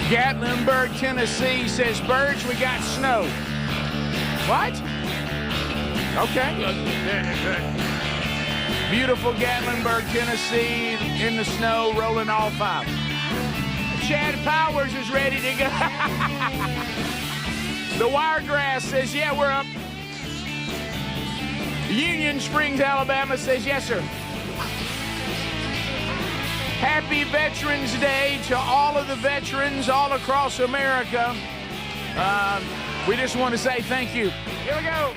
Gatlinburg, Tennessee says, Burge, we got snow. What? Okay. Beautiful Gatlinburg, Tennessee, in the snow, rolling all 5. Chad Powers is ready to go. The Wiregrass says, yeah, we're up. Union Springs, Alabama says, yes, sir. Happy Veterans Day to all of the veterans all across America. We just want to say thank you. Here we go.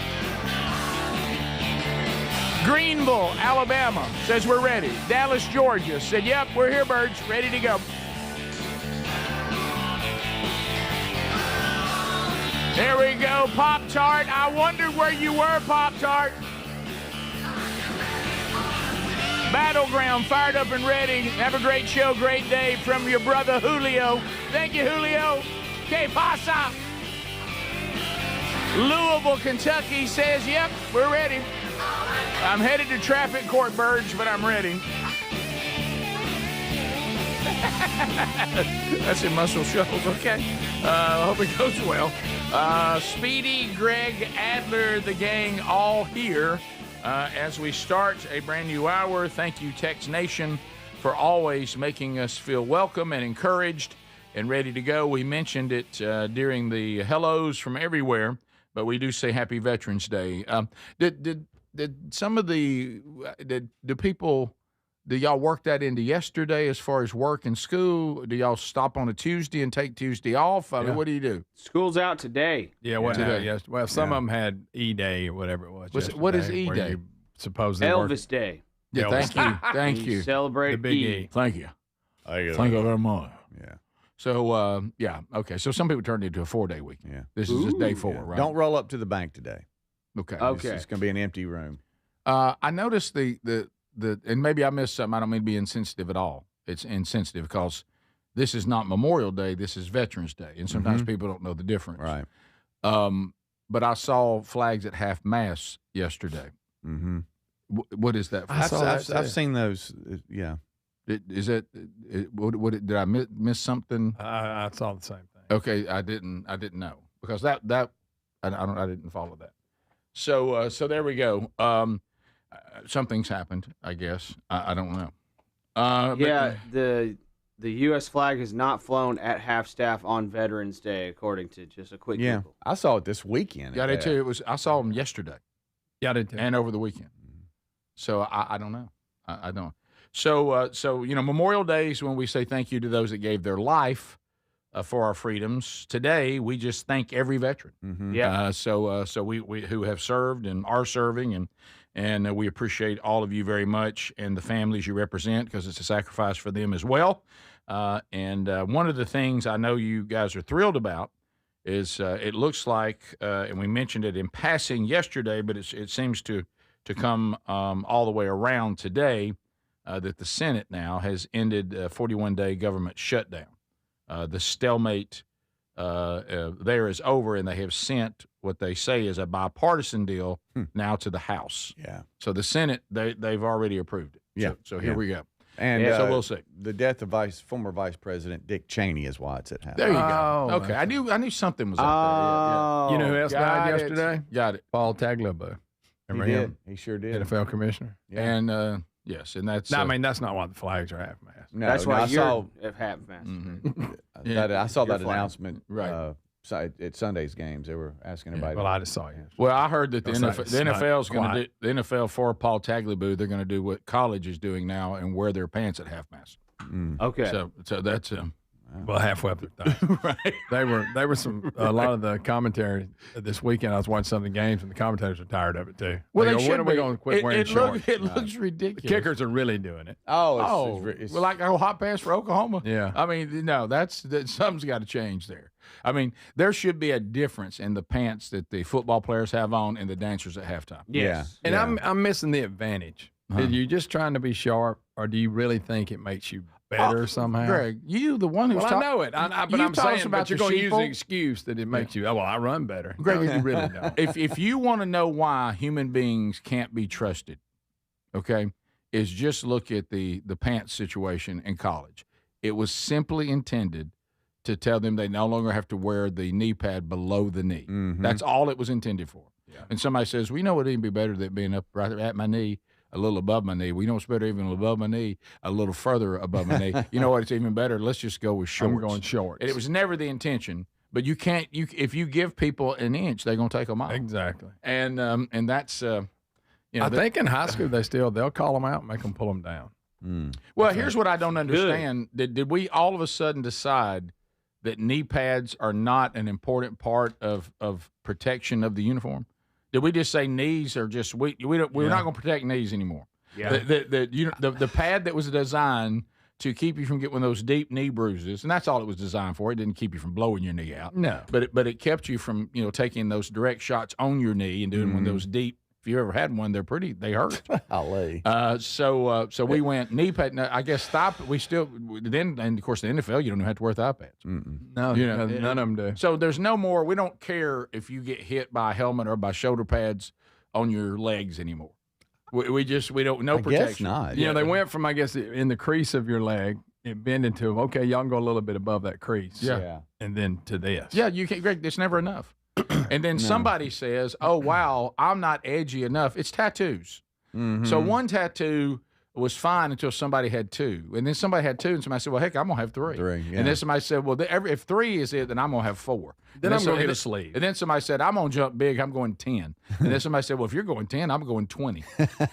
Greenville, Alabama says we're ready. Dallas, Georgia said, yep, we're here, Birds, ready to go. There we go, Pop-Tart. I wondered where you were, Pop-Tart. Battleground, fired up and ready. Have a great show, great day from your brother Julio. Thank you, Julio. Que pasa? Louisville, Kentucky says, yep, we're ready. I'm headed to traffic court, Burge, but I'm ready. That's in Muscle Shoals, okay. I hope it goes well. Speedy, Greg, Adler, the gang, all here. As we start a brand new hour, thank you, Tex Nation, for always making us feel welcome and encouraged and ready to go. We mentioned it during the hellos from everywhere, but we do say Happy Veterans Day. Did some of the do people? Do y'all work that into yesterday as far as work and school? Do y'all stop on a Tuesday and take Tuesday off? I mean, what do you do? School's out today. Yeah, what today? Yes. Well, some of them had E-Day or whatever it was. What is E-Day? Supposedly Elvis Day. Yeah, thank you. Thank you. Celebrate the big E. Thank you. Thank you very much. Yeah. So, okay. So some people turned it into a 4-day week. Yeah. This is just day 4, right? Don't roll up to the bank today. Okay. It's going to be an empty room. I noticed the and maybe I missed something. I don't mean to be insensitive at all. It's insensitive because this is not Memorial Day. This is Veterans Day, and sometimes people don't know the difference. Right. But I saw flags at half mast yesterday. Mm-hmm. What is that? I've seen those. Yeah. Is that? Did I miss something? I saw the same thing. Okay, I didn't know because that I didn't follow that. So there we go. Something's happened, I guess. I don't know. The U.S. flag has not flown at half-staff on Veterans Day, according to just a quick Google. I saw it this weekend. Yeah, I did too. I saw them yesterday. Yeah, I did too. And over the weekend. So I don't know. I don't. So Memorial Day is when we say thank you to those that gave their life for our freedoms. Today, we just thank every veteran. Mm-hmm. Yeah. So we who have served and are serving, and we appreciate all of you very much and the families you represent because it's a sacrifice for them as well. And one of the things I know you guys are thrilled about is it looks like, and we mentioned it in passing yesterday, but it seems to come all the way around today, that the Senate now has ended a 41-day government shutdown. The stalemate there is over, and they have sent what they say is a bipartisan deal now to the House. Yeah. So the Senate, they've already approved it. Yeah. So here we go. And so we'll see. The death of former Vice President Dick Cheney is why it's at half. There you go. Oh, Okay, I knew something was up You know who else died yesterday? Got it. Paul Tagliabue. He did. He sure did. NFL commissioner. Yeah. And yes, and that's. No, I mean, that's not why the flags are half mast. No, That's why I you're at half-mast. I saw that fine. announcement Right. at Sunday's games. They were asking everybody. Well, I just saw you. Well, I heard that the It's not- NFL's going to quiet. do the NFL for Paul Tagliabue. They're going to do what college is doing now and wear their pants at half mast. Okay. So that's Well, halfway up their thighs. right. They were a lot of the commentary this weekend. I was watching some of the games, and the commentators are tired of it too. Well, They they go, should when are we be. going to quit wearing shorts? It looks ridiculous. The kickers are really doing it. it's Well, like hot pants for Oklahoma. Yeah. I mean, no, something's got to change there. I mean, there should be a difference in the pants that the football players have on and the dancers at halftime. Yes. And I'm missing the advantage. Are you just trying to be sharp, or do you really think it makes you better somehow? Greg, you the one who's Well, I know it. But you I'm tell us saying, about but you're the going to use the sheeple. excuse that it makes you. Oh, well, I run better. Greg, No, you really don't. if you want to know why human beings can't be trusted, okay, is just look at the pants situation in college. It was simply intended to tell them they no longer have to wear the knee pad below the knee. Mhm. That's all it was intended for. Yeah. And somebody says, we know it'd even be better than being up right at my knee, a little above my knee. We know it's better even above my knee, a little further above my knee. You know what? It's even better. Let's just go with shorts. I'm going shorts. And it was never the intention, but you can't. If you give people an inch, they're gonna take a mile. Exactly. And that's I think in high school they'll call them out and make them pull them down. Well, here's what I don't understand. Did we all of a sudden decide that knee pads are not an important part of protection of the uniform? Did we just say knees are just we're not going to protect knees anymore? Yeah. The pad that was designed to keep you from getting one of those deep knee bruises, and that's all it was designed for. It didn't keep you from blowing your knee out. No. But it kept you from taking those direct shots on your knee and doing one of those deep. If you ever had one, they hurt. Golly. So we went knee pad. Now, I guess we still then, and of course the NFL, you don't have to wear thigh pads. No, none of them do. So there's no more. We don't care if you get hit by a helmet or by shoulder pads on your legs anymore. We don't no protection. Guess not. They went from, I guess, in the crease of your leg, it bend into, okay, y'all can go a little bit above that crease. Yeah. And then to this. Yeah, you can't. Greg, it's never enough. And then somebody says, "Oh wow, I'm not edgy enough." It's tattoos. So one tattoo was fine until somebody had two, and then somebody had two, and somebody said, "Well, heck, I'm gonna have three." Yeah. And then somebody said, "Well, if three is it, then I'm gonna have four." Then I'm going to hit hit a sleeve. And then somebody said, "I'm gonna jump big. I'm going 10." And then somebody said, "Well, if you're going 10, I'm going 20."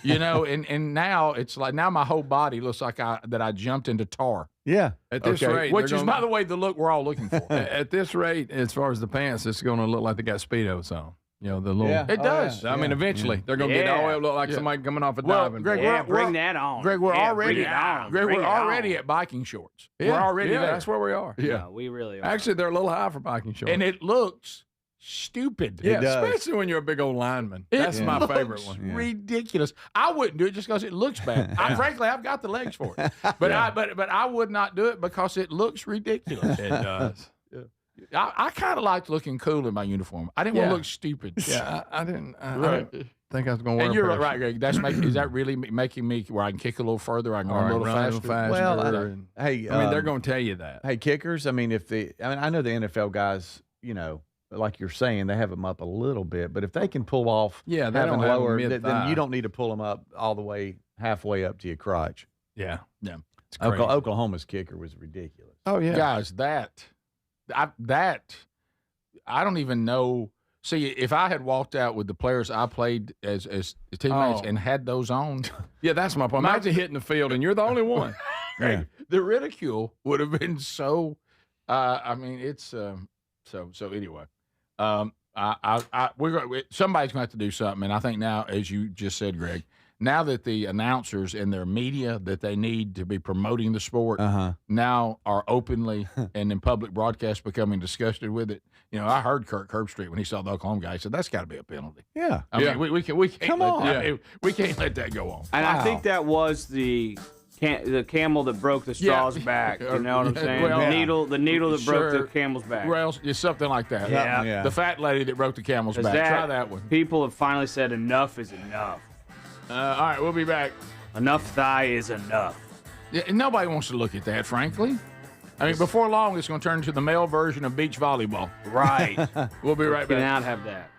And now it's like my whole body looks like I jumped into tar. Yeah. At this rate, which is, by the way, the look we're all looking for. at this rate, as far as the pants, it's going to look like they got Speedos on. The little. Yeah. It does. I mean, eventually they're going to get all look like somebody coming off a diving board. Greg, Bring that on. Greg, we're already Bring it already on. at biking shorts. Yeah, We're already there. that's where we are. Yeah. No, we really are. Actually, they're a little high for biking shorts. And it looks stupid. yeah, does. especially when you're a big old lineman. It That's my looks favorite one. Yeah. ridiculous. I wouldn't do it just because it looks bad. Frankly, I've got the legs for it, but I would not do it because it looks ridiculous. It does. I kind of liked looking cool in my uniform. I didn't want to look stupid. Yeah, I didn't. I Right. didn't think I was going to wear. And you're a pair of right, Greg. Is that really making me where I can kick a little further? I can run a little faster. Well, and- Hey, I mean, they're going to tell you that. Hey, kickers. I mean, I know the NFL guys, like you're saying, they have them up a little bit, but if they can pull off, Yeah, they having don't have lower, them then mid-thigh. you don't need to pull them up all the way halfway up to your crotch. Yeah. Yeah. It's crazy. Oklahoma's kicker was ridiculous. Oh yeah. Guys, I don't even know. See, if I had walked out with the players I played as teammates and had those on, Yeah, that's my point. Imagine hitting the field and you're the only one. Yeah. the ridicule would have been so. I mean, it's so anyway. Somebody's going to have to do something, and I think now, as you just said, Greg, now that the announcers and their media that they need to be promoting the sport now are openly and in public broadcast becoming disgusted with it. I heard Kirk Herbstreit when he saw the Oklahoma guy. He said that's got to be a penalty. Yeah. I mean, we can't Come let on. that, we can't let that go on. And I think that was the camel that broke the straw's back. You know what I'm saying? Well, the needle that broke Sure. the camel's back. Well, it's something like that. Yeah. The fat lady that broke the camel's back. Try that one. People have finally said enough is enough. All right, we'll be back. Enough thigh is enough. Yeah, and nobody wants to look at that, frankly. I mean, before long, it's going to turn into the male version of beach volleyball. Right. We'll be right back. Cannot have that.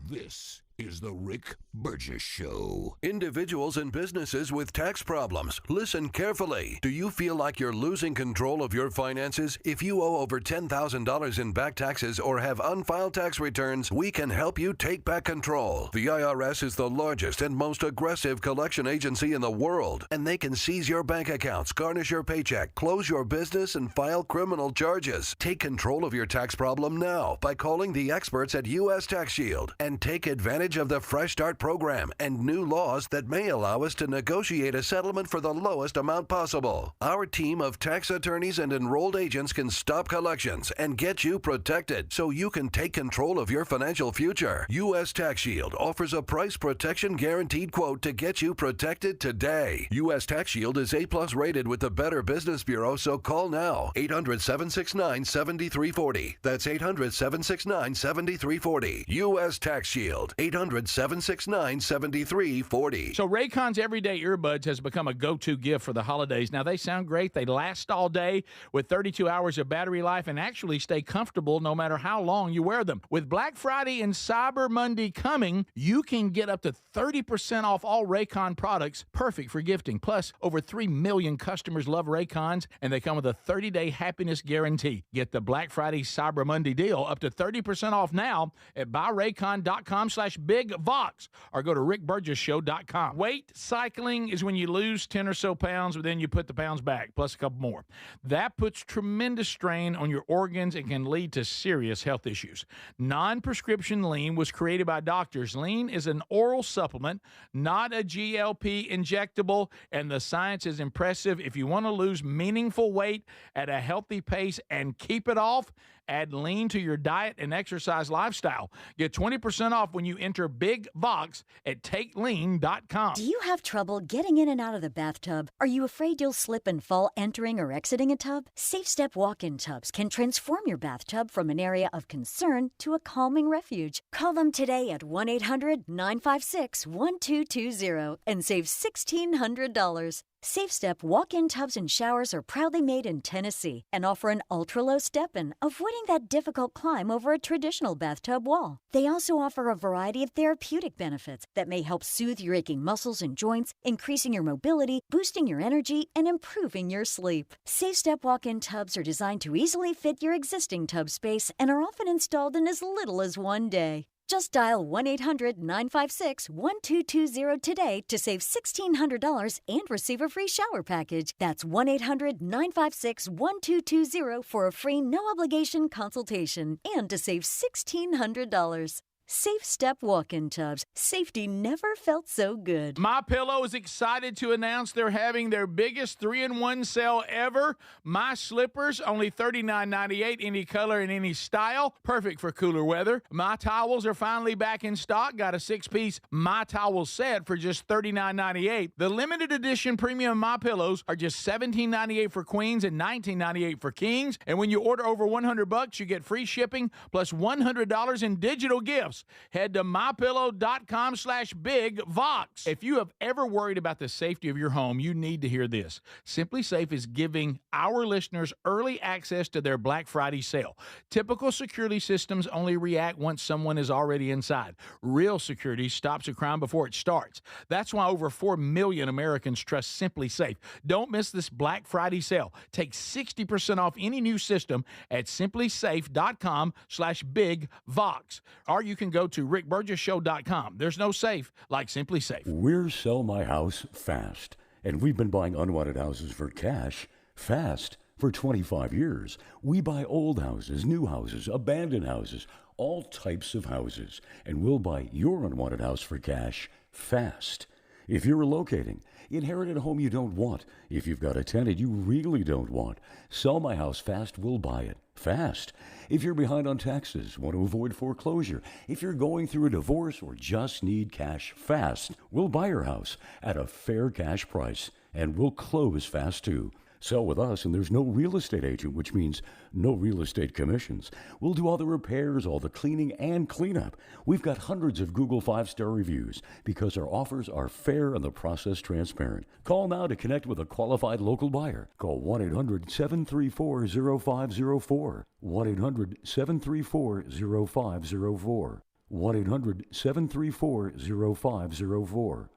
This is the Rick Burgess Show. Individuals and businesses with tax problems, listen carefully. Do you feel like you're losing control of your finances? If you owe over $10,000 in back taxes or have unfiled tax returns, we can help you take back control. The IRS is the largest and most aggressive collection agency in the world, and they can seize your bank accounts, garnish your paycheck, close your business, and file criminal charges. Take control of your tax problem now by calling the experts at U.S. Tax Shield and take advantage of the Fresh Start program and new laws that may allow us to negotiate a settlement for the lowest amount possible. Our team of tax attorneys and enrolled agents can stop collections and get you protected so you can take control of your financial future. U.S. Tax Shield offers a price protection guaranteed quote to get you protected today. U.S. Tax Shield is A+ rated with the Better Business Bureau, so call now. 800-769-7340. That's 800-769-7340. U.S. Tax Shield. 800 1-800-769-7340. So Raycon's everyday earbuds has become a go-to gift for the holidays. Now, they sound great. They last all day with 32 hours of battery life and actually stay comfortable no matter how long you wear them. With Black Friday and Cyber Monday coming, you can get up to 30% off all Raycon products, perfect for gifting. Plus, over 3 million customers love Raycons, and they come with a 30-day happiness guarantee. Get the Black Friday Cyber Monday deal up to 30% off now at buyraycon.com/bigvox or go to rickburgessshow.com. Weight cycling is when you lose 10 or so pounds, but then you put the pounds back, plus a couple more. That puts tremendous strain on your organs and can lead to serious health issues. Non-prescription lean was created by doctors. Lean is an oral supplement, not a GLP injectable, and the science is impressive. If you want to lose meaningful weight at a healthy pace and keep it off, add lean to your diet and exercise lifestyle. Get 20% off when you enter Big Vox at takelean.com. Do you have trouble getting in and out of the bathtub? Are you afraid you'll slip and fall entering or exiting a tub? Safe Step walk-in tubs can transform your bathtub from an area of concern to a calming refuge. Call them today at 1-800-956-1220 and save $1,600. Safe Step walk-in tubs and showers are proudly made in Tennessee and offer an ultra-low step-in, avoiding that difficult climb over a traditional bathtub wall. They also offer a variety of therapeutic benefits that may help soothe your aching muscles and joints, increasing your mobility, boosting your energy, and improving your sleep. Safe Step walk-in tubs are designed to easily fit your existing tub space and are often installed in as little as one day. Just dial 1-800-956-1220 today to save $1,600 and receive a free shower package. That's 1-800-956-1220 for a free no-obligation consultation and to save $1,600. Safe Step walk-in tubs. Safety never felt so good. MyPillow is excited to announce they're having their biggest 3-in-1 sale ever. My slippers, only $39.98, any color and any style. Perfect for cooler weather. My towels are finally back in stock. Got a 6-piece My Towel set for just $39.98. The limited edition premium MyPillows are just $17.98 for queens and $19.98 for kings. And when you order over $100, you get free shipping plus $100 in digital gifts. Head to mypillow.com/bigvox. If you have ever worried about the safety of your home, you need to hear this. Simply Safe is giving our listeners early access to their Black Friday sale. Typical security systems only react once someone is already inside. Real security stops a crime before it starts. That's why over 4 million Americans trust Simply Safe. Don't miss this Black Friday sale. Take 60% off any new system at simplysafe.com/bigvox. Or you can go to rickburgessshow.com. There's no safe like Simply Safe. We're Sell My House Fast, and we've been buying unwanted houses for cash fast for 25 years. We buy old houses, new houses, abandoned houses, all types of houses, and we'll buy your unwanted house for cash fast. If you're relocating, inherited a home you don't want, if you've got a tenant you really don't want, Sell My House Fast will buy it fast. If you're behind on taxes, want to avoid foreclosure, if you're going through a divorce or just need cash fast, we'll buy your house at a fair cash price, and we'll close fast too. Sell with us, and there's no real estate agent, which means no real estate commissions. We'll do all the repairs, all the cleaning, and cleanup. We've got hundreds of Google 5-star reviews because our offers are fair and the process transparent. Call now to connect with a qualified local buyer. Call 1-800-734-0504. 1-800-734-0504. 1-800-734-0504.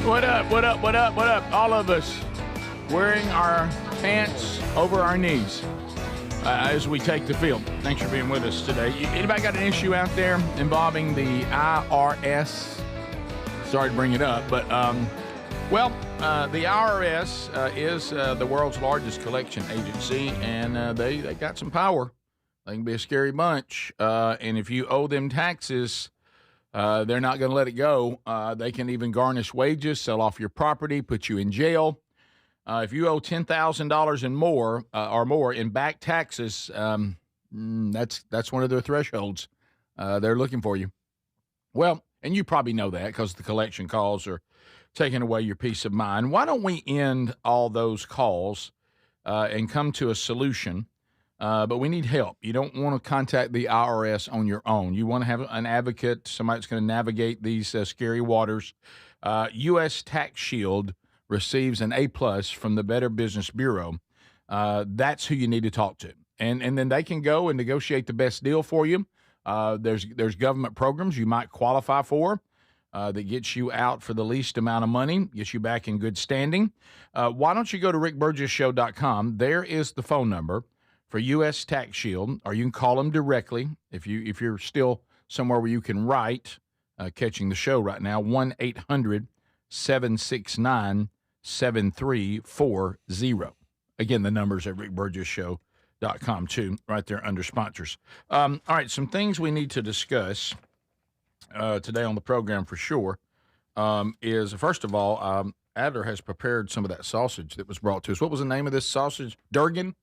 What up, what up, what up, what up? All of us wearing our pants over our knees as we take the field. Thanks for being with us today. Anybody got an issue out there involving the IRS? Sorry to bring it up, but, the IRS is the world's largest collection agency, and they got some power. They can be a scary bunch, and if you owe them taxes, They're not going to let it go. They can even garnish wages, sell off your property, put you in jail. If you owe $10,000 and more or more in back taxes, that's one of their thresholds. They're looking for you. Well, and you probably know that because the collection calls are taking away your peace of mind. Why don't we end all those calls and come to a solution? But we need help. You don't want to contact the IRS on your own. You want to have an advocate, somebody that's going to navigate these scary waters. U.S. Tax Shield receives an A+ from the Better Business Bureau. That's who you need to talk to. And then they can go and negotiate the best deal for you. There's government programs you might qualify for that gets you out for the least amount of money, gets you back in good standing. Why don't you go to rickburgessshow.com? There is the phone number for U.S. Tax Shield, or you can call them directly if you're still somewhere where you can write, catching the show right now, 1-800-769-7340. Again, the number's at rickburgessshow.com too, right there under sponsors. All right, some things we need to discuss today on the program for sure is, first of all, Adler has prepared some of that sausage that was brought to us. What was the name of this sausage? Durgan?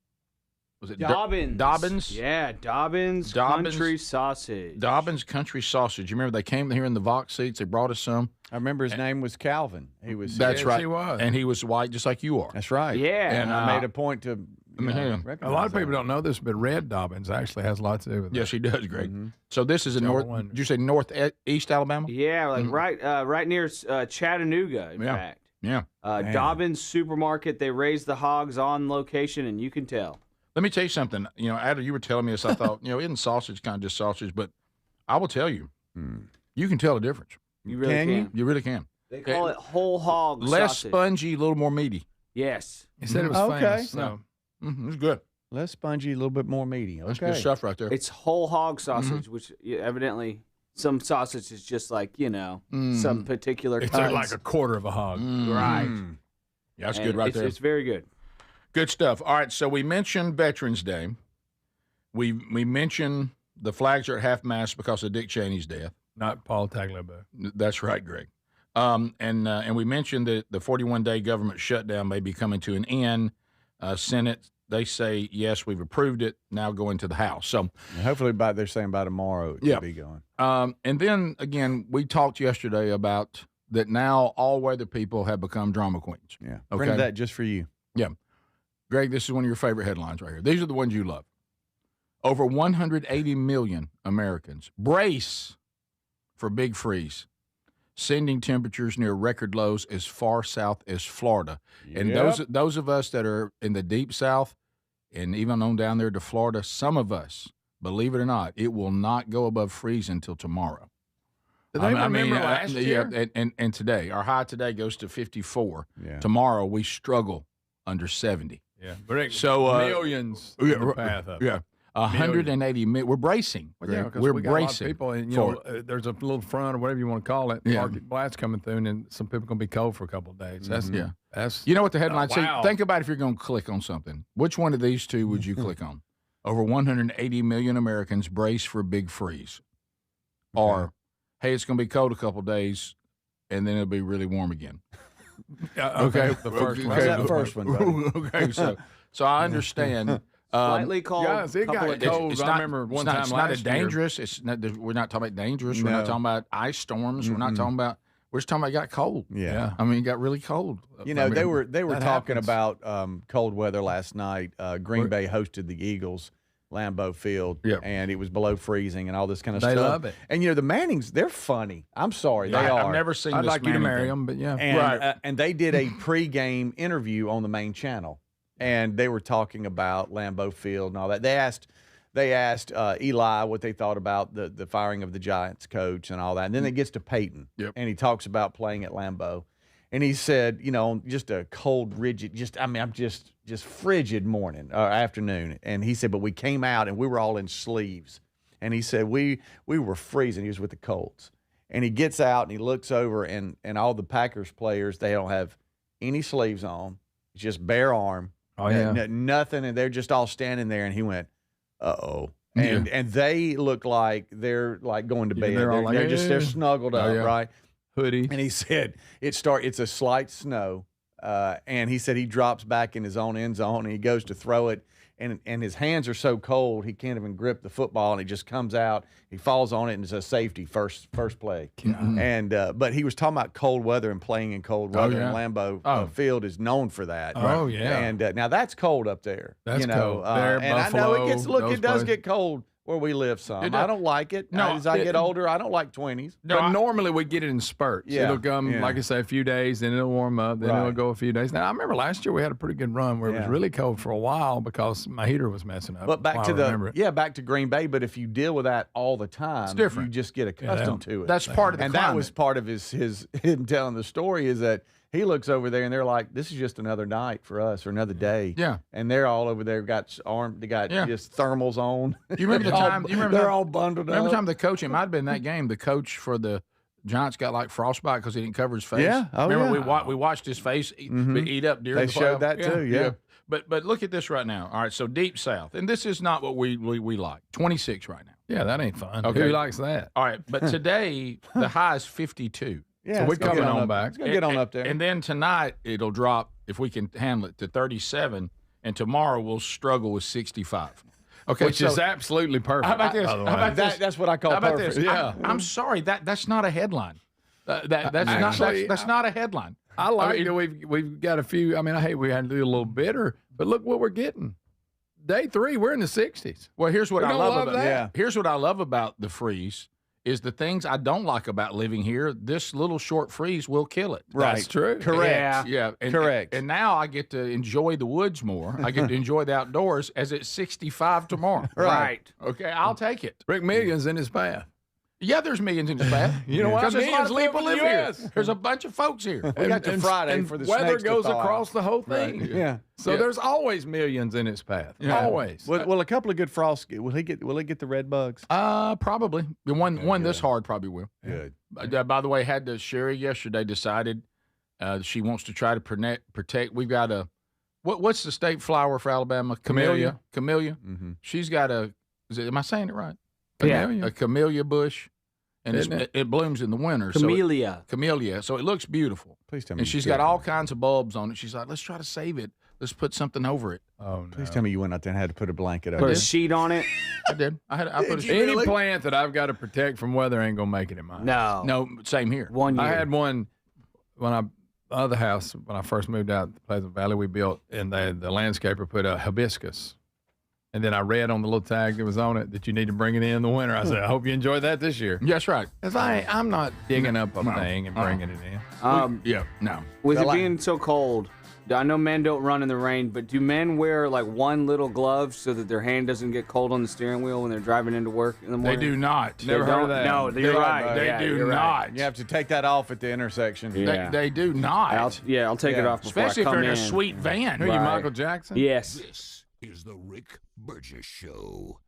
Was it Dobbins? Dobbins? Yeah, Dobbins country sausage. Dobbins country sausage. You remember they came here in the Vox seats? They brought us some. I remember his name was Calvin. He was. That's Yes, right. he was. And he was white just like you are. That's right. Yeah. And I made a point to. I mean, hang on. A lot of people don't know this, but Red Dobbins actually has a lot to do with it. Yes, he does, Greg. So this is in did you say northeast Alabama? Yeah, like right near Chattanooga, in fact. Yeah. Dobbins Supermarket, they raise the hogs on location, and you can tell. Let me tell you something. You know, Adler, you were telling me this. I thought, isn't sausage kind of just sausage? But I will tell you, you can tell the difference. You really can. You really can. They call it whole hog Less sausage. spongy, a little more meaty. Yes. He said it was Okay. famous. So. It's good. Less spongy, a little bit more meaty. Okay. That's good stuff right there. It's whole hog sausage, which evidently some sausage is just like, some particular It's cuts. like a quarter of a hog. Right. Yeah, that's And good right there. It's very good. Good stuff. All right, so we mentioned Veterans Day. We mentioned the flags are at half-mast because of Dick Cheney's death. Not Paul Tagliabue. That's right, Greg. And we mentioned that the 41-day government shutdown may be coming to an end. Senate, they say, yes, we've approved it, now going to the House. So hopefully they're saying by tomorrow it could be going. And then, again, we talked yesterday about that now all weather people have become drama queens. Yeah. Okay. Printed that just for you. Yeah. Greg, this is one of your favorite headlines right here. These are the ones you love. Over 180 million Americans brace for big freeze, sending temperatures near record lows as far south as Florida. And those of us that are in the deep south and even on down there to Florida, some of us, believe it or not, it will not go above freezing until tomorrow. Did they remember last year? Yeah, and today. Our high today goes to 54. Yeah. Tomorrow we struggle under 70. Yeah. But So millions in the path of it. Yeah. 180 million. We're bracing. Well, yeah, because we're we got a lot of bracing. people, and there's a little front or whatever you want to call it. Yeah. Arctic blast coming through, and some people going to be cold for a couple of days. That's That's You know what the headline says? wow. Think about if you're going to click on something. Which one of these two would you click on? Over 180 million Americans brace for big freeze. Or, hey, it's going to be cold a couple of days, and then it'll be really warm again. okay. The first one. How's that first one, buddy? Okay, so I understand. Slightly cold. guys, it couple got of days. cold. It's I not, remember one time it's last not a year. dangerous. It's not. We're not talking about dangerous. We're not No. talking about ice storms. We're not talking about. We're just talking about it got cold. Yeah. I mean, it got really cold. You know, they were That talking happens. about cold weather last night. Green Bay hosted the Eagles, Lambeau Field, Yep. and it was below freezing and all this kind of They stuff. love it. And the Mannings, they're funny. I'm sorry, they are. I've never seen. I'd this like you to Manning marry thing. them, but yeah. And, Right. and they did a pregame interview on the main channel, and they were talking about Lambeau Field and all that. They asked Eli what they thought about the firing of the Giants coach and all that. And then it gets to Peyton, and he talks about playing at Lambeau. And he said, just a cold, rigid, just frigid morning or afternoon. And he said, but we came out and we were all in sleeves. And he said, we were freezing. He was with the Colts. And he gets out and he looks over, and all the Packers players, they don't have any sleeves on. It's just bare arm. Oh, yeah. Nothing. And they're just all standing there. And he went, uh-oh. and they look like they're like going to bed. they're all like, they're snuggled up, right? Hoodie. And he said it's a slight snow, and he said he drops back in his own end zone and he goes to throw it, and his hands are so cold he can't even grip the football, and it just comes out. He falls on it and it's a safety first play. And but he was talking about cold weather and playing in cold weather. And Lambeau Field is known for that. Oh yeah. And now that's cold up there. That's cold. There, and Buffalo, I know it does places. get cold where we live some. I don't like it. No, as I get older, I don't like 20s. But normally we get it in spurts. Yeah, It'll come, like I say, a few days, then it'll warm up, then it'll go a few days. Now, I remember last year we had a pretty good run where it was really cold for a while because my heater was messing up. But back to Green Bay. But if you deal with that all the time, it's different. You just get accustomed to it. That's part of the and climate. that was part of him telling the story is that he looks over there and they're like, this is just another night for us or another day. Yeah. And they're all over there, got just thermals on. Do you remember the time? They're all bundled up. Remember the time the coach, it might have been that game, the coach for the Giants got like frostbite because he didn't cover his face. Yeah. Oh, remember yeah. we watched his face eat up during They the showed playoff? that too, yeah. But look at this right now. All right, so Deep South. And this is not what we like. 26 right now. Yeah, that ain't fun. Okay. Who likes that? All right, but today the high is 52. Yeah, So we're it's gonna coming get on back. It's going to get on up there. And then tonight it'll drop, if we can handle it, to 37. And tomorrow we'll struggle with 65. Okay, Which is absolutely perfect. How about this? by the way. How about this? That's what I call How about perfect. this? Yeah. I'm sorry, that's not a headline. That's not a headline. I like that we've got a few. I mean, I hate we had to do a little bitter, but look what we're getting. Day 3, we're in the 60s. Well, here's what We I don't love love about that. Yeah. Here's what I love about the freeze is the things I don't like about living here. This little short freeze will kill it. That's true. Correct. Yeah, Correct. And now I get to enjoy the woods more. I get to enjoy the outdoors as it's 65 tomorrow. Right. Okay, I'll take it. Rick Millions in his path. Yeah, there's millions in this path. You know what? Because there's a lot of Millions people live live in the here. US. There's a bunch of folks here. We got to Friday and for the weather snakes to goes thaw across out. the whole thing. Yeah. So Yeah. there's always millions in its path. Always. Well, a couple of good frosts. Will he get the red bugs? Probably. The one this hard probably will. Good. By the way, had the Sherry yesterday decided she wants to try to protect. We've got what's the state flower for Alabama? Camellia. Camellia. Mm-hmm. She's got am I saying it right? Yeah. A camellia bush, and it blooms in the winter. Camellia. Camellia. So it looks beautiful. Please tell me. And she's got all kinds of bulbs on it. She's like, let's try to save it. Let's put something over it. Oh, no. Please tell me you went out there and had to put a blanket Put over a it. sheet on it. I did. I put a sheet. Any plant that I've got to protect from weather ain't going to make it in mine. No. No, same here. 1 year. I had one when the other house, when I first moved out to Pleasant Valley, we built, and the landscaper put a hibiscus. And then I read on the little tag that was on it that you need to bring it in the winter. I said, I hope you enjoy that this year. Yes, right. Because I'm not digging up a thing and bringing it in. Yeah, no. With it being so cold, I know men don't run in the rain, but do men wear like one little glove so that their hand doesn't get cold on the steering wheel when they're driving into work in the They morning? do not. They Never heard of don't- that. No, you're right. They Yeah, do you're right. not. You have to take that off at the intersection. Yeah. They do not. I'll take it Yeah. off before Especially I if come they're in in. a sweet van. Who are you, Right. Michael Jackson? Yes. This is the Rick Burgess Show.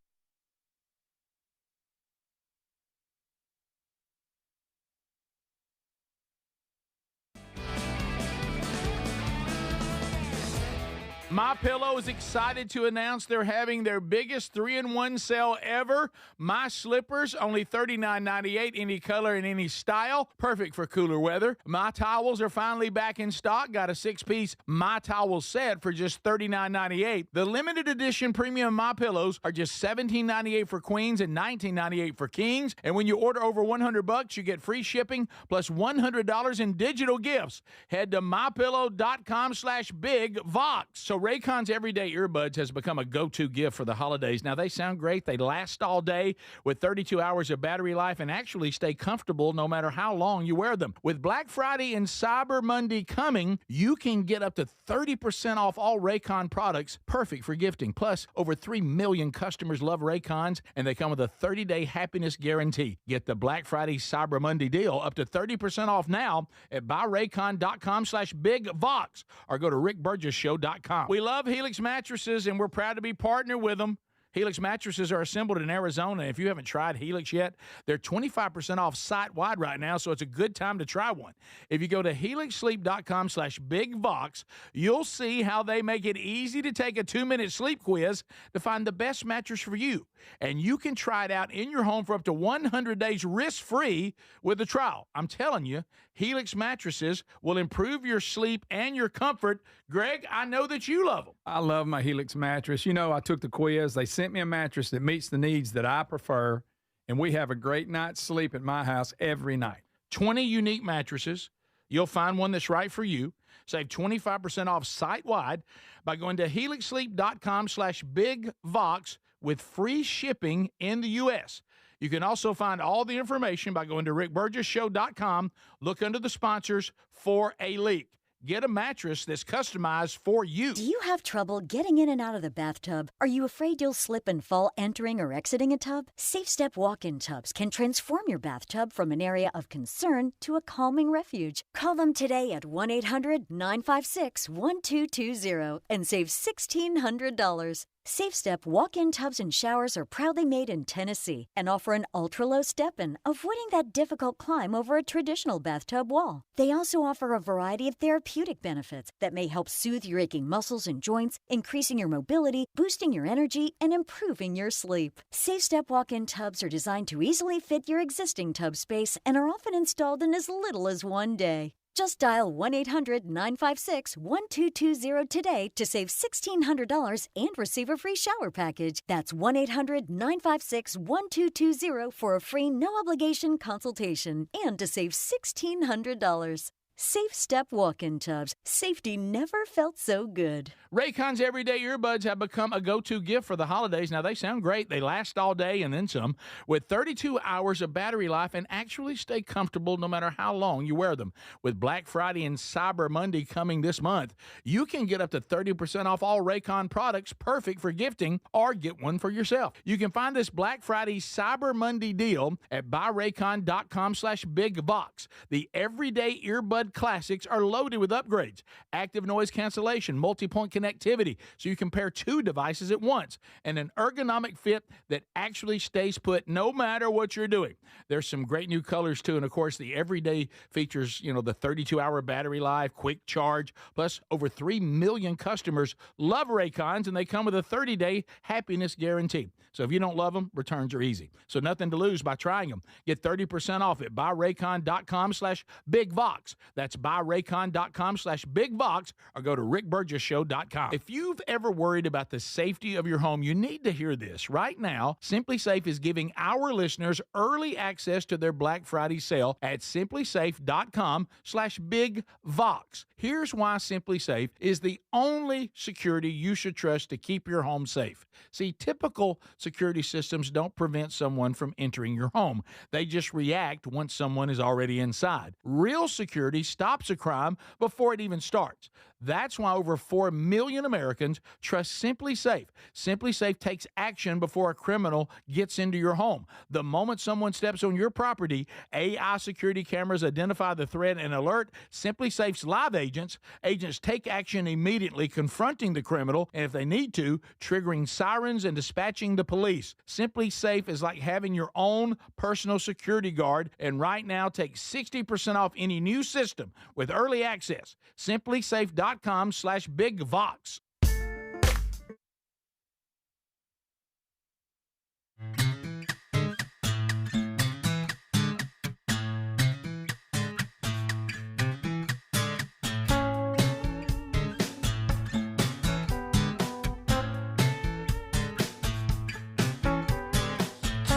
MyPillow is excited to announce they're having their biggest 3-in-1 sale ever. My slippers, only $39.98, any color and any style. Perfect for cooler weather. My towels are finally back in stock. Got a 6-piece My Towel set for just $39.98. The limited edition premium MyPillows are just $17.98 for queens and $19.98 for kings. And when you order over $100, you get free shipping plus $100 in digital gifts. Head to mypillow.com/bigvox. So Raycon's everyday earbuds has become a go-to gift for the holidays. Now, they sound great. They last all day with 32 hours of battery life and actually stay comfortable no matter how long you wear them. With Black Friday and Cyber Monday coming, you can get up to 30% off all Raycon products, perfect for gifting. Plus, over 3 million customers love Raycons, and they come with a 30-day happiness guarantee. Get the Black Friday Cyber Monday deal up to 30% off now at buyraycon.com/bigvox or go to rickburgessshow.com. We love Helix mattresses, and we're proud to be partnered with them. Helix mattresses are assembled in Arizona. If you haven't tried Helix yet, they're 25% off site-wide right now, so it's a good time to try one. If you go to helixsleep.com/bigvox, you'll see how they make it easy to take a 2-minute sleep quiz to find the best mattress for you. And you can try it out in your home for up to 100 days risk-free with a trial. I'm telling you, Helix mattresses will improve your sleep and your comfort. Greg, I know that you love them. I love my Helix mattress. You know, I took the quiz. They sent me a mattress that meets the needs that I prefer, and we have a great night's sleep at my house every night. 20 unique mattresses. You'll find one that's right for you. Save 25% off site-wide by going to helixsleep.com/bigvox with free shipping in the U.S. You can also find all the information by going to rickburgessshow.com. Look under the sponsors for a leak. Get a mattress that's customized for you. Do you have trouble getting in and out of the bathtub? Are you afraid you'll slip and fall entering or exiting a tub? SafeStep walk-in tubs can transform your bathtub from an area of concern to a calming refuge. Call them today at 1-800-956-1220 and save $1,600. SafeStep walk-in tubs and showers are proudly made in Tennessee and offer an ultra-low step-in, avoiding that difficult climb over a traditional bathtub wall. They also offer a variety of therapeutic benefits that may help soothe your aching muscles and joints, increasing your mobility, boosting your energy, and improving your sleep. SafeStep walk-in tubs are designed to easily fit your existing tub space and are often installed in as little as one day. Just dial 1-800-956-1220 today to save $1,600 and receive a free shower package. That's 1-800-956-1220 for a free no-obligation consultation and to save $1,600. SafeStep walk-in tubs. Safety never felt so good. Raycon's everyday earbuds have become a go-to gift for the holidays. Now, they sound great. They last all day and then some, with 32 hours of battery life and actually stay comfortable no matter how long you wear them. With Black Friday and Cyber Monday coming this month, you can get up to 30% off all Raycon products, perfect for gifting, or get one for yourself. You can find this Black Friday Cyber Monday deal at buyraycon.com/bigvox. The everyday earbud classics are loaded with upgrades, active noise cancellation, multi-point connectivity, so you can pair 2 devices at once, and an ergonomic fit that actually stays put no matter what you're doing. There's some great new colors too, and of course the everyday features, you know, the 32-hour battery life, quick charge, plus over 3 million customers love Raycons, and they come with a 30-day happiness guarantee. So if you don't love them, returns are easy. So nothing to lose by trying them. Get 30% off at buyraycon.com/bigvox. That's buyraycon.com/bigvox, or go to rickburgessshow.com. If you've ever worried about the safety of your home, you need to hear this. Right now, SimpliSafe is giving our listeners early access to their Black Friday sale at simplysafe.com/bigvox. Here's why SimpliSafe is the only security you should trust to keep your home safe. See, typical security systems don't prevent someone from entering your home. They just react once someone is already inside. Real security stops a crime before it even starts. That's why over 4 million Americans trust SimpliSafe. SimpliSafe takes action before a criminal gets into your home. The moment someone steps on your property, AI security cameras identify the threat and alert SimpliSafe's live agents. Agents take action immediately, confronting the criminal, and if they need to, triggering sirens and dispatching the police. SimpliSafe is like having your own personal security guard, and right now take 60% off any new system with early access. SimpliSafe.com/bigvox.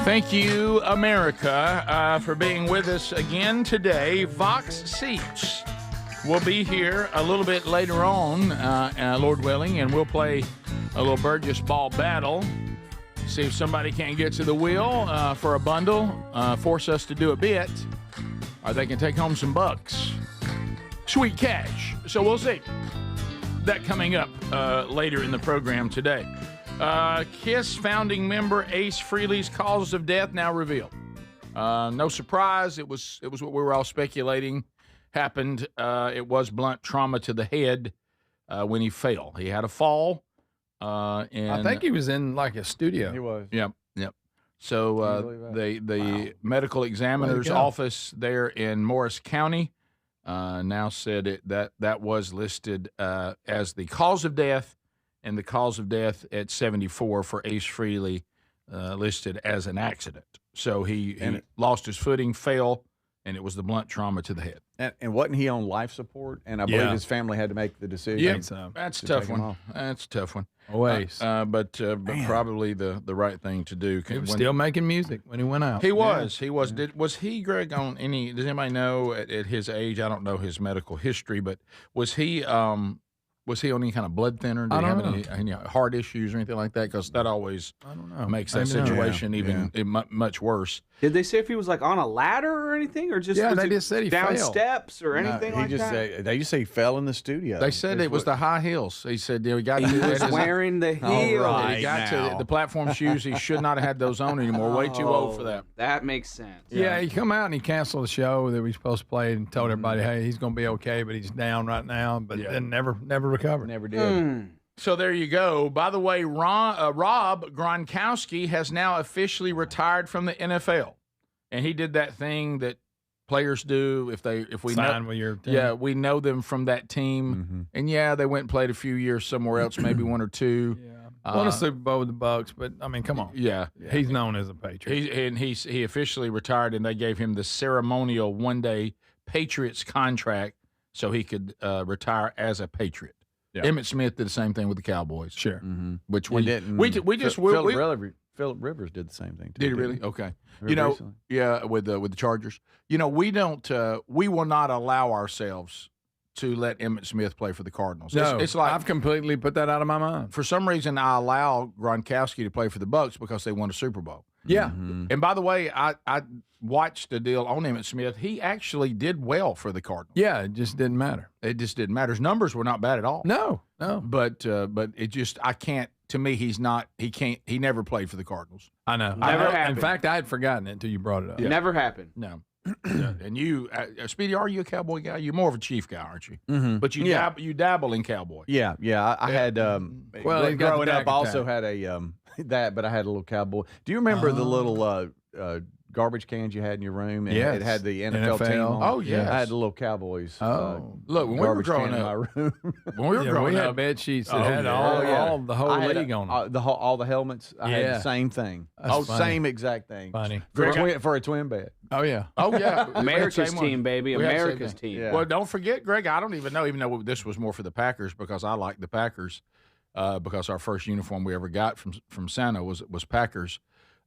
Thank you, America, for being with us again today. Vox Seats will be here a little bit later on, Lord willing, and we'll play a little Burgess ball battle. See if somebody can't get to the wheel for a bundle, force us to do a bit, or they can take home some bucks. Sweet cash. So we'll see. That coming up later in the program today. KISS founding member Ace Frehley's cause of death now revealed. No surprise. It was what we were all speculating happened. It was blunt trauma to the head when he fell. He had a fall, And I think he was in like a studio. He was. Yep. So the medical examiner's go. office there in Morris County now said that was listed as the cause of death, and the cause of death at 74 for Ace Frehley listed as an accident. So he lost his footing, fell, and it was the blunt trauma to the head. And wasn't he on life support? And I believe his family had to make the decision. That's a tough one. That's a tough one. Always. But probably the right thing to do. He was still making music when he went out. He was. He was. Was he, Greg, on any? Does anybody know at his age? I don't know his medical history, but was he? Was he on any kind of blood thinner? Did he have any heart issues or anything like that? Because that always makes that situation even much worse. Did they say if he was like on a ladder or anything, or just they just said he down fell. steps or anything like that? They just say he fell in the studio. They said it was the high heels. He said he got He was wearing the heels. right. He got to the platform shoes. He should not have had those on anymore. Way too old for that. That makes sense. Yeah, he come out and he canceled the show that we were supposed to play and told everybody, hey, he's going to be okay, but he's down right now. But then never recovered. Never did. So there you go. By the way, Rob Gronkowski has now officially retired from the NFL, and he did that thing that players do if we Sign know, with your team. Yeah, we know them from that team, and they went and played a few years somewhere else, maybe one or two. Won a Super Bowl with the Bucks, but I mean, come on. Yeah, He's known as a Patriot. He officially retired, and they gave him the ceremonial one-day Patriots contract so he could retire as a Patriot. Yeah. Emmitt Smith did the same thing with the Cowboys. Sure. Which we didn't. Philip Rivers did the same thing. Did he really? Okay. Recently. With the Chargers. We don't. We will not allow ourselves to let Emmitt Smith play for the Cardinals. No, it's like I've completely put that out of my mind. For some reason, I allow Gronkowski to play for the Bucks because they won a Super Bowl. Yeah. And by the way, I watched the deal on Emmitt Smith. He actually did well for the Cardinals. Yeah, it just didn't matter. It just didn't matter. His numbers were not bad at all. No. But it just, I can't. To me, he's not. He can't. He never played for the Cardinals. I know. Never happened. In fact, I had forgotten it until you brought it up. Yeah. Never happened. No. And you, Speedy, are you a Cowboy guy? You're more of a Chief guy, aren't you? Mm-hmm. But you dabble in Cowboy. Yeah. I had growing up. I also had a but I had a little Cowboy. Do you remember the little garbage cans you had in your room? And it had the NFL team on. Oh yeah, I had the little Cowboys. Look, when we were growing up, in my room. When we were growing we up, had bed sheets that had all the whole league on them. All the helmets. I had the same thing. That's funny. Same exact thing. Funny. For a twin bed. Oh yeah. America's team, baby. America's team. Yeah. Well, don't forget, Greg. I don't even though this was more for the Packers because I like the Packers. Because our first uniform we ever got from Santa was Packers.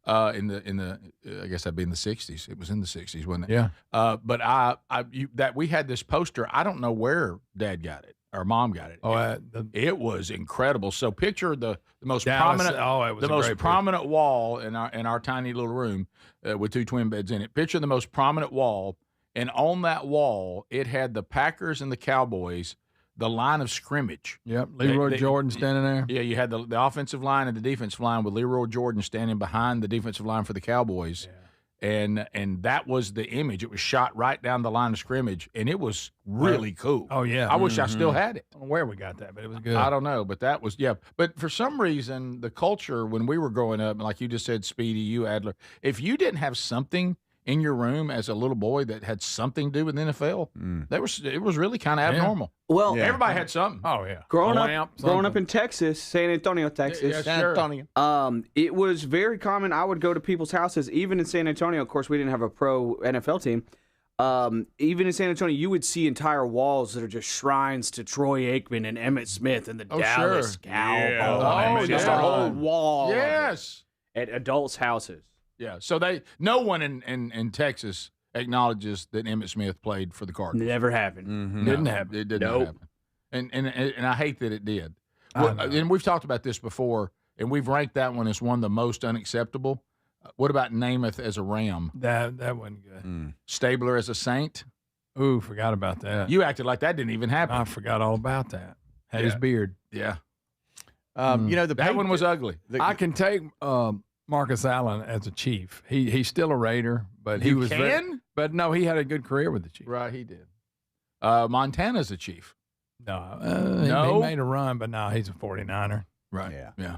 In the I guess that'd be in the 60s. It was in the 60s, wasn't it? Yeah. But we had this poster. I don't know where Dad got it or Mom got it. Oh, it was incredible. So picture the most Dallas, prominent. it was the most prominent wall in our tiny little room with two twin beds in it. Picture the most prominent wall, and on that wall it had the Packers and the Cowboys. The line of scrimmage. Yep, Leroy Jordan standing there. Yeah, you had the offensive line and the defensive line with Leroy Jordan standing behind the defensive line for the Cowboys. Yeah. And that was the image. It was shot right down the line of scrimmage, and it was really cool. Oh, yeah. I wish I still had it. I don't know where we got that, but it was good. I don't know, but that was, But for some reason, the culture when we were growing up, like you just said, Speedy, you, Adler, if you didn't have something in your room as a little boy that had something to do with the NFL, it was really kind of abnormal. Well, everybody had something. Oh yeah, growing up in Texas, San Antonio, Texas. San Antonio. It was very common. I would go to people's houses, even in San Antonio. Of course, we didn't have a pro NFL team. Even in San Antonio, you would see entire walls that are just shrines to Troy Aikman and Emmitt Smith and the Dallas Cowboys. Just a whole wall. Yes. At adults' houses. Yeah, so no one in Texas acknowledges that Emmitt Smith played for the Cardinals. Never happened. Mm-hmm. Didn't happen. It did not happen. And I hate that it did. Well, and we've talked about this before, and we've ranked that one as one of the most unacceptable. What about Namath as a Ram? That wasn't good. Stabler as a Saint? Ooh, forgot about that. You acted like that didn't even happen. I forgot all about that. Had his beard. Yeah. That one was ugly. I can take Marcus Allen as a Chief. He's still a Raider, but he was. But no, he had a good career with the Chiefs. Right, he did. Montana's a Chief. No, he made a run, but no, he's a 49er. Right. Yeah.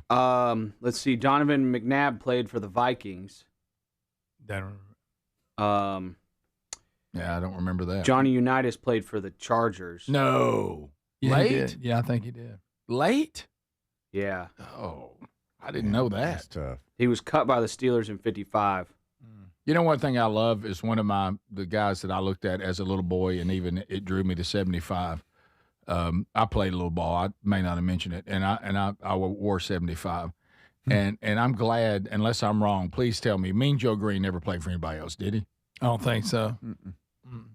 Let's see. Donovan McNabb played for the Vikings. Don't- Um, Yeah, I don't remember that. Johnny Unitas played for the Chargers. No. Yeah, he Late? did. Yeah, I think he did. Late? Yeah. Oh, I didn't know That's that. tough. He was cut by the Steelers in 55. You know, one thing I love is one of the guys that I looked at as a little boy, and even it drew me to 75. I played a little ball. I may not have mentioned it, and I wore 75. And I'm glad, unless I'm wrong, please tell me. Mean Joe Green never played for anybody else, did he? I don't think so.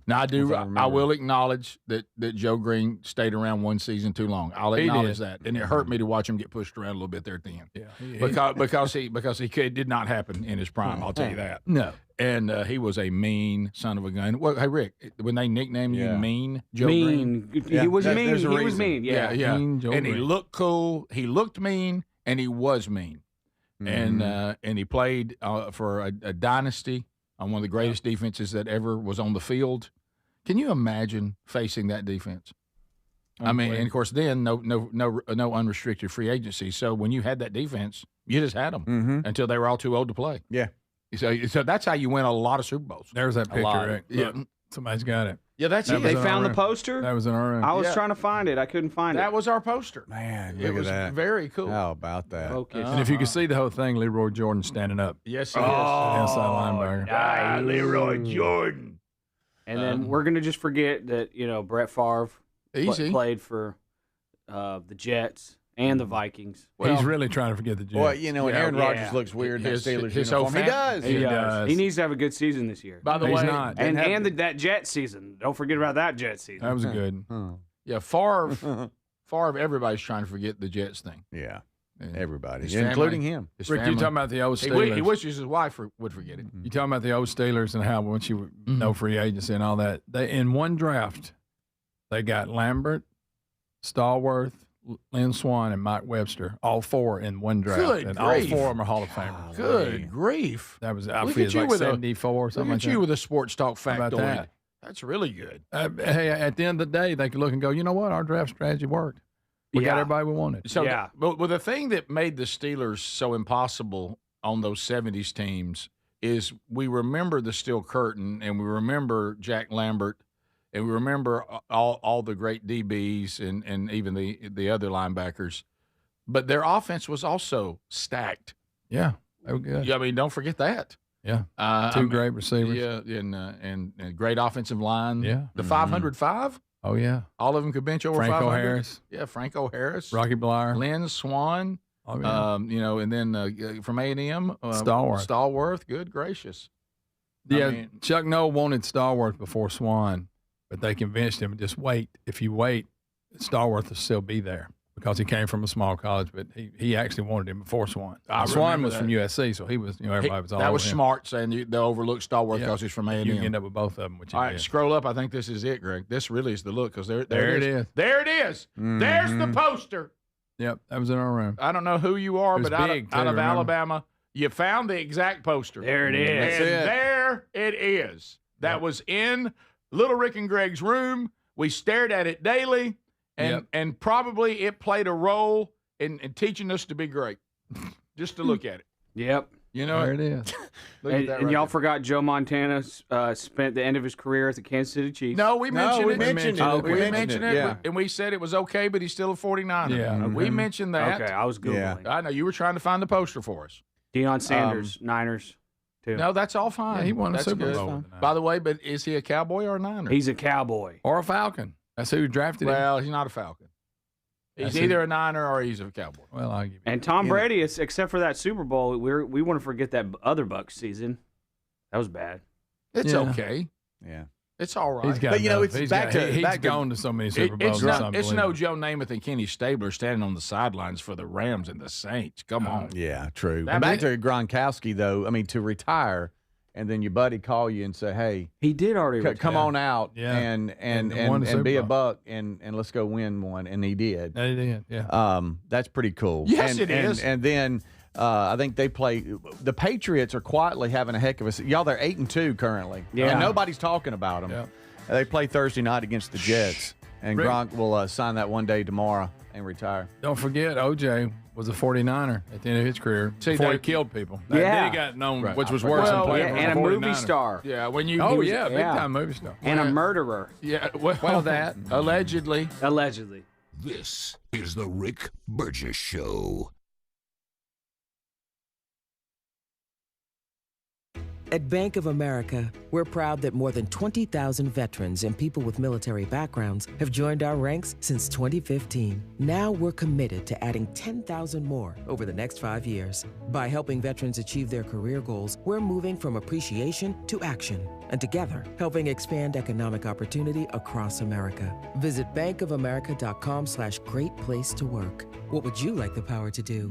Now I do. If I I remember. will acknowledge that Joe Green stayed around one season too long. I'll He acknowledge did. that, and it hurt me to watch him get pushed around a little bit there at the end. Yeah. Because it did not happen in his prime. I'll tell you that. No. And he was a mean son of a gun. Well, hey Rick, when they nicknamed you Yeah. Mean Joe Green, Mean. He was mean. there's He a was reason. mean. Yeah. yeah, Mean Joe and he Green. looked cool. He looked mean, and he was mean. Mm-hmm. And he played for a dynasty on one of the greatest defenses that ever was on the field. Can you imagine facing that defense? I mean, and of course, then no unrestricted free agency. So when you had that defense, you just had them Mm-hmm. until they were all too old to play. Yeah. So that's how you win a lot of Super Bowls. There's that picture, lot. Rick. Yeah. Look, somebody's got it. Yeah, that's That it. was They in found our the room. poster. That was in our room. I was Yeah. trying to find it. I couldn't find That it. was our poster. Man, It look was at that. very cool. How about that? Focus. And if you could see the whole thing, Leroy Jordan standing up. Yes, he Inside linebacker. Leroy Jordan. And then we're gonna just forget that Brett Favre Easy. played for the Jets and the Vikings. He's really trying to forget the Jets. Boy, and Yeah, Aaron yeah. Rodgers looks weird in that His- Steelers his whole uniform. He fam- does. He does. He needs to have a good season this year. By the He's way, not. And that Jet season. Don't forget about that Jet season. That was good. yeah, Favre, everybody's trying to forget the Jets thing. Yeah, And everybody, his including family- him. his Rick, you family. talking about the old He, Steelers? he wishes his wife would forget it. You talking about the old Steelers and how once you no free agency and all that. They in one draft, they got Lambert, Stallworth, Lynn Swann, and Mike Webster, all four in one draft, Good and grief. all four of them are Hall of Famers. Good grief. That was Look I at feel you like with a- 74 or Look something at like you that. with a sports talk How about factoid. that? That's really good. Hey, at the end of the day, they could look and go, you know what? Our draft strategy worked. We got Yeah. everybody we wanted. So, Yeah. well, the thing that made the Steelers so impossible on those 70s teams is we remember the Steel Curtain, and we remember Jack Lambert, and we remember all the great DBs and even the other linebackers. But their offense was also stacked. Yeah, they were good. Yeah, I mean, don't forget that. Yeah, I two mean, great receivers. Yeah, and great offensive line. Yeah. The 505, Oh yeah, all of them could bench over Franco 500. Harris, Yeah, Franco Harris. Rocky Blyer. Lynn Swann. Oh, yeah. And then from A&M, Stallworth. Stallworth, good gracious. Yeah, I mean, Chuck Noll wanted Stallworth before Swan, but they convinced him just wait. If you wait, Stallworth will still be there because he came from a small college. But he actually wanted him before Swan. I Swan remember was that. from USC, so he was everybody was all that was over him. smart saying they overlooked Stallworth Yeah. because he's from A&M. You can end up with both of them, which you All right, did. scroll up. I think this is it, Greg. This really is the look because there There it is. There it is. There's the poster. Yep, that was in our room. I don't know who you are, It was but big, too, out of remember? Alabama, you found the exact poster. There it is. And That's it. there it is. That was in Little Rick and Greg's room. We stared at it daily, and probably it played a role in teaching us to be great. Just to look at it. Yep. You know, There it is. look at And, that and right y'all there. forgot Joe Montana spent the end of his career at the Kansas City Chiefs. No, we mentioned we it. mentioned it. We We mentioned it, yeah. and we said it was okay, but he's still a 49er. Yeah. We mentioned that. Okay, I was Googling. I know you were trying to find the poster for us. Deion Sanders, Niners, too. No, that's all fine. Yeah, he won a That's Super good. Bowl with the Niners. By the way, but is he a Cowboy or a Niner? He's a Cowboy. Or a Falcon. That's who drafted him. Well, he's not a Falcon. He's That's either a Niner or he's a Cowboy. Well, I'll give you. And Tom Brady, except for that Super Bowl, we want to forget that other Bucs season. That was bad. It's Yeah. okay. Yeah. It's all right. He's got But, you know, enough. it's He's back to- he's back to- gone to so many Super Bowls. It's no unbelievable. Joe Namath and Kenny Stabler standing on the sidelines for the Rams and the Saints. Come on. Yeah, true. That Back may- to Gronkowski, though. I mean, to retire, and then your buddy call you and say, "Hey, He did already. come on out Yeah. and won the Super be a Bowl. buck and let's go win one," and he did. They did, yeah. That's pretty cool. Yes, and, it is. And then I think they play. The Patriots are quietly having a heck of a. Y'all, they're 8-2 currently. Yeah. and nobody's talking about them. Yeah. They play Thursday night against the Jets, and Rick- Gronk will sign that one day tomorrow. and retire. Don't forget, OJ was a 49er at the end of his career before he killed people. Yeah. Then he got known, Right. which was worse than playing for and a 49er. movie star. Yeah, when you Oh, he was- yeah, big-time movie star. And a murderer. yeah. Well, Well, that. allegedly. Allegedly. This is the Rick Burgess Show. At Bank of America, we're proud that more than 20,000 veterans and people with military backgrounds have joined our ranks since 2015. Now we're committed to adding 10,000 more over the next 5 years. By helping veterans achieve their career goals, we're moving from appreciation to action. And together, helping expand economic opportunity across America. Visit bankofamerica.com/great place to work. What would you like the power to do?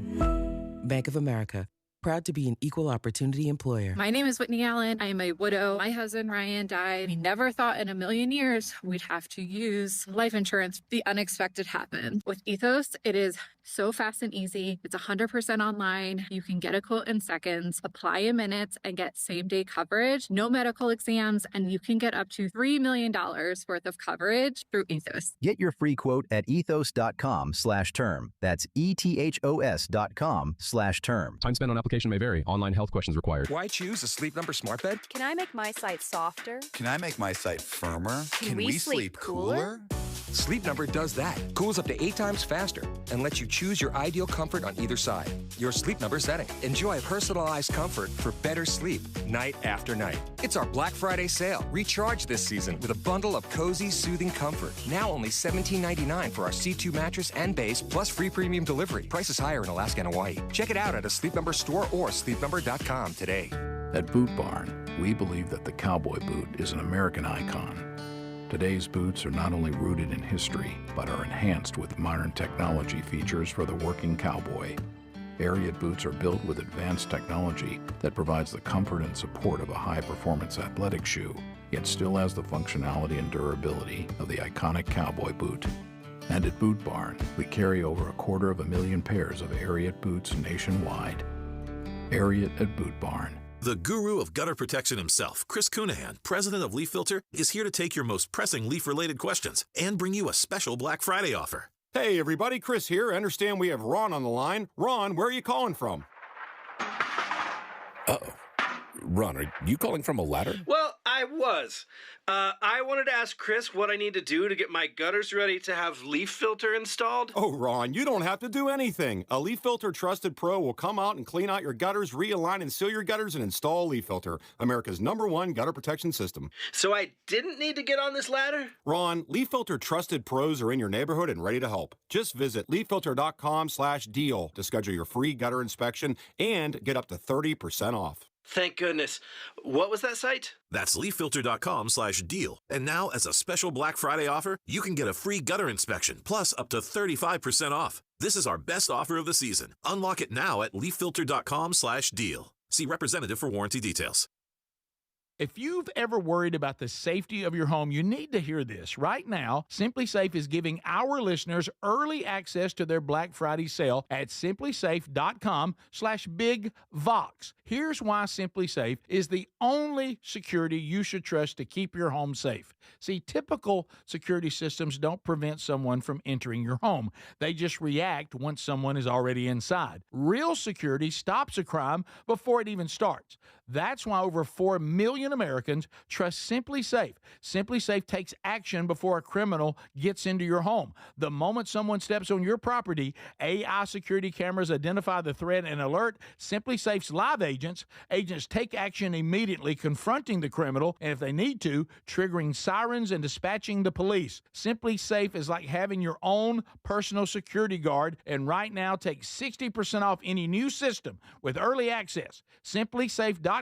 Bank of America. Proud to be an equal opportunity employer. My name is Whitney Allen. I am a widow. My husband, Ryan, died. We never thought in a million years we'd have to use life insurance. The unexpected happened. With Ethos, it is so fast and easy. It's 100% online. You can get a quote in seconds, apply in minutes, and get same-day coverage. No medical exams, and you can get up to $3 million worth of coverage through Ethos. Get your free quote at ethos.com/term. That's ethos.com/term. Time spent on application may vary. Online health questions required. Why choose a Sleep Number smart bed? Can I make my site softer? Can I make my site firmer? Can we sleep cooler? Sleep Number does that. Cools up to 8 times faster and lets you choose your ideal comfort on either side. Your Sleep Number setting. Enjoy personalized comfort for better sleep night after night. It's our Black Friday sale. Recharge this season with a bundle of cozy, soothing comfort. Now only $17.99 for our C2 mattress and base, plus free premium delivery. Prices higher in Alaska and Hawaii. Check it out at a Sleep Number store or sleepnumber.com today. At Boot Barn, we believe that the cowboy boot is an American icon. Today's boots are not only rooted in history, but are enhanced with modern technology features for the working cowboy. Ariat boots are built with advanced technology that provides the comfort and support of a high-performance athletic shoe, yet still has the functionality and durability of the iconic cowboy boot. And at Boot Barn, we carry over 250,000 pairs of Ariat boots nationwide. Ariat at Boot Barn. The guru of gutter protection himself, Chris Cunahan, president of Leaf Filter, is here to take your most pressing leaf-related questions and bring you a special Black Friday offer. Hey, everybody, Chris here. I understand we have Ron on the line. Ron, where are you calling from? Uh-oh. Ron, are you calling from a ladder? Well, I was. I wanted to ask Chris what I need to do to get my gutters ready to have Leaf Filter installed. Oh, Ron, you don't have to do anything. A Leaf Filter Trusted Pro will come out and clean out your gutters, realign and seal your gutters, and install Leaf Filter, America's #1 gutter protection system. So I didn't need to get on this ladder? Ron, Leaf Filter Trusted Pros are in your neighborhood and ready to help. Just visit leaffilter.com/deal to schedule your free gutter inspection and get up to 30% off. Thank goodness. What was that site? That's leaffilter.com/deal. And now, as a special Black Friday offer, you can get a free gutter inspection, plus up to 35% off. This is our best offer of the season. Unlock it now at leaffilter.com/deal. See representative for warranty details. If you've ever worried about the safety of your home, you need to hear this. Right now, SimpliSafe is giving our listeners early access to their Black Friday sale at simplysafe.com/bigvox. Here's why SimpliSafe is the only security you should trust to keep your home safe. See, typical security systems don't prevent someone from entering your home. They just react once someone is already inside. Real security stops a crime before it even starts. That's why over 4 million Americans trust SimpliSafe. SimpliSafe takes action before a criminal gets into your home. The moment someone steps on your property, AI security cameras identify the threat and alert SimpliSafe's live agents. Agents take action immediately, confronting the criminal, and if they need to, triggering sirens and dispatching the police. SimpliSafe is like having your own personal security guard, and right now take 60% off any new system with early access. SimpliSafe.com/bigvox.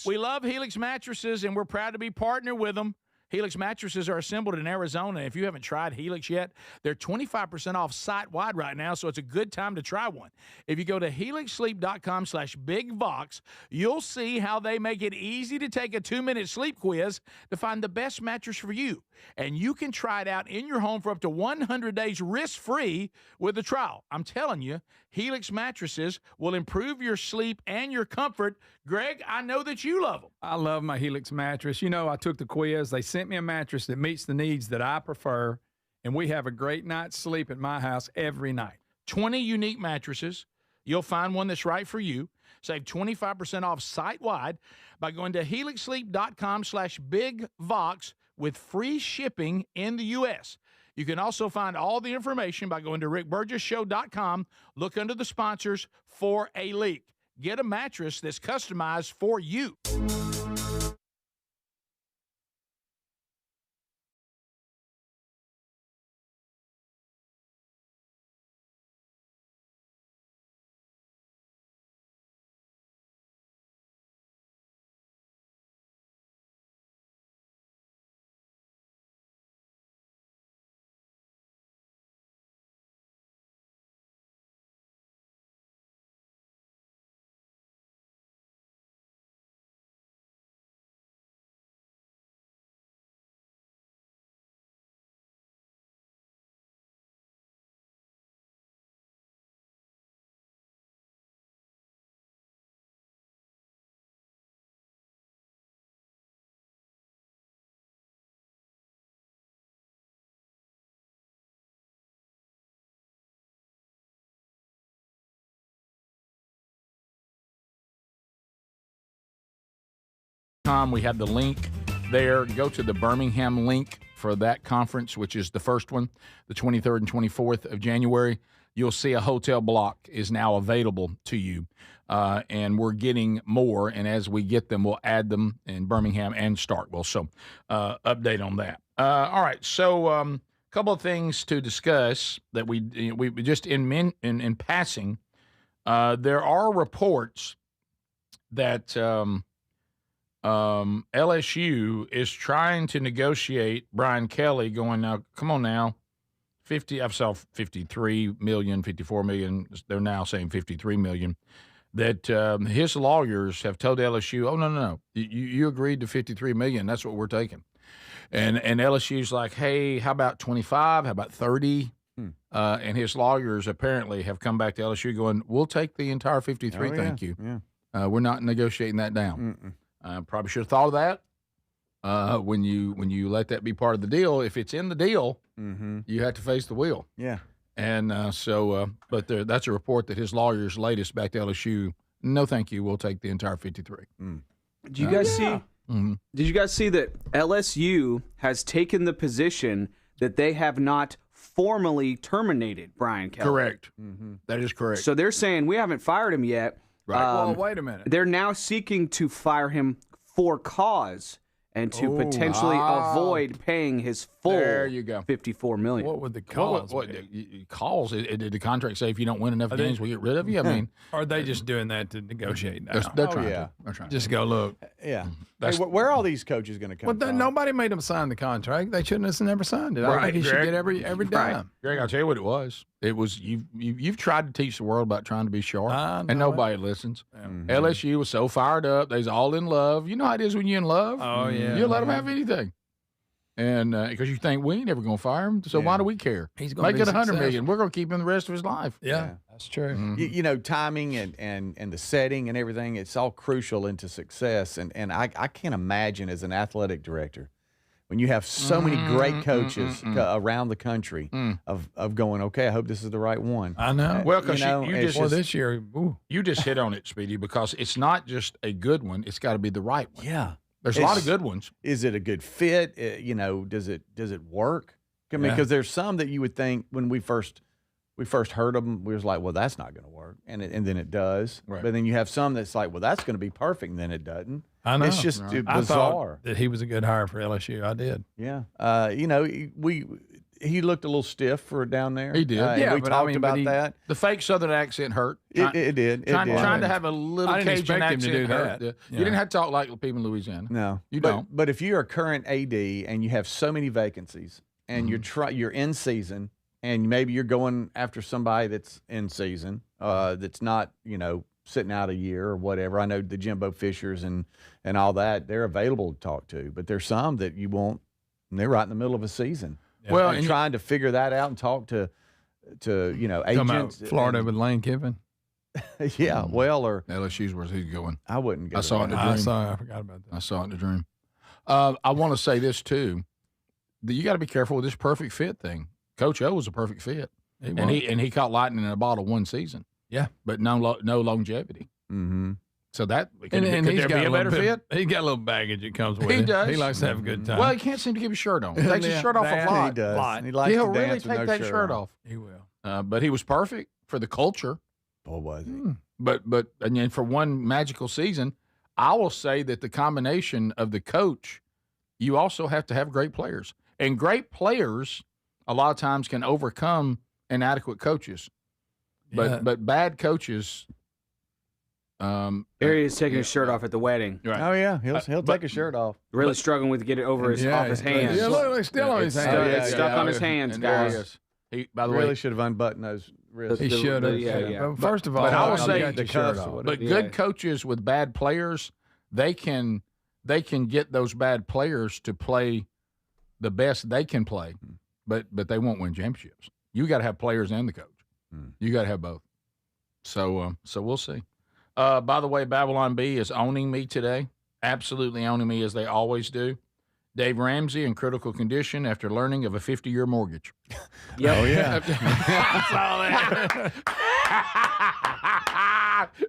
We love Helix mattresses, and we're proud to be partnered with them. Helix mattresses are assembled in Arizona. If you haven't tried Helix yet, they're 25% off site-wide right now, so it's a good time to try one. If you go to helixsleep.com/bigvox, you'll see how they make it easy to take a 2-minute sleep quiz to find the best mattress for you. And you can try it out in your home for up to 100 days risk-free with a trial. I'm telling you, Helix mattresses will improve your sleep and your comfort. Greg, I know that you love them. I love my Helix mattress. You know, I took the quiz. They sent me a mattress that meets the needs that I prefer, and we have a great night's sleep at my house every night. 20 unique mattresses. You'll find one that's right for you. Save 25% off site-wide by going to helixsleep.com/bigvox with free shipping in the U.S. You can also find all the information by going to rickburgessshow.com. Look under the sponsors for a leak. Get a mattress that's customized for you. We have the link there. Go to the Birmingham link for that conference, which is the first one, the 23rd and 24th of January. You'll see a hotel block is now available to you, and we're getting more, and as we get them, we'll add them in Birmingham and Starkville. So update on that. All right, so a couple of things to discuss that we just in passing. There are reports that LSU is trying to negotiate Brian Kelly going, now, come on now, I saw 53 million, 54 million. They're now saying 53 million. That his lawyers have told LSU, oh, no. You agreed to 53 million. That's what we're taking. And LSU's like, hey, how about 25? How about 30? And his lawyers apparently have come back to LSU going, we'll take the entire 53, thank you. Yeah. We're not negotiating that down. Probably should have thought of that when you let that be part of the deal. If it's in the deal, you have to face the wheel. Yeah. And but that's a report that his lawyers latest back to LSU. No, thank you. We'll take the entire 53. Did you guys see? Did you guys see that LSU has taken the position that they have not formally terminated Brian Kelly? Correct. That is correct. So they're saying we haven't fired him yet. Right. Well, wait a minute. They're now seeking to fire him for cause and to potentially avoid paying his full there you go. $54 million. What would the cause cause? Did the contract say if you don't win enough games, we get rid of you? I mean, are they just doing that to negotiate now? They're trying to. They're trying just go, look. Yeah. Hey, where are all these coaches going to come from? Nobody made them sign the contract. They shouldn't have never signed it. I think he should get every dime. Right. Greg, I'll tell you what it was. It was you've tried to teach the world about trying to be sharp, and nobody listens. LSU was so fired up. They's all in love. You know how it is when you're in love. Oh, yeah. You let them have anything. And because you think we ain't ever going to fire him, so why do we care? He's going to make it $100 million. We're going to keep him the rest of his life. Yeah, that's true. You know, timing and the setting and everything, it's all crucial into success. And I can't imagine as an athletic director, when you have so many great coaches around the country of going, okay, I hope this is the right one. I know. Well, because this year, you just hit on it, Speedy, because it's not just a good one; it's got to be the right one. Yeah, there's a lot of good ones. Is it a good fit? You know, does it work? I mean, because there's some that you would think when we first heard of them, we was like, well, that's not going to work, and then it does. Right. But then you have some that's like, well, that's going to be perfect, and then it doesn't. I know. It's just bizarre. I thought that he was a good hire for LSU. I did. Yeah. You know, he looked a little stiff for down there. He did. We talked about that. The fake Southern accent hurt. It did. Trying to have a little I didn't Cajun expect him to accent do hurt. that. You didn't have to talk like people in Louisiana. No, you don't. But if you're a current AD and you have so many vacancies and you're in season and maybe you're going after somebody that's in season, that's not, you know, sitting out a year or whatever. I know the Jimbo Fishers and all that, they're available to talk to, but there's some that you won't, and they're right in the middle of a season. Yeah. Well, and trying to figure that out and talk to you know, agents. Florida with Lane Kiffin. Yeah, well, or LSU's where he's going. I wouldn't go. I saw it in a dream. I forgot about that. I saw it in a dream. I want to say this too. You got to be careful with this perfect fit thing. Coach O was a perfect fit, and he caught lightning in a bottle one season. Yeah, but no longevity. Mm-hmm. So that and could there be a better fit? He got a little baggage that comes with it. He does. He likes to have a good time. Well, he can't seem to keep his shirt on. He takes his shirt off a lot. He does. He likes He'll to really dance with take no that shirt on. off. He will. But he was perfect for the culture. Boy, was he. But and then for one magical season, I will say that the combination of the coach, you also have to have great players. And great players a lot of times can overcome inadequate coaches. But bad coaches Barry is taking his shirt off at the wedding. Right. Oh yeah, he'll take his shirt off. Really struggling with get it over off his hands. Yeah, look, it's still on his hands. It's stuck on his hands, guys. He, by the really way, should have unbuttoned those wrists. He should have. Yeah. First of all, but I will you say got your shirt off. but good coaches with bad players, they can get those bad players to play the best they can play, but they won't win championships. You got to have players and the coach. You got to have both. So we'll see. By the way, Babylon B is owning me today, absolutely owning me as they always do. Dave Ramsey in critical condition after learning of a 50-year mortgage. Yep. Oh yeah. I saw that.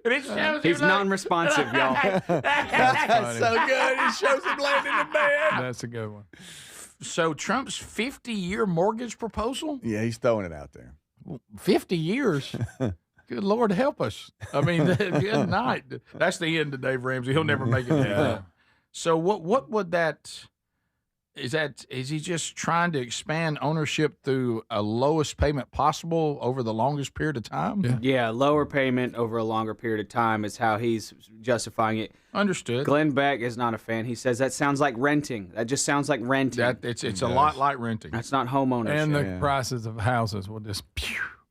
And it shows He's non-responsive, y'all. That's so good. It shows him laying in the bed. That's a good one. So Trump's 50-year mortgage proposal? Yeah, he's throwing it out there. 50 years? Good Lord, help us. I mean, good night. That's the end of Dave Ramsey. He'll never make it down. So what would that is he just trying to expand ownership through a lowest payment possible over the longest period of time? Yeah, lower payment over a longer period of time is how he's justifying it. Understood. Glenn Beck is not a fan. He says that sounds like renting. That just sounds like renting. It's a lot like renting. That's not home ownership. And the prices of houses will just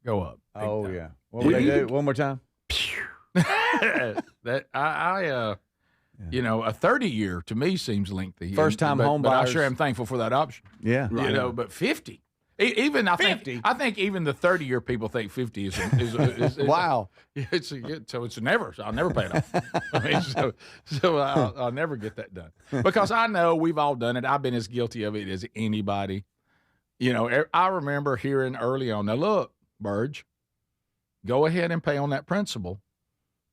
go up. Oh yeah. What would they do? One more time. That you know, a 30-year to me seems lengthy. First-time home but I buyers. sure am thankful for that option. Yeah. You know, but 50. Even I think even the 30-year people think 50 is Wow. So it's never. So I'll never pay it off. I mean, so I'll never get that done because I know we've all done it. I've been as guilty of it as anybody. You know, I remember hearing early on. Now look, Burge, go ahead and pay on that principal.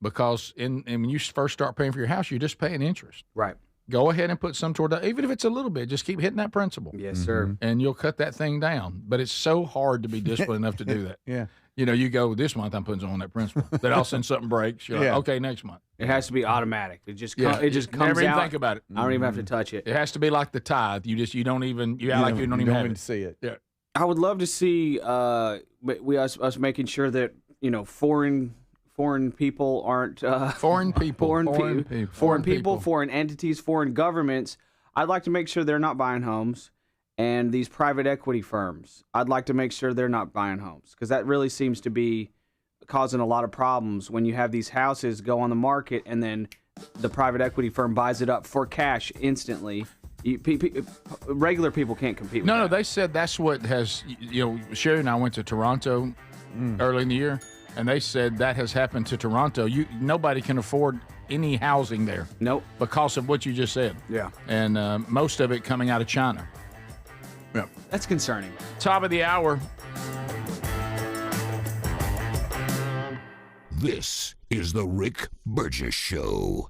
Because and when you first start paying for your house, you're just paying interest. Right. Go ahead and put some toward that, even if it's a little bit. Just keep hitting that principal. Yes, sir. And you'll cut that thing down. But it's so hard to be disciplined enough to do that. Yeah. You know, you go this month, I'm putting some on that principal. Then all of a sudden something breaks. You're like, okay, next month. It has to be automatic. It just Yeah, it just comes never even out. think about it. I don't even have to touch it. It has to be like the tithe. You don't even you act like you don't even have it. see it. Yeah. I would love to see us making sure that foreign people aren't foreign people, foreign entities, foreign governments. I'd like to make sure they're not buying homes, and these private equity firms. I'd like to make sure they're not buying homes because that really seems to be causing a lot of problems when you have these houses go on the market and then the private equity firm buys it up for cash instantly. Regular people can't compete with No, that. they said that's what has, Sherry and I went to Toronto early in the year, and they said that has happened to Toronto. Nobody can afford any housing there. Nope. Because of what you just said. Yeah. And most of it coming out of China. Yeah. That's concerning. Top of the hour. This is the Rick Burgess Show.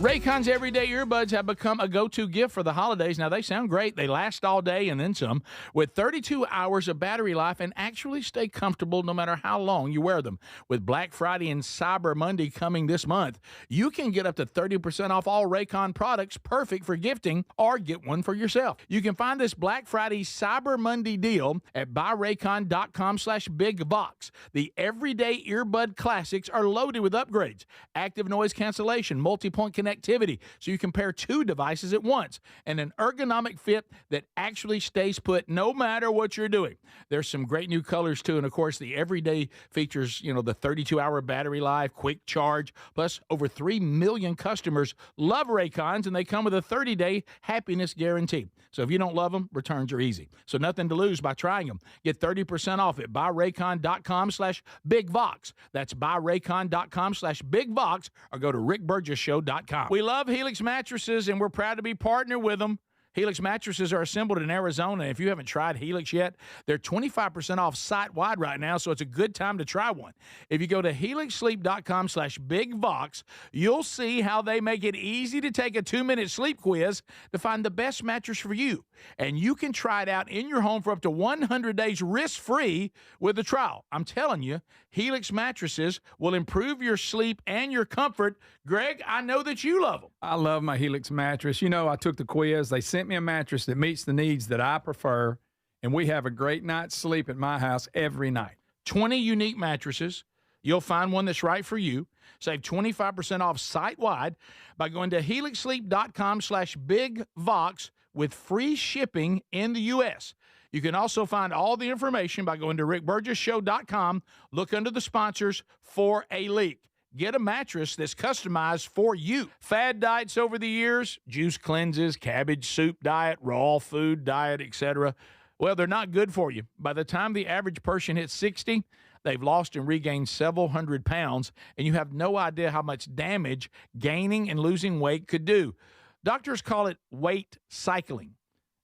Raycon's everyday earbuds have become a go-to gift for the holidays. Now, they sound great. They last all day and then some, with 32 hours of battery life and actually stay comfortable no matter how long you wear them. With Black Friday and Cyber Monday coming this month, you can get up to 30% off all Raycon products, perfect for gifting, or get one for yourself. You can find this Black Friday Cyber Monday deal at buyraycon.com/bigbox. The everyday earbud classics are loaded with upgrades: active noise cancellation, multi-point connectivity, connectivity, so you can pair two devices at once, and an ergonomic fit that actually stays put no matter what you're doing. There's some great new colors too, and of course the everyday features, the 32-hour battery life, quick charge, plus over 3 million customers love Raycons, and they come with a 30-day happiness guarantee. So if you don't love them, returns are easy. So nothing to lose by trying them. Get 30% off at buyraycon.com/bigvox. That's buyraycon.com/bigvox, or go to rickburgessshow.com. We love Helix mattresses, and we're proud to be partnered with them. Helix mattresses are assembled in Arizona. If you haven't tried Helix yet, they're 25% off site-wide right now, so it's a good time to try one. If you go to helixsleep.com/bigvox, you'll see how they make it easy to take a 2-minute sleep quiz to find the best mattress for you. And you can try it out in your home for up to 100 days risk-free with a trial. I'm telling you, Helix mattresses will improve your sleep and your comfort. Greg, I know that you love them. I love my Helix mattress. I took the quiz. They sent me a mattress that meets the needs that I prefer, and we have a great night's sleep at my house every night. 20 unique mattresses. You'll find one that's right for you. Save 25% off site-wide by going to helixsleep.com/bigvox with free shipping in the U.S. You can also find all the information by going to rickburgessshow.com. Look under the sponsors for a link. Get a mattress that's customized for you. Fad diets over the years, juice cleanses, cabbage soup diet, raw food diet, etc. Well, they're not good for you. By the time the average person hits 60, they've lost and regained several hundred pounds, and you have no idea how much damage gaining and losing weight could do. Doctors call it weight cycling.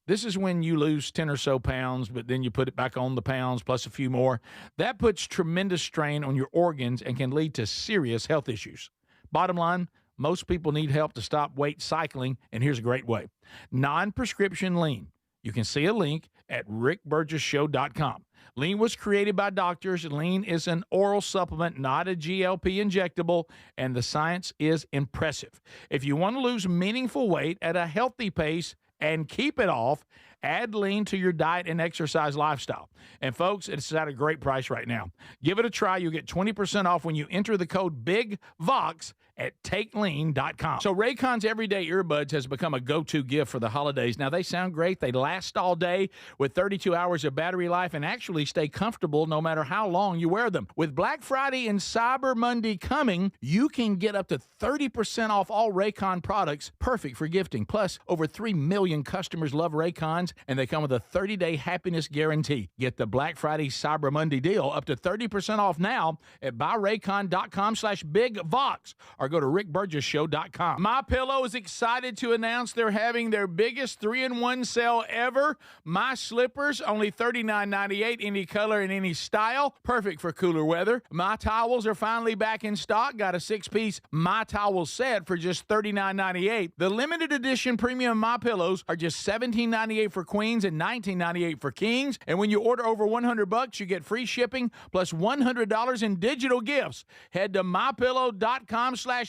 This is when you lose 10 or so pounds, but then you put it back on the pounds plus a few more. That puts tremendous strain on your organs and can lead to serious health issues. Bottom line, most people need help to stop weight cycling, and here's a great way. Non-prescription lean. You can see a link at rickburgessshow.com. Lean was created by doctors. Lean is an oral supplement, not a GLP injectable, and the science is impressive. If you want to lose meaningful weight at a healthy pace and keep it off, add Lean to your diet and exercise lifestyle. And folks, it's at a great price right now. Give it a try. You'll get 20% off when you enter the code BIGVOX at takelean.com. So Raycon's everyday earbuds has become a go-to gift for the holidays. Now, they sound great. They last all day with 32 hours of battery life and actually stay comfortable no matter how long you wear them. With Black Friday and Cyber Monday coming, you can get up to 30% off all Raycon products, perfect for gifting. Plus, over 3 million customers love Raycons, and they come with a 30-day happiness guarantee. Get the Black Friday Cyber Monday deal up to 30% off now at buyraycon.com/bigvox or go to rickburgessshow.com. MyPillow is excited to announce they're having their biggest 3-in-1 sale ever. My slippers, only $39.98, any color and any style, perfect for cooler weather. My towels are finally back in stock. Got a 6-piece My Towel set for just $39.98. The limited edition premium My Pillows are just $17.98 for queens and $19.98 for kings. And when you order over $100, you get free shipping plus $100 in digital gifts. Head to mypillow.com/bigvox.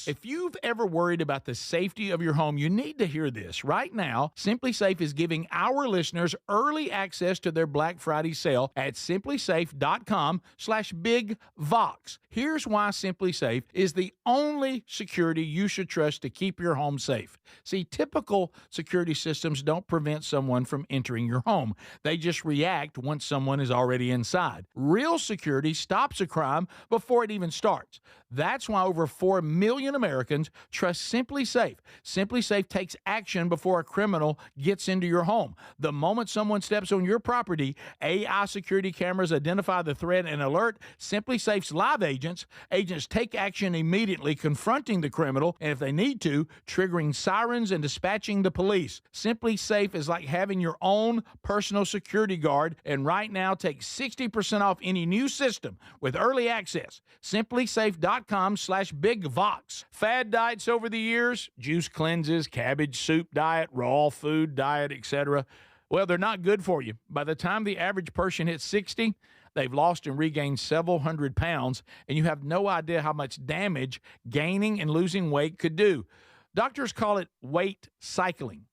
If you've ever worried about the safety of your home, you need to hear this. Right now, Simply Safe is giving our listeners early access to their Black Friday sale at simplysafe.com/bigvox. Here's why Simply Safe is the only security you should trust to keep your home safe. See, typical security systems don't prevent someone from entering your home. They just react once someone is already inside. Real security stops a crime before it even starts. That's why over 4 million Americans trust Simply Safe. Simply Safe takes action before a criminal gets into your home. The moment someone steps on your property, AI security cameras identify the threat and alert Simply Safe's live agents. Agents take action immediately, confronting the criminal, and if they need to, triggering sirens and dispatching the police. Simply Safe is like having your own personal security guard, and right now take 60% off any new system with early access. simplysafe.com/bigvox. Fad diets over the years, juice cleanses, cabbage soup diet, raw food diet, etc. Well, they're not good for you. By the time the average person hits 60, they've lost and regained several hundred pounds, and you have no idea how much damage gaining and losing weight could do. Doctors call it weight cycling.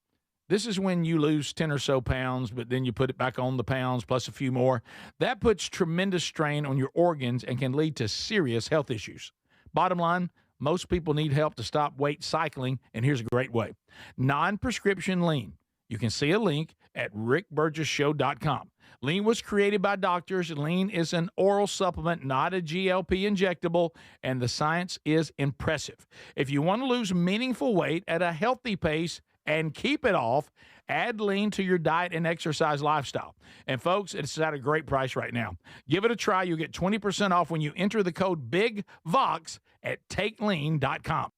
This is when you lose 10 or so pounds, but then you put it back on the pounds plus a few more. That puts tremendous strain on your organs and can lead to serious health issues. Bottom line, most people need help to stop weight cycling, and here's a great way. Non-prescription lean. You can see a link at rickburgessshow.com. Lean was created by doctors. Lean is an oral supplement, not a GLP injectable, and the science is impressive. If you want to lose meaningful weight at a healthy pace and keep it off, add Lean to your diet and exercise lifestyle. And folks, it's at a great price right now. Give it a try. You'll get 20% off when you enter the code BIGVOX at takelean.com.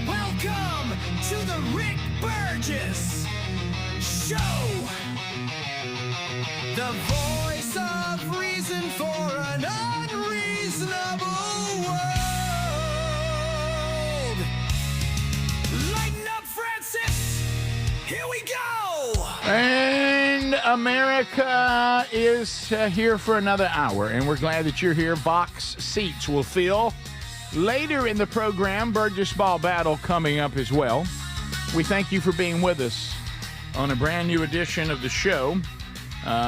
Welcome to the Rick Burgess Show. The voice of reason for an unreasonable world. Lighten up, Francis. Here we go. And America is here for another hour, and we're glad that you're here. Box seats will fill. Later in the program, Burgess Ball Battle coming up as well. We thank you for being with us on a brand new edition of the show.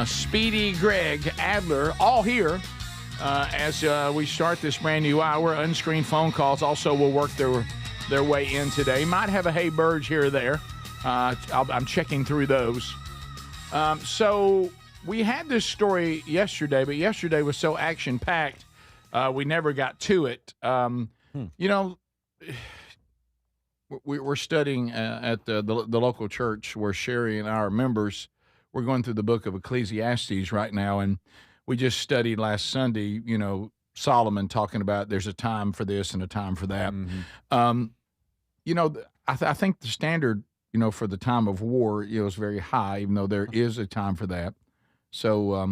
Speedy, Greg, Adler, all here as we start this brand new hour. Unscreened phone calls also will work their way in today. Might have a Hey Burge here or there. I'm checking through those. So we had this story yesterday, but yesterday was so action-packed, we never got to it. You know, we're studying at the local church where Sherry and our members, we're going through the book of Ecclesiastes right now, and we just studied last Sunday, you know, Solomon talking about there's a time for this and a time for that. Mm-hmm. You know, I think the standard, you know, for the time of war, you know, is very high, even though there is a time for that. So,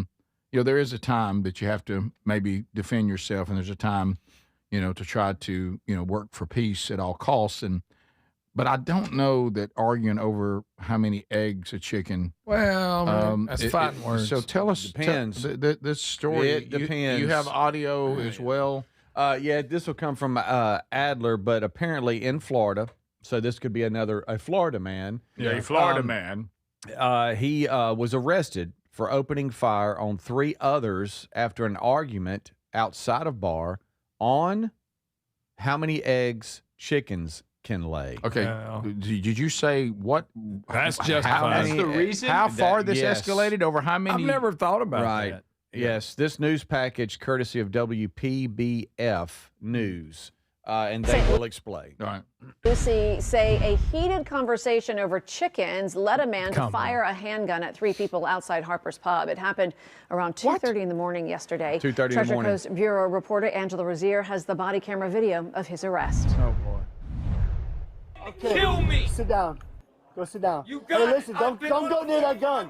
you know, there is a time that you have to maybe defend yourself, and there's a time, you know, to try to, you know, work for peace at all costs. But I don't know that arguing over how many eggs a chicken. Well, that's fighting words. So tell us. Depends. This story. It depends. You have audio as well. Yeah, this will come from Adler, but apparently in Florida. So this could be a Florida man. Yeah, a Florida man. He was arrested for opening fire on 3 others after an argument outside of bar on how many eggs chickens can lay. Okay. Did you say what? That's justified. That's the reason? How far this escalated? Over how many? I've never thought about that. Yes. This news package, courtesy of WPBF News. And they will explain. All right. Lucy say a heated conversation over chickens led a man to fire a handgun at 3 people outside Harper's Pub. It happened around 2:30 in the morning yesterday. 2:30 in the morning. Treasure Coast Bureau reporter Angela Rozier has the body camera video of his arrest. Oh, boy. Okay. Kill me! Sit down. Go sit down. Hey, listen, don't go near that gun.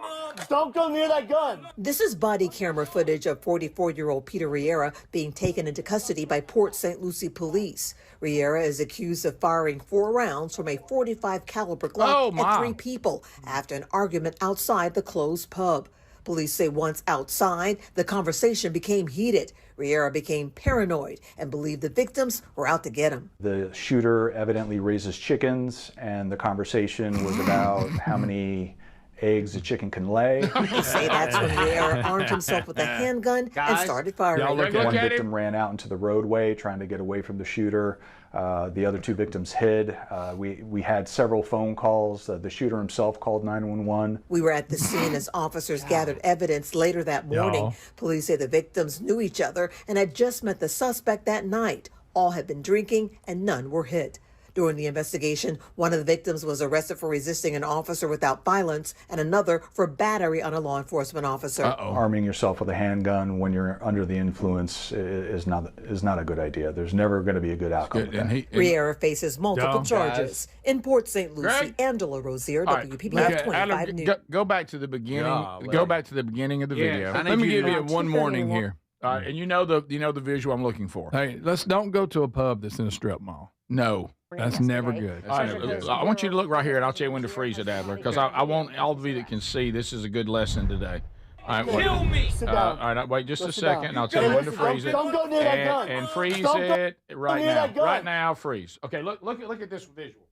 Don't go near that gun. This is body camera footage of 44-year-old Peter Riera being taken into custody by Port St. Lucie police. Riera is accused of firing 4 rounds from a .45 caliber Glock at 3 people after an argument outside the closed pub. Police say once outside, the conversation became heated. Riera became paranoid and believed the victims were out to get him. The shooter evidently raises chickens, and the conversation was about how many eggs a chicken can lay. They say that's when Riera armed himself with a handgun and started firing. One victim ran out into the roadway trying to get away from the shooter. The other 2 victims hid. We had several phone calls. The shooter himself called 911. We were at the scene as officers gathered evidence later that morning. Police say the victims knew each other and had just met the suspect that night. All had been drinking and none were hit. During the investigation, one of the victims was arrested for resisting an officer without violence and another for battery on a law enforcement officer. Arming yourself with a handgun when you're under the influence is not a good idea. There's never going to be a good outcome. Riera faces multiple charges. In Port St. Lucie, Angela Rozier, WPBF 25 News. Go back to the beginning. Go back to the beginning of the video. Let me give you one warning here. All right, and you know the visual I'm looking for. Hey, don't go to a pub that's in a strip mall. No. That's never good. I want you to look right here, and I'll tell you when to freeze it, Adler, because I want all of you that can see this is a good lesson today. All right, Kill me! Sit down. All right, wait just a second, and I'll tell you when to freeze it. Don't go near that gun. And freeze it right now. Right now, freeze. Okay, look at this visual.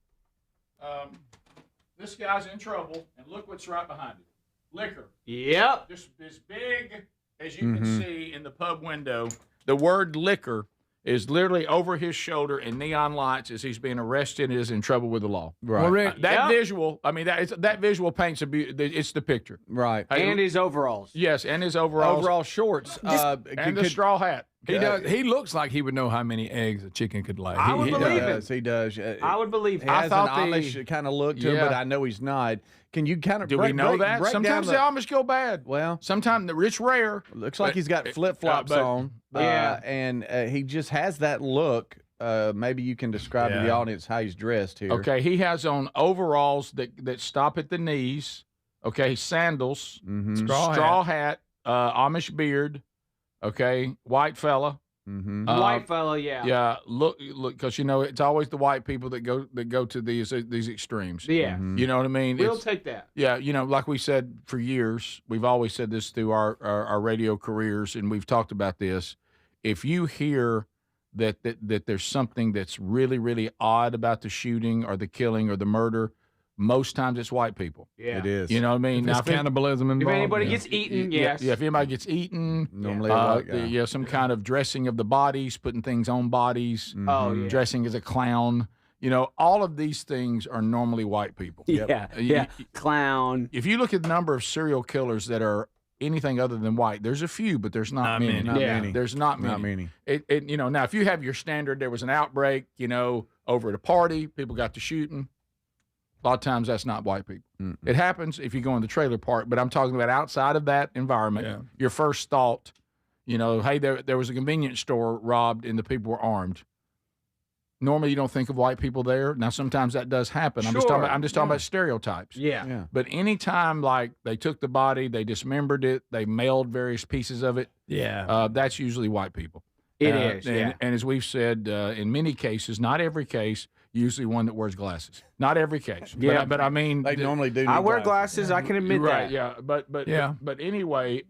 This guy's in trouble, and look what's right behind it. Liquor. Yep. This big, as you can see in the pub window. the word liquor is literally over his shoulder in neon lights as he's being arrested and is in trouble with the law. Right. Well, Rick, That visual, I mean, that visual paints it's the picture. Right. And his overalls. Yes, and his overalls. Overall shorts. And the straw hat. He does. He looks like he would know how many eggs a chicken could lay. I would believe it. He does. I would believe He it. has an Amish kind of look to him, but I know he's not. Can you kind of Do we know that? break Sometimes the down Amish go bad. Well, sometimes it's rare. Looks like he's got flip-flops on. Yeah. And he just has that look. Maybe you can describe to the audience how he's dressed here. Okay, he has on overalls that stop at the knees. Okay, sandals, straw hat, Amish beard. Okay, white fella. White fella, yeah. Yeah, look, because it's always the white people that go to these extremes. Yeah. You know what I mean? We'll take that. Yeah, like we said for years, we've always said this through our radio careers, and we've talked about this. If you hear that there's something that's really, really odd about the shooting or the killing or the murder, most times it's white people. Yeah. It is. You know what I mean? If it's cannibalism involved. If anybody gets eaten, yes. Yeah, if anybody gets eaten, normally a white guy. some kind of dressing of the bodies, putting things on bodies, dressing as a clown. All of these things are normally white people. Yeah, clown. If you look at the number of serial killers that are anything other than white, there's a few, but there's not many. Not many. There's not many. Now if you have your standard, there was an outbreak, over at a party, people got to shooting. A lot of times that's not white people. It happens if you go in the trailer park, but I'm talking about outside of that environment. Yeah. Your first thought, hey, there was a convenience store robbed and the people were armed. Normally you don't think of white people there. Now sometimes that does happen. Sure. I'm just talking about stereotypes. Yeah. But anytime like they took the body, they dismembered it, they mailed various pieces of it. Yeah. That's usually white people. It is. And as we've said, in many cases, not every case, usually one that wears glasses. Not every case. Yeah. But I mean, They normally do. I need wear glasses. I can admit right? that. Yeah. But Yeah. But anyway,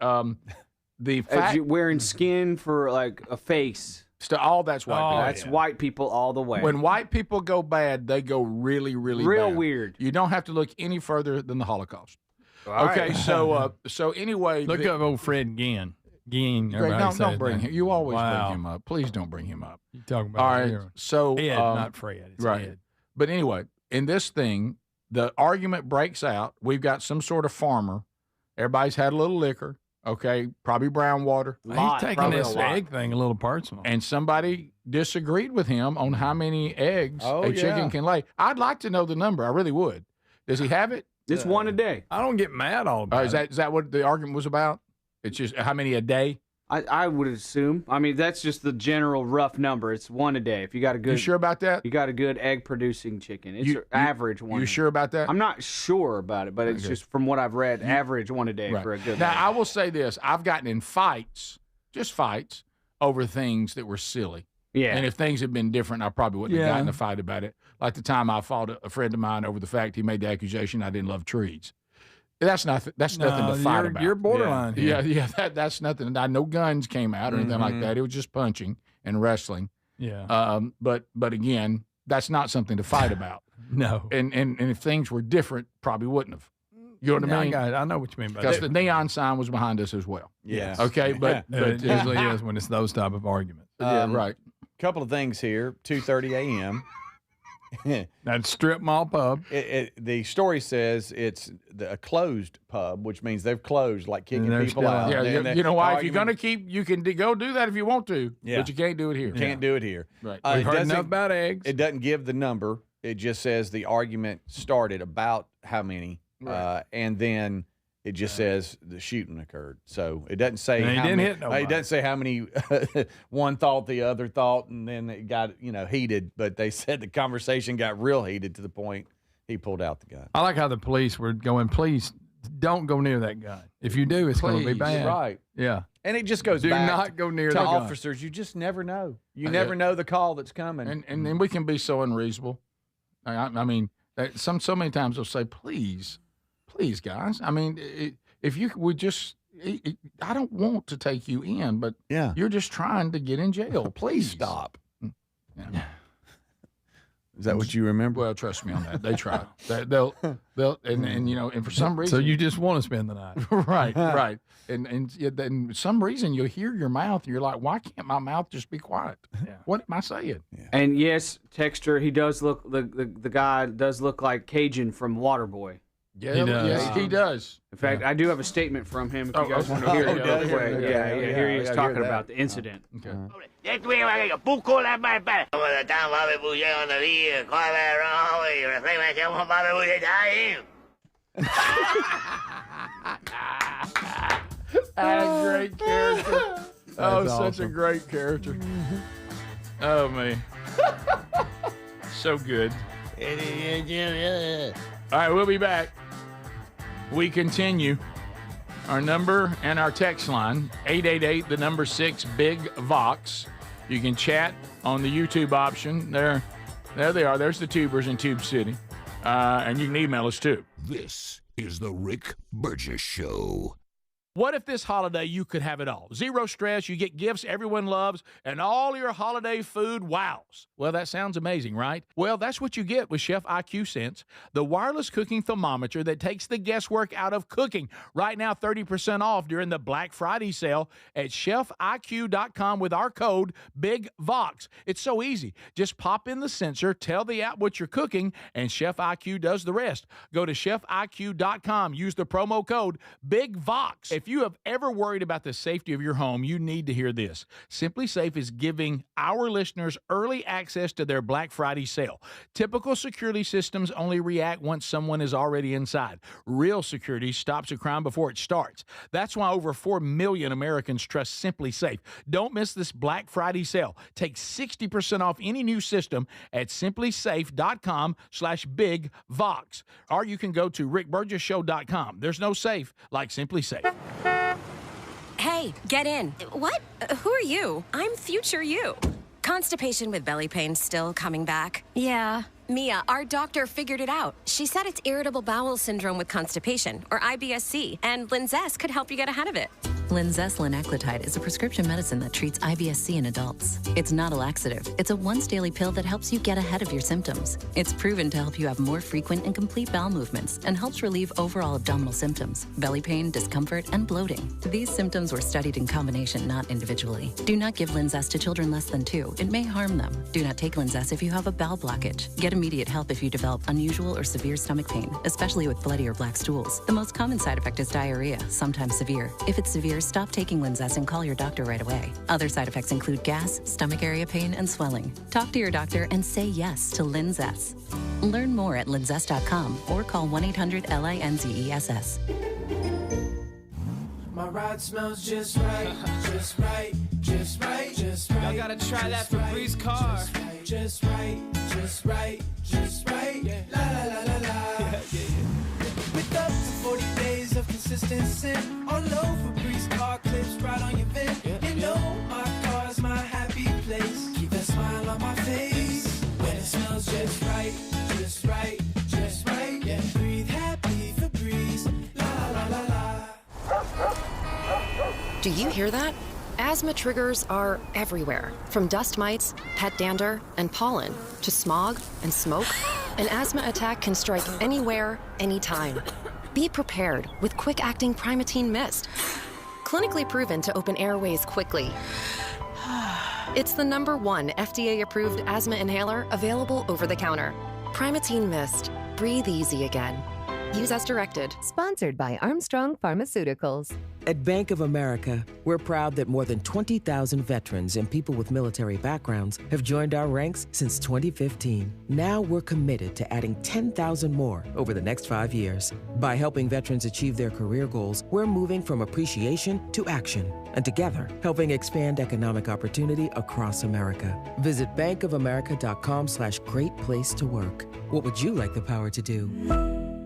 the As fact you wearing skin for like a face. all that's white people. That's white people all the way. When white people go bad, they go really, really Real bad. weird. You don't have to look any further than the Holocaust. All Okay, right. so anyway, Look up old Fred Ginn. Greg, don't bring him. You always bring him up. Please don't bring him up. You talking about all right? hero. So Ed, not Fred. It's right. Ed. But anyway, in this thing, the argument breaks out. We've got some sort of farmer. Everybody's had a little liquor. Okay, probably brown water. He's taking this egg thing a little personal. And somebody disagreed with him on how many eggs a chicken can lay. I'd like to know the number. I really would. Does he have it? It's one a day. I don't get mad all about Is that what the argument was about? It's just how many a day? I would assume. I mean, that's just the general rough number. It's one a day. If you got a good, You sure about that? You got a good egg producing chicken. It's average one. You sure about that? I'm not sure about it, but it's just from what I've read, average one a day for a good. Now egg. I will say this: I've gotten in fights, just fights, over things that were silly. Yeah. And if things had been different, I probably wouldn't have gotten in a fight about it. Like the time I fought a friend of mine over the fact he made the accusation I didn't love trees. That's nothing to fight about. You're borderline here. Yeah. That's nothing. No guns came out or anything like that. It was just punching and wrestling. Yeah. But again, that's not something to fight about. No. And if things were different, probably wouldn't have. You know what I mean? I know what you mean by that. Because the neon sign was behind us as well. Yes. Okay, but it usually is when it's those type of arguments. Right. Couple of things here. 2:30 a.m. That strip mall pub. The story says it's a closed pub, which means they've closed, like kicking people out. Yeah, you know why? If you're going to keep, you can go do that if you want to, but you can't do it here. Can't do it here. Right. We've heard enough about eggs. It doesn't give the number. It just says the argument started about how many, and then it just says the shooting occurred. So it doesn't say And he how didn't many. hit nobody. It doesn't say how many. One thought, the other thought, and then it got heated. But they said the conversation got real heated to the point he pulled out the gun. I like how the police were going, please don't go near that gun. If you do, it's going to be bad. Right. Yeah. And it just goes Do back not go near to the gun. officers. You just never know. You never know the call that's coming. And then we can be so unreasonable. I mean, so many times they'll say, please, guys. I mean, if you would just, I don't want to take you in, but you're just trying to get in jail. Please stop. Yeah. Is that what you remember? Well, trust me on that. They try. They'll and for some reason. So you just want to spend the night. Right. And then some reason you'll hear your mouth and you're like, why can't my mouth just be quiet? Yeah. What am I saying? Yeah. And yes, texture, he does look, the guy does look like Cajun from Waterboy. Yeah, he does. Yes, he does. In fact, I do have a statement from him if you guys want to hear it real quick. Yeah, here he is talking about the incident. Okay. Great character. That's such a awesome. great character. Oh, man. So good. All right, we'll be back. We continue. Our number and our text line, 888, the number 6, Big Vox. You can chat on the YouTube option. There they are. There's the tubers in Tube City. And you can email us, too. This is the Rick Burgess Show. What if this holiday you could have it all? Zero stress, you get gifts everyone loves, and all your holiday food wows. Well, that sounds amazing, right? Well, that's what you get with Chef IQ Sense, the wireless cooking thermometer that takes the guesswork out of cooking. Right now, 30% off during the Black Friday sale at chefiq.com with our code BIGVOX. It's so easy. Just pop in the sensor, tell the app what you're cooking, and Chef IQ does the rest. Go to chefiq.com, use the promo code BIGVOX. If you have ever worried about the safety of your home, you need to hear this. Simply Safe is giving our listeners early access to their Black Friday sale. Typical security systems only react once someone is already inside. Real security stops a crime before it starts. That's why over 4 million Americans trust Simply Safe. Don't miss this Black Friday sale. Take 60% off any new system at simplysafe.com/bigvox. Or you can go to rickburgessshow.com. There's no safe like Simply Safe. Hey, get in. What? Who are you? I'm future you. Constipation with belly pain still coming back? Yeah. Mia, our doctor figured it out. She said it's irritable bowel syndrome with constipation, or IBS-C, and Linzess could help you get ahead of it. Linzess linaclotide is a prescription medicine that treats IBS-C in adults. It's not a laxative. It's a once-daily pill that helps you get ahead of your symptoms. It's proven to help you have more frequent and complete bowel movements and helps relieve overall abdominal symptoms, belly pain, discomfort, and bloating. These symptoms were studied in combination, not individually. Do not give Linzess to children less than 2. It may harm them. Do not take Linzess if you have a bowel blockage. Get immediate help if you develop unusual or severe stomach pain, especially with bloody or black stools. The most common side effect is diarrhea, sometimes severe. If it's severe, stop taking Linzess and call your doctor right away. Other side effects include gas, stomach area pain, and swelling. Talk to your doctor and say yes to Linzess. Learn more at linzess.com or call 1-800-LINZESS. My ride smells just right, just right, just right, just right. Y'all gotta try that Febreze car. Just right, just right, just right. Yeah. La la la la la. With up to 40 days of consistency, all over Febreze car clips right on your vent. You know my car's my happy place. Keep that smile on my face when it smells just right, just right, just right. Yeah. Breathe happy Febreze. La la la la. Do you hear that? Asthma triggers are everywhere, from dust mites, pet dander, and pollen, to smog and smoke. An asthma attack can strike anywhere, anytime. Be prepared with quick-acting Primatene Mist. Clinically proven to open airways quickly. It's the #1 FDA-approved asthma inhaler available over the counter. Primatene Mist. Breathe easy again. Use as directed. Sponsored by Armstrong Pharmaceuticals. At Bank of America, we're proud that more than 20,000 veterans and people with military backgrounds have joined our ranks since 2015. Now we're committed to adding 10,000 more over the next 5 years. By helping veterans achieve their career goals, we're moving from appreciation to action, and together, helping expand economic opportunity across America. Visit bankofamerica.com/great place to work. What would you like the power to do?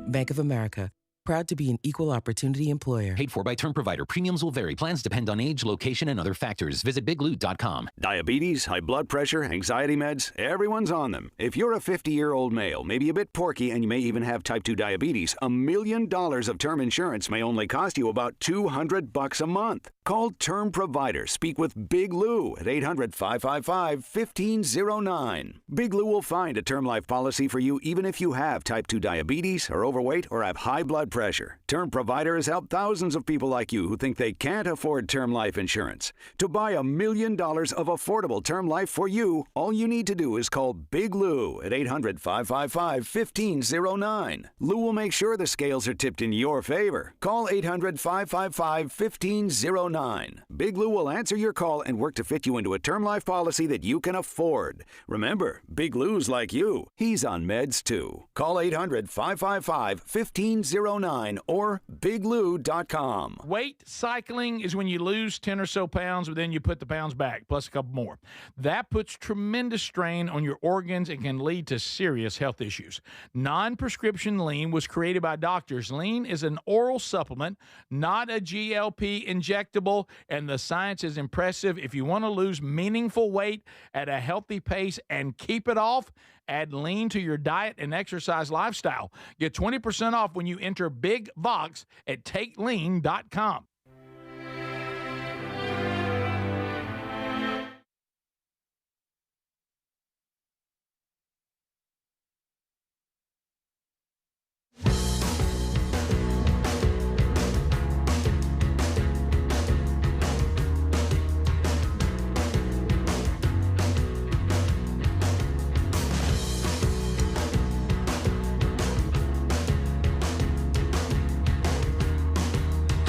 Bank of America. Proud to be an equal opportunity employer. Paid for by term provider. Premiums will vary. Plans depend on age, location, and other factors. Visit bigloot.com. Diabetes, high blood pressure, anxiety meds, everyone's on them. If you're a 50-year-old male, maybe a bit porky, and you may even have type 2 diabetes, $1 million of term insurance may only cost you about $200 a month. Call Term Provider. Speak with Big Lou at 800-555-1509. Big Lou will find a term life policy for you even if you have type 2 diabetes, are overweight, or have high blood pressure. Term Provider has helped thousands of people like you who think they can't afford term life insurance. To buy $1 million of affordable term life for you, all you need to do is call Big Lou at 800-555-1509. Lou will make sure the scales are tipped in your favor. Call 800-555-1509. Big Lou will answer your call and work to fit you into a term life policy that you can afford. Remember, Big Lou's like you. He's on meds too. Call 800-555-1509 or biglou.com. Weight cycling is when you lose 10 or so pounds, but then you put the pounds back, plus a couple more. That puts tremendous strain on your organs and can lead to serious health issues. Non-prescription lean was created by doctors. Lean is an oral supplement, not a GLP injectable, and the science is impressive. If you want to lose meaningful weight at a healthy pace and keep it off, add lean to your diet and exercise lifestyle. Get 20% off when you enter Big Vox at takelean.com.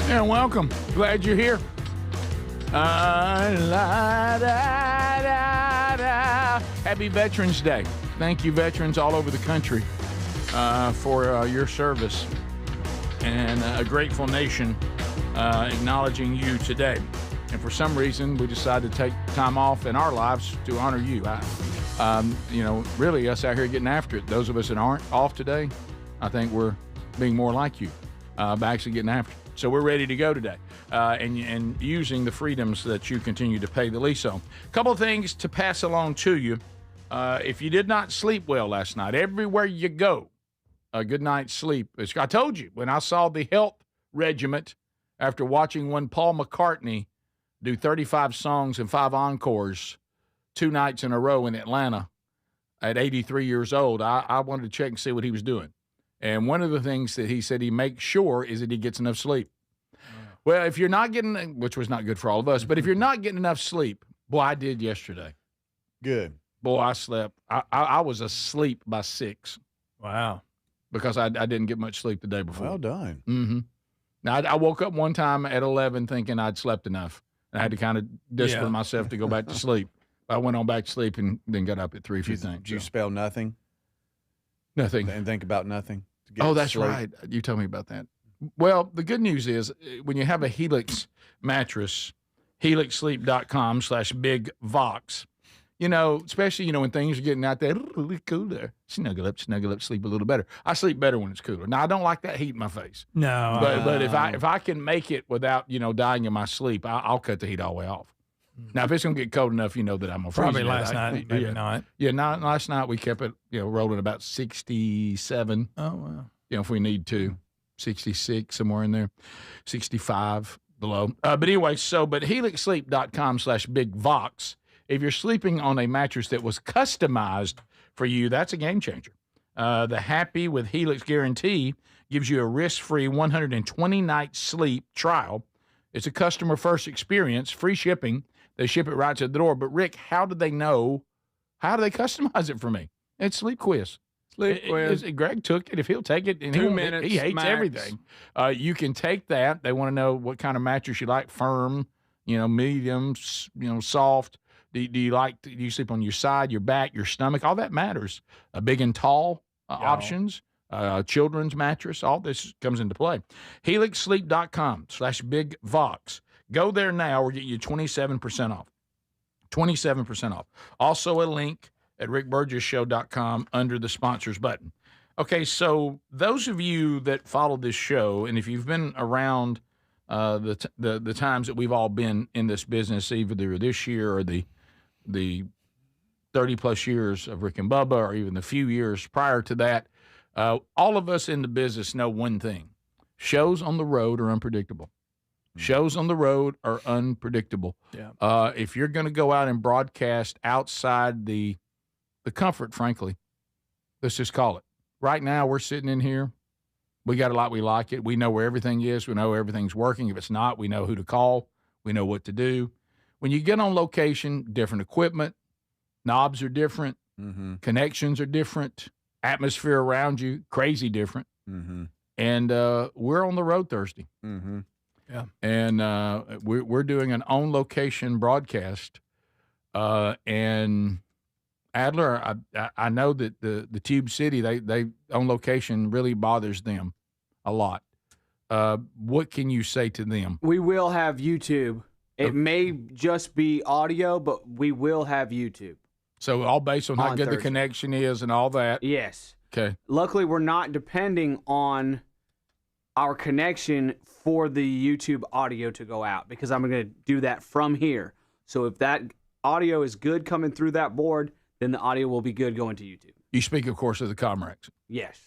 And welcome. Glad you're here. Happy Veterans Day. Thank you, veterans all over the country, for your service. And a grateful nation acknowledging you today. And for some reason, we decided to take time off in our lives to honor you. Really us out here getting after it. Those of us that aren't off today, I think we're being more like you by actually getting after it. So we're ready to go today and using the freedoms that you continue to pay the lease on. A couple of things to pass along to you. If you did not sleep well last night, everywhere you go, a good night's sleep. I told you, when I saw the health regiment after watching one Paul McCartney do 35 songs and 5 encores 2 nights in a row in Atlanta at 83 years old, I wanted to check and see what he was doing. And one of the things that he said he makes sure is that he gets enough sleep. Well, if you're not getting, which was not good for all of us, but if you're not getting enough sleep, boy, I did yesterday. Good. Boy, I slept. I was asleep by 6. Wow. Because I didn't get much sleep the day before. Well done. Mm-hmm. Now, I woke up one time at 11 thinking I'd slept enough. And I had to kind of discipline myself to go back to sleep. I went on back to sleep and then got up at 3 a few things. Did you spell nothing? Nothing. And think about nothing? Oh, that's right. You told me about that. Well, the good news is when you have a Helix mattress, helixsleep.com/bigvox, especially, when things are getting out there, a little cooler, snuggle up, sleep a little better. I sleep better when it's cooler. Now, I don't like that heat in my face. No. But if I can make it without, dying in my sleep, I'll cut the heat all the way off. Now, if it's going to get cold enough, that I'm going to freeze. Probably last night, maybe not. Yeah, last night we kept it, rolling about 67. Oh, wow. If we need to, 66, somewhere in there, 65 below. But anyway, but helixsleep.com/bigvox. If you're sleeping on a mattress that was customized for you, that's a game changer. The Happy with Helix guarantee gives you a risk-free 120-night sleep trial. It's a customer-first experience, free shipping. They ship it right to the door. But, Rick, how do they know? How do they customize it for me? It's Sleep Quiz. Greg took it. If he'll take it, and 2 minutes, he hates max. everything. You can take that. They want to know what kind of mattress you like: firm, medium, soft. Do you sleep on your side, your back, your stomach? All that matters. Big and tall options. Children's mattress. All this comes into play. helixsleep.com/bigvox. Go there now. We're getting you 27% off. 27% off. Also a link at rickburgessshow.com under the sponsors button. Okay, so those of you that follow this show, and if you've been around the times that we've all been in this business, either this year or the 30-plus years of Rick and Bubba, or even the few years prior to that, all of us in the business know one thing. Shows on the road are unpredictable. Shows on the road are unpredictable. Yeah. If you're going to go out and broadcast outside the comfort, frankly, let's just call it. Right now, we're sitting in here. We got a lot. We like it. We know where everything is. We know everything's working. If it's not, we know who to call. We know what to do. When you get on location, different equipment, knobs are different, connections are different, atmosphere around you, crazy different. And we're on the road Thursday. Yeah. And we're doing an on-location broadcast. And Adler, I know that the Tube City, they on location really bothers them a lot. What can you say to them? We will have YouTube. It may just be audio, but we will have YouTube. So all based on how good the connection is and all that? Yes. Okay. Luckily, we're not depending on our connection for the YouTube audio to go out, because I'm going to do that from here. So if that audio is good coming through that board, then the audio will be good going to YouTube. You speak, of course, of the Comrex. Yes.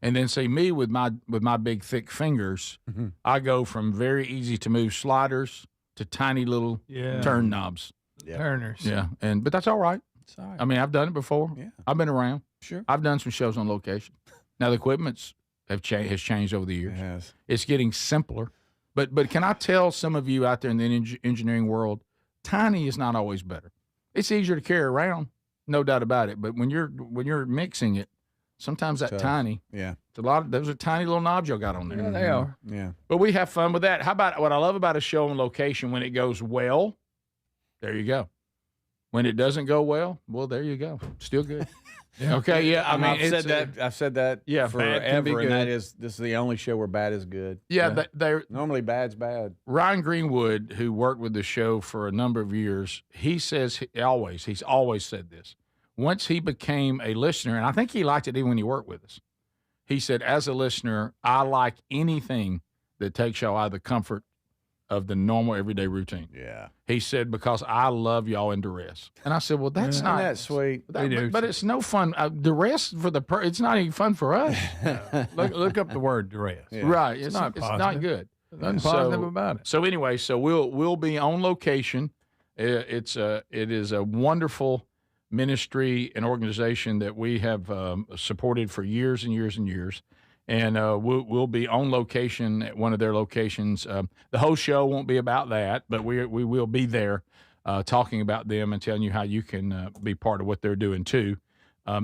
And then see me with my big thick fingers, I go from very easy to move sliders to tiny little turn knobs. Turners. Yeah. But that's all right. It's all right. I mean, I've done it before. Yeah. I've been around. Sure. I've done some shows on location. Now the equipment's has changed over the years. It has. It's getting simpler. But can I tell some of you out there in the engineering world, tiny is not always better. It's easier to carry around, no doubt about it. But when you're mixing it, sometimes that tiny, it's a lot of those are tiny little knobs y'all got on there. Yeah, they are. Yeah. But we have fun with that. How about what I love about a show on location, when it goes well, there you go. When it doesn't go well, there you go. Still good. Yeah. Okay, yeah. I mean, I've said that forever, and this is the only show where bad is good. Yeah, they're normally bad's bad. Ryan Greenwood, who worked with the show for a number of years, he says he's always said this. Once he became a listener, and I think he liked it even when he worked with us, he said, as a listener, I like anything that takes y'all out of the comfort of the normal everyday routine. Yeah. He said, because I love y'all in duress. And I said, well, that's not that sweet. But it's no fun. Duress it's not even fun for us. Look up the word duress. Yeah. Right. It's not good. Nothing positive about it. So anyway, we'll be on location. It is a wonderful ministry and organization that we have supported for years and years and years. And we'll be on location at one of their locations. The whole show won't be about that, but we will be there talking about them and telling you how you can be part of what they're doing too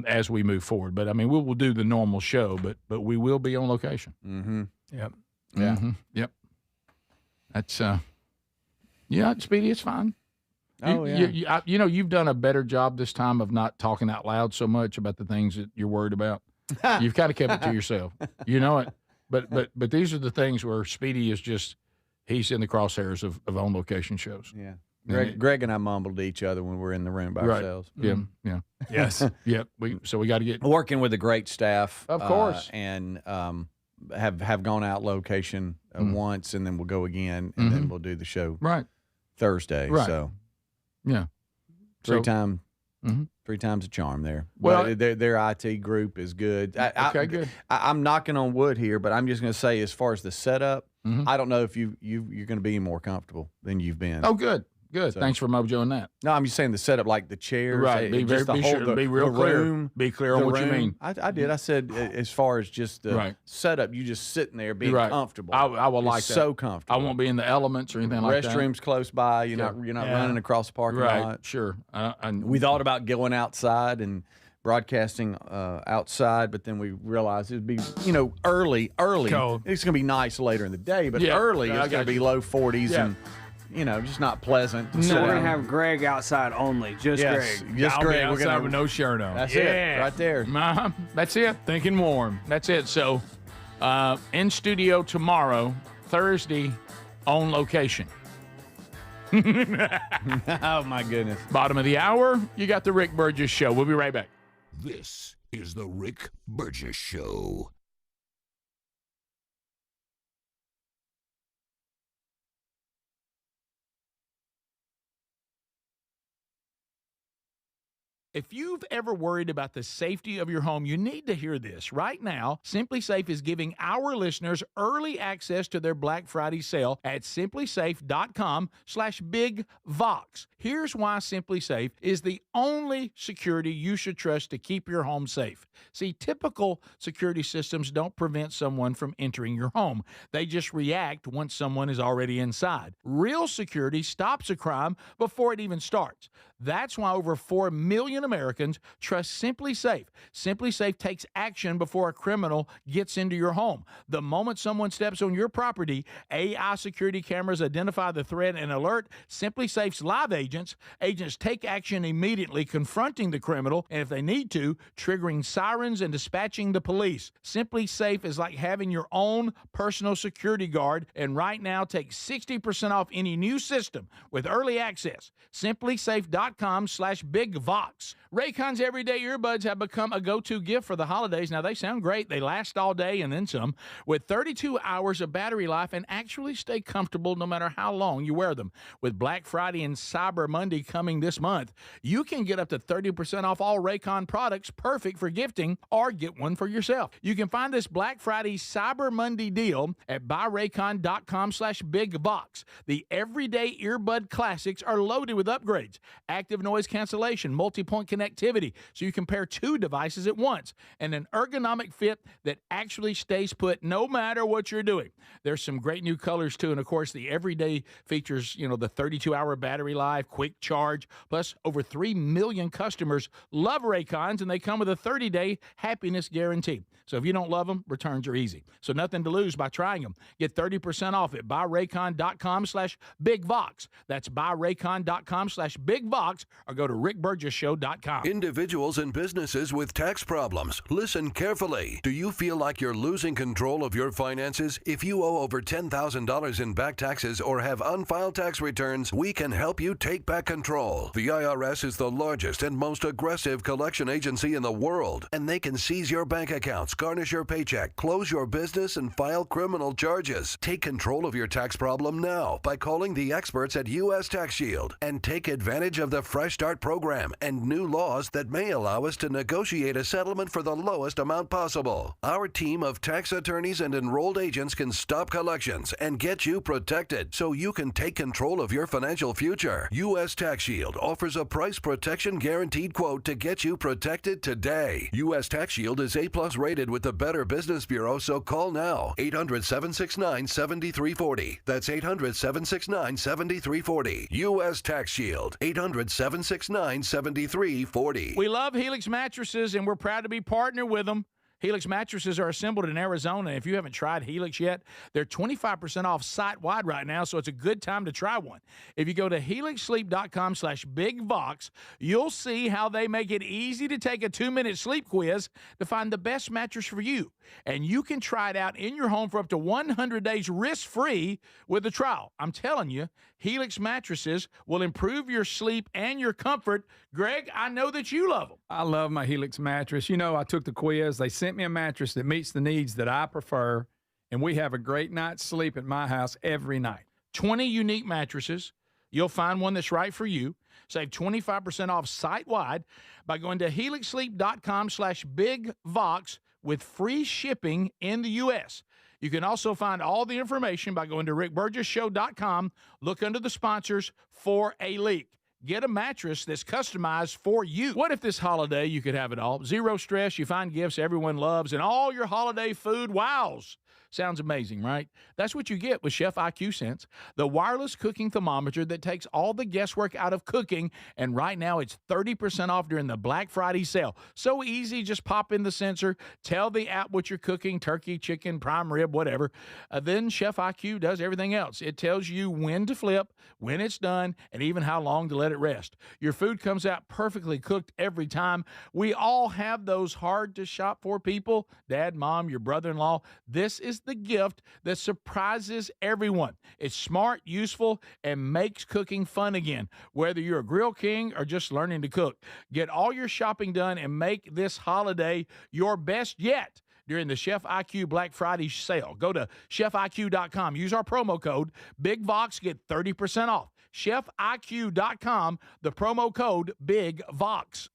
as we move forward. But I mean, we will do the normal show, but we will be on location. Mm-hmm. Yep. Yeah. Mm-hmm. Yep. That's Speedy. It's fine. You've done a better job this time of not talking out loud so much about the things that you're worried about. You've kind of kept it to yourself. You know it. But these are the things where Speedy is he's in the crosshairs of on location shows. Yeah. Greg and I mumbled to each other when we're in the room by ourselves. Yeah. Yeah. Yes. Yep. So we got to get working with a great staff. Of course. And have gone out location once, and then we'll go again, and then we'll do the show Thursday. Right. So yeah. Three times a charm there. Well, their IT group is good. Good. I'm knocking on wood here, but I'm just going to say, as far as the setup, I don't know if you're going to be more comfortable than you've been. Oh, good. Good. So, thanks for mojoing that. No, I'm just saying the setup, like the chairs. Right. Be real clear. Room, be clear on what you mean. I did. I said, as far as just the setup, you just sitting there being comfortable. I will like that. So comfortable. I won't be in the elements or anything like that. Restrooms close by. You're not running across the parking lot. Sure. We thought about going outside and broadcasting outside, but then we realized it'd be, early. Cold. It's going to be nice later in the day, but early it's going to be low 40s and, just not pleasant. So we're going to have Greg outside only. Just Greg. Just Greg. We're going to have no shirt on. That's it. Right there. That's it. Thinking warm. That's it. So in studio tomorrow, Thursday, on location. Oh, my goodness. Bottom of the hour, you got the Rick Burgess Show. We'll be right back. This is The Rick Burgess Show. If you've ever worried about the safety of your home, you need to hear this. Right now, Simply Safe is giving our listeners early access to their Black Friday sale at simplysafe.com/bigvox. Here's why Simply Safe is the only security you should trust to keep your home safe. See, typical security systems don't prevent someone from entering your home. They just react once someone is already inside. Real security stops a crime before it even starts. That's why over 4 million Americans trust Simply Safe. Simply Safe takes action before a criminal gets into your home. The moment someone steps on your property, AI security cameras identify the threat and alert Simply Safe's live agents. Agents take action immediately, confronting the criminal, and if they need to, triggering sirens and dispatching the police. Simply Safe is like having your own personal security guard, and right now take 60% off any new system with early access. simplysafe.com/bigvox. Raycon's everyday earbuds have become a go-to gift for the holidays. Now, they sound great. They last all day and then some, with 32 hours of battery life, and actually stay comfortable no matter how long you wear them. With Black Friday and Cyber Monday coming this month, you can get up to 30% off all Raycon products, perfect for gifting, or get one for yourself. You can find this Black Friday Cyber Monday deal at buyraycon.com/bigvox. The everyday earbud classics are loaded with upgrades, active noise cancellation, multi-point connectivity, so you can pair two devices at once, and an ergonomic fit that actually stays put no matter what you're doing. There's some great new colors too, and of course the everyday features, the 32-hour battery life, quick charge, plus over 3 million customers love Raycons, and they come with a 30-day happiness guarantee. So if you don't love them, returns are easy. So nothing to lose by trying them. Get 30% off at buyraycon.com/bigvox. That's buyraycon.com/bigvox, or go to rickburgessshow.com. Individuals and businesses with tax problems, listen carefully. Do you feel like you're losing control of your finances? If you owe over $10,000 in back taxes or have unfiled tax returns, we can help you take back control. The IRS is the largest and most aggressive collection agency in the world, and they can seize your bank accounts, garnish your paycheck, close your business, and file criminal charges. Take control of your tax problem now by calling the experts at U.S. Tax Shield, and take advantage of the Fresh Start program and new laws that may allow us to negotiate a settlement for the lowest amount possible. Our team of tax attorneys and enrolled agents can stop collections and get you protected so you can take control of your financial future. U.S. Tax Shield offers a price protection guaranteed quote to get you protected today. U.S. Tax Shield is A+ rated with the Better Business Bureau, so call now. 800-769-7340. That's 800-769-7340. U.S. Tax Shield. 800-769-7340. We love Helix mattresses, and we're proud to be partnered with them. Helix mattresses are assembled in Arizona. If you haven't tried Helix yet, they're 25% off site-wide right now, so it's a good time to try one. If you go to helixsleep.com/bigvox, you'll see how they make it easy to take a 2-minute sleep quiz to find the best mattress for you. And you can try it out in your home for up to 100 days risk-free with a trial. I'm telling you, Helix mattresses will improve your sleep and your comfort. Greg, I know that you love them. I love my Helix mattress. I took the quiz. They sent me a mattress that meets the needs that I prefer, and we have a great night's sleep at my house every night. 20 unique mattresses. You'll find one that's right for you. Save 25% off site-wide by going to helixsleep.com/bigvox with free shipping in the U.S. You can also find all the information by going to rickburgessshow.com. Look under the sponsors for a link. Get a mattress that's customized for you. What if this holiday you could have it all? Zero stress, you find gifts everyone loves, and all your holiday food wows. Sounds amazing, right? That's what you get with Chef IQ Sense, the wireless cooking thermometer that takes all the guesswork out of cooking, and right now it's 30% off during the Black Friday sale. So easy, just pop in the sensor, tell the app what you're cooking, turkey, chicken, prime rib, whatever. Then Chef IQ does everything else. It tells you when to flip, when it's done, and even how long to let it rest. Your food comes out perfectly cooked every time. We all have those hard to shop for people, dad, mom, your brother-in-law. This is is the gift that surprises everyone. It's smart, useful, and makes cooking fun again. Whether you're a grill king or just learning to cook, get all your shopping done and make this holiday your best yet during the Chef IQ Black Friday sale. Go to chefiq.com. Use our promo code BIGVOX. Get 30% off. chefiq.com, the promo code BIGVOX.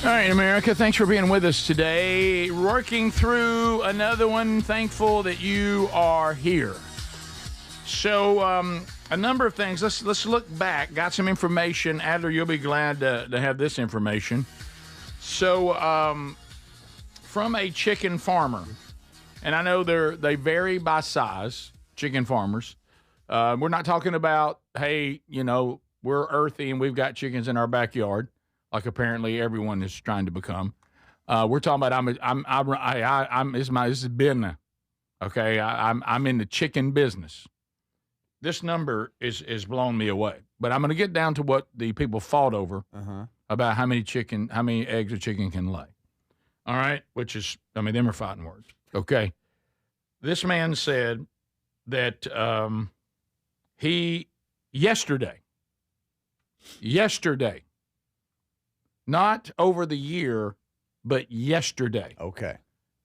All right, America, thanks for being with us today. Working through another one. Thankful that you are here. So, a number of things. Let's look back. Got some information. Adler, you'll be glad to have this information. So, from a chicken farmer, and I know they vary by size, chicken farmers. We're not talking about, hey, we're earthy and we've got chickens in our backyard, like apparently everyone is trying to become. We're talking about this is business. Okay, I'm in the chicken business. This number is blowing me away. But I'm going to get down to what the people fought over about how many eggs a chicken can lay. All right, which is, them are fighting words. Okay, this man said that yesterday. Not over the year, but yesterday. Okay.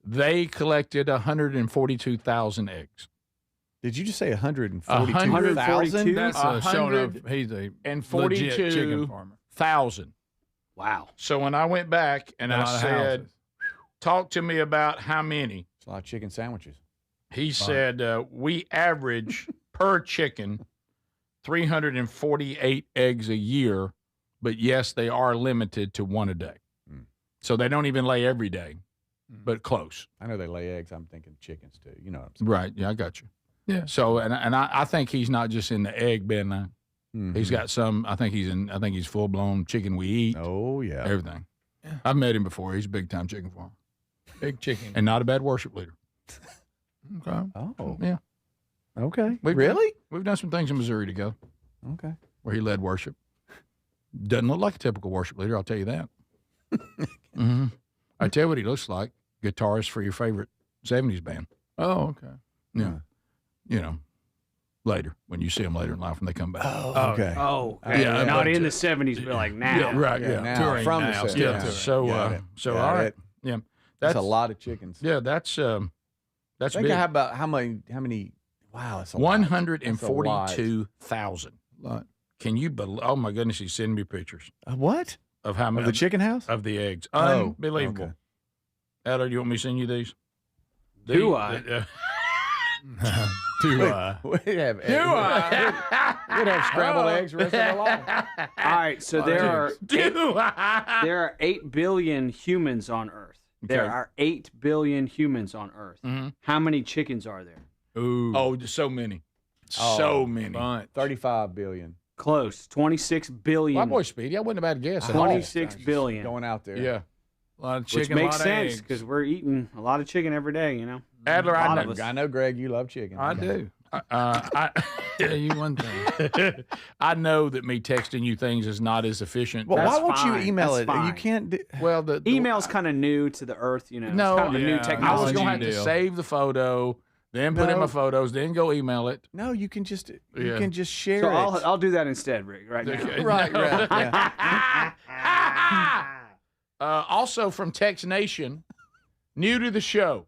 They collected 142,000 eggs. Did you just say 142,000? 142? That's showing up. He's a legit chicken farmer. 142,000. Wow. So when I went back and I said, talk to me about how many. It's a lot of chicken sandwiches. He said, we average per chicken 348 eggs a year. But yes, they are limited to one a day. So they don't even lay every day, but close. I know they lay eggs. I'm thinking chickens too. You know what I'm saying? Right. Yeah, I got you. Yeah. So, and I think he's not just in the egg business. He's got some, I think he's full blown chicken we eat. Oh, yeah. Everything. Yeah. I've met him before. He's a big time chicken farmer. Big chicken. And not a bad worship leader. Okay. Oh. Yeah. Okay. We've done some things in Missouri together. Okay. Where he led worship. Doesn't look like a typical worship leader, I'll tell you that. I tell you what he looks like. Guitarist for your favorite 70s band. Oh, okay. Yeah. Later, when you see them later in life when they come back. Oh, okay. Oh, yeah. Not in the 70s, but like now. Yeah, right, yeah. Now, Touring from now, the 70s. still. Yeah. So all right. Yeah. That's a lot of chickens. Yeah, that's Think big. about how many, wow, that's a 142,000. lot. Can you believe? Oh my goodness, he's sending me pictures What? of how many Of the chicken house? of the eggs. Oh, Unbelievable. okay. Adler, do you want me to send you these? Do I? We'd have eggs. We'd have scrambled eggs the rest of our life. All right, so there are 8 billion humans on Earth. There Okay. are 8 billion humans on Earth. How many chickens are there? Ooh. Oh, so many. So many. Bunch. 35 billion. Close. 26 billion. My boy Speedy, I wouldn't have had a guess at all. 26 billion. Going out there. Yeah. A lot of Which chicken, makes a lot sense of eggs. because we're eating a lot of chicken every day, Adler, A lot I of know. us. I know, Greg, you love chicken. I do. I Tell you one thing. I know that me texting you things is not as efficient. Well, why That's won't fine. you email That's it? fine. You can't do. Well, the Email's kind of new to the Earth, No, it's kind of a new yeah, I was technology. going to have to deal. save the photo, then put in my No. photos, then go email it. No, you can just Yeah. share So it. I'll do that instead, Rick, right now. Okay. Right. Yeah. Also from Tex Nation, new to the show.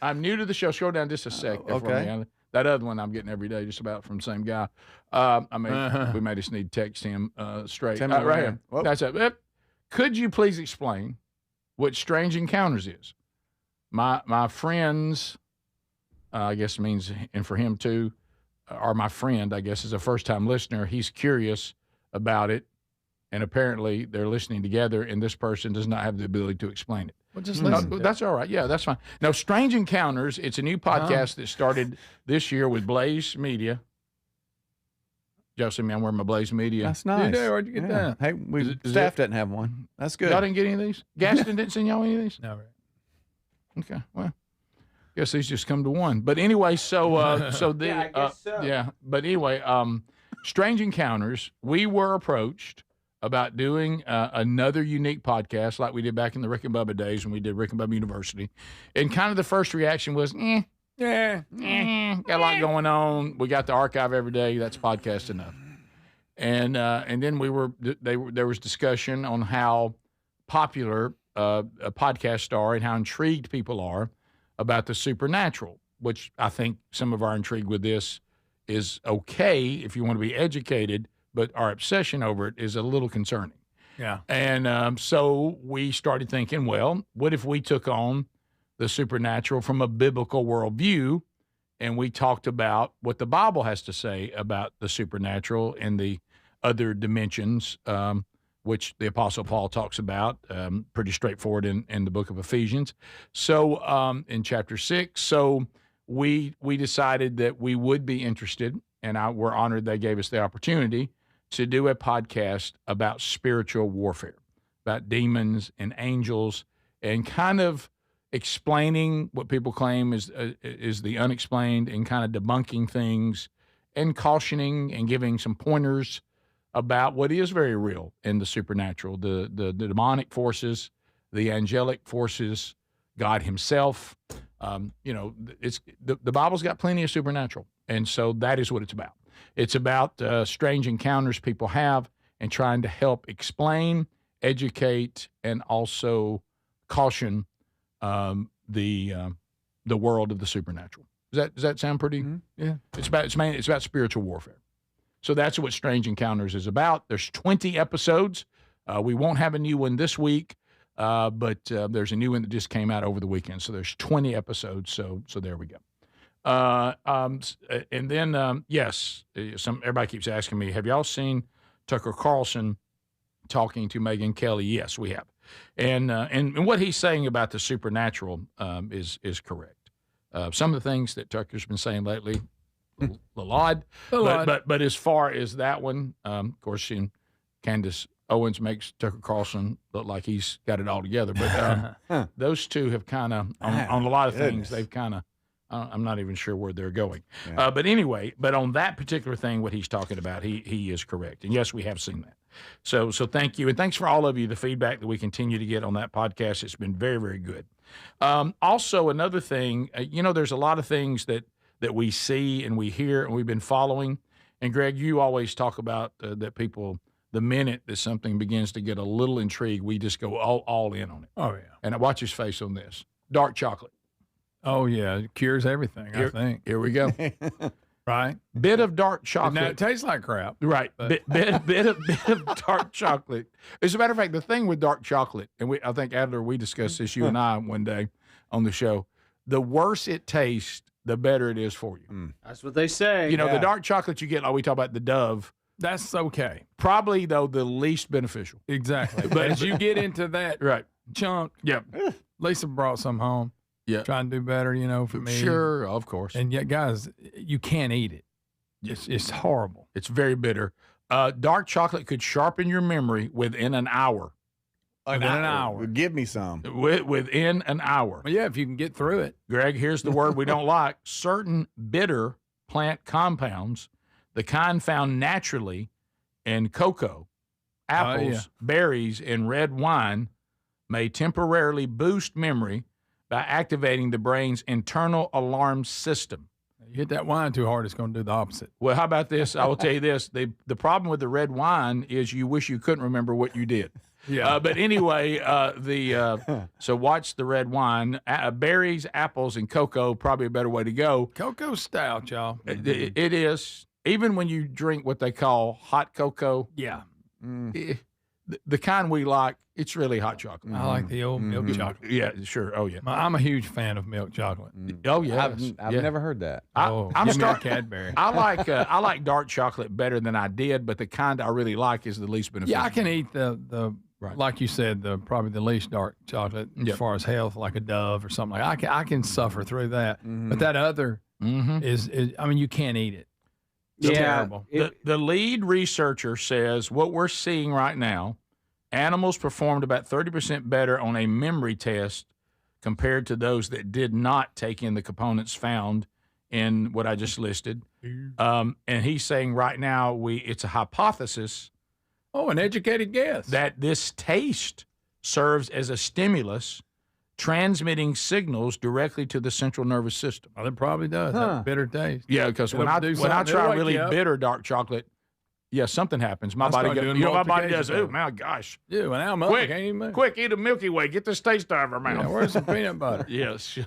I'm new to the show. Scroll down just a sec. there for okay. me. That other one I'm getting every day, just about from the same guy. We may just need to text him straight. Tell me Right right here. here. Whoop. That's it. Yep. Could you please explain what Strange Encounters is? My friends, I guess it means, and for him too, or my friend, I guess, is a first-time listener. He's curious about it, and apparently they're listening together, and this person does not have the ability to explain it. Well, just No, listen. to it. that's all right. Yeah, that's fine. Now, Strange Encounters, it's a new podcast that started this year with Blaze Media. Y'all see me? I'm wearing my Blaze Media. That's nice. Where'd you get that? Hey, staff doesn't have one. That's good. Y'all didn't get any of these? Gaston didn't send y'all any of these? No. Okay. Well, guess these just come to one. But anyway, so the Yeah, I guess so. yeah. But anyway, Strange Encounters. We were approached about doing another unique podcast like we did back in the Rick and Bubba days when we did Rick and Bubba University, and kind of the first reaction was, got a lot going on. We got the archive every day. That's podcast enough. And then there was discussion on how popular a podcasts are and how intrigued people are about the supernatural, which I think some of our intrigue with this is okay if you want to be educated, but our obsession over it is a little concerning. Yeah. And so we started thinking, well, what if we took on the supernatural from a biblical worldview, and we talked about what the Bible has to say about the supernatural and the other dimensions, which the Apostle Paul talks about, pretty straightforward in the book of Ephesians. So in chapter 6, so we decided that we would be interested, and we're honored they gave us the opportunity to do a podcast about spiritual warfare, about demons and angels, and kind of explaining what people claim is the unexplained, and kind of debunking things and cautioning and giving some pointers about what is very real in the supernatural, the demonic forces, the angelic forces, God himself. It's the Bible's got plenty of supernatural, and so that is what it's about. It's about strange encounters people have and trying to help explain, educate, and also caution the world of the supernatural. Does that sound pretty? Mm-hmm. Yeah. It's about spiritual warfare. So that's what Strange Encounters is about. There's 20 episodes. We won't have a new one this week, but there's a new one that just came out over the weekend. So there's 20 episodes. So there we go. And then yes, everybody keeps asking me, have y'all seen Tucker Carlson talking to Megyn Kelly? Yes, we have. And what he's saying about the supernatural is correct. Some of the things that Tucker's been saying lately, a little odd. But as far as that one, of course, Candace Owens makes Tucker Carlson look like he's got it all together. But those two have kind of, on a lot of things, they've kind of, I'm not even sure where they're going. Yeah. But anyway, on that particular thing, what he's talking about, he is correct. And yes, we have seen that. So thank you. And thanks for all of you, the feedback that we continue to get on that podcast. It's been very, very good. Also, another thing, there's a lot of things that we see and we hear and we've been following. And Greg, you always talk about that people, the minute that something begins to get a little intrigued, we just go all in on it. Oh, yeah. And watch his face on this. Dark chocolate. Oh, yeah. It cures everything, I think. Here we go. Right? Bit of dark chocolate. Now, it tastes like crap. Right. Bit of dark chocolate. As a matter of fact, the thing with dark chocolate, and I think, Adler, we discussed this, you and I, one day on the show, the worse it tastes, the better it is for you. That's what they say. The dark chocolate you get, like we talk about the Dove. That's okay. Probably, though, the least beneficial. Exactly. But as you get into that chunk, Lisa brought some home. Yeah. Trying to do better, for me. Sure, of course. And yet, guys, you can't eat it. It's horrible. It's very bitter. Dark chocolate could sharpen your memory within an hour. Within an hour. Give me some. Within an hour. Well, yeah, if you can get through it. Greg, here's the word we don't like. Certain bitter plant compounds, the kind found naturally in cocoa, apples, berries, and red wine, may temporarily boost memory by activating the brain's internal alarm system. You hit that wine too hard, it's going to do the opposite. Well, how about this? I will tell you this. The problem with the red wine is you wish you couldn't remember what you did. Yeah. But anyway, so watch the red wine. Berries, apples, and cocoa, probably a better way to go. Cocoa stout, y'all. It is. Even when you drink what they call hot cocoa. Yeah. The kind we like, it's really hot chocolate. I like the old milk chocolate. Yeah, sure. Oh, yeah. I'm a huge fan of milk chocolate. Oh, yeah. I've never heard that. I'm Cadbury. I like dark chocolate better than I did, but the kind I really like is the least beneficial. Yeah, I can eat the like you said, probably the least dark chocolate as far as health, like a Dove or something like that. I can suffer through that. But that other is, I mean, you can't eat it. terrible. The lead researcher says what we're seeing right now, animals performed about 30% better on a memory test compared to those that did not take in the components found in what I just listed. And he's saying right now it's a hypothesis. Oh, an educated guess. That this taste serves as a stimulus, transmitting signals directly to the central nervous system. Well, it probably does. That bitter taste. Yeah, because when I try really bitter dark chocolate, something happens. My body goes, my body does, oh, my gosh. Yeah, well, now I'm up. I can't even move. Quick, eat a Milky Way. Get this taste out of our mouth. Yeah, where's some peanut butter? Yes.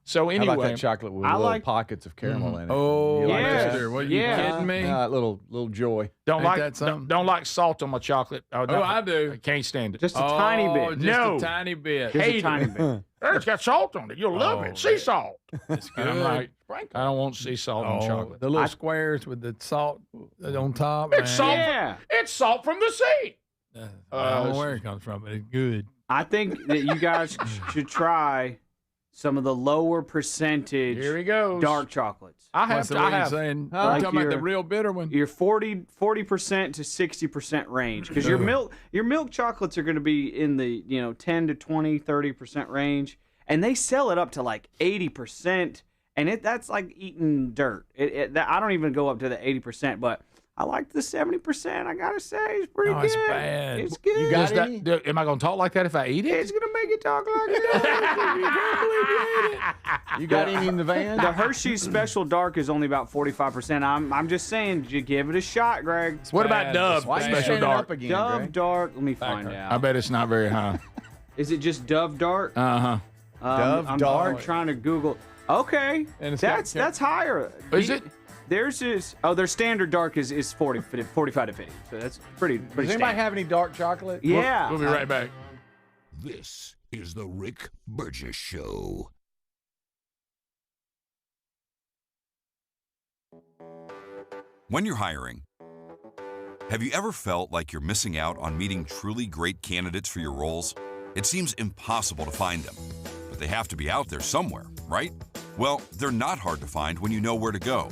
So anyway. How about that chocolate with little pockets of caramel in it? Oh, yeah. What, are you kidding me? Little joy. Don't like salt on my chocolate. I do. I can't stand it. Just a tiny bit. Just a tiny bit. Just a tiny bit. It's got salt on it. You'll love it. Sea salt. It's good. I'm like, I don't want sea salt on chocolate. The little squares with the salt on top. It's salt. It's salt from the sea. I don't know where it comes from, but it's good. I think that you guys should try some of the lower percentage dark chocolates. I have. Saying? Like talking about the real bitter one. Your 40% to 60% range, because your milk chocolates are going to be in the 10 to 20, 30% range, and they sell it up to like 80%, and that's like eating dirt. I don't even go up to the 80%, but I like the 70%. I gotta say, it's pretty good. It's bad. It's good. You got any? Am I gonna talk like that if I eat it? It's gonna make it talk like that. You got any in the van? The Hershey's Special Dark is only about 45%. I'm just saying, you give it a shot, Greg. What about Dove Special Dark? Again, Dove Greg? Dark. Let me find out. I bet it's not very high. Is it just Dove Dark? Uh-huh. Dove Dark. I'm trying to Google. Okay, that's higher. Is it? There's their standard dark is 45 to 50. So that's pretty Does standard. anybody have any dark chocolate? Yeah. We'll be right back. This is the Rick Burgess Show. When you're hiring, have you ever felt like you're missing out on meeting truly great candidates for your roles? It seems impossible to find them, but they have to be out there somewhere, right? Well, they're not hard to find when you know where to go,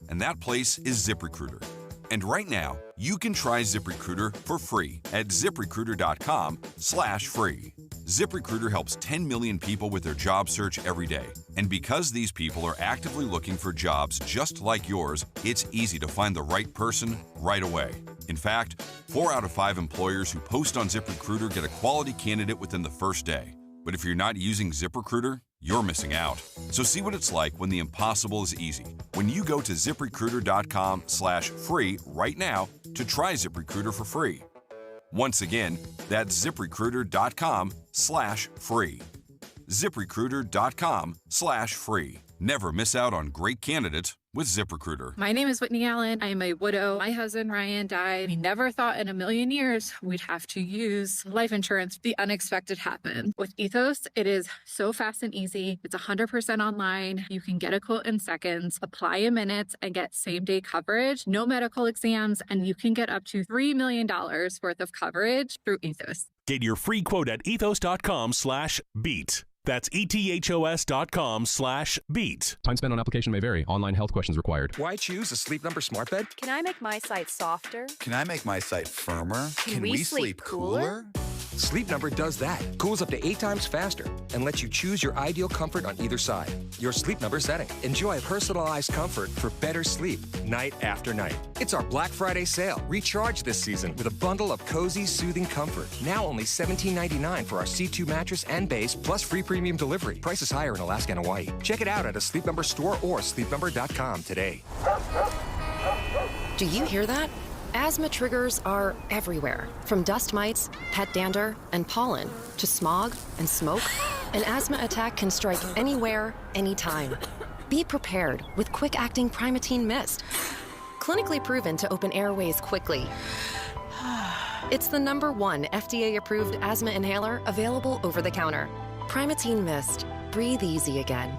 and that place is ZipRecruiter. And right now, you can try ZipRecruiter for free at ZipRecruiter.com/free. ZipRecruiter helps 10 million people with their job search every day. And because these people are actively looking for jobs just like yours, it's easy to find the right person right away. In fact, 4 out of 5 employers who post on ZipRecruiter get a quality candidate within the first day. But if you're not using ZipRecruiter, you're missing out. So see what it's like when the impossible is easy. When you go to ZipRecruiter.com/free right now to try ZipRecruiter for free. Once again, that's ZipRecruiter.com/free. ZipRecruiter.com/free. Never miss out on great candidates with ZipRecruiter. My name is Whitney Allen. I am a widow. My husband, Ryan, died. We never thought in a million years we'd have to use life insurance. The unexpected happened. With Ethos, it is so fast and easy. It's 100% online. You can get a quote in seconds, apply in minutes, and get same-day coverage, no medical exams, and you can get up to $3 million worth of coverage through Ethos. Get your free quote at ethos.com/beat. That's ethos.com/beat. Time spent on application may vary. Online health questions required. Why choose a Sleep Number smart bed? Can I make my site softer? Can I make my site firmer? Can we sleep cooler? Sleep Number does that. Cools up to 8 times faster and lets you choose your ideal comfort on either side. Your Sleep Number setting. Enjoy personalized comfort for better sleep night after night. It's our Black Friday sale. Recharge this season with a bundle of cozy, soothing comfort. Now only $17.99 for our C2 mattress and base, plus free premium delivery. Prices higher in Alaska and Hawaii. Check it out at a Sleep Number store or sleepnumber.com today. Do you hear that? Asthma triggers are everywhere, from dust mites, pet dander, and pollen, to smog and smoke. An asthma attack can strike anywhere, anytime. Be prepared with quick-acting Primatene Mist. Clinically proven to open airways quickly. It's the #1 FDA-approved asthma inhaler available over the counter. Primatene Mist. Breathe easy again.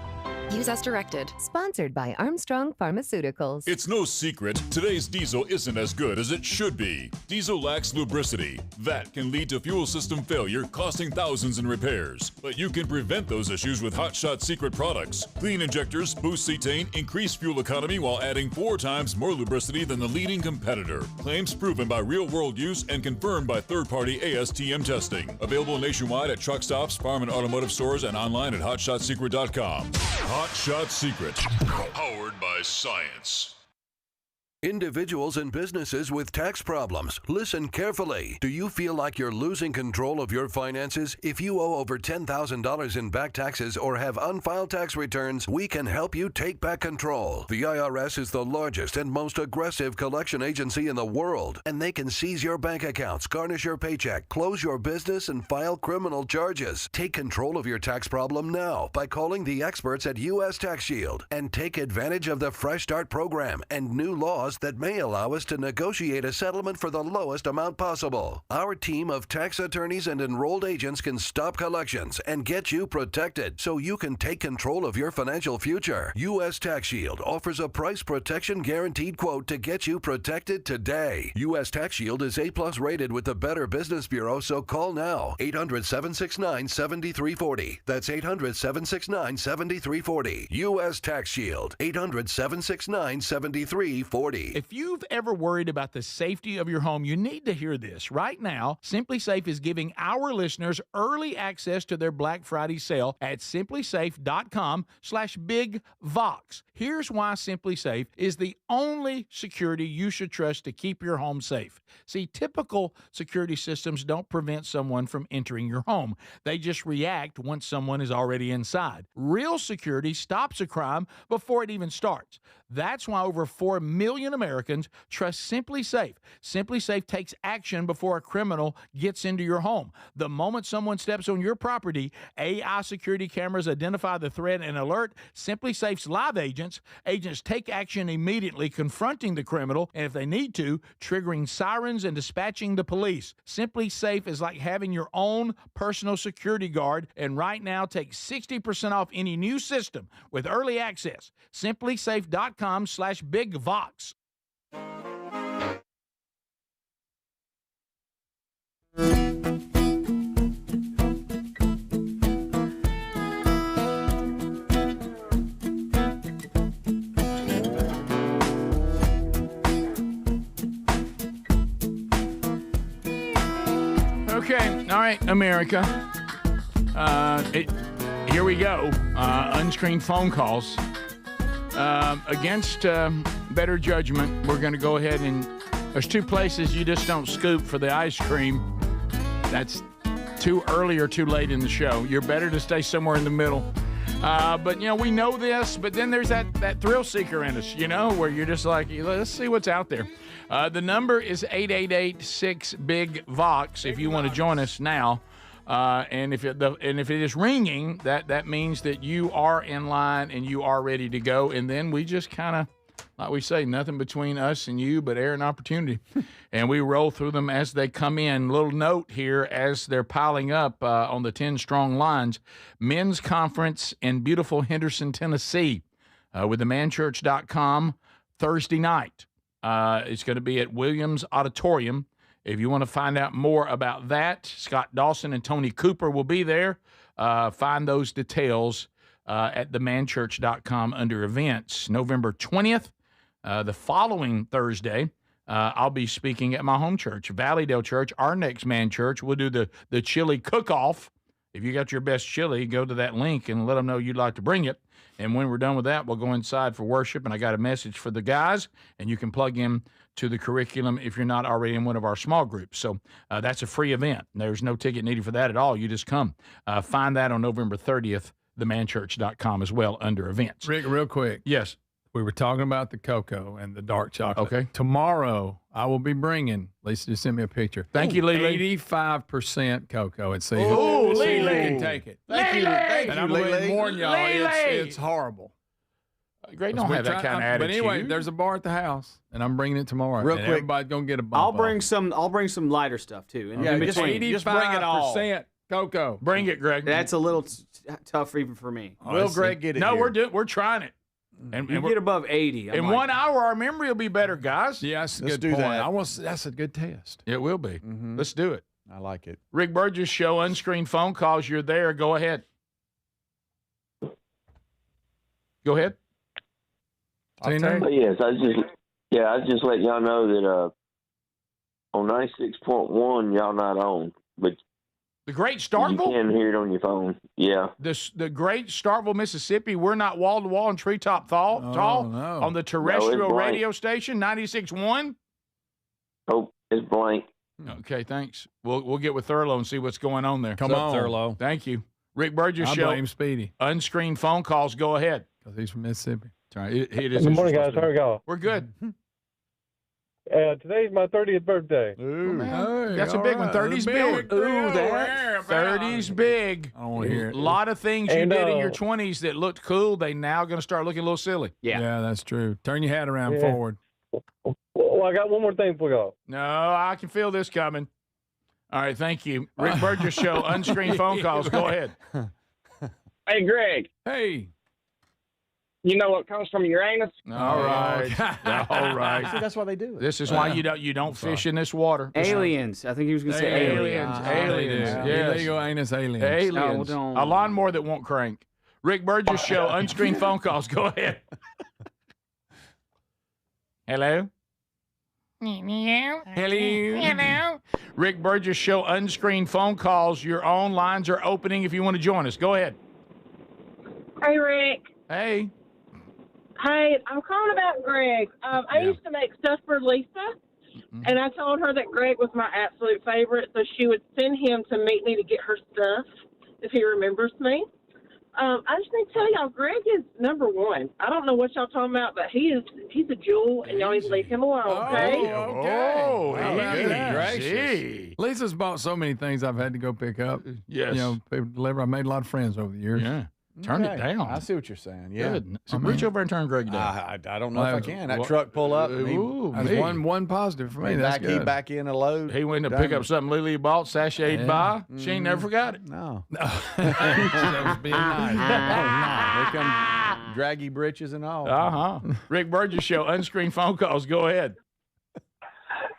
Use as directed. Sponsored by Armstrong Pharmaceuticals. It's no secret, today's diesel isn't as good as it should be. Diesel lacks lubricity. That can lead to fuel system failure, costing thousands in repairs. But you can prevent those issues with Hot Shot Secret products. Clean injectors, boost cetane, increase fuel economy while adding 4 times more lubricity than the leading competitor. Claims proven by real-world use and confirmed by third-party ASTM testing. Available nationwide at truck stops, farm and automotive stores, and online at hotshotsecret.com. Hot Shot Secret, powered by science. Individuals and businesses with tax problems, listen carefully. Do you feel like you're losing control of your finances? If you owe over $10,000 in back taxes or have unfiled tax returns, we can help you take back control. The IRS is the largest and most aggressive collection agency in the world, and they can seize your bank accounts, garnish your paycheck, close your business, and file criminal charges. Take control of your tax problem now by calling the experts at U.S. Tax Shield and take advantage of the Fresh Start program and new laws that may allow us to negotiate a settlement for the lowest amount possible. Our team of tax attorneys and enrolled agents can stop collections and get you protected so you can take control of your financial future. U.S. Tax Shield offers a price protection guaranteed quote to get you protected today. U.S. Tax Shield is A+ rated with the Better Business Bureau, so call now. 800-769-7340. That's 800-769-7340. U.S. Tax Shield. 800-769-7340. If you've ever worried about the safety of your home, you need to hear this. Right now, SimpliSafe is giving our listeners early access to their Black Friday sale at simplysafe.com/bigvox. Here's why SimpliSafe is the only security you should trust to keep your home safe. See, typical security systems don't prevent someone from entering your home. They just react once someone is already inside. Real security stops a crime before it even starts. That's why over 4 million Americans trust SimpliSafe. SimpliSafe takes action before a criminal gets into your home. The moment someone steps on your property, AI security cameras identify the threat and alert SimpliSafe's live agents. Agents take action immediately, confronting the criminal, and if they need to, triggering sirens and dispatching the police. SimpliSafe is like having your own personal security guard, and right now, take 60% off any new system with early access. SimpliSafe.com/bigvox. Okay, all right, America. Here we go. Unscreened phone calls. Against better judgment, we're going to go ahead and there's 2 places you just don't scoop for the ice cream. That's too early or too late in the show. You're better to stay somewhere in the middle. But, we know this, but then there's that thrill seeker in us, where you're just like, let's see what's out there. The number is 888-6-BIG-VOX if you want to join us now. And if it is ringing, that means that you are in line and you are ready to go. And then we just kind of, like we say, nothing between us and you but air and opportunity. And we roll through them as they come in. Little note here as they're piling up on the 10 strong lines. Men's Conference in beautiful Henderson, Tennessee with themanchurch.com Thursday night. It's going to be at Williams Auditorium. If you want to find out more about that, Scott Dawson and Tony Cooper will be there. Find those details at themanchurch.com under events. November 20th, the following Thursday, I'll be speaking at my home church, Valleydale Church, our next man church. We'll do the chili cook-off. If you got your best chili, go to that link and let them know you'd like to bring it. And when we're done with that, we'll go inside for worship. And I got a message for the guys, and you can plug in to the curriculum if you're not already in one of our small groups. So that's a free event. There's no ticket needed for that at all. You just come. Find that on November 30th, themanchurch.com as well under events. Rick, real quick. Yes. We were talking about the cocoa and the dark chocolate. Okay. Tomorrow, I will be bringing, Lisa just sent me a picture. Thank you, Lily. 85% cocoa. And see who can take it. Thank you, and I'm going to warn y'all, it's horrible. Great, don't have that kind of attitude. But anyway, there's a bar at the house, and I'm bringing it tomorrow. Real quick, everybody's going to get a bump. I'll bring some lighter stuff, too. Just bring it all. Coco. Bring it, Greg. That's a little tough even for me. Will Greg get it? No, here? we're trying it. And You we're- get above 80. in 1 hour, our memory will be better, guys. Yeah, that's a Let's good do point. that. That's a good test. It will be. Let's do it. I like it. Rick Burgess Show, unscreened phone calls. You're there. Go ahead. Go ahead. Tina? Yes, I was just letting y'all know that on 96.1 y'all not on, but The Great you Starkville? can hear it on your phone. Yeah. The Great Starkville, Mississippi. We're not wall to wall and treetop tall no. on the terrestrial blank. radio station 96.1. Oh, it's blank. Okay, thanks. We'll get with Thurlow and see what's going on there. Come on. Thurlow. Thank you. Rick Burgess I Show. blame Speedy Unscreened phone calls. Go ahead. because he's from Mississippi. That's right. It is. Good morning, guys. How are y'all? We're good. Today's my 30th birthday. Ooh, Hey, that's a big one. 30's big. Ooh, that 30's big. I don't want to hear it. A lot of things you And, did in your 20s that looked cool, they now going to start looking a little silly. Yeah, that's true. Turn your hat around Yeah. forward. Well, I got one more thing for y'all. No, I can feel this coming. All right, thank you. Rick Burgess Show, unscreened phone calls. Go ahead. Hey, Greg. Hey. You know what comes from your anus? All right. All right. See, that's why they do it. This is why you don't fish in this water. Aliens. I think he was going to say aliens. Aliens. Yes. Illegal anus aliens. Aliens. No, don't. A lawnmower that won't crank. Rick Burgess Show, unscreened phone calls. Go ahead. Hello? Hello? Rick Burgess Show, unscreened phone calls. Your own lines are opening if you want to join us. Go ahead. Hey, Rick. Hey. Hey, I'm calling about Greg. I used to make stuff for Lisa, and I told her that Greg was my absolute favorite, so she would send him to meet me to get her stuff if he remembers me. I just need to tell y'all, Greg is number one. I don't know what y'all talking about, but he's a jewel, and y'all need to leave him alone, okay? Oh, How about that? gracious. Lisa's bought so many things I've had to go pick up. Yes. You know, people deliver. I've made a lot of friends over the years. Yeah. Turn it down. I see what you're saying. Yeah. Good. So reach over and turn Greg down. I don't know if I can. That What- truck pull up. And Ooh, That's me. one positive for me. That's he good. back in a load. He went to pick up something Lily bought, sashayed by. She ain't never forgot it. No. That was being nice. Here come draggy britches and all. Uh-huh. Rick Burgess Show, unscreened phone calls. Go ahead.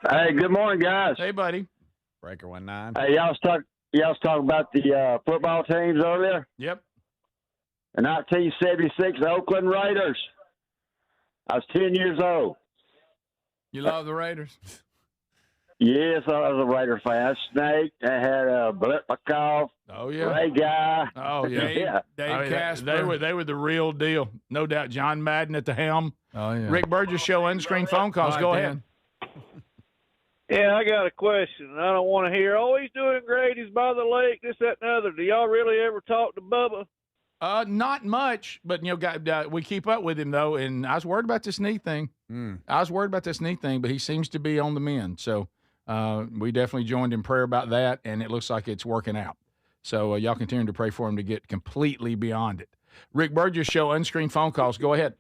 Hey, good morning, guys. Hey, buddy. Breaker 19. Hey, y'all was talking about the football teams earlier. Yep. In 1976, the Oakland Raiders. I was 10 years old. You love the Raiders? Yes, I was a Raider fan. Snake. They had Blitnikoff. Oh, yeah. Ray Guy. Oh, yeah. Dave I mean, Casper. they were the real deal. No doubt. John Madden at the helm. Oh, yeah. Rick Burgess Show, unscreened phone calls. All Go right, ahead. Yeah, I got a question. I don't want to hear, oh, he's doing great. He's by the lake, this, that, and the other. Do y'all really ever talk to Bubba? Not much, but we keep up with him though, and I was worried about this knee thing. But he seems to be on the mend. So we definitely joined in prayer about that, and it looks like it's working out. So y'all continue to pray for him to get completely beyond it. Rick Burgess Show, unscreened phone calls. Go ahead.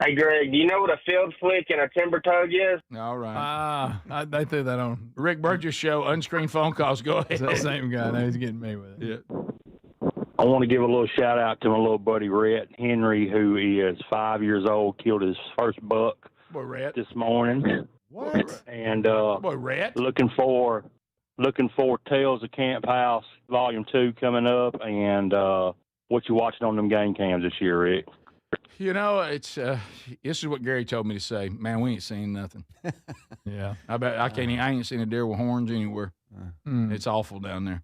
Hey, Greg, do you know what a field flick and a timber tug is? All right. They threw that on. Rick Burgess Show, unscreened phone calls. Go ahead. It's that same guy. Now he's getting me with it. Yeah. I want to give a little shout out to my little buddy Rhett Henry, who is 5 years old, killed his first buck Boy, Rhett. this morning. What? And Boy, Rhett. looking for Tales of Camp House Volume 2 coming up, and what you watching on them game cams this year, Rick? You know, it's this is what Gary told me to say. Man, we ain't seen nothing. Yeah. I ain't seen a deer with horns anywhere. It's awful down there.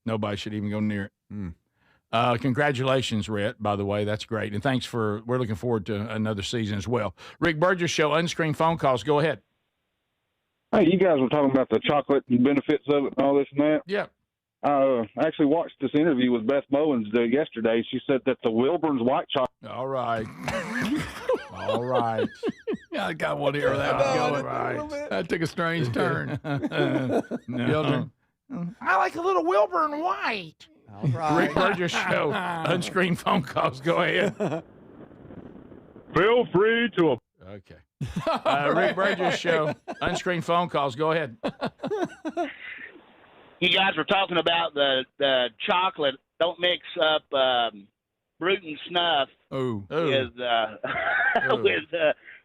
Nobody should even go near it. Congratulations, Rhett, by the way. That's great. And thanks we're looking forward to another season as well. Rick Burgess Show, unscreened phone calls. Go ahead. Hey, you guys were talking about the chocolate and benefits of it and all this and that. Yeah. I actually watched this interview with Beth Mowens yesterday. She said that the Wilburn's white chocolate. All right. All right. Yeah, I got one here. All right. That took a strange turn. No. I like a little Wilburn white. All right. Rick Burgess Show, unscreened phone calls. Go ahead. Feel free to. Okay. Rick Burgess Show, unscreened phone calls. Go ahead. you guys were talking about the chocolate. Don't mix up Bruton Snuff with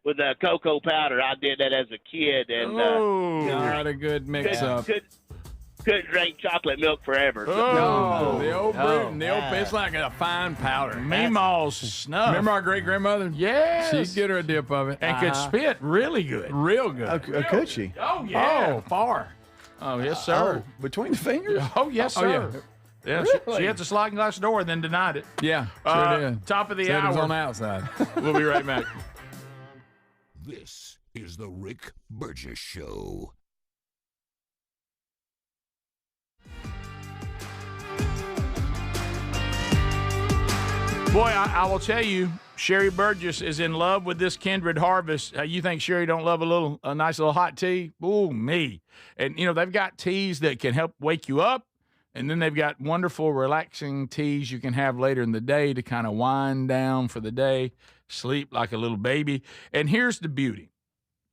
with the cocoa powder. I did that as a kid, and not a good mix-up. Couldn't drink chocolate milk forever. So. The old Bruton. It's like a fine powder. Meemaw's Snuff. Remember our great-grandmother? Yes. She'd get her a dip of it. And could spit really good. Real good. Could she? Oh, yeah. Oh, far. Oh, yes, sir. Between the fingers? Oh, yes, sir. Yeah, Really? she hit the sliding glass door and then denied it. Yeah, sure did. Top of the Said hour. it was on the outside. We'll be right back. This is the Rick Burgess Show. Boy, I will tell you, Sherry Burgess is in love with this Kindred Harvest. You think Sherry don't love a nice little hot tea? Ooh, me. And, they've got teas that can help wake you up, and then they've got wonderful, relaxing teas you can have later in the day to kind of wind down for the day, sleep like a little baby. And here's the beauty.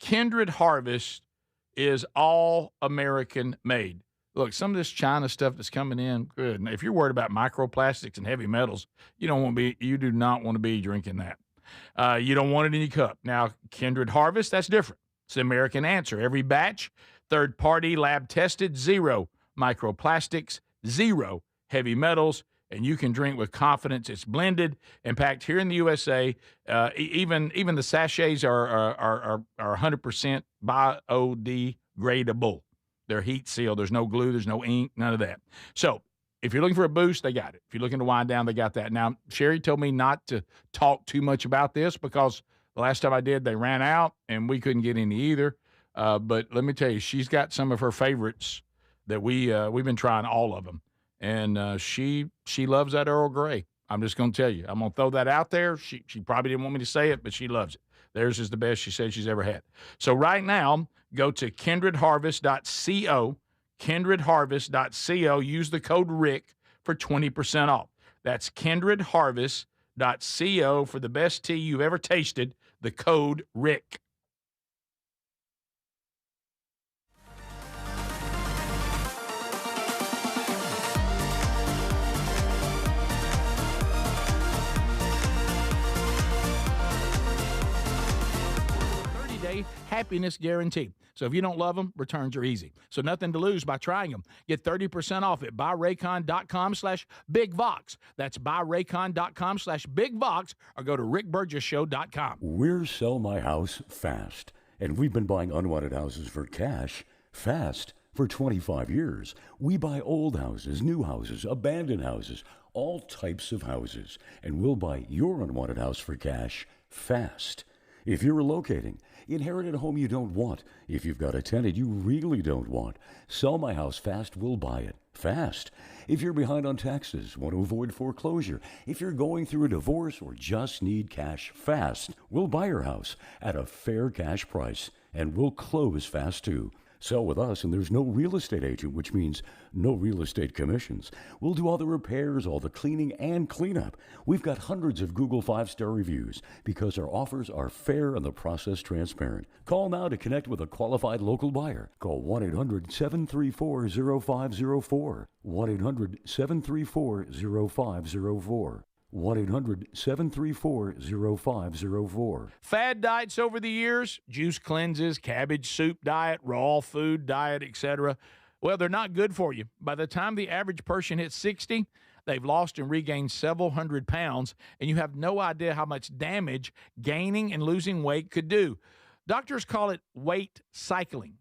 Kindred Harvest is all American made. Look, some of this China stuff that's coming in, good. Now, if you're worried about microplastics and heavy metals, you do not want to be drinking that. You don't want it in your cup. Now, Kindred Harvest, that's different. It's the American answer. Every batch, third-party, lab-tested, 0 microplastics, 0 heavy metals, and you can drink with confidence. It's blended and packed here in the USA. Even the sachets are 100% biodegradable. They're heat sealed. There's no glue. There's no ink. None of that. So if you're looking for a boost, they got it. If you're looking to wind down, they got that. Now, Sherry told me not to talk too much about this because the last time I did, they ran out and we couldn't get any either. But let me tell you, she's got some of her favorites that we've been trying all of them, and she loves that Earl Grey. I'm just going to tell you. I'm going to throw that out there. She probably didn't want me to say it, but she loves it. Theirs is the best she said she's ever had. So right now, go to kindredharvest.co, kindredharvest.co. Use the code RICK for 20% off. That's kindredharvest.co for the best tea you've ever tasted, the code RICK. Happiness guarantee. So if you don't love them, returns are easy. So nothing to lose by trying them. Get 30% off at buyraycon.com/bigvox. That's buyraycon.com/bigvox or go to rickburgessshow.com. We're Sell My House Fast, and we've been buying unwanted houses for cash fast for 25 years. We buy old houses, new houses, abandoned houses, all types of houses, and we'll buy your unwanted house for cash fast. If you're relocating, inherited a home you don't want, if you've got a tenant you really don't want, Sell My House Fast will buy it fast. If you're behind on taxes, want to avoid foreclosure, if you're going through a divorce or just need cash fast, we'll buy your house at a fair cash price, and we'll close fast too. Sell with us, and there's no real estate agent, which means no real estate commissions. We'll do all the repairs, all the cleaning, and cleanup. We've got hundreds of Google 5-star reviews because our offers are fair and the process transparent. Call now to connect with a qualified local buyer. Call 1-800-734-0504. 1-800-734-0504. 1-800-734-0504. Fad diets over the years, juice cleanses, cabbage soup diet, raw food diet, etc. Well, they're not good for you. By the time the average person hits 60, they've lost and regained several hundred pounds, and you have no idea how much damage gaining and losing weight could do. Doctors call it weight cycling.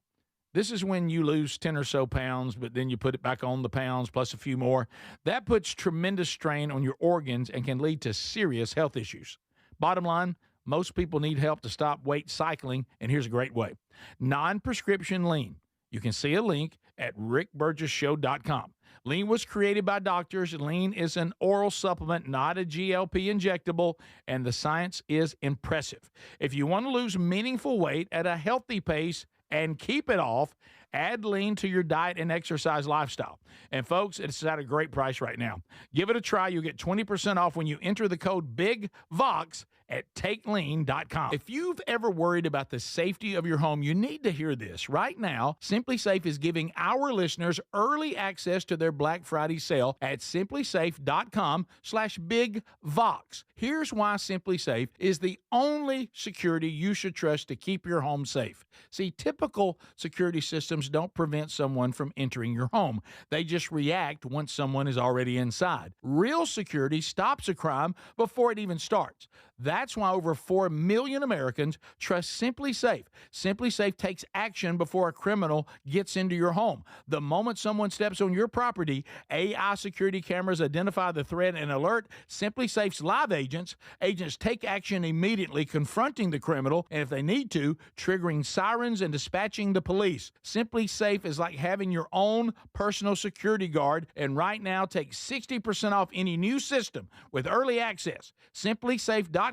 This is when you lose 10 or so pounds, but then you put it back on the pounds plus a few more. That puts tremendous strain on your organs and can lead to serious health issues. Bottom line, most people need help to stop weight cycling, and here's a great way. Non-prescription lean. You can see a link at rickburgessshow.com. Lean was created by doctors. Lean is an oral supplement, not a GLP injectable, and the science is impressive. If you want to lose meaningful weight at a healthy pace and keep it off Add lean to your diet and exercise lifestyle. And folks, it's at a great price right now. Give it a try. You'll get 20% off when you enter the code BIGVOX at takelean.com. If you've ever worried about the safety of your home, you need to hear this. Right now, Simply Safe is giving our listeners early access to their Black Friday sale at simplysafe.com/bigvox. Here's why Simply Safe is the only security you should trust to keep your home safe. See, typical security systems don't prevent someone from entering your home. They just react once someone is already inside. Real security stops a crime before it even starts. That's why over 4 million Americans trust Simply Safe. Simply Safe takes action before a criminal gets into your home. The moment someone steps on your property, AI security cameras identify the threat and alert Simply Safe's live agents. Agents take action immediately, confronting the criminal, and if they need to, triggering sirens and dispatching the police. Simply Safe is like having your own personal security guard, and right now take 60% off any new system with early access. SimplySafe.com/bigvox.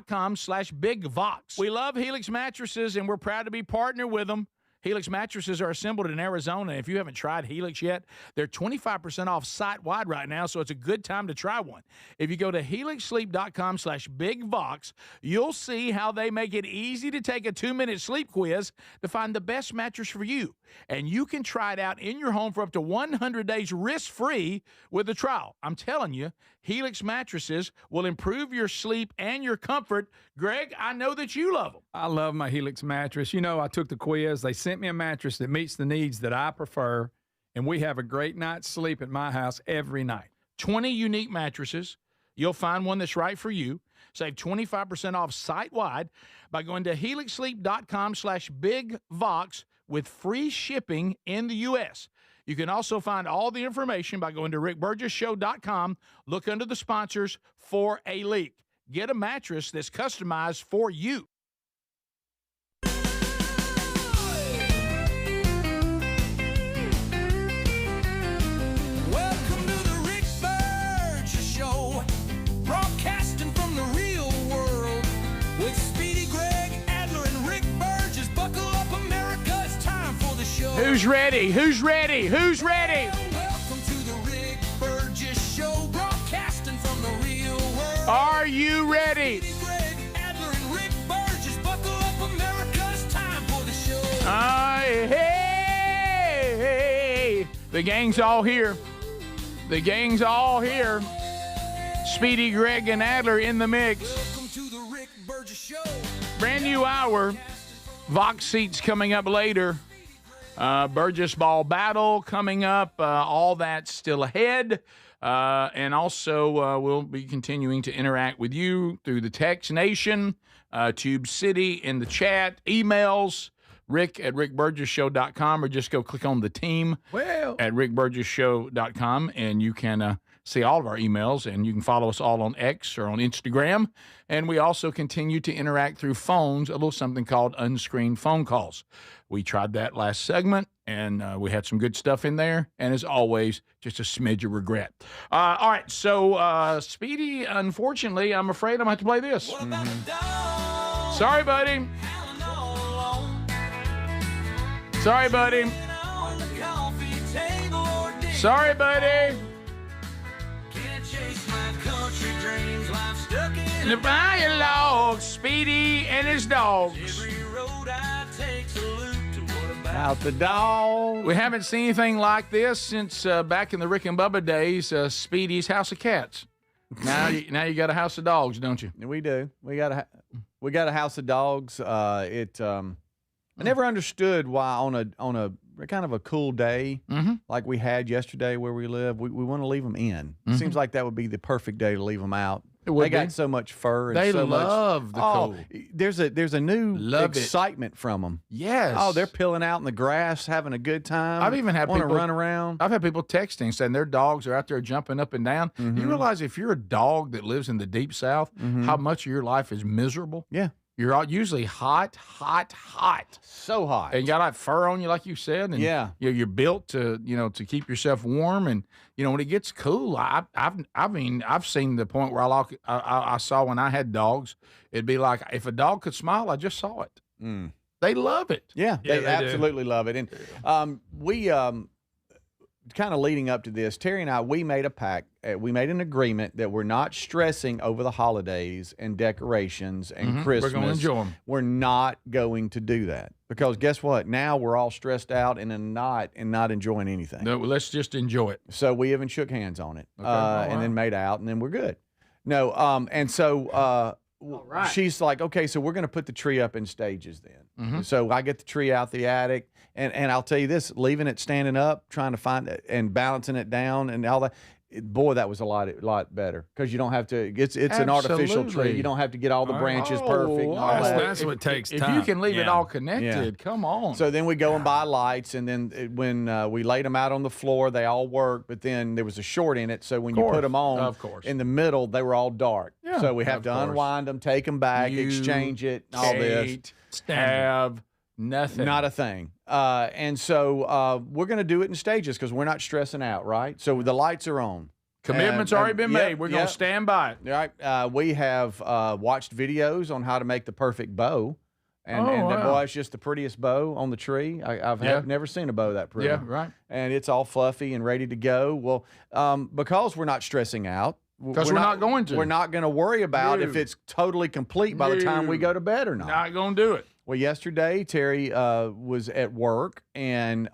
We love Helix mattresses, and we're proud to be partnered with them. Helix mattresses are assembled in Arizona. If you haven't tried Helix yet, they're 25% off site-wide right now, so it's a good time to try one. If you go to helixsleep.com/bigvox, you'll see how they make it easy to take a 2-minute sleep quiz to find the best mattress for you. And you can try it out in your home for up to 100 days risk-free with a trial. I'm telling you, Helix mattresses will improve your sleep and your comfort. Greg, I know that you love them. I love my Helix mattress. You know, I took the quiz. They sent me a mattress that meets the needs that I prefer, and we have a great night's sleep at my house every night. 20 unique mattresses. You'll find one that's right for you. Save 25% off site-wide by going to helixsleep.com/bigvox with free shipping in the U.S. You can also find all the information by going to rickburgessshow.com. Look under the sponsors for a link. Get a mattress that's customized for you. Welcome to the Rick Burgess Show, broadcasting from the real world with Speedy, Greg, Adler, and Rick Burgess. Buckle up, America, it's time for the show. Who's ready? Who's ready? Who's ready? Welcome to the Rick Burgess Show, broadcasting from the real world. Are you ready? Speedy, Greg, Adler, and Rick Burgess. Buckle up, America, it's time for the show. Hey, the gang's all here. The gang's all here. Speedy, Greg, and Adler in the mix. Welcome to the Rick Burgess Show. Brand new hour. Vox seats coming up later. Burgess Ball battle coming up. All that's still ahead. And also, we'll be continuing to interact with you through the Text Nation, Tube City in the chat, emails, Rick at rickburgessshow.com, or just go click on the team at rickburgessshow.com, and you can see all of our emails, and you can follow us all on X or on Instagram. And we also continue to interact through phones, a little something called unscreened phone calls. We tried that last segment, and we had some good stuff in there. And as always, just a smidge of regret. All right, so Speedy, unfortunately, I'm afraid I'm going to have to play this. Sorry, buddy. Sorry, buddy. Sorry, buddy. And the fire log, Speedy and his dogs. Out the dog. We haven't seen anything like this since back in the Rick and Bubba days, Speedy's House of Cats. Now you got a house of dogs, don't you? We do. We got a house of dogs. I never understood why on a kind of a cool day like we had yesterday where we live, we want to leave them in. It seems like that would be the perfect day to leave them out. They got so much fur. And they so love much, the cold. There's a new excitement from them. Yes. Oh, they're peeling out in the grass, having a good time. I've even had people run around. I've had people texting saying their dogs are out there jumping up and down. You realize if you're a dog that lives in the deep South, how much of your life is miserable? Yeah. You're all usually hot. So hot. And you got like fur on you, like you said. And you're built to, to keep yourself warm. And, when it gets cool, I've seen the point where I saw when I had dogs, it'd be like, if a dog could smile, I just saw it. They love it. Yeah, Yeah, they they do. absolutely love it. And we kind of leading up to this, Terry and I, we made a pact. We made an agreement that we're not stressing over the holidays and decorations and Christmas. We're going to enjoy them. We're not going to do that because guess what? Now we're all stressed out and not enjoying anything. No, let's just enjoy it. So we even shook hands on it, Okay, all right. and then made out, and then we're good. No, and so right. she's like, okay, so we're going to put the tree up in stages then. Mhm. So I get the tree out the attic, and I'll tell you this, leaving it standing up, trying to find it and balancing it down and all that. Boy, that was a lot better because you don't have to. It's an artificial tree. Absolutely. You don't have to get all the branches Oh, perfect. And all that. That's what takes If time. you can leave it Yeah. all connected, Yeah. come on. So then we go and buy lights, and then when we laid them out on the floor, they all worked. But then there was a short in it, so when you put them on, Of course. in the middle, they were all dark. Yeah, so we have of to course. unwind them, take them back, You exchange it, all this. can't have nothing. Not a thing. And so we're going to do it in stages because we're not stressing out, right? So the lights are on. Commitment's already been made. We're going to stand by it. Right. We have watched videos on how to make the perfect bow. And boy, it's just the prettiest bow on the tree. I've never seen a bow that pretty. Yeah, right. And it's all fluffy and ready to go. Well, because we're not stressing out. Because we're not going to. We're not going to worry about No. if it's totally complete by the time we No. go to bed or not. Not going to do it. Well, yesterday, Terry was at work, and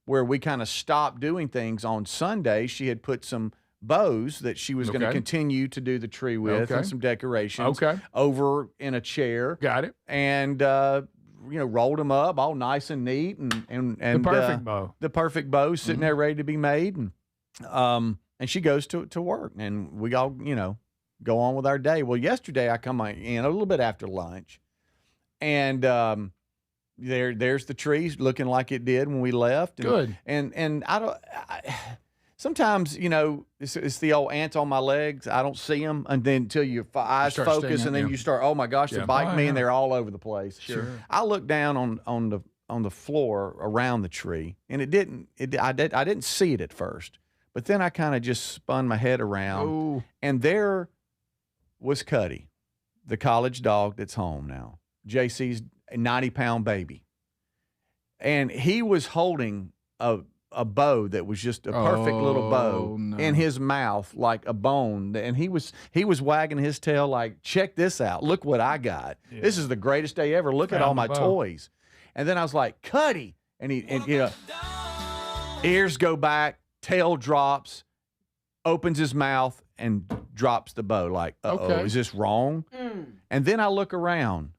where we kind of stopped doing things on Sunday, she had put some bows that she was going to Okay. continue to do the tree with Okay. and some decorations Okay. over in a chair. Got it. And, rolled them up all nice and neat. And The perfect bow. The perfect bow sitting there ready to be made. And she goes to work, and we all, go on with our day. Well, yesterday I come in a little bit after lunch, and there's the trees looking like it did when we left. And, Good. And sometimes, it's the old ants on my legs. I don't see them, and then until your eyes start focus, seeing and then them, you start, oh my gosh, they're Yeah. biting Oh, me, and yeah. they're all over the place. Sure. I looked down on the floor around the tree, and I didn't see it at first, but then I kind of just spun my head around, Oh. and there was Cuddy, the college dog that's home now, JC's 90-pound baby, and he was holding a bow that was just a perfect little bow in his mouth, like a bone, and he was wagging his tail like, check this out, look what I got. This is the greatest day ever. Look at all my toys. And then I was like, Cuddy, and ears go back, tail drops, opens his mouth and drops the bow like, Okay. is this wrong? And then I look around,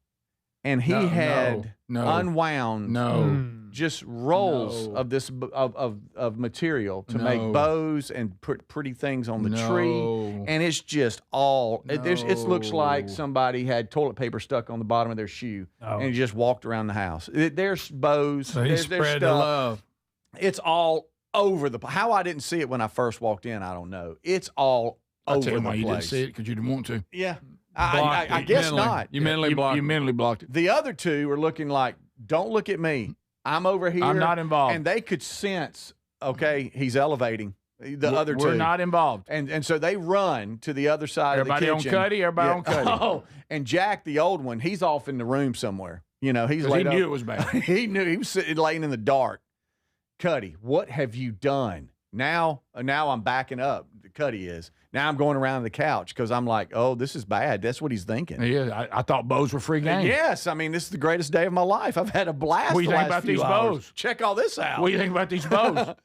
and he had unwound just rolls of this of material to make bows and put pretty things on the tree, and it's just all it looks like somebody had toilet paper stuck on the bottom of their shoe and he just walked around the house. There's bows, So he there's spread the stuff. love. It's all over the. How I didn't see it when I first walked in, I don't know. It's all I'll over tell you the why place. you didn't see it, because you didn't want to. Yeah. Blocked I it guess mentally. not. You mentally blocked You it. mentally blocked it. The other two are looking like, don't look at me. I'm over here. I'm not involved. And they could sense, okay, he's elevating. The other two. We're not involved. And so they run to the other side Everybody of on the kitchen. Cuddy, everybody on Cuddy. Oh, and Jack, the old one, he's off in the room somewhere. He's 'Cause he laid knew up. it was bad. He knew he was sitting laying in the dark. Cuddy, what have you done? Now I'm backing up. Cuddy is. Now I'm going around the couch because I'm like, oh, this is bad. That's what he's thinking. Yeah, I thought bows were free game. Yes, I mean, this is the greatest day of my life. I've had a blast. What do you the think last about few these hours. bows? Check all this out. What do you think about these bows?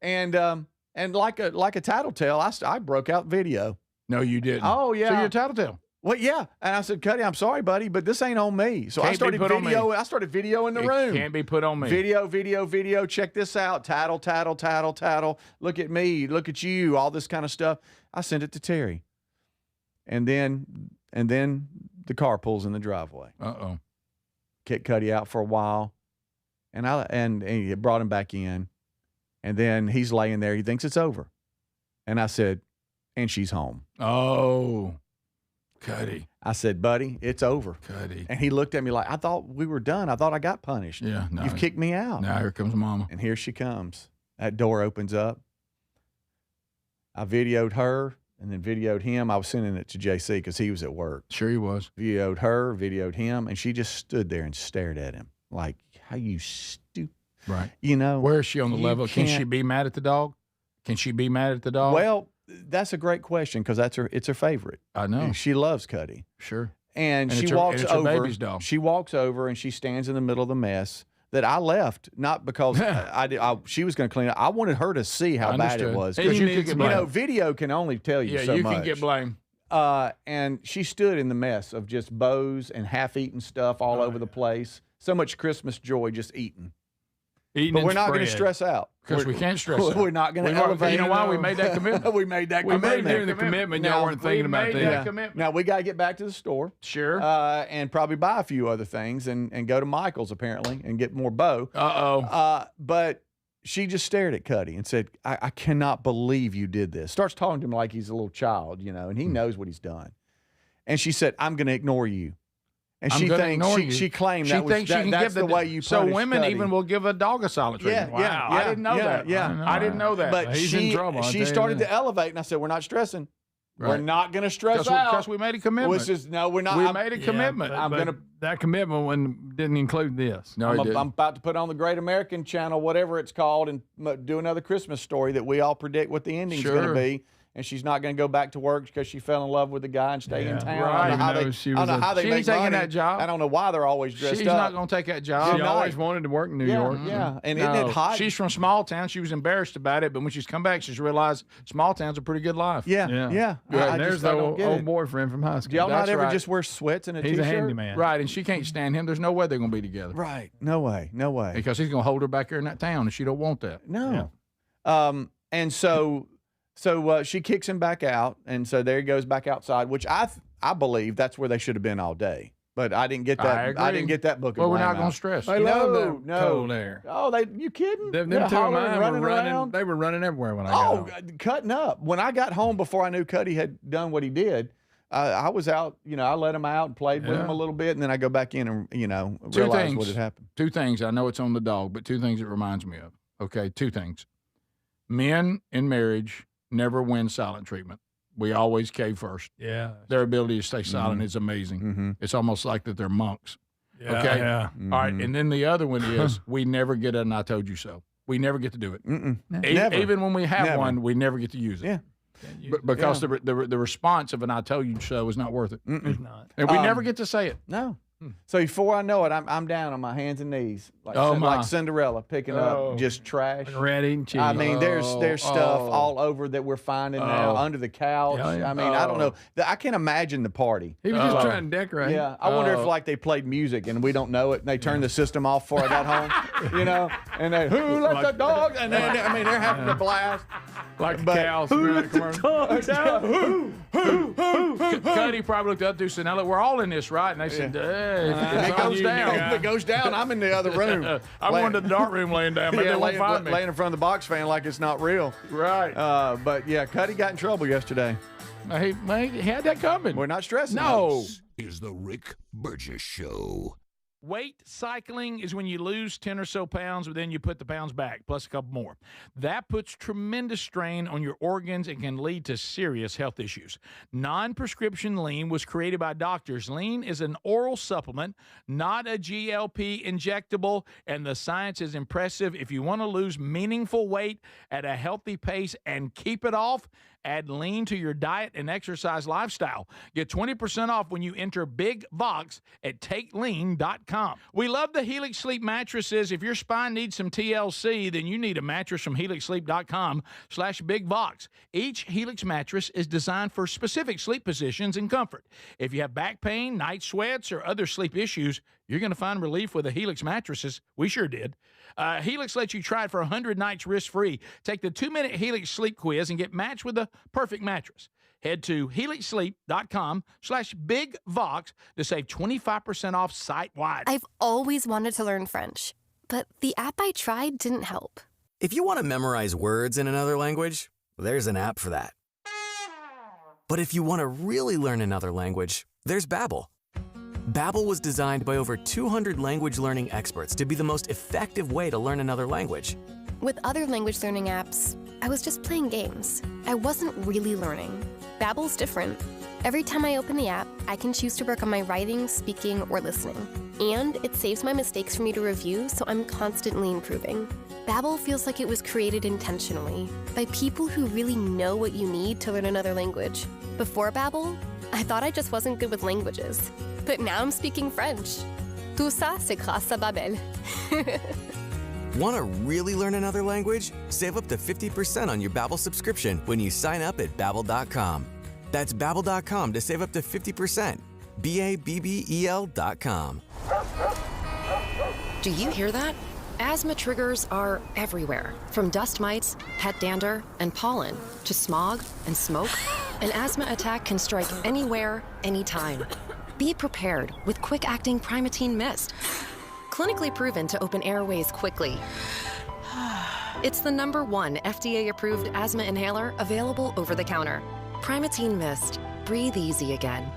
And like a tattletale, I broke out video. No, you didn't. Oh yeah. So you're a tattletale. Well, yeah. And I said, Cuddy, I'm sorry, buddy, but this ain't on me. So I Can't be started put on me. I started video in the room. Can't be put on me. Video. Check this out. Tattle. Look at me. Look at you. All this kind of stuff. I sent it to Terry. And then the car pulls in the driveway. Uh-oh. Kicked Cuddy out for a while. And he brought him back in. And then he's laying there. He thinks it's over. And I said, and she's home. Oh, Cuddy. I said, buddy, it's over. Cuddy. And he looked at me like, I thought we were done. I thought I got punished. Yeah, no. You've kicked me out. Now here comes Mama. And here she comes. That door opens up. I videoed her and then videoed him. I was sending it to JC because he was at work. Sure he was. Videoed her, videoed him, and she just stood there and stared at him. Like, how you stupid. Right. You know? Where is she on the you level? Can she can't- be mad at the dog? Can she be mad at the dog? Well, that's a great question because it's her favorite. I know. She loves Cuddy. Sure. And she it's walks her over. baby's dog. She walks over and she stands in the middle of the mess that I left, not because she was going to clean it. I wanted her to see how bad it Understood. was. And you could get blamed. Video can only tell you Yeah, so you much. can get blamed. And she stood in the mess of just bows and half-eaten stuff all over the place. So much Christmas joy just eating. But we're not going to stress out. Because we can't stress out. We're not going to elevate. You know why we made that commitment? We made that We commitment. made during the commitment. Y'all weren't thinking about that. Yeah. Now, we got to get back to the store. Sure. And probably buy a few other things and go to Michael's, apparently, and get more bow. But she just stared at Cuddy and said, I cannot believe you did this. Starts talking to him like he's a little child, and he knows what he's done. And she said, I'm going to ignore you. And I'm she gonna thinks ignore you. she claimed She that was thinks she can that's give the way you so punish women Cuddy. even will give a dog a silent treatment. Wow, I didn't know that. Yeah, I didn't know that. But He's in trouble. I'll tell she you started that. to elevate, and I said, "We're not stressing. We're Right. not going to stress out Because we made a commitment. Which is no, we're not. We I'm- made a commitment. I'm But gonna. that commitment didn't include this. No, I'm about to put on the Great American Channel, whatever it's called, and do another Christmas story that we all predict what the ending's going Sure. to be. And she's not going to go back to work because she fell in love with the guy and stay in town. Right. I don't know how Even they, though she I don't was know a- how they She make ain't taking money. that job. I don't know why they're always dressed She's up. not going to take that job. She always wanted to work in New York. Yeah, and isn't it hot? She's from small town. She was embarrassed about it, but when she's come back, she's realized small town's a pretty good life. Yeah. And there's the don't get old it. boyfriend from high school. Do y'all not That's ever right. just wear sweats and a He's a t-shirt? handyman. Right, and she can't stand him. There's no way they're going to be together. Right. No way. No way. Because he's going to hold her back here in that town, and she don't want that. No. And so she kicks him back out, and so there he goes back outside, which I believe that's where they should have been all day. But I didn't get that. I didn't agree. get that book. Well, we're not going gonna stress. They love that cold air. Oh, you kidding? Them They're two of hollering, mine running were running. around. They were running everywhere when I got home. Cutting up. When I got home before I knew Cuddy had done what he did, I was out. I let him out and played with him a little bit, and then I go back in and Two realize things. what had happened. Two things. I know it's on the dog, but two things it reminds me of. Okay, two things. Men in marriage never win silent treatment. We always cave first. Yeah. Their ability to stay silent is amazing. It's almost like that they're monks. Yeah, Okay. yeah. All right. And then the other one is we never get an "I told you so." We never get to do it. Never. Even when we have Never. one, we never get to use it. Yeah. Because the response of an "I told you so" is not worth it. It's not. And we never get to say it. No. So before I know it, I'm down on my hands and knees, like, Oh, my. like Cinderella, picking up just trash. Like red eating cheese. I mean, there's stuff all over that we're finding now under the couch. Yeah, yeah. I mean, I don't know. I can't imagine the party. He was just trying to decorate. Yeah, I wonder if like they played music and we don't know it, and they turned the system off before I got home. And they who let the dog? And then they're having a blast. Like the cows. Who let the dogs out? Who? Cuddy probably looked up to us and said, "Now look, we're all in this, right?" And they said, "Hey, if it goes down, If it goes down, I'm in the other room. I'm going to the dark room laying down. Maybe they won't find me." Laying in front of the box fan like it's not real. Right. But yeah, Cuddy got in trouble yesterday. He had that coming. We're not stressing. No. This is the Rick Burgess Show. Weight cycling is when you lose 10 or so pounds, but then you put the pounds back, plus a couple more. That puts tremendous strain on your organs and can lead to serious health issues. Non-prescription lean was created by doctors. Lean is an oral supplement, not a GLP injectable, and the science is impressive. If you want to lose meaningful weight at a healthy pace and keep it off, add lean to your diet and exercise lifestyle. Get 20% off when you enter Big Vox at takelean.com. We love the Helix Sleep mattresses. If your spine needs some TLC, then you need a mattress from helixsleep.com/BigVox. Each Helix mattress is designed for specific sleep positions and comfort. If you have back pain, night sweats, or other sleep issues, you're going to find relief with the Helix mattresses. We sure did. Helix lets you try it for 100 nights risk-free. Take the 2-minute Helix sleep quiz and get matched with the perfect mattress. Head to helixsleep.com/BigVox to save 25% off site-wide. I've always wanted to learn French, but the app I tried didn't help. If you want to memorize words in another language, there's an app for that. But if you want to really learn another language, there's Babbel. Babbel was designed by over 200 language learning experts to be the most effective way to learn another language. With other language learning apps, I was just playing games. I wasn't really learning. Babbel's different. Every time I open the app, I can choose to work on my writing, speaking, or listening. And it saves my mistakes for me to review, so I'm constantly improving. Babbel feels like it was created intentionally by people who really know what you need to learn another language. Before Babbel, I thought I just wasn't good with languages. But now I'm speaking French. Tout ça, c'est grâce à Babbel. Want to really learn another language? Save up to 50% on your Babbel subscription when you sign up at Babbel.com. That's Babbel.com to save up to 50%. Babbel.com. Do you hear that? Asthma triggers are everywhere, from dust mites, pet dander, and pollen, to smog and smoke. An asthma attack can strike anywhere, anytime. Be prepared with quick-acting Primatene Mist. Clinically proven to open airways quickly. It's the #1 FDA-approved asthma inhaler available over the counter. Primatene Mist. Breathe easy again.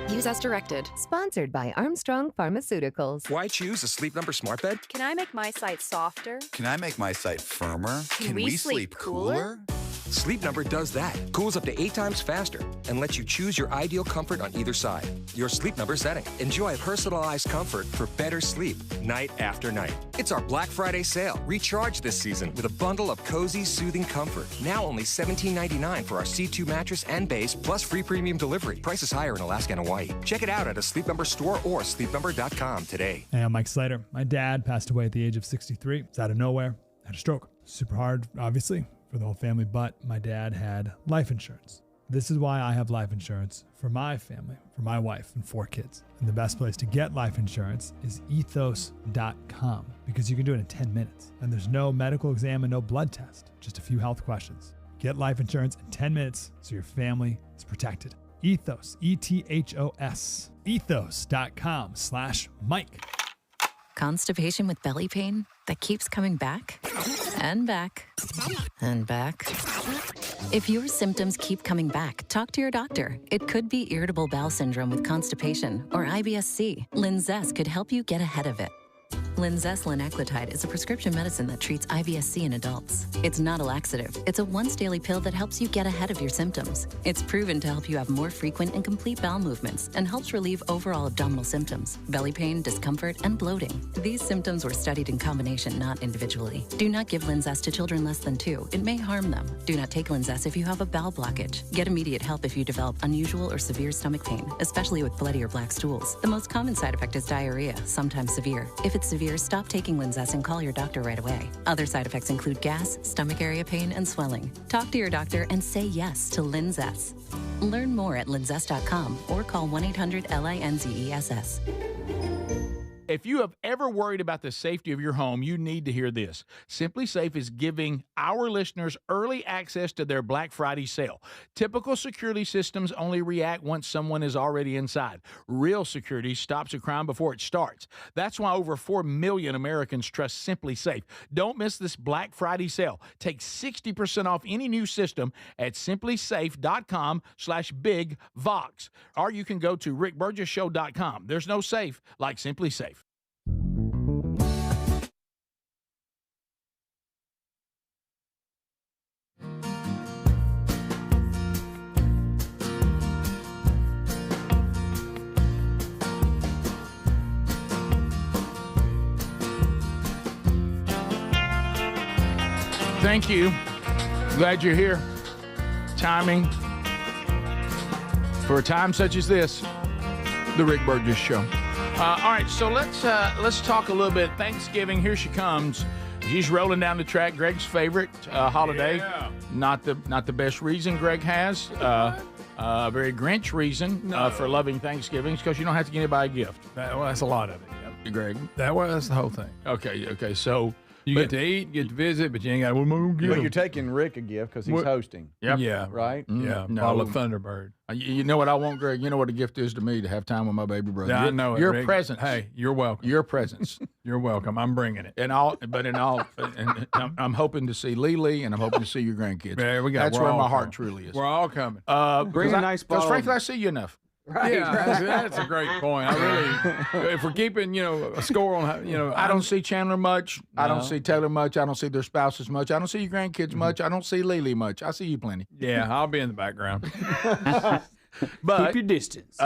Use as directed. Sponsored by Armstrong Pharmaceuticals. Why choose a Sleep Number smart bed? Can I make my site softer? Can I make my site firmer? Can we sleep cooler? Sleep Number does that. Cools up to 8 times faster and lets you choose your ideal comfort on either side. Your Sleep Number setting. Enjoy personalized comfort for better sleep night after night. It's our Black Friday sale. Recharge this season with a bundle of cozy, soothing comfort. Now only $17.99 for our C2 mattress and base, plus free premium delivery. Prices higher in Alaska and Hawaii. Check it out at a Sleep Number store or sleepnumber.com today. Hey, I'm Mike Slater. My dad passed away at the age of 63. It's out of nowhere. Had a stroke. Super hard, obviously, for the whole family, but my dad had life insurance. This is why I have life insurance for my family, for my wife and 4 kids. And the best place to get life insurance is ethos.com, because you can do it in 10 minutes. And there's no medical exam and no blood test, just a few health questions. Get life insurance in 10 minutes so your family is protected. Ethos, ETHOS, ethos.com/Mike. Constipation with belly pain that keeps coming back and back and back. If your symptoms keep coming back, talk to your doctor. It could be irritable bowel syndrome with constipation or IBS-C. Linzess could help you get ahead of it. Linzess linaclotide is a prescription medicine that treats IBS-C in adults. It's not a laxative. It's a once-daily pill that helps you get ahead of your symptoms. It's proven to help you have more frequent and complete bowel movements and helps relieve overall abdominal symptoms, belly pain, discomfort, and bloating. These symptoms were studied in combination, not individually. Do not give Linzess to children less than 2. It may harm them. Do not take Linzess if you have a bowel blockage. Get immediate help if you develop unusual or severe stomach pain, especially with bloody or black stools. The most common side effect is diarrhea, sometimes severe. If it's severe, stop taking Linzess and call your doctor right away. Other side effects include gas, stomach area pain, and swelling. Talk to your doctor and say yes to Linzess. Learn more at linzess.com or call 1-800-LINZESS. If you have ever worried about the safety of your home, you need to hear this. Simply Safe is giving our listeners early access to their Black Friday sale. Typical security systems only react once someone is already inside. Real security stops a crime before it starts. That's why over 4 million Americans trust Simply Safe. Don't miss this Black Friday sale. Take 60% off any new system at simplysafe.com/bigvox. Or you can go to rickburgessshow.com. There's no safe like Simply Safe. Thank you. Glad you're here. Timing for a time such as this, the Rick Burgess Show. All right, so let's talk a little bit. Thanksgiving, here she comes. She's rolling down the track. Greg's favorite holiday. Yeah. Not the best reason Greg has. A very Grinch reason for loving Thanksgiving is because you don't have to get anybody a gift. Well, that's a lot of it. Yep. Greg. That's the whole thing. Okay. So you get to eat, get to visit, but you ain't got one more gift. But you're taking Rick a gift because he's hosting. Yep. Yeah. Right? Yeah. Bottle of Thunderbird. You know what I want, Greg? You know what a gift is to me, to have time with my baby brother. Yeah, I know it, your Rick. presence. Hey, you're welcome. Your presence. You're welcome. I'm bringing it. And I'm hoping to see Lily, and I'm hoping to see your grandkids. There we go. That's We're where all my coming. heart truly is. We're all coming. Bring a nice bottle. Because frankly, I see you enough. Right. Yeah, that's a great point. I really, if we're keeping, a score on, I don't see Chandler much. No. I don't see Taylor much. I don't see their spouses much. I don't see your grandkids much. I don't see Lily much. I see you plenty. Yeah, I'll be in the background. But keep your distance.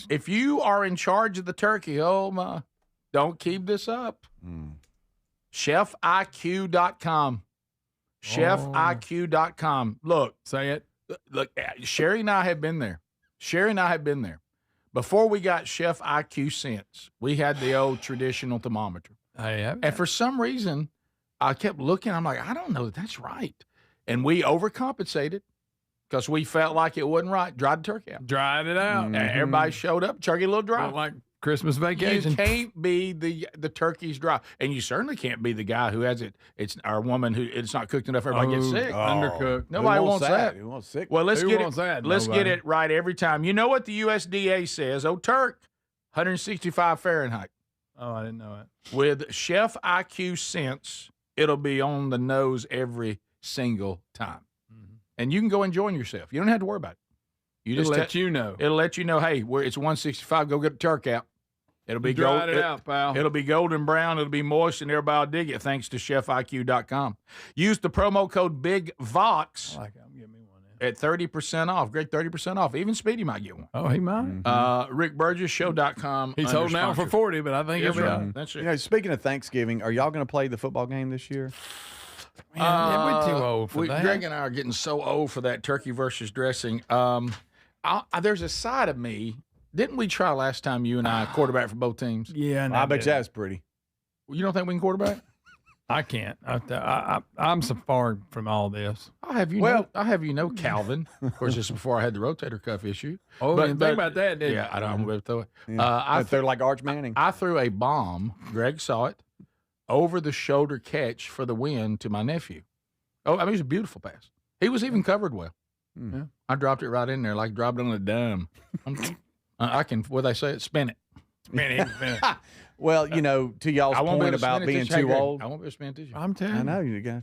If you are in charge of the turkey, oh my, Don't keep this up. ChefIQ.com. ChefIQ.com. Look. Say it. Look, Sherry and I have been there. Before we got Chef IQ Sense, we had the old traditional thermometer. And for some reason, I kept looking. I'm like, I don't know that that's right. And we overcompensated because we felt like it wasn't right. Dried the turkey out. Dried it out. And everybody showed up. Turkey a little dry. Like Christmas vacation. You can't be the turkey's dry. And you certainly can't be the guy who has it. It's our woman who it's not cooked enough. Everybody gets sick. Undercooked. Nobody wants that. Who wants sick? Well, let's Who get wants it. that? Let's Nobody. get it right every time. You know what the USDA says? Oh, Turk, 165 Fahrenheit. Oh, I didn't know it. With Chef IQ Sense, it'll be on the nose every single time. And you can go enjoy yourself. You don't have to worry about it. It'll let you know. It'll let you know, hey, it's 165. Go get the turk out. It'll be Dried it out, pal. It'll be golden brown. It'll be moist, and everybody will dig it thanks to ChefIQ.com. Use the promo code BIGVOX at 30% off. Great 30% off. Even Speedy might get one. Oh, he might. RickBurgessShow.com. He's holding out for 40, but I think That's he'll be right. right. That's it. You know, speaking of Thanksgiving, are y'all going to play the football game this year? We're too old for that. Greg and I are getting so old for that turkey versus dressing. There's a side of me. Didn't we try last time you and I quarterback for both teams? Yeah, I bet you that's pretty. You don't think we can quarterback? I can't. I'm so far from all this. I'll have you know, Calvin. Of course, this is before I had the rotator cuff issue. Oh, you didn't think about that, did you? Yeah, I don't. I'm going to throw it. Yeah. They're like Arch Manning. I threw a bomb. Greg saw it. Over the shoulder catch for the win to my nephew. Oh, I mean, it was a beautiful pass. He was even covered well. Yeah. I dropped it right in there, like dropping on a dime. I can, what they say, spin it. Spin it. Well, you know, to y'all's point about being too old. I won't be able to spin it this year. I'm telling you. I know you guys.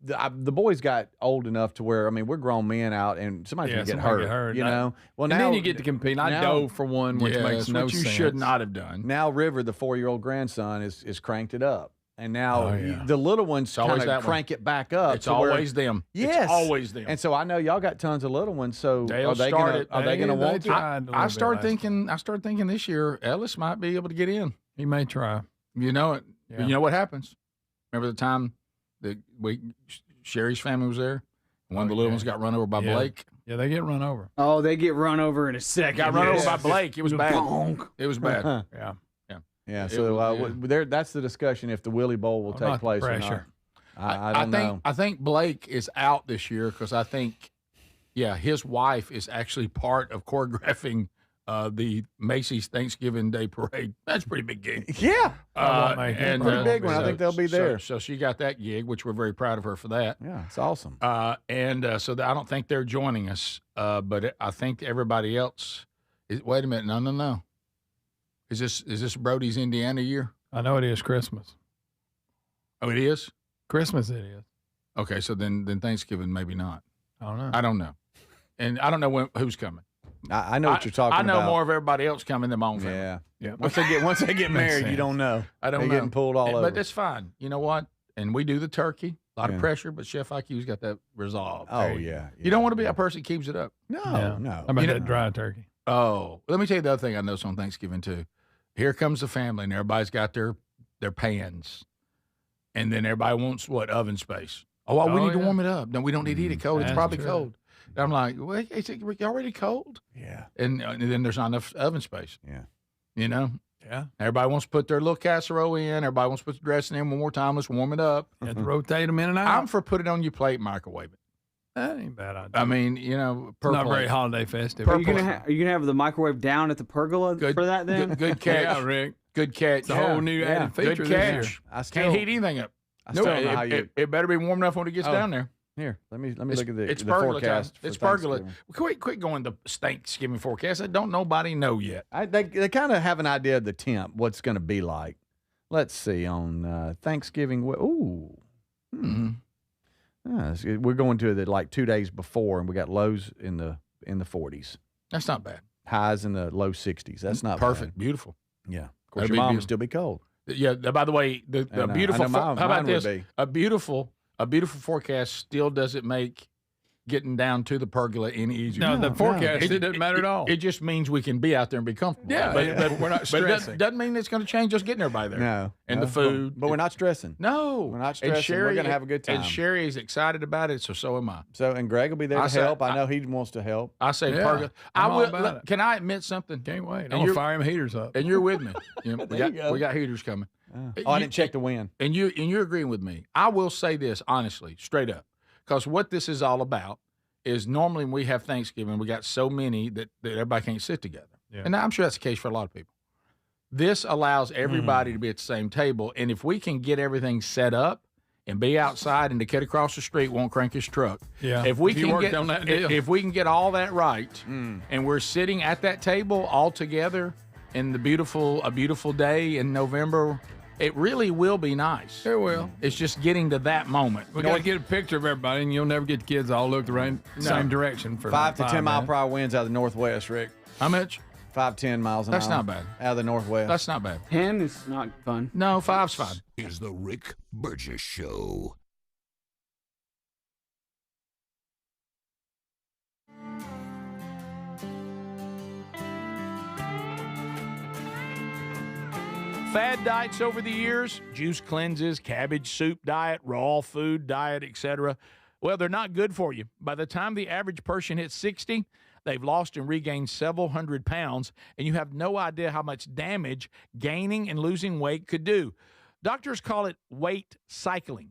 The boys got old enough to where, I mean, we're grown men out and somebody's going to get hurt. You know? Well, and now then you get to compete. I dove for one, which makes no what you sense. should not have done. Now River, the 4-year-old grandson, is cranked it up. And now the little ones kind of crank it back up. It's always them. Yes. It's always them. And so I know y'all got tons of little ones. So are they going to want to? I started thinking this year Ellis might be able to get in. He may try. You know it. Yeah. You know what happens? Remember the time that Sherry's family was there? One of the little ones got run over by Blake. Yeah, they get run over. Oh, they get run over in a second. Got run over by Blake. It was bad. Bonk. It was bad. Yeah. Yeah, so that's the discussion if the Willie Bowl will take place or not. I don't know. I think Blake is out this year because I think, his wife is actually part of choreographing the Macy's Thanksgiving Day Parade. That's a pretty big gig. Yeah. And pretty big one. I think they'll be there. So she got that gig, which we're very proud of her for that. Yeah, it's awesome. So I don't think they're joining us, but I think everybody else is. Wait a minute. No. Is this Brody's Indiana year? I know it is Christmas. Oh, it is? Christmas it is. Okay, so then Thanksgiving maybe not. I don't know. And I don't know who's coming. I know what you're talking about. I know more of everybody else coming than my own family. Yeah. Once they get married, you don't know. I don't know. They're getting pulled all over. But that's fine. You know what? And we do the turkey. A lot of pressure, but Chef IQ's got that resolved. Oh, yeah. You don't want to be a person that keeps it up. No. How about that dry turkey? Oh, let me tell you the other thing I noticed on Thanksgiving too. Here comes the family, and everybody's got their pans, and then everybody wants oven space. We need to warm it up. No, we don't need to heat it cold. It's probably cold. And I'm like, well, is it already cold? Yeah. And then there's not enough oven space. Yeah. You know. Yeah. Everybody wants to put their little casserole in. Everybody wants to put the dressing in one more time. Let's warm it up. You have to rotate them in and out. I'm for put it on your plate, microwave it. That ain't a bad idea. I mean, you know, not very holiday festive. Are you gonna have the microwave down at the pergola for that then? Good catch, yeah, Rick. Good catch. It's a whole new added feature Good this year. catch. Can't heat anything up. It better be warm enough when it gets down there. Here, let me look at the pergola forecast. It's pergola. Quit going to Thanksgiving forecast. That don't nobody know yet. They kind of have an idea of the temp, what's going to be like. Let's see on Thanksgiving. Ooh. We're going to it like 2 days before, and we got lows in the 40s. That's not bad. Highs in the low 60s. That's not perfect. Bad. Beautiful. Yeah. Of course, your mom will still be cold. Yeah. By the way, the beautiful. How about this? A beautiful forecast still doesn't make getting down to the pergola any easier. No, the forecast, it doesn't matter at all. It just means we can be out there and be comfortable. Yeah, but we're not stressing. But it doesn't mean it's going to change us getting everybody there. No. And no, the food. But we're not stressing. No. We're not stressing. We're going to have a good time. And Sherry is excited about it, so am I. So, and Greg will be there to help. I know he wants to help. I say Yeah, pergola. I'm all about it. Can I admit something? Can't wait. And I'm going you're- to fire him heaters up. And you're with me. You know, There you go. we got heaters coming. Oh, I didn't check the wind. And you're agreeing with me. I will say this honestly, straight up, because what this is all about is normally when we have Thanksgiving, we got so many that everybody can't sit together. Yeah. And I'm sure that's the case for a lot of people. This allows everybody to be at the same table. And if we can get everything set up and be outside and the kid across the street won't crank his truck. Yeah. If we If you can worked get on that deal. if we can get all that right and we're sitting at that table all together in a beautiful day in November, it really will be nice. It will. It's just getting to that moment. We got to get a picture of everybody, and you'll never get the kids all look the same direction for 5 to 10 mile minutes. per hour winds out of the northwest, Rick. How much? 5, 10 miles an That's hour. not bad. Out of the northwest. That's not bad. 10 is not fun. No, 5's fine. Is the Rick Burgess Show. Fad diets over the years, juice cleanses, cabbage soup diet, raw food diet, etc. Well, they're not good for you. By the time the average person hits 60, they've lost and regained several hundred pounds, and you have no idea how much damage gaining and losing weight could do. Doctors call it weight cycling.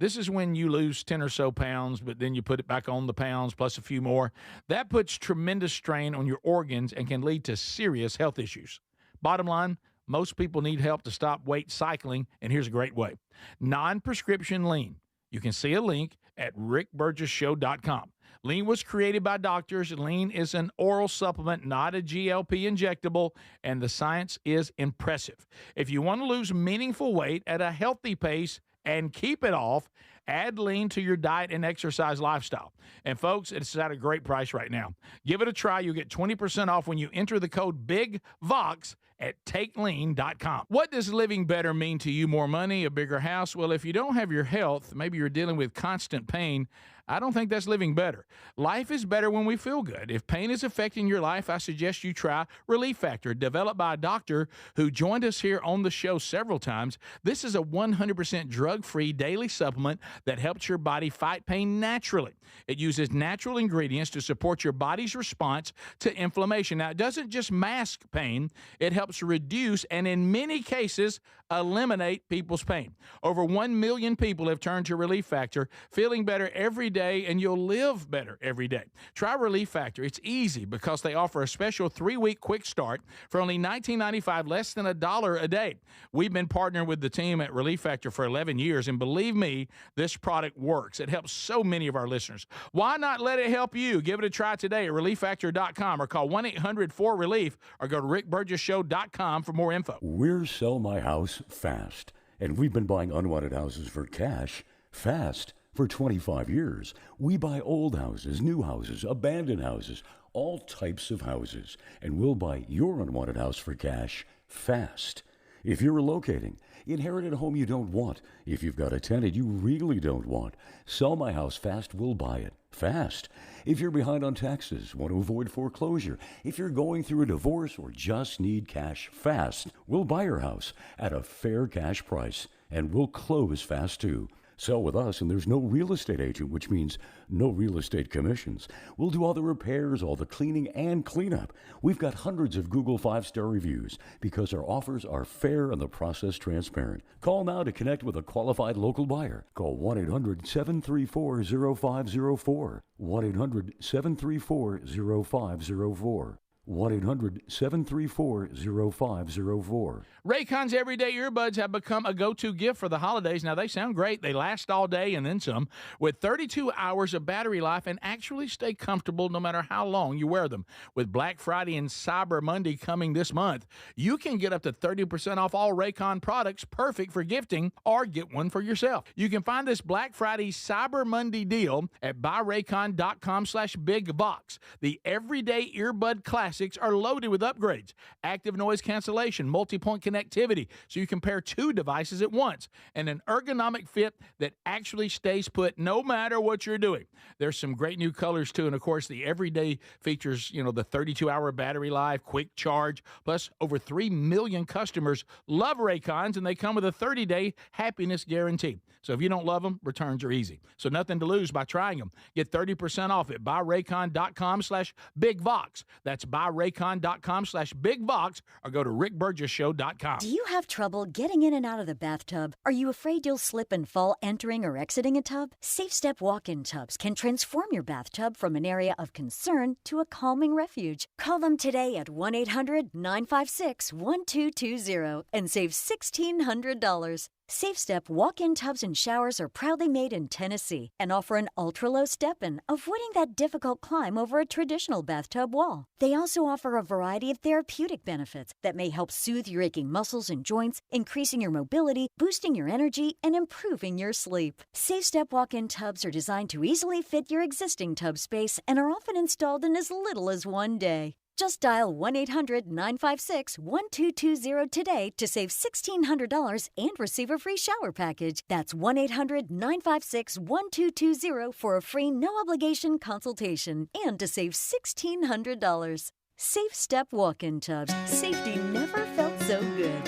This is when you lose 10 or so pounds, but then you put it back on the pounds plus a few more. That puts tremendous strain on your organs and can lead to serious health issues. Bottom line, most people need help to stop weight cycling, and here's a great way. Non-prescription lean. You can see a link at rickburgessshow.com. Lean was created by doctors. Lean is an oral supplement, not a GLP injectable, and the science is impressive. If you want to lose meaningful weight at a healthy pace and keep it off, add lean to your diet and exercise lifestyle. And folks, it's at a great price right now. Give it a try. You'll get 20% off when you enter the code BIGVOX at takelean.com. What does living better mean to you? More money, a bigger house? Well, if you don't have your health, maybe you're dealing with constant pain, I don't think that's living better. Life is better when we feel good. If pain is affecting your life, I suggest you try Relief Factor, developed by a doctor who joined us here on the show several times. This is a 100% drug-free daily supplement that helps your body fight pain naturally. It uses natural ingredients to support your body's response to inflammation. Now, it doesn't just mask pain, it helps reduce and in many cases eliminate people's pain. Over 1 million people have turned to Relief Factor, feeling better every day, and you'll live better every day. Try Relief Factor. It's easy because they offer a special 3-week quick start for only $19.95, less than $1 a day. We've been partnering with the team at Relief Factor for 11 years, and believe me, this product works. It helps so many of our listeners. Why not let it help you? Give it a try today at relieffactor.com or call 1-800-4RELIEF or go to rickburgessshow.com for more info. We're Sell My House Fast, and we've been buying unwanted houses for cash fast for 25 years. We buy old houses, new houses, abandoned houses, all types of houses, and we'll buy your unwanted house for cash fast. If you're relocating, inherited a home you don't want, if you've got a tenant you really don't want, Sell My House Fast will buy it fast. If you're behind on taxes, want to avoid foreclosure, if you're going through a divorce or just need cash fast, we'll buy your house at a fair cash price, and we'll close fast too. Sell with us, and there's no real estate agent, which means no real estate commissions. We'll do all the repairs, all the cleaning, and cleanup. We've got hundreds of Google 5-star reviews because our offers are fair and the process transparent. Call now to connect with a qualified local buyer. Call 1-800-734-0504. 1-800-734-0504. 1-800-734-0504. Raycon's everyday earbuds have become a go-to gift for the holidays. Now, they sound great. They last all day and then some, with 32 hours of battery life and actually stay comfortable no matter how long you wear them. With Black Friday and Cyber Monday coming this month, you can get up to 30% off all Raycon products, perfect for gifting, or get one for yourself. You can find this Black Friday Cyber Monday deal at buyraycon.com/bigvox. The everyday earbud classic Classics are loaded with upgrades, active noise cancellation, multi-point connectivity, so you can pair 2 devices at once, and an ergonomic fit that actually stays put no matter what you're doing. There's some great new colors, too, and, of course, the everyday features, the 32-hour battery life, quick charge, plus over 3 million customers love Raycons, and they come with a 30-day happiness guarantee. So if you don't love them, returns are easy. So nothing to lose by trying them. Get 30% off at buyraycon.com/BigVox. That's buyraycon.com/BigVox, or go to rickburgessshow.com. Do you have trouble getting in and out of the bathtub? Are you afraid you'll slip and fall entering or exiting a tub? Safe Step walk-in tubs can transform your bathtub from an area of concern to a calming refuge. Call them today at 1-800-956-1220 and save $1,600. Safe Step walk-in tubs and showers are proudly made in Tennessee and offer an ultra-low step-in, avoiding that difficult climb over a traditional bathtub wall. They also offer a variety of therapeutic benefits that may help soothe your aching muscles and joints, increasing your mobility, boosting your energy, and improving your sleep. Safe Step walk-in tubs are designed to easily fit your existing tub space and are often installed in as little as 1 day. Just dial 1-800-956-1220 today to save $1,600 and receive a free shower package. That's 1-800-956-1220 for a free no-obligation consultation and to save $1,600. Safe Step walk-in tubs. Safety never felt so good.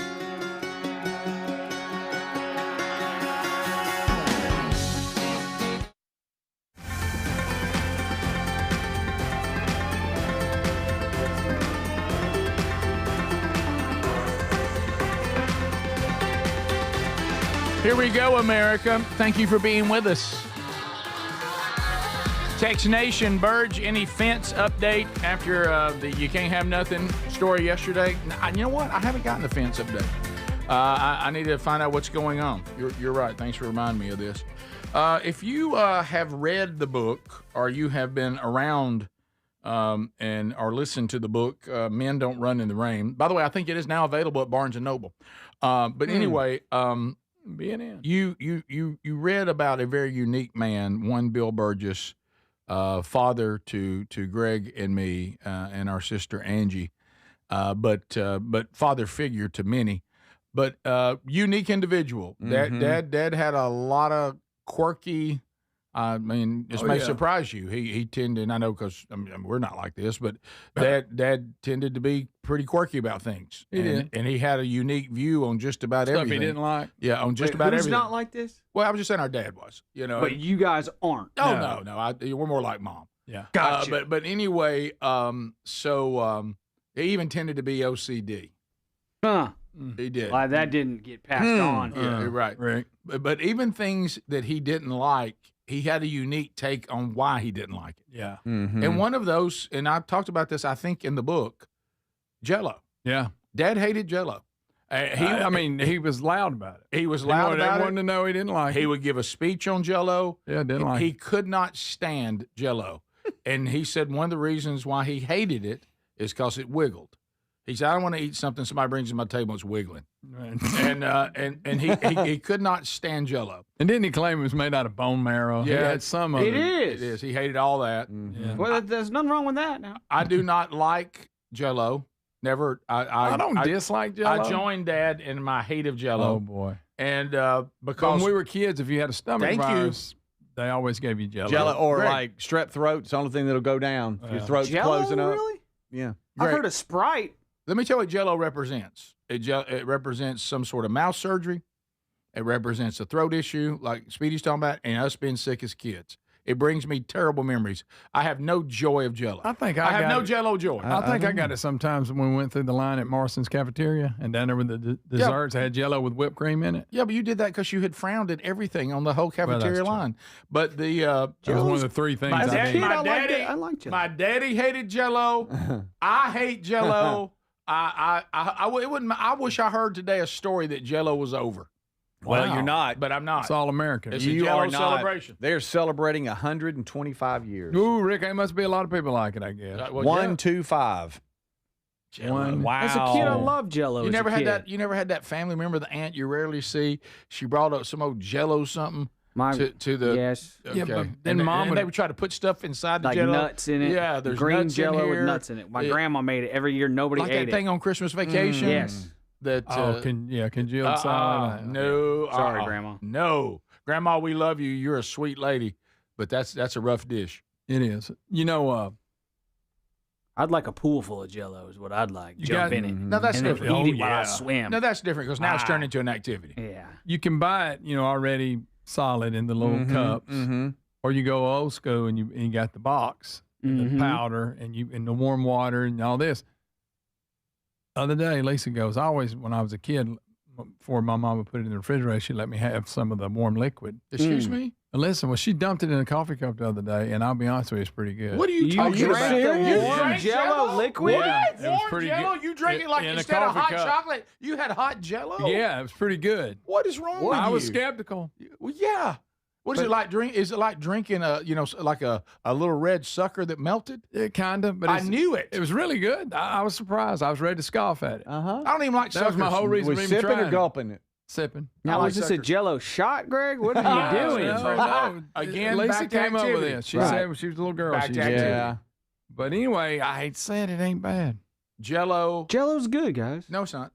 Here we go, America. Thank you for being with us. Text Nation, Burge, any fence update after the You Can't Have Nothing story yesterday? You know what? I haven't gotten the fence update. I need to find out what's going on. You're right. Thanks for reminding me of this. If you have read the book or you have been around and or listened to the book, Men Don't Run in the Rain. By the way, I think it is now available at Barnes & Noble. But anyway... You read about a very unique man, one Bill Burgess, father to Greg and me and our sister Angie, but father figure to many, but unique individual. Dad had a lot of quirky. I mean, this may surprise you. He tended, and I know because we're not like this, but Dad tended to be pretty quirky about things. And he had a unique view on just about everything. Stuff he didn't like. Yeah, on just about everything. Who's not like this? Well, I was just saying our dad was. But you guys aren't. No. We're more like Mom. Yeah, gotcha. But anyway, so he even tended to be OCD. Huh. He did. Well, that didn't get passed on. Yeah, you're right. But even things that he didn't like, he had a unique take on why he didn't like it. Yeah. And one of those, and I've talked about this, I think, in the book, Jello. Yeah. Dad hated Jello. He was loud about it. He was loud about it. Everyone to know he didn't like it. He would give a speech on Jello. Yeah, didn't like it. He could not stand Jello. And he said one of the reasons why he hated it is because it wiggled. He said, I don't want to eat something somebody brings to my table and it's wiggling. Right. And he could not stand Jello. And didn't he claim it was made out of bone marrow? Yeah, he had some of it. It is. He hated all that. Yeah. Well, there's nothing wrong with that now. I do not like Jello. Never. I don't dislike Jello. I joined Dad in my hate of Jello. Oh boy! And because when we were kids, if you had a stomach virus, they always gave you Jello. Jello or like strep throat. It's the only thing that'll go down. Your throat's Jello, closing up. Really? Yeah. I've heard of Sprite. Let me tell you what Jello represents. It represents some sort of mouth surgery. It represents a throat issue, like Speedy's talking about, and us being sick as kids. It brings me terrible memories. I have no joy of Jello. I think I have no Jello joy. I think I got it sometimes when we went through the line at Morrison's cafeteria, and down there with the desserts, I had Jello with whipped cream in it. Yeah, but you did that because you had frowned at everything on the whole cafeteria line. But the that was one of the three things I did. I liked Jello. My daddy hated Jello. I hate Jello. I wish I heard today a story that Jello was over. Well, you're not. But I'm not. It's all American. It's You a Jello are not. celebration. They're celebrating 125 years. Ooh, Rick, there must be a lot of people like it, I guess. 125. Jello. Wow. As a kid, I loved Jello. You never had that family member, the aunt you rarely see. She brought up some old Jello something. to the yes. Okay. Yeah, but then and, Mom and would they would try to put stuff inside the like Jello. nuts in it. Yeah, there's green nuts Jello in with here. nuts in it. My grandma made it every year. Nobody like ate that thing on Christmas Vacation. Yes. That congealed salad. No, Sorry, Grandma. No, Grandma, we love you. You're a sweet lady, but that's a rough dish. It is. You know, I'd like a pool full of Jello is what I'd like. You Jump got- in it. No, that's and then different. eat it while I swim. No, that's different because now it's turned into an activity. Yeah. you can buy it, already solid in the little cups, or you go old school and you got the box, and the powder, and the warm water and all this. Other day, Lisa goes, when I was a kid, before my mom would put it in the refrigerator, she let me have some of the warm liquid. Excuse me? And listen, she dumped it in a coffee cup the other day, and I'll be honest with you, it's pretty good. What are you talking about? serious? You Warm drank Jello liquid? Yeah, it was Warm pretty Jello? good. You drank it like In a instead of coffee hot cup. chocolate, you had hot Jello? Yeah, it was pretty good. What is wrong with you? I was skeptical. Well, yeah. What is it like? Is it like drinking like a little red sucker that melted? Yeah, kind of. But I knew it. It was really good. I was surprised. I was ready to scoff at it. Uh-huh. I don't even like That suckers. was my whole reason Was for even sipping or trying it. gulping it? Sipping. Now, I was like this a suckers. Jello shot, Greg? What are you doing? No. Again, Lisa back to came up with activity. this. She Right. said when she was a little girl. Back She to used activity. Yeah. But anyway, I hate saying it ain't bad. Jello. Jello's good, guys. No, it's not.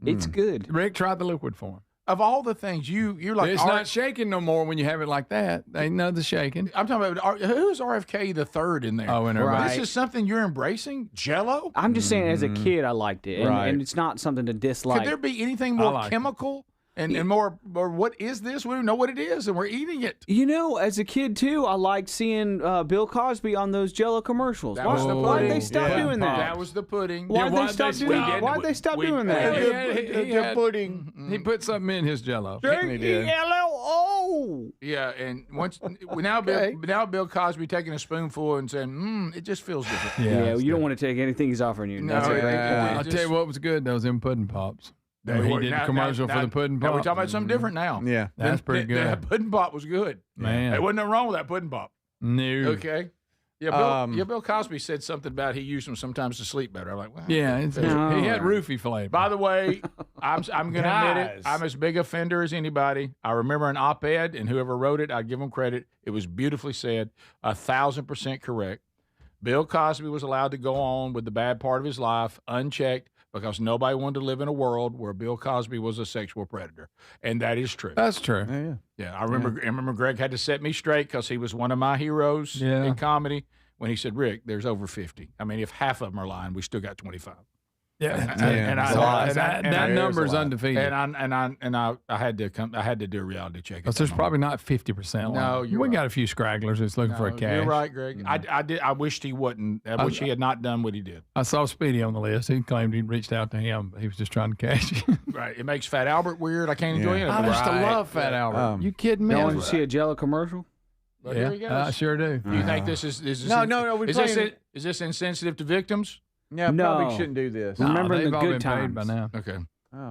It's good. Rick tried the liquid for him. Of all the things, you're like It's not shaking no more when you have it like that. Ain't nothing shaking. I'm talking about who's RFK the third in there? Oh, and everybody. This is something you're embracing? Jello? I'm just saying, as a kid, I liked it, and, Right. and it's not something to dislike. Could there be anything more chemical and more? Or what is this? We don't know what it is, and we're eating it. As a kid too, I liked seeing Bill Cosby on those Jello commercials. That was the Why did pudding. they stop doing that? That was the pudding. Why'd they stop doing that? Why'd they stop doing that? He had pudding. He put something in his Jello. Jello. Yeah, and once now, Bill Cosby taking a spoonful and saying, "It just feels different." Yeah, you don't want to take anything he's offering you. No, That's a great yeah. point. I'll tell you what was good. Those them pudding pops. They When he were- did now- the commercial now- for the pudding Now pop. we're talking about something different now. Yeah. That's pretty good. That pudding pop was good. Man. There wasn't nothing wrong with that pudding pop. No. Okay. Yeah, Bill Cosby said something about he used them sometimes to sleep better. I'm like, wow. Yeah, he had roofie flavor. By the way, I'm going to admit it. Guys. I'm as big a offender as anybody. I remember an op-ed, and whoever wrote it, I give them credit. It was beautifully said, 1,000% correct. Bill Cosby was allowed to go on with the bad part of his life unchecked because nobody wanted to live in a world where Bill Cosby was a sexual predator, and that is true. That's true. Yeah. Yeah, I remember Greg had to set me straight because he was one of my heroes in comedy when he said, "Rick, there's over 50. I mean, if half of them are lying, we still got 25." Yeah, that number's undefeated. And I had to do a reality check. Because there's probably not 50%. No, we got a few scragglers that's looking for a cash. You're right, Greg. I wished he wouldn't. I wish he had not done what he did. I saw Speedy on the list. He claimed he'd reached out to him, but he was just trying to cash. Right. It makes Fat Albert weird. I can't enjoy it. I used to love Fat Albert. You kidding me? You want to see a Jello commercial? But here he Yeah, goes. I sure do. Do you think this is No. Is this insensitive to victims? Yeah, No. probably shouldn't do this. Remember they've the all good been paid by times. now. Okay.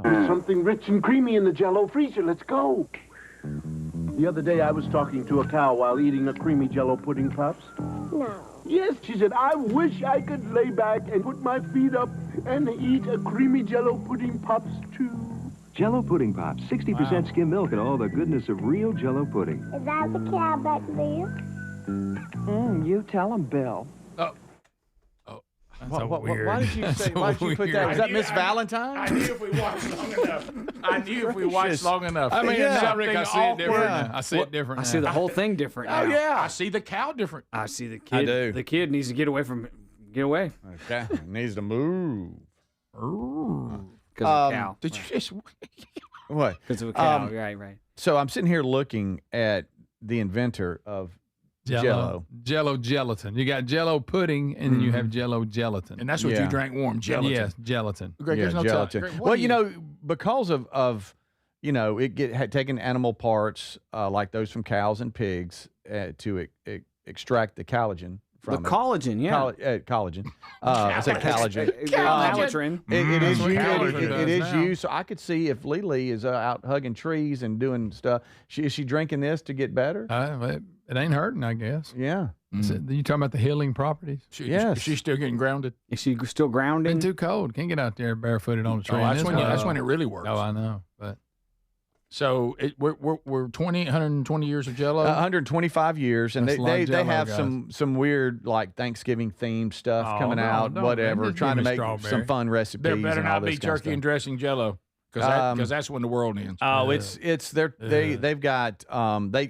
There's something rich and creamy in the Jello freezer. Let's go. The other day I was talking to a cow while eating a creamy Jello pudding puffs. No. Yes, she said, I wish I could lay back and put my feet up and eat a creamy Jello pudding puffs too. Jello pudding pops, 60% skim milk and all the goodness of real Jello pudding. Is that the cow back there? You tell him, Bill. That's weird. Why did you say? Why did you put that? Was that Miss Valentine? I knew if we watched long enough. I mean, Yeah. Rick, I see it different. now. I see it different. I see the whole thing different now. Oh yeah, I see the cow different. I see the I kid. do. The kid needs to get away from. Get away. Okay, needs to move. Because of a cow. Did you just? What? Because of a cow. Right. So I'm sitting here looking at the inventor of Jello. Jello gelatin. You got Jello pudding, and then you have Jello gelatin. And that's what you drank warm, gelatin. Yes, gelatin. Greg, there's no gelatin. Greg, Well, because of it had taken animal parts like those from cows and pigs to extract the collagen from The collagen, yeah. collagen. I said collagen. Collagen. It is what used. collagen It is does now. used. So I could see if Lily is out hugging trees and doing stuff. Is she drinking this to get better? It ain't hurting, I guess. Yeah. You talking about the healing properties? Is she still getting grounded? Is she still grounding? Been too cold. Can't get out there barefooted on a tree. That's when it really works. Oh, I know. But So we're 120 years of Jello. 125 years, and That's like they Jello, have guys. some weird like Thanksgiving themed stuff coming out, no, whatever, man, just trying to give me make strawberry. some fun recipes. There better and all not be this kind of turkey and stuff. dressing Jello, because that's when the world ends. Oh, they've got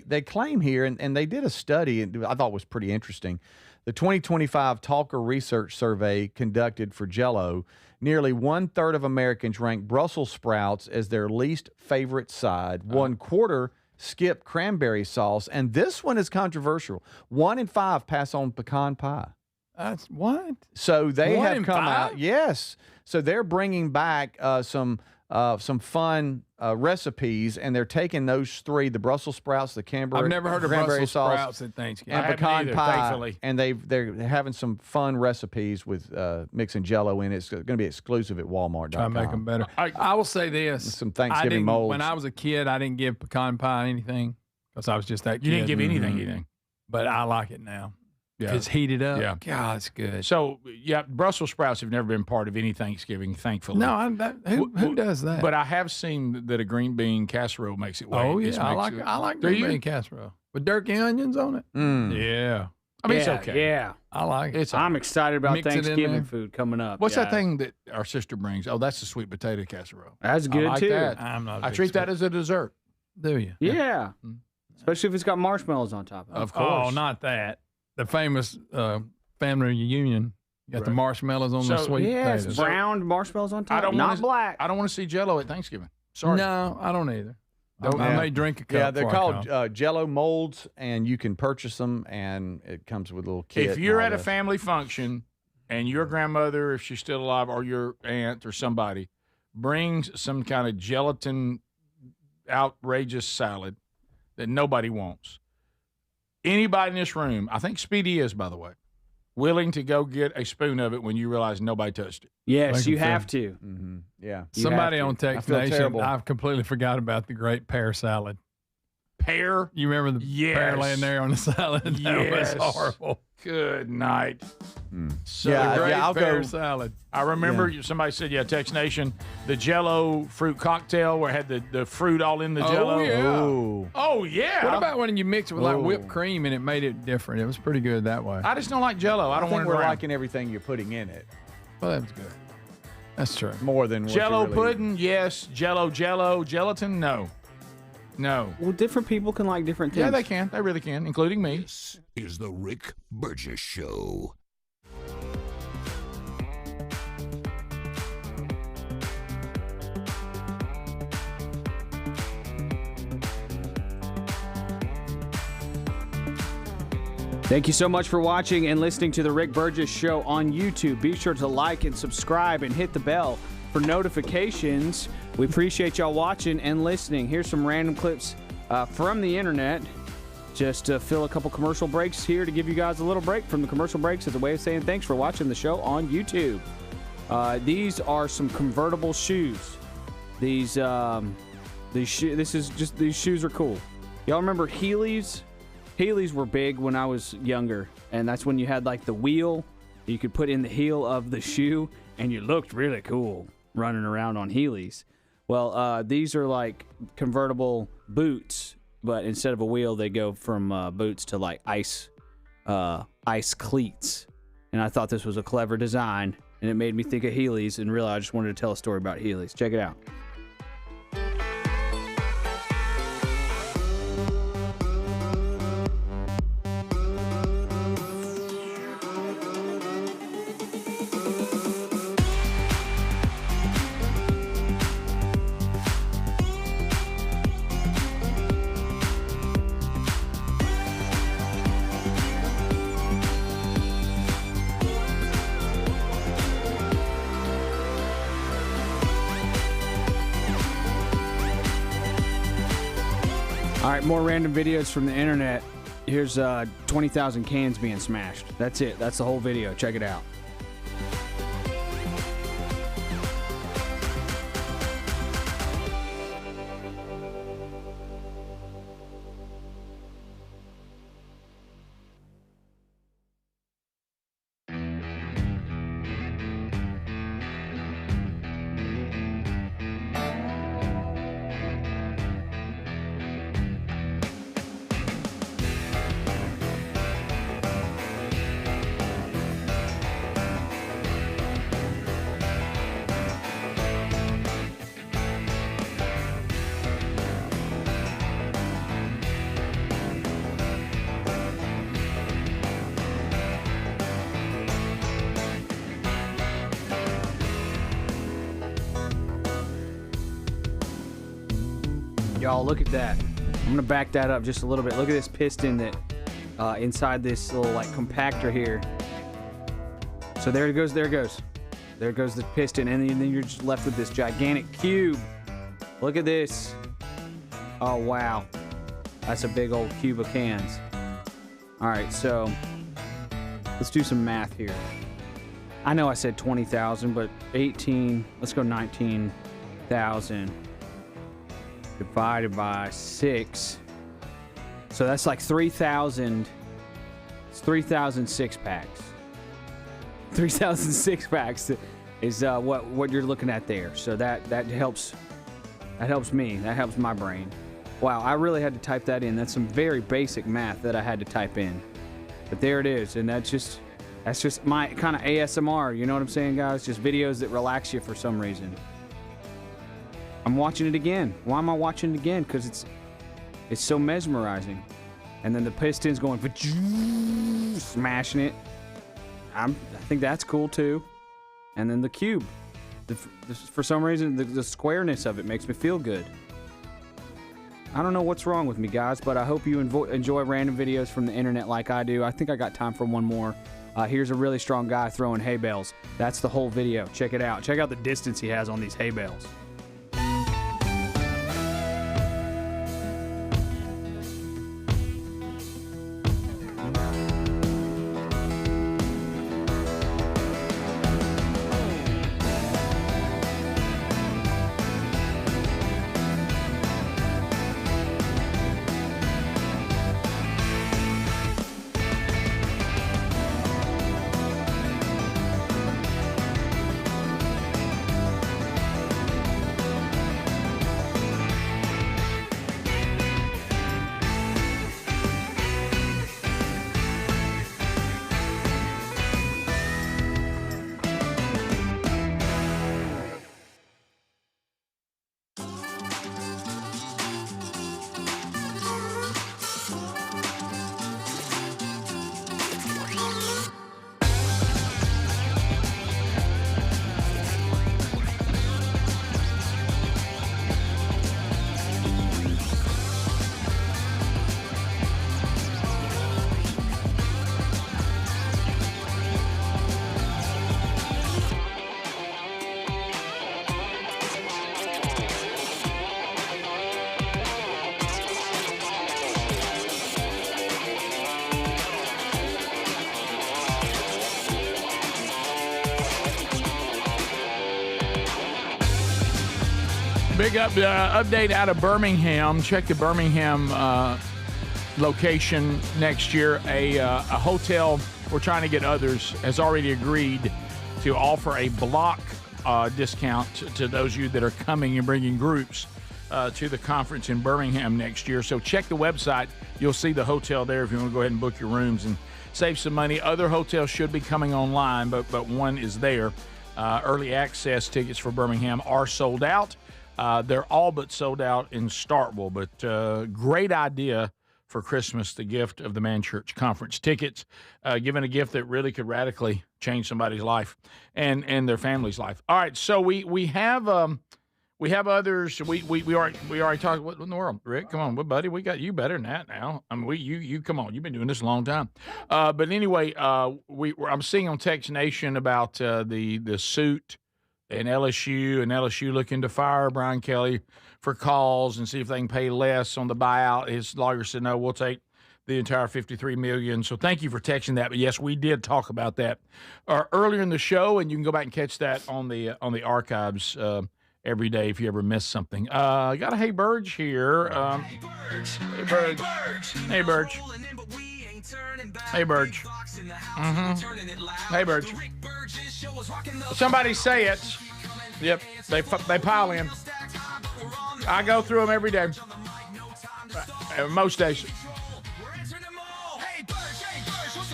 they claim here, and they did a study I thought was pretty interesting. The 2025 Talker Research Survey conducted for Jello, nearly 1/3 of Americans rank Brussels sprouts as their least favorite side. 1/4 skip cranberry sauce, and this one is controversial. 1 in 5 pass on pecan pie. That's what? So they 1 have in come 5? out. Yes. So they're bringing back some fun recipes, and they're taking those three: the Brussels sprouts, the cranberry. I've never heard of cranberry Brussels sauce, sprouts at Thanksgiving. and I haven't pecan either, pie. thankfully. And they're having some fun recipes with mixing Jello in. It's going to be exclusive at Walmart. Try to make them better. I will say this: Some Thanksgiving molds. When I was a kid, I didn't give pecan pie anything because I was just that kid. You didn't give anything, anything. But I like it now. Yeah. It's heated up. Yeah. God, it's good. So, yeah, Brussels sprouts have never been part of any Thanksgiving, thankfully. No, who does that? But I have seen that a green bean casserole makes it way. Oh it yeah, I makes like Do green you? bean casserole with turkey onions on it. Yeah, I mean, it's okay. Yeah. I like it. I'm excited about Mix it in Thanksgiving there. food coming up. What's that guys. thing that our sister brings? Oh, that's the sweet potato casserole. That's good I like too. that. I'm not. I treat that as a dessert. Do you? Yeah. Especially if it's got marshmallows on top of it. Of course. Oh, not that. The famous family reunion. Got the marshmallows on the sweet yes, potatoes. browned marshmallows on top. I don't not wanna, black. I don't want to see Jello at Thanksgiving. Sorry. No, I don't either. I may drink a cup. Yeah, they're before I called come. Jello molds, and you can purchase them, and it comes with a little kit. If and you're all at a this. family function and your grandmother, if she's still alive, or your aunt or somebody brings some kind of gelatin outrageous salad that nobody wants, anybody in this room, I think Speedy is, by the way, willing to go get a spoon of it when you realize nobody touched it. Yes, Make you 'em feel- have to. Mm-hmm. Yeah. Somebody have to. on Text feel Nation, terrible. I've completely forgot about the great pear salad. Pear? You remember the pear Yes. laying there on the salad? That Yes. was horrible. Good night. So Yeah, the great I'll pear go. salad. I remember somebody said, Text Nation, the Jello fruit cocktail where it had the fruit all in the Jello. Oh, yeah. Ooh. Oh, yeah. What about when you mix it with like Oh. whipped cream and it made it different? It was pretty good that way. I just don't like Jello. I don't think want it we're around. liking everything you're putting in it Well, that was good. That's true. more than what Jello you really- pudding, yes. Jello, gelatin, no. No. Well, different people can like different things. Yeah, they can. They really can, including me. This is the Rick Burgess Show. Thank you so much for watching and listening to the Rick Burgess Show on YouTube. Be sure to like and subscribe and hit the bell for notifications. We appreciate y'all watching and listening. Here's some random clips from the internet. Just to fill a couple commercial breaks here to give you guys a little break from the commercial breaks as a way of saying thanks for watching the show on YouTube. These are some convertible shoes. These shoes are cool. Y'all remember Heelys? Heelys were big when I was younger, and that's when you had like the wheel you could put in the heel of the shoe, and you looked really cool running around on Heelys. Well, these are like convertible boots, but instead of a wheel, they go from boots to like ice cleats. And I thought this was a clever design, and it made me think of Heelys, and really I just wanted to tell a story about Heelys. Check it out. All right, more random videos from the internet. Here's 20,000 cans being smashed. That's it. That's the whole video. Check it out. y'all. Look at that. I'm going to back that up just a little bit. Look at this piston that inside this little like compactor here. So there it goes. There it goes. There goes the piston, and then you're just left with this gigantic cube. Look at this. Oh, wow. That's a big old cube of cans. All right, so let's do some math here. I know I said 20,000, but 18, let's go 19,000 divided by 6. So that's like 3,000. It's 3,000 six-packs. 3,000 six-packs is what you're looking at there. So that helps. That helps me. That helps my brain. Wow, I really had to type that in. That's some very basic math that I had to type in. But there it is, and that's just my kind of ASMR. You know what I'm saying, guys? Just videos that relax you for some reason. I'm watching it again. Why am I watching it again? Because it's so mesmerizing. And then the piston's going smashing it. I think that's cool too. And then the cube. For some reason, the squareness of it makes me feel good. I don't know what's wrong with me, guys, but I hope you enjoy random videos from the internet like I do. I think I got time for one more. Here's a really strong guy throwing hay bales. That's the whole video. Check it out. Check out the distance he has on these hay bales. Big update out of Birmingham. Check the Birmingham location next year. A hotel, we're trying to get others, has already agreed to offer a block discount to those of you that are coming and bringing groups to the conference in Birmingham next year. So check the website. You'll see the hotel there if you want to go ahead and book your rooms and save some money. Other hotels should be coming online, but one is there. Early access tickets for Birmingham are sold out. They're all but sold out in Starkville, but great idea for Christmas, the gift of the Man Church Conference tickets, giving a gift that really could radically change somebody's life and their family's life. All right, so we have others. We already talked. What in the world, Rick? Come on, buddy, we got you better than that now. I mean, you come on. You've been doing this a long time. But anyway, I'm seeing on Text Nation about the suit. And LSU looking to fire Brian Kelly for calls and see if they can pay less on the buyout. His lawyer said, no, we'll take the entire $53 million. So thank you for texting that. But yes, we did talk about that earlier in the show, and you can go back and catch that on the archives every day if you ever miss something. Got a Hey Burge here. Hey Burge. Hey Burge. Hey Burge. Hey Burge. Somebody say it. Yep, they pile in. I go through them every day. Most days.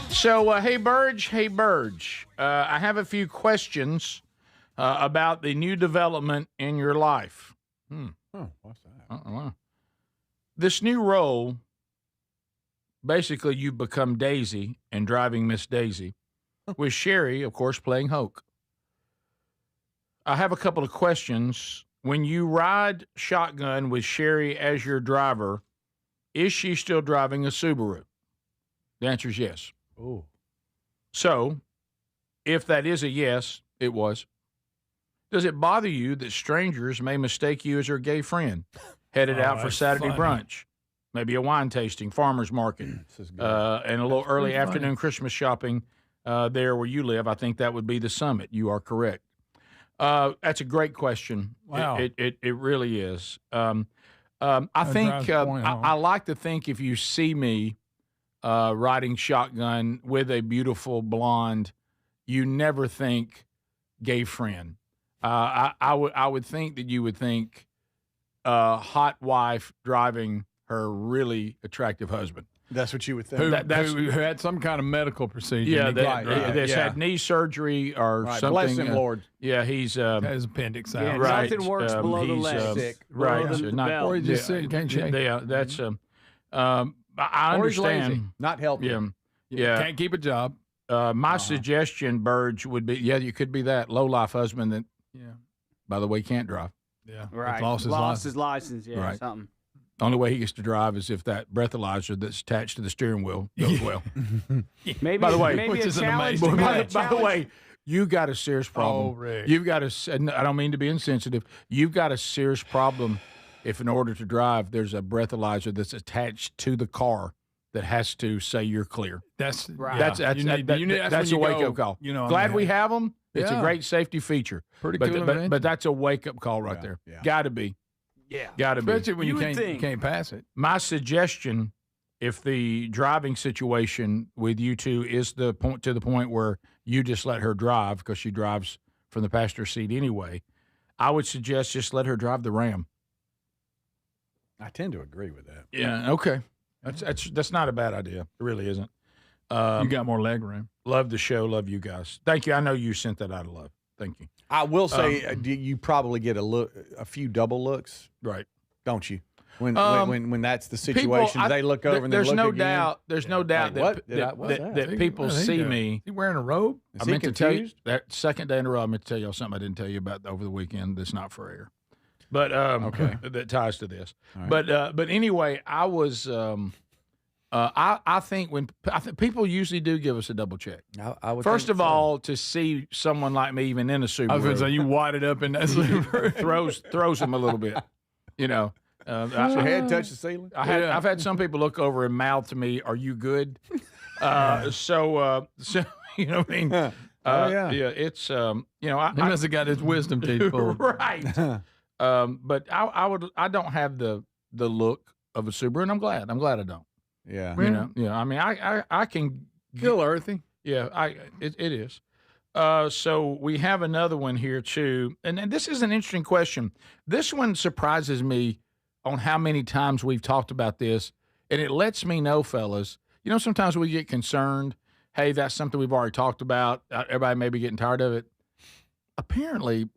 So, hey Burge. I have a few questions about the new development in your life. Oh, what's that? This new role, basically you become Daisy and driving Miss Daisy, with Sherry, of course, playing Hoke. I have a couple of questions when you ride shotgun with Sherry as your driver, is she still driving a Subaru? The answer is yes. Oh. So, if that is a yes, it was. Does it bother you that strangers may mistake you as their gay friend, headed out for Saturday brunch, maybe a wine tasting, farmer's market, and a little early afternoon Christmas shopping there where you live? I think that would be the Summit. You are correct. That's a great question. Wow. It really is. I think I like to think if you see me riding shotgun with a beautiful blonde, you never think gay friend. I would think that you would think hot wife driving her really attractive husband. That's what you would think. Who had some kind of medical procedure. Yeah, that's had knee surgery or something. Bless him, Lord. Yeah, he's had his appendix out. Yeah, right. Nothing works below the leg. Sick. Right. Below the belt. Or he's just sick, can't shake. Yeah, that's I Or he's lazy, understand. not healthy. Yeah. Can't keep a job. My suggestion, Burge, would be you could be that low life husband that, by the way, can't drive. Yeah, Right. lost his license. Yeah, Right. something. Only way he gets to drive is if that breathalyzer that's attached to the steering wheel goes well. Maybe, By the way, maybe which a is an challenge. amazing- By the way, you got a serious problem. Oh, Rick. You've got a. I don't mean to be insensitive. You've got a serious problem. If in order to drive, there's a breathalyzer that's attached to the car that has to say you're clear. That's Right. That's You need- that's a when you wake go, up call. you know, Glad I we mean, have them. It's a Yeah. great safety feature. Pretty but, cool but invention. that's a wake up call right there. Yeah. Got to be. Yeah. Got to be. Especially when You you would think. can't pass it. My suggestion, if the driving situation with you two is the point where you just let her drive because she drives from the passenger seat anyway, I would suggest just let her drive the Ram. I tend to agree with that. Yeah. Okay. That's not a bad idea. It really isn't. You got more leg room. Love the show. Love you guys. Thank you. I know you sent that out of love. Thank you. I will say, you probably get a few double looks, Right. don't you? When that's the People, situation, they look over and then there's look no again. doubt. There's no doubt Like, what's that people see me. Is he wearing a robe? I he meant to tell you confused? that second day in a row. I meant to tell y'all something I didn't tell you about over the weekend. That's not for air, but Okay. that ties to this. All But anyway, I was. I think people usually do give us a double check. I would First think of so. all, to see someone like me even in a Subaru I was going to say, you wadded up in that Subaru. throws them a little bit. You know, Does your head touch the ceiling? I've had some people look over and mouth to me, "Are you good?" So you know what I mean. Yeah. It's He must have got his wisdom teeth pulled. right. But I don't have the look of a Subaru, and I'm glad I don't. Yeah. You know, I mean, I can Still earthy. Yeah, it is. So we have another one here too, and this is an interesting question. This one surprises me on how many times we've talked about this, and it lets me know, fellas. You know, sometimes we get concerned. Hey, that's something we've already talked about. Everybody may be getting tired of it. Apparently,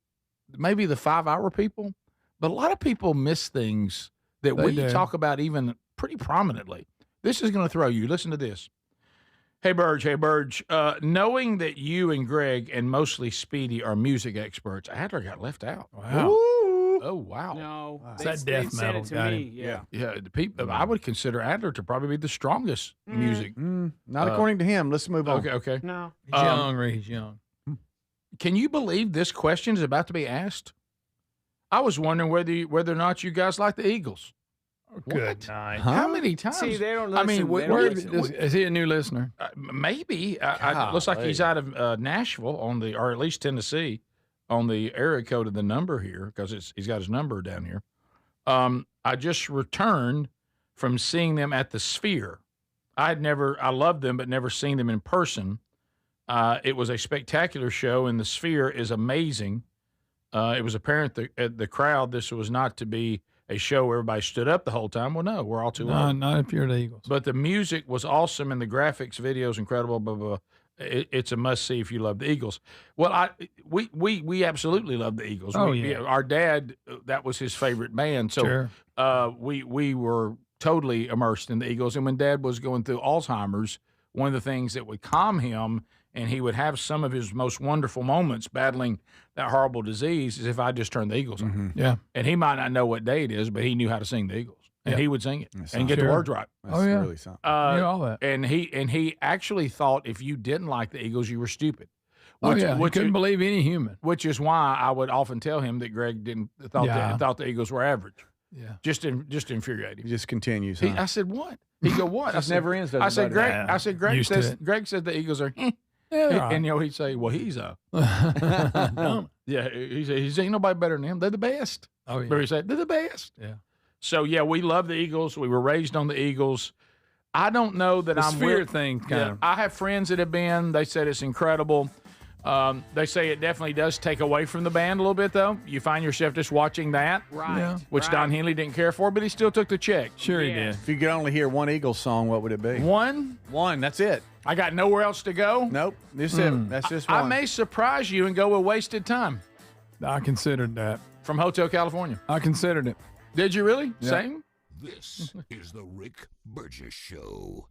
maybe the 5-hour people, but a lot of people miss things that we do. talk about even pretty prominently. This is going to throw you. Listen to this. Hey, Burge. Knowing that you and Greg and mostly Speedy are music experts, Adler got left out. Wow. Ooh. Oh, wow. No, It's that death said metal it to got me. him. Yeah. Yeah, the people. I would consider Adler to probably be the strongest music. Not according to him. Let's move on. Okay. No. He's young, Ray. He's young. Can you believe this question is about to be asked? I was wondering whether or not you guys like the Eagles. Good night. How many times? See, they don't I listen. mean, They don't where- listen. Is he a new listener? maybe. Looks like he's out of Nashville or at least Tennessee, on the area code of the number here because he's got his number down here. I just returned from seeing them at the Sphere. I loved them, but never seen them in person. It was a spectacular show, and the Sphere is amazing. It was apparent that the crowd, this was not to be a show where everybody stood up the whole time. Well, no, we're all too old. Not if you're the Eagles. But the music was awesome, and the graphics, videos, incredible. Blah, blah, blah. It's a must see if you love the Eagles. Well, we absolutely love the Eagles. Oh, yeah. Our dad, that was his favorite band. So Sure. we were totally immersed in the Eagles. And when Dad was going through Alzheimer's, one of the things that would calm him and he would have some of his most wonderful moments battling that horrible disease as if I just turned the Eagles on. Yeah. And he might not know what day it is, but he knew how to sing the Eagles. And he would sing it and get the words right. That's really something. all that. And he actually thought if you didn't like the Eagles, you were stupid. He couldn't believe any human. Which is why I would often tell him that Greg thought the Eagles were average. Yeah. Just infuriating. He just continues. Huh? I said, what? He go, what? Just never ends. I said, Greg. Nah, I said, Greg used to says. it. Greg said the Eagles are. Yeah, And he'd say, well, he's a. Yeah, he said, ain't nobody better than him. They're the best. Oh yeah. But he said, they're the best. Yeah. So yeah, we love the Eagles. We were raised on the Eagles. I don't know that The I'm sphere thing kind of. I have friends that have been. They said it's incredible. They say it definitely does take away from the band a little bit, though. You find yourself just watching that, Right. which Don Henley didn't care for, but he still took the check. Sure he did. If you could only hear one Eagles song, what would it be? One, That's it. I got nowhere else to go. Nope. That's it. That's just one. I may surprise you and go with Wasted Time I considered that. from Hotel California. I considered it. Did you really? Yeah. Same? This is the Rick Burgess Show.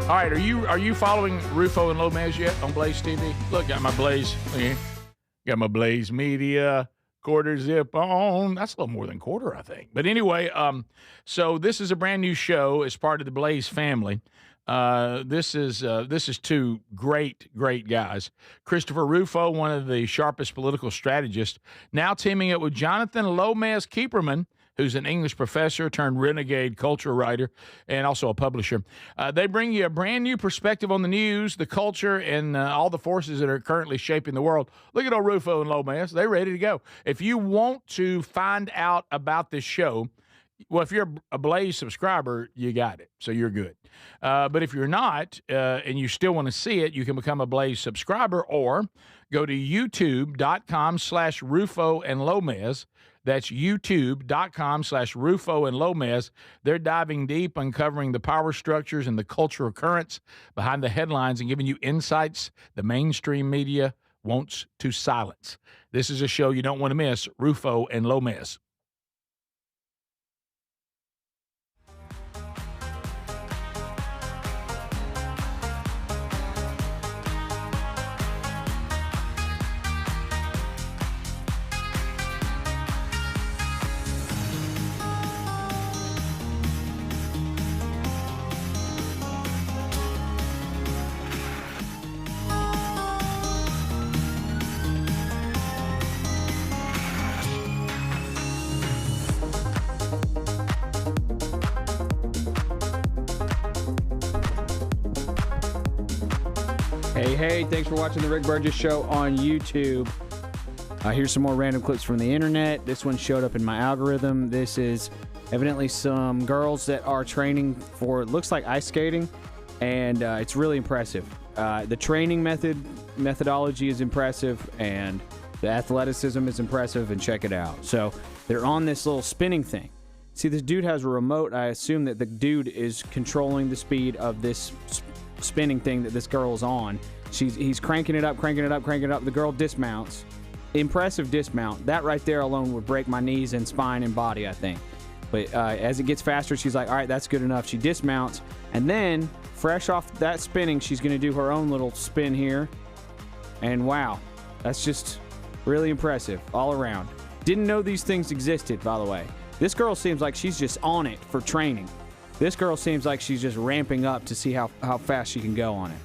All right, are you following Rufo and Lomez yet on Blaze TV? Look, got my Blaze. Yeah. Got my Blaze Media quarter zip on. That's a little more than quarter, I think. But anyway, so this is a brand new show as part of the Blaze family. This is two great guys. Christopher Rufo, one of the sharpest political strategists, now teaming up with Jonathan Lomez Keeperman, who's an English professor turned renegade culture writer and also a publisher. They bring you a brand new perspective on the news, the culture, and all the forces that are currently shaping the world. Look at old Rufo and Lomez. They're ready to go. If you want to find out about this show, well, if you're a Blaze subscriber, you got it, so you're good. But if you're not and you still want to see it, you can become a Blaze subscriber or go to youtube.com/Rufo and Lomez. That's youtube.com/Rufo and Lomez. They're diving deep, uncovering the power structures and the cultural currents behind the headlines and giving you insights the mainstream media wants to silence. This is a show you don't want to miss, Rufo and Lomez. Hey, thanks for watching the Rick Burgess Show on YouTube. Here's some more random clips from the internet. This one showed up in my algorithm. This is evidently some girls that are training for, it looks like ice skating, and it's really impressive. The training methodology is impressive, and the athleticism is impressive, and check it out. So they're on this little spinning thing. See, this dude has a remote. I assume that the dude is controlling the speed of this spinning thing that this girl is on. He's cranking it up. The girl dismounts. Impressive dismount. That right there alone would break my knees and spine and body, I think. But as it gets faster, she's like, all right, that's good enough. She dismounts. And then, fresh off that spinning, she's going to do her own little spin here. And wow, that's just really impressive all around. Didn't know these things existed, by the way. This girl seems like she's just on it for training. This girl seems like she's just ramping up to see how fast she can go on it.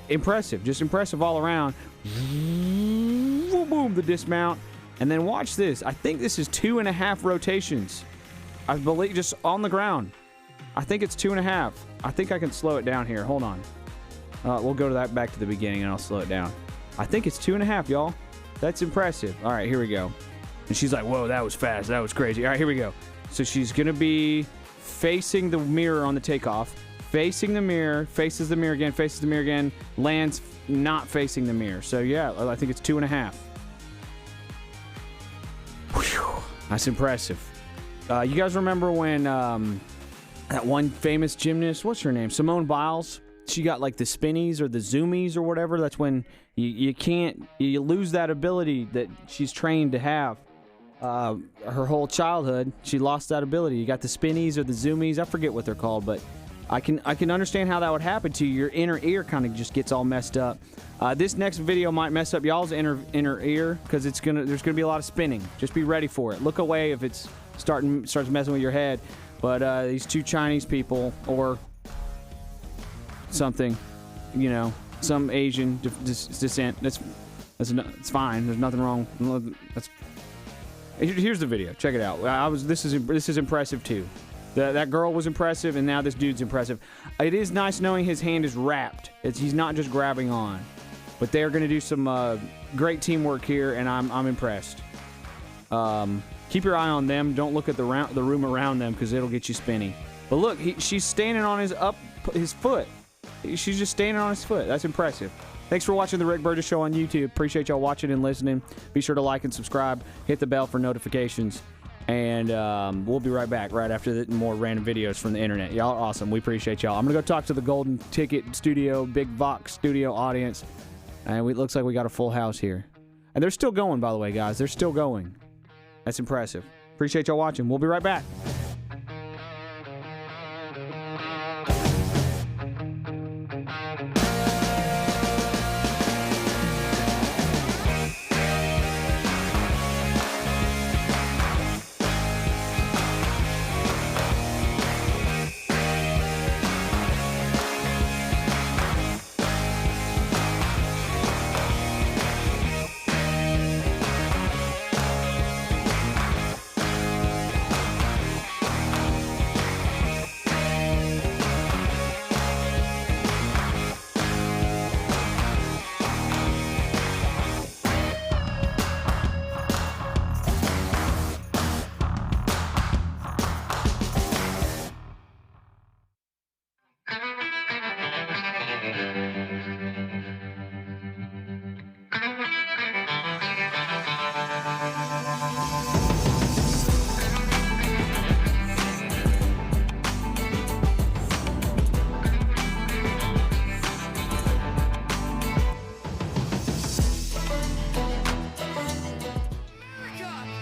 Impressive, just impressive all around. Boom, boom, the dismount. And then watch this. I think this is 2.5 rotations. I believe just on the ground. I think it's 2.5. I think I can slow it down here. Hold on. We'll go to that back to the beginning and I'll slow it down. I think it's 2.5, y'all. That's impressive. All right, here we go. And she's like, whoa, that was fast. That was crazy. All right, here we go. So she's going to be facing the mirror on the takeoff. Facing the mirror, faces the mirror again, lands not facing the mirror. So yeah, I think it's 2.5. Whew, that's impressive. You guys remember when that one famous gymnast, what's her name? Simone Biles. she got like the spinnies or the zoomies or whatever. That's when you lose that ability that she's trained to have. Her whole childhood, she lost that ability. You got the spinnies or the zoomies. I forget what they're called, but I can understand how that would happen to you. Your inner ear kind of just gets all messed up. This next video might mess up y'all's inner ear because there's gonna be a lot of spinning. Just be ready for it. Look away if it's starts messing with your head. But these two Chinese people or something, some Asian descent. It's fine. There's nothing wrong. Here's the video. Check it out. This is impressive too. That girl was impressive, and now this dude's impressive. It is nice knowing his hand is wrapped. He's not just grabbing on. But they're going to do some great teamwork here, and I'm impressed. Keep your eye on them. Don't look at the room around them because it'll get you spinny. But look, she's standing on his foot. She's just standing on his foot. That's impressive. Thanks for watching The Rick Burgess Show on YouTube. Appreciate y'all watching and listening. Be sure to like and subscribe. Hit the bell for notifications. And we'll be right back right after more random videos from the internet. Y'all are awesome. We appreciate y'all. I'm going to go talk to the Golden Ticket Studio, Big Vox Studio audience. And it looks like we got a full house here. And they're still going, by the way, guys. They're still going. That's impressive. Appreciate y'all watching. We'll be right back.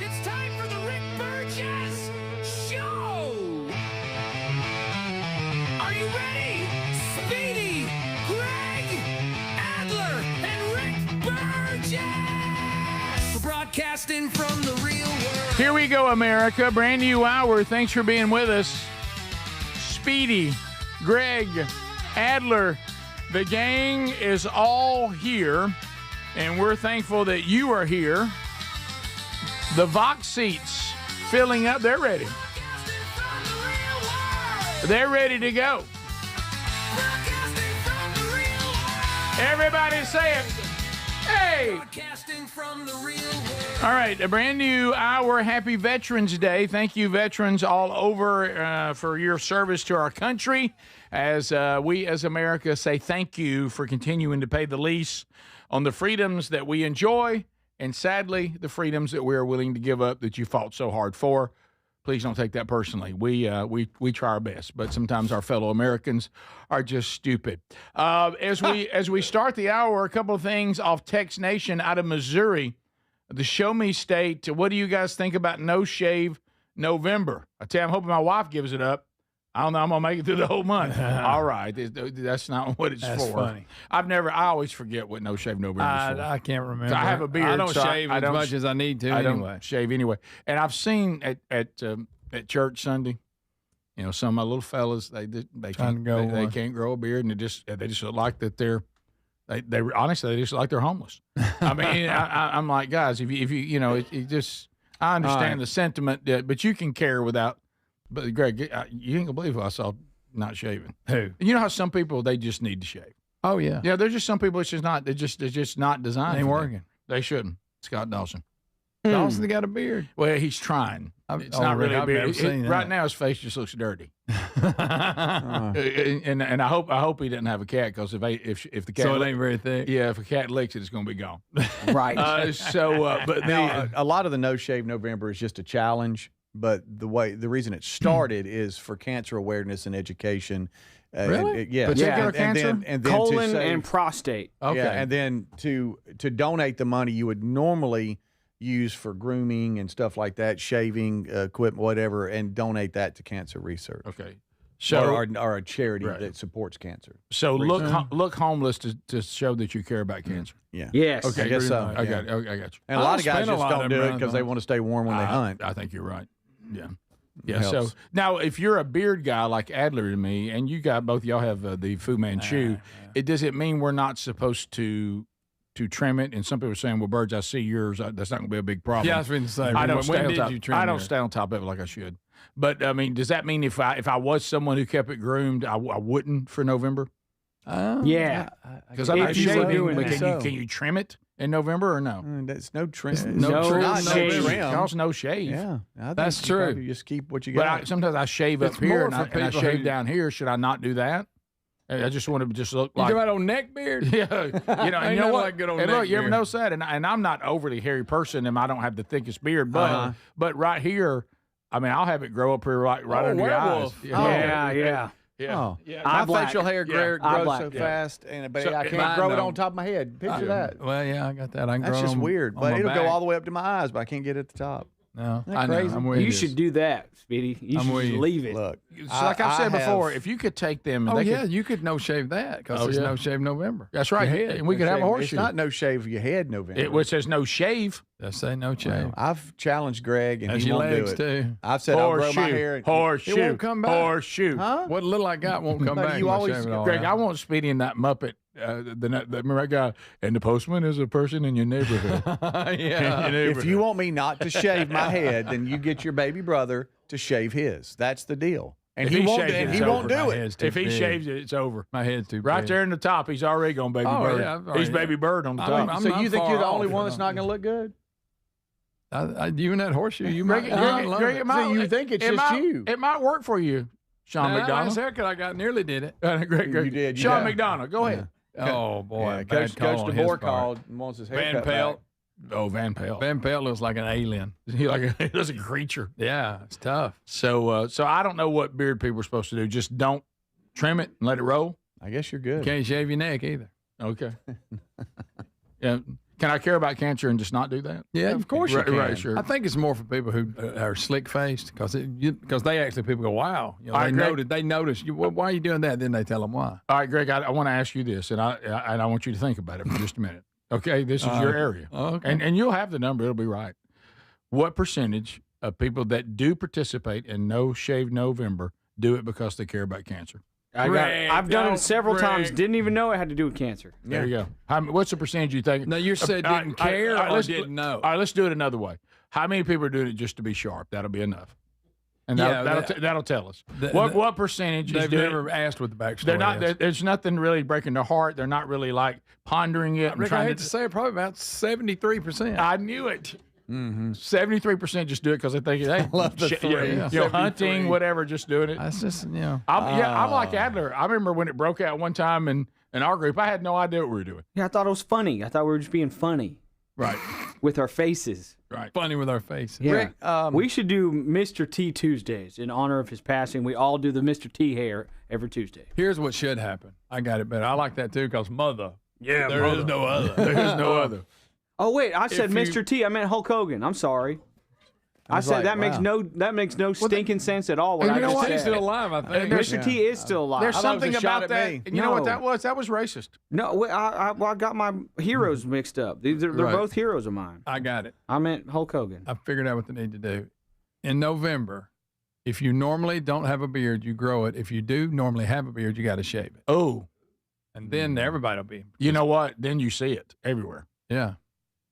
It's time for the Rick Burgess Show! Are you ready? Speedy, Greg, Adler, and Rick Burgess! We're broadcasting from the real world. Here we go, America. Brand new hour. Thanks for being with us. Speedy, Greg, Adler, the gang is all here, and we're thankful that you are here. The Vox seats filling up. They're ready. They're ready to go. Everybody say it. Hey! All right, a brand new hour. Happy Veterans Day. Thank you, veterans all over, for your service to our country. As we as America say thank you for continuing to pay the lease on the freedoms that we enjoy, and sadly, the freedoms that we are willing to give up that you fought so hard for. Please don't take that personally. We try our best, but sometimes our fellow Americans are just stupid. As we start the hour, a couple of things off Tex Nation out of Missouri, the Show Me State. What do you guys think about No Shave November? I tell you, I'm hoping my wife gives it up. I don't know. I'm gonna make it through the whole month. All right, that's not what it's That's for. funny. I always forget what No Shave November is for. I can't remember. I have a beard. I don't so shave as much as I need to. I anyway. don't shave anyway. And I've seen at church Sunday, some of my little fellas they can't grow a beard, and they just look like that they honestly they just look like they're homeless. I mean, I'm like, guys, if you I understand the sentiment, but you can care without. But Greg, you ain't gonna believe who I saw not shaving. Who? You know how some people they just need to shave. Oh yeah. Yeah, there's just some people it's just not. They're just not designed. Ain't for working. them. They shouldn't. Scott Dawson. Dawson's got a beard. Well, he's trying. It's not really a beard. Right now, his face just looks dirty. And I hope he doesn't have a cat because if the cat it ain't very thick. Yeah, if a cat licks it, it's gonna be gone. Right. But now a lot of the No Shave November is just a challenge. But the reason it started is for cancer awareness and education. Really? Yeah. Particular cancer? And then colon to save, and prostate. Okay. Yeah, and then to donate the money you would normally use for grooming and stuff like that, shaving equipment, whatever, and donate that to cancer research. Okay. So or a charity that supports cancer. So look homeless to show that you care about cancer. Yeah. Yes. Okay. I guess so. I got it. Okay, I got you. And a lot of guys just don't do it because they want to stay warm when they hunt. I think you're right. Yeah. Yeah. So now, if you're a beard guy like Adler and me, and you got both y'all have the Fu Manchu, does it mean we're not supposed to trim it? And some people are saying, "Well, Burge, I see yours. That's not going to be a big problem." Yeah, I was going to say. I don't when did you trim I don't yours? stay on top of it like I should. But I mean, does that mean if I was someone who kept it groomed, I wouldn't for November? Yeah. Because I'm not If you were shaving. doing But that. can you trim it in November or no? That's no trim. No trim. Y'all's no shave. Yeah, I think That's you true. probably just keep what you But got. sometimes I shave It's up here more and for I people shave who- down here. Should I not do that? I just want to just look You like talking about on neck beard? yeah, and Ain't you know nothing what? like good on And neck look, you ever beard. notice that? And I'm not overly hairy person, and I don't have the thickest beard, but right here, I mean, I'll have it grow up here right under your eyes. werewolf. Yeah. Oh, Yeah. my Eye black. facial hair Yeah. Eye grows black. so Yeah. fast, but So I mine can't grow it don't. on top of my head. Picture that. Well, yeah, I got that. I can That's grow just on- weird. on But my it'll go back. all the way up to my eyes, but I can't get it at the top. No, Isn't that I know. crazy? I'm with You should do that, Speedy. You I'm should with just you. leave it. Look, So like I've said before, have- if you could take them and Oh they yeah, could, you could no shave that because Oh, it's yeah. no shave November. that's right, Your head. and we could have a It's horseshoe. not no shave your head, November. It says no shave. Let's say no shave. Well, I've challenged Greg, and That's he your won't legs do it. too. I've said I'll grow my Horseshoe. hair. Horseshoe. It won't come back. Horseshoe. Huh? What little I got won't come But back. you when I always- shave it all Greg, out. I want Speedy in that Muppet. Remember that guy? And the postman is a person in your neighborhood. yeah. If you want me not to shave my head, then you get your baby brother to shave his. That's the deal. And If he he won't. shaves it, And he it's won't over. do My it. head's too If he big. shaves it, it's over. My head's too Right big. there in the top, he's already going baby Oh, bird. yeah, I've already- He's baby bird on the I top. mean, I'm So not you think far you're the off, only you one know. that's not going to look good? You and that horseshoe, you Greg, might. I love it. So you think it's just might, you? It might work for you, Sean That McDonald. last haircut I got nearly did it. Greg, You did, you Sean did. McDonald, go ahead. Oh boy, Yeah, bad Coach call on his DeBoer part. called and wants his hair Van cut Pelt. back. Oh, Van Pelt. Van Pelt looks like an alien. He looks like a creature. Yeah, it's tough. So I don't know what beard people are supposed to do. Just don't trim it and let it roll. I guess you're good. Can't shave your neck either. Okay. Yeah. Can I care about cancer and just not do that? Yeah, of course you Right, can. right, sure. I think it's more for people who are slick faced because they actually people go, wow, you know, All right, Greg. they notice you. Well, why are you doing that? Then they tell them why. All right, Greg, I want to ask you this, and I want you to think about it for just a minute. Okay, this is your area, Okay. and you'll have the number; it'll be right. What percentage of people that do participate in No Shave November do it because they care about cancer? I've done it several times. Greg. Didn't even know it had to do with cancer. There you go. What's the percentage you think? No, you said didn't care or let's- didn't know. All right, let's do it another way. How many people are doing it just to be sharp? That'll be enough. And Yeah, that'll tell us. th- What percentage is They've doing never asked what the backstory They're not. is. There's nothing really breaking their heart. They're not really like pondering it and Rick, I trying hate to say it, probably about 73%. I knew it. 73% just do it because they think, hey, love the three. hunting, 73. whatever, just doing it. That's just I'm like Adler. I remember when it broke out one time in our group. I had no idea what we were doing. Yeah, I thought it was funny. I thought we were just being funny Right. with our faces. Right. funny with our faces. Yeah. Rick, We should do Mr. T Tuesdays in honor of his passing. We all do the Mr. T hair every Tuesday. Here's what should happen. I got it better. I like that too because mother. Yeah. There is no other. There is no other. Oh wait, I said If you- Mr. T. I meant Hulk Hogan. I'm sorry. I was said like, that wow. makes no stinking sense at all. What And I you know just what? said. He's still alive, I think. Mr. T is still alive. There's I thought it was something a shot about at that. me. And you know what No. that was? That was racist. No, wait, I got my heroes mixed up. They're Right. both heroes of mine. I got it. I meant Hulk Hogan. I figured out what they need to do. In November, if you normally don't have a beard, you grow it. If you do normally have a beard, you got to shave it. Oh, And then everybody will be. you know what? Then you see it everywhere. Yeah.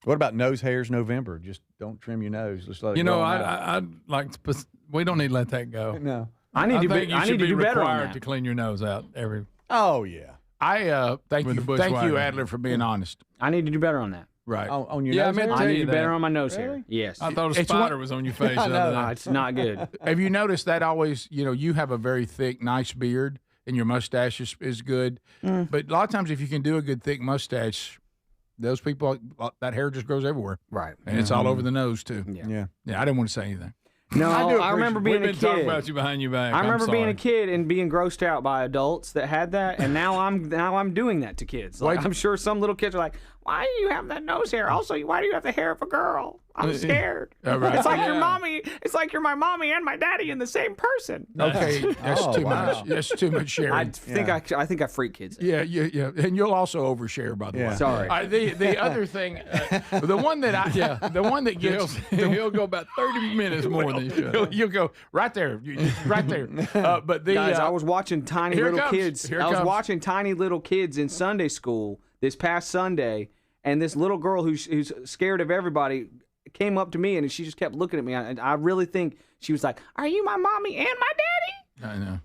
what about nose hairs November? Just don't trim your nose. Just let it You know, grow out. I'd like to, we don't need to let that go. No. I need to think be. you I should need to be do better on required that. to clean your nose out every. Oh, yeah. I thank With you, the bush thank you, wagon. Adler, for being honest. I need to do better on that. Right. On your Yeah, I nose meant hairs? to I tell need you to do better that. on my nose hair. Really? Yes. I thought a It's spider one- was on your face. I the know. other No, day. it's not good. Have you noticed that always? You know, you have a very thick, nice beard, and your mustache is good. But a lot of times, if you can do a good thick mustache, those people, that hair just grows everywhere, Right. and it's all over the nose too. Yeah. Yeah. Yeah, I didn't want to say anything. No, I I remember being a We've been talking kid. about you behind your back. I remember I'm being sorry. a kid and being grossed out by adults that had that, and now I'm doing that to kids. Like, I'm sure some little kids are like, "Why do you have that nose hair? Also, why do you have the hair of a girl? I'm scared." Right. It's like your mommy. It's like you're my mommy and my daddy in the same person. Okay, that's too much. That's too much sharing. I think I freak kids. Yeah, and you'll also overshare, by the way. Sorry. The other thing, the one that gets, he'll go about 30 minutes more than you should. You'll go right there, right there. But the Guys, I was watching tiny here little comes. kids. Here I was comes. watching tiny little kids in Sunday school this past Sunday, and this little girl who's scared of everybody came up to me, and she just kept looking at me. And I really think she was like, "Are you my mommy and my daddy?" I know.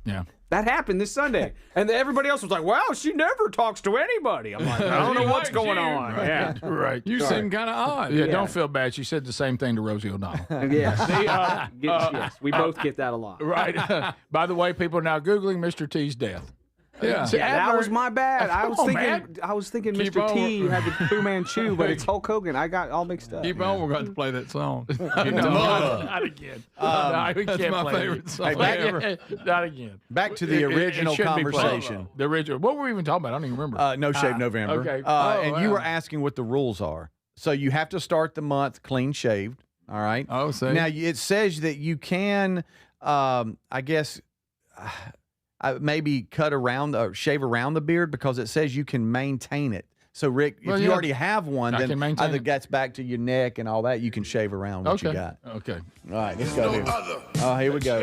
Yeah. That happened this Sunday, and everybody else was like, "Wow, she never talks to anybody." I'm like, I don't know what's going on. Right. Yeah, Right. You seem kind of odd. Yeah, don't feel bad. She said the same thing to Rosie O'Donnell. yes. Yes, we both get that a lot. Right. By the way, people are now Googling Mr. T's death. Yeah. See, Yeah, that Adler- was my bad. I was Come on, thinking, man. Keep Mr. on. T had the Fu Manchu, but it's Hulk Hogan. I got all mixed up. Keep on. We're going to play that song. Not again. No, we That's can't my play favorite it. song Back- Not again. Back to the It original shouldn't be played. conversation. The original. What were we even talking about? I don't even remember. No Shave November. okay. And you wow. were asking what the rules are. So you have to start the month clean shaved. All right. Oh, see. Now it says that you can, I guess, maybe cut around or shave around the beard because it says you can maintain it. So Rick, if Well, you yeah, already have one, I then can maintain either it. gets back to your neck and all that. You can shave around what you got. Okay. All right, let's go here. Other Oh, here we go.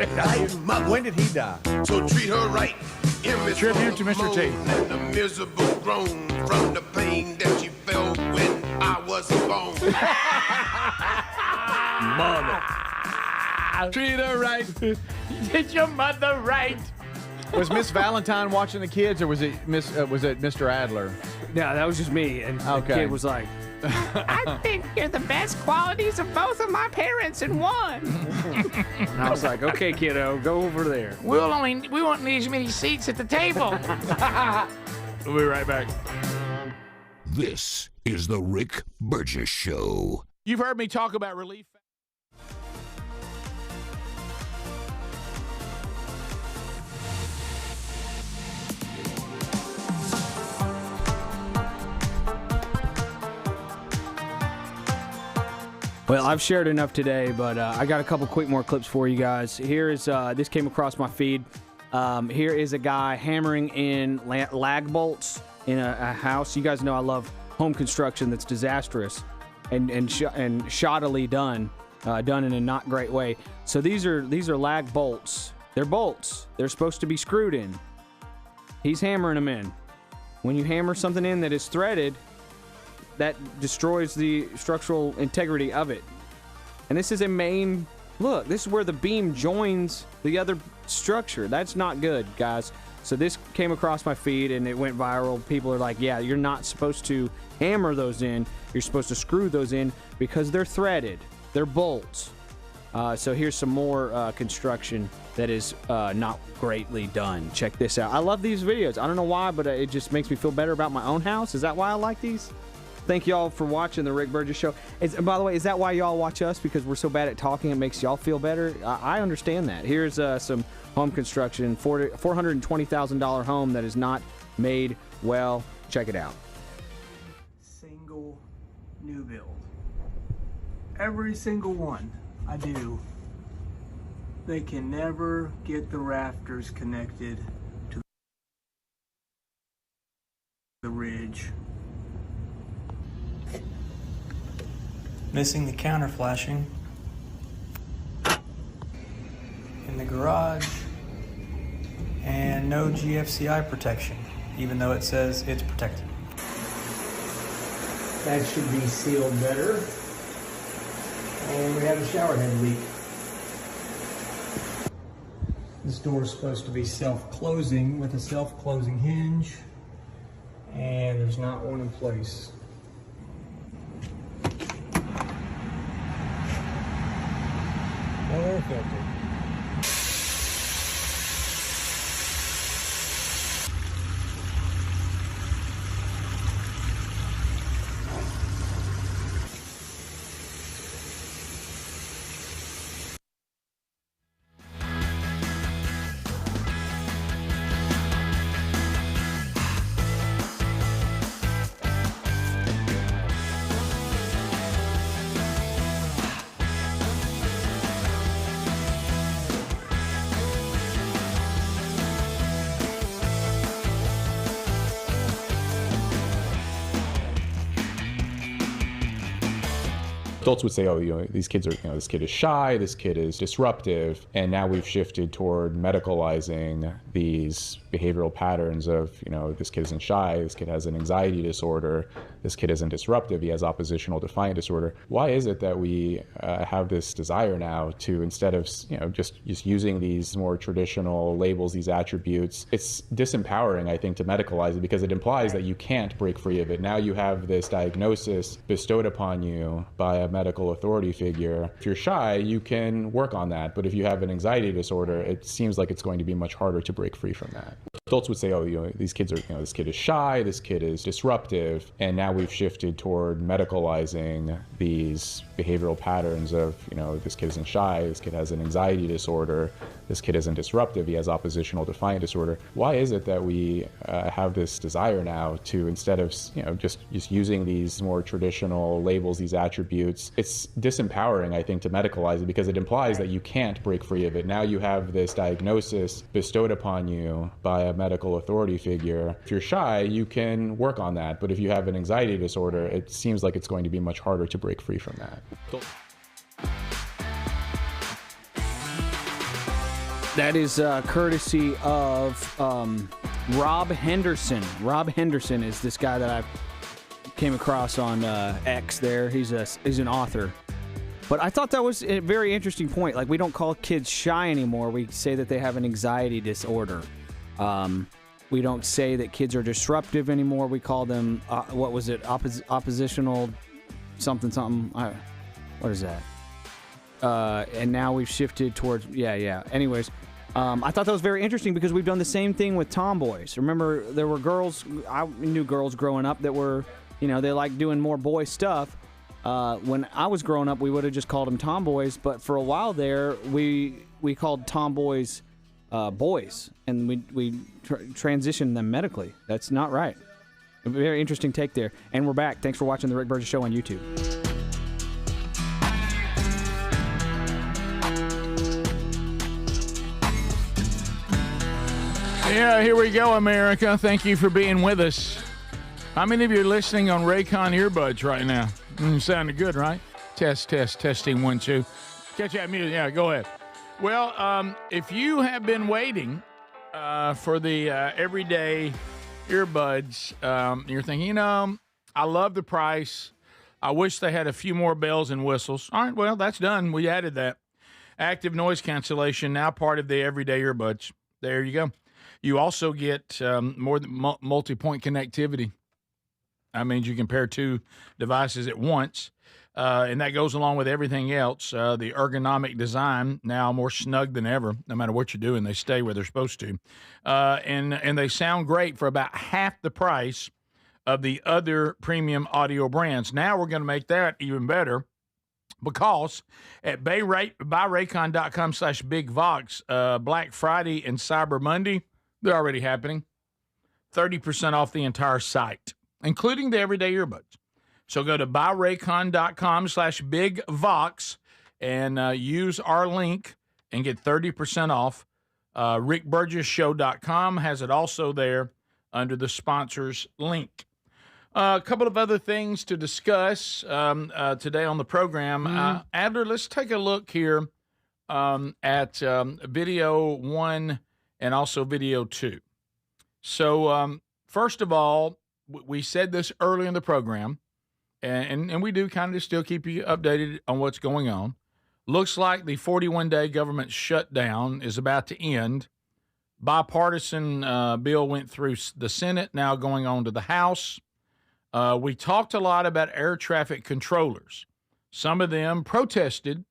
When did he die? So treat her right. Tribute to Mr. T. And the miserable groan from the pain that she felt when I was born. Mother. Treat her right. Did your mother right? Was Miss Valentine watching the kids, or was it Mr. Adler? Yeah, that was just me. And the Okay. kid was like, "I think you're the best qualities of both of my parents in one." And I was like, "Okay, kiddo, go over there." We won't need as many seats at the table. We'll be right back. This is the Rick Burgess Show. You've heard me talk about relief. Well, I've shared enough today, but I got a couple quick more clips for you guys. Here is this came across my feed. Here is a guy hammering in lag bolts in a house. You guys know I love home construction that's disastrous and shoddily done in a not great way. So these are lag bolts. They're bolts. They're supposed to be screwed in. He's hammering them in. When you hammer something in that is threaded, that destroys the structural integrity of it. And this is a main, look, this is where the beam joins the other structure. That's not good, guys. So this came across my feed and it went viral. People are like, yeah, you're not supposed to hammer those in. You're supposed to screw those in because they're threaded. They're bolts. So here's some more construction that is not greatly done. Check this out. I love these videos. I don't know why, but it just makes me feel better about my own house. Is that why I like these? Thank y'all for watching the Rick Burgess Show. And by the way, is that why y'all watch us? Because we're so bad at talking, it makes y'all feel better? I understand that. Here's some home construction, $420,000 home that is not made well. Check it out. Single new build. Every single one I do, they can never get the rafters connected to the ridge. Missing the counter flashing in the garage, and no GFCI protection, even though it says it's protected. That should be sealed better. And we have a shower head leak. This door is supposed to be self-closing with a self-closing hinge, and there's not one in place. No air filter. Adults would say, oh, these kids are, this kid is shy, this kid is disruptive, and now we've shifted toward medicalizing these behavioral patterns of, this kid isn't shy, this kid has an anxiety disorder, this kid isn't disruptive, he has oppositional defiant disorder. Why is it that we have this desire now to, instead of, just using these more traditional labels, these attributes, it's disempowering, I think, to medicalize it because it implies that you can't break free of it. Now you have this diagnosis bestowed upon you by a medical authority figure. If you're shy, you can work on that. But if you have an anxiety disorder, it seems like it's going to be much harder to break free from that. Adults would say, oh, these kids are, this kid is shy, this kid is disruptive. And now we've shifted toward medicalizing these behavioral patterns of, this kid isn't shy, this kid has an anxiety disorder, this kid isn't disruptive, he has oppositional defiant disorder. Why is it that we have this desire now to, instead of, just using these more traditional labels, these attributes, it's disempowering, I think, to medicalize it because it implies that you can't break free of it. Now you have this diagnosis bestowed upon you by a medical authority figure. If you're shy, you can work on that. But if you have an anxiety disorder, it seems like it's going to be much harder to break free from that. That is courtesy of Rob Henderson. Rob Henderson is this guy that I came across on X there. He's an author. But I thought that was a very interesting point. Like, we don't call kids shy anymore. We say that they have an anxiety disorder. We don't say that kids are disruptive anymore. We call them, oppositional something. What is that? And now we've shifted towards, Anyways, I thought that was very interesting because we've done the same thing with tomboys. Remember, there were girls, I knew girls growing up that were, they liked doing more boy stuff. When I was growing up, we would have just called them tomboys, but for a while there, we called tomboys boys, and we transitioned them medically. That's not right. A very interesting take there. And we're back. Thanks for watching The Rick Burgess Show on YouTube. Yeah, here we go, America. Thank you for being with us. How many of you are listening on Raycon earbuds right now? Sounded good, right? Testing 1 2. Catch that music. Yeah, go ahead. Well, if you have been waiting for the everyday earbuds, you're thinking, I love the price. I wish they had a few more bells and whistles. All right, well, that's done. We added that. Active noise cancellation, now part of the everyday earbuds. There you go. You also get more multi-point connectivity. That means you can pair two devices at once, and that goes along with everything else. The ergonomic design, now more snug than ever. No matter what you're doing, they stay where they're supposed to. And they sound great for about half the price of the other premium audio brands. Now we're going to make that even better because at buyraycon.com/BigVox, Black Friday and Cyber Monday, they're already happening. 30% off the entire site, including the everyday earbuds. So go to buyraycon.com/BigVox and use our link and get 30% off. RickBurgessShow.com has it also there under the sponsors link. A couple of other things to discuss today on the program. Adler, let's take a look here at video 1 and also video 2. So, first of all, we said this early in the program, and we do kind of still keep you updated on what's going on. Looks like the 41-day government shutdown is about to end. Bipartisan bill went through the Senate, now going on to the House. We talked a lot about air traffic controllers. Some of them protested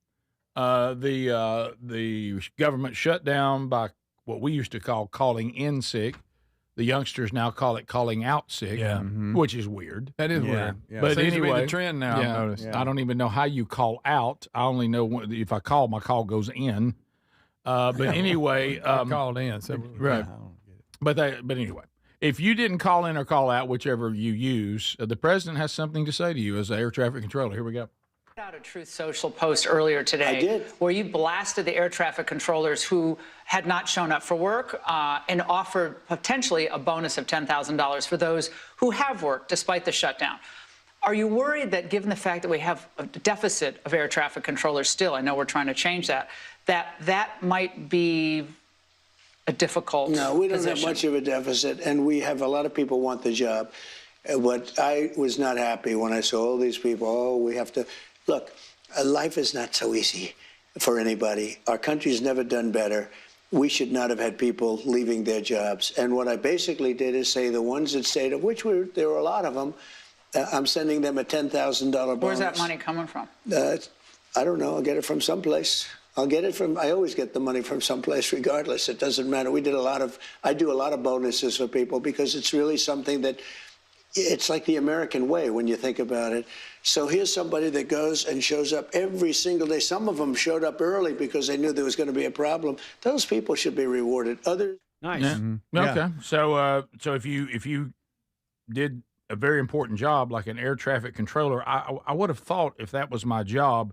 the government shutdown by what we used to call calling in sick. The youngsters now call it calling out sick, which is weird. That is weird. Yeah. But Seems anyway, to be the trend now, I've noticed. I don't even know how you call out. I only know if I call, my call goes in. But anyway. Called in. So, right. But anyway, if you didn't call in or call out, whichever you use, the president has something to say to you as the air traffic controller. Here we go. Out a Truth Social post earlier today. I did. Where you blasted the air traffic controllers who had not shown up for work and offered potentially a bonus of $10,000 for those who have worked despite the shutdown. Are you worried that given the fact that we have a deficit of air traffic controllers still, I know we're trying to change that, that might be a difficult No, we don't position? have much of a deficit, and we have a lot of people want the job. What I was not happy when I saw all these people, we have to, look, life is not so easy for anybody. Our country's never done better. We should not have had people leaving their jobs. And what I basically did is say the ones that stayed, of which there were a lot of them, I'm sending them a $10,000 bonus. Where's that money coming from? I don't know. I'll get it from someplace. I always get the money from someplace regardless. It doesn't matter. I do a lot of bonuses for people because it's really something that, it's like the American way when you think about it. So here's somebody that goes and shows up every single day. Some of them showed up early because they knew there was going to be a problem. Those people should be rewarded. Others. Nice. Yeah. Mm-hmm. Okay. So if you did a very important job like an air traffic controller, I would have thought if that was my job,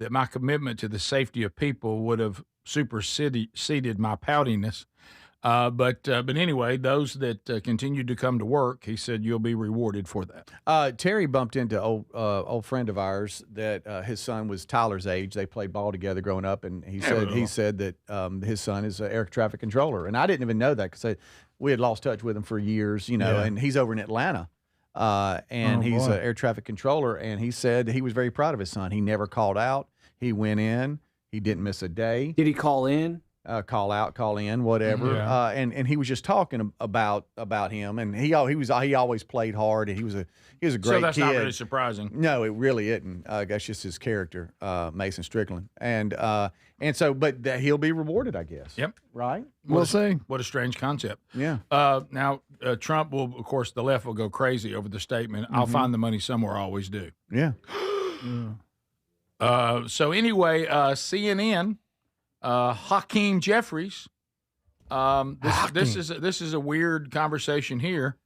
that my commitment to the safety of people would have superseded my poutiness. But anyway, those that continued to come to work, he said, you'll be rewarded for that. Terry bumped into old friend of ours that his son was Tyler's age. They played ball together growing up, and he said that his son is an air traffic controller, and I didn't even know that because we had lost touch with him for years, and he's over in Atlanta. And he's an air traffic controller, and he said he was very proud of his son. He never called out. He went in. He didn't miss a day. Did he call in? Call out, call in, whatever. Yeah. And he was just talking about him, and he always played hard, and he was a great kid. So that's not really surprising. No, it really isn't. That's just his character, Mason Strickland, and so, but he'll be rewarded, I guess. Yep. Right. We'll see. What a strange concept. Yeah. Now, Trump will, of course, the left will go crazy over the statement. I'll find the money somewhere. I always do. Yeah. So anyway, CNN, Hakeem Jeffries. This is a weird conversation here.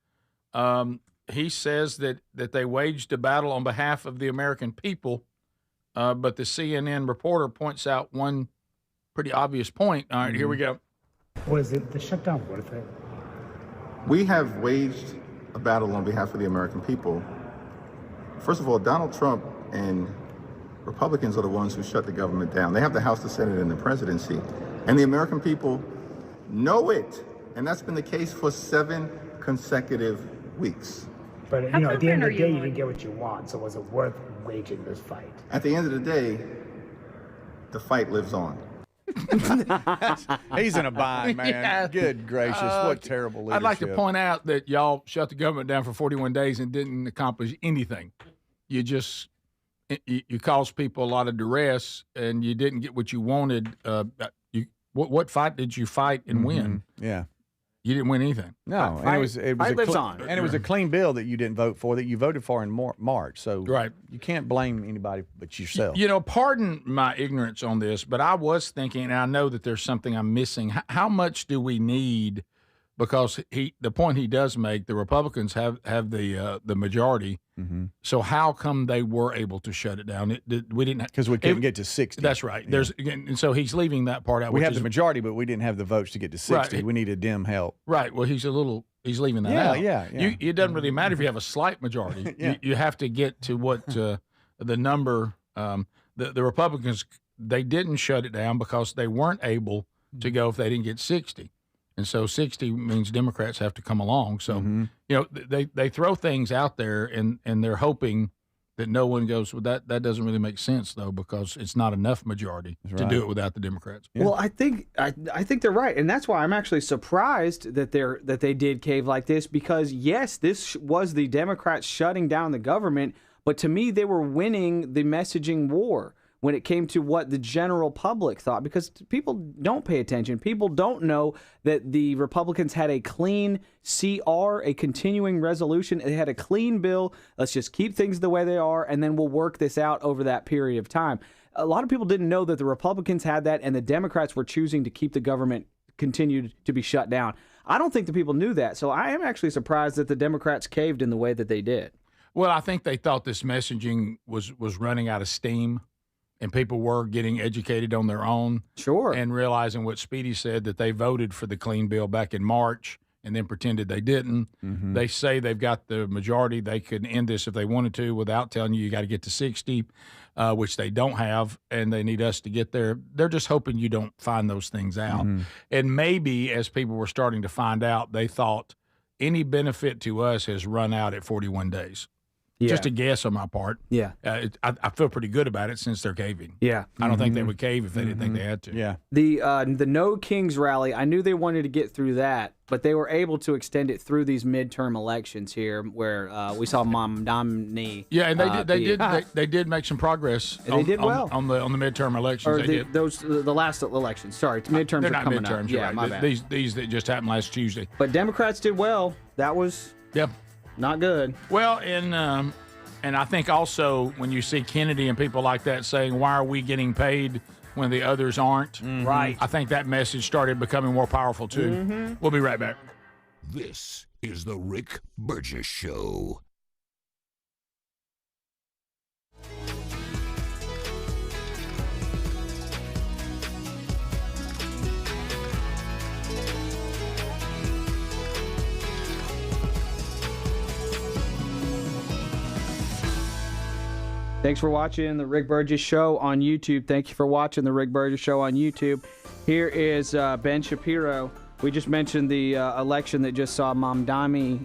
He says that they waged a battle on behalf of the American people, but the CNN reporter points out one pretty obvious point. All right, here we go. Was it the shutdown worth it? We have waged a battle on behalf of the American people. First of all, Donald Trump and Republicans are the ones who shut the government down. They have the House, the Senate, and the presidency. And the American people know it. And that's been the case for 7 consecutive weeks. But, at the end of the day, you didn't get what you want. So was it worth waging this fight? At the end of the day, the fight lives on. He's in a bind, man. Yeah. Good gracious, what terrible leadership. I'd like to point out that y'all shut the government down for 41 days and didn't accomplish anything. You just you caused people a lot of duress, and you didn't get what you wanted. What fight did you fight and win? Yeah. You didn't win anything. No, and it was a clean bill that you didn't vote for, that you voted for in March. So right. You can't blame anybody but yourself. Pardon my ignorance on this, but I was thinking, and I know that there's something I'm missing. How much do we need? Because the point he does make, the Republicans have the majority. Mm-hmm. So how come they were able to shut it down? We didn't, because we couldn't get to 60. That's right. Yeah. And so he's leaving that part out. We have the majority, but we didn't have the votes to get to 60. Right. We needed dim help. Right. Well, he's leaving that out. Yeah. It doesn't really matter if you have a slight majority. You have to get to what the number. The Republicans, they didn't shut it down because they weren't able to go if they didn't get 60. And so 60 means Democrats have to come along. So, they throw things out there and they're hoping that no one goes, well, that doesn't really make sense, though, because it's not enough majority to do it without the Democrats. Yeah. Well, I think they're right. And that's why I'm actually surprised that they did cave like this, because, yes, this was the Democrats shutting down the government. But to me, they were winning the messaging war when it came to what the general public thought, because people don't pay attention. People don't know that the Republicans had a clean CR, a continuing resolution. They had a clean bill. Let's just keep things the way they are, and then we'll work this out over that period of time. A lot of people didn't know that the Republicans had that, and the Democrats were choosing to keep the government continued to be shut down. I don't think the people knew that, so I am actually surprised that the Democrats caved in the way that they did. Well, I think they thought this messaging was running out of steam. And people were getting educated on their own. Sure. And realizing what Speedy said, that they voted for the clean bill back in March and then pretended they didn't. They say they've got the majority. They could end this if they wanted to without telling you got to get to 60, which they don't have, and they need us to get there. They're just hoping you don't find those things out. And maybe as people were starting to find out, they thought any benefit to us has run out at 41 days. Yeah. Just a guess on my part. Yeah. I feel pretty good about it since they're caving. Yeah. I don't think they would cave if they didn't think they had to. Yeah. The No Kings rally, I knew they wanted to get through that, but they were able to extend it through these midterm elections here, where we saw Mom Domney. Yeah, and they did make some progress. They did well on the midterm elections. Or They did. the last elections. Sorry, midterms They're are not coming midterms. up. You're Yeah, right. my bad. These that just happened last Tuesday. But Democrats did well. That was not good. Well, and I think also when you see Kennedy and people like that saying, "Why are we getting paid when the others aren't?" Right. I think that message started becoming more powerful too. We'll be right back. This is the Rick Burgess Show. Thanks for watching the Rick Burgess Show on YouTube. Thank you for watching the Rick Burgess Show on YouTube. Here is Ben Shapiro. We just mentioned the election that just saw Mom Donnie.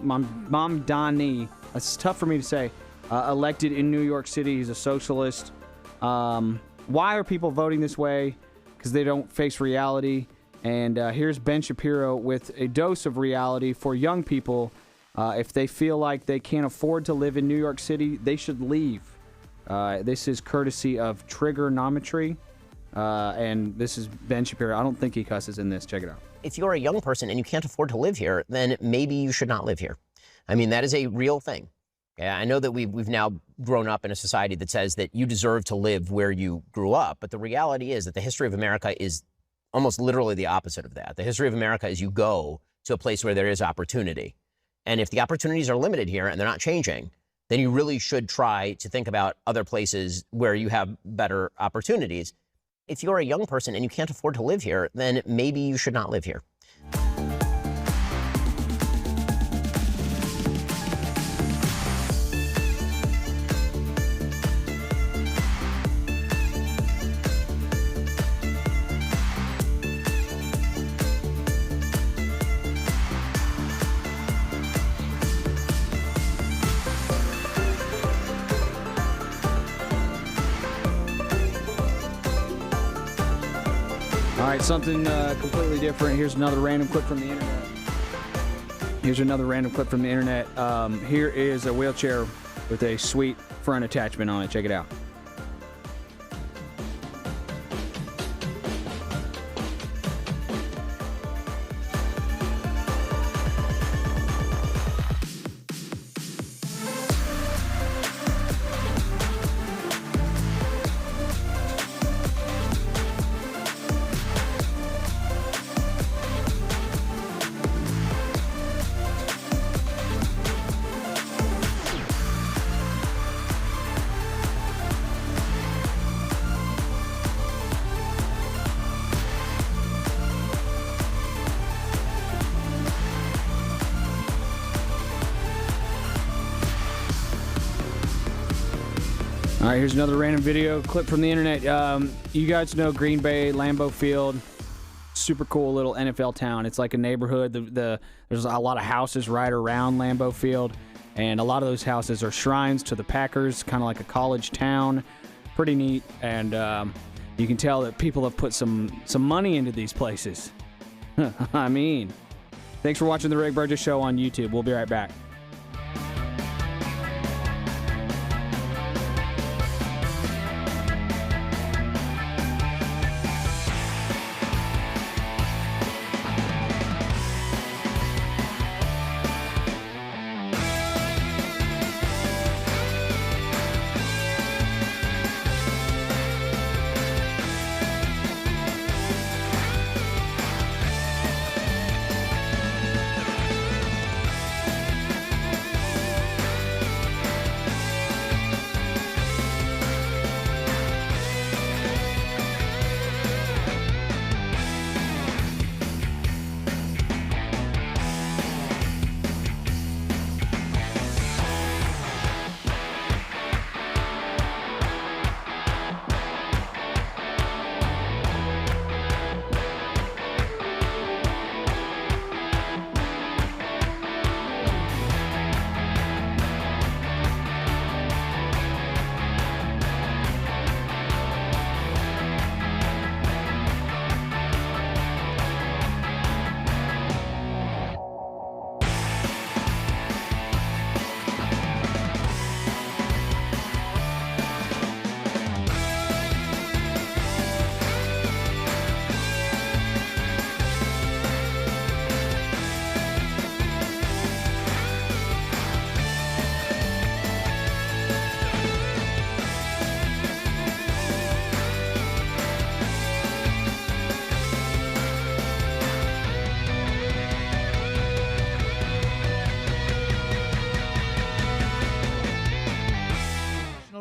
That's tough for me to say. Elected in New York City. He's a socialist. Why are people voting this way? Because they don't face reality. And here's Ben Shapiro with a dose of reality for young people. If they feel like they can't afford to live in New York City, they should leave. This is courtesy of Trigonometry, and this is Ben Shapiro. I don't think he cusses in this. Check it out. If you're a young person and you can't afford to live here, then maybe you should not live here. I mean, that is a real thing. Yeah, I know that we've now grown up in a society that says that you deserve to live where you grew up, but the reality is that the history of America is almost literally the opposite of that. The history of America is you go to a place where there is opportunity. And if the opportunities are limited here and they're not changing, then you really should try to think about other places where you have better opportunities. If you're a young person and you can't afford to live here, then maybe you should not live here. All right, something completely different. Here's another random clip from the internet. Here is a wheelchair with a sweet front attachment on it. Check it out. All right, here's another random video clip from the internet. You guys know Green Bay, Lambeau Field, super cool little NFL town. It's like a neighborhood. There's a lot of houses right around Lambeau Field, and a lot of those houses are shrines to the Packers, kind of like a college town. Pretty neat, and you can tell that people have put some money into these places. I mean, thanks for watching the Rick Burgess Show on YouTube. We'll be right back.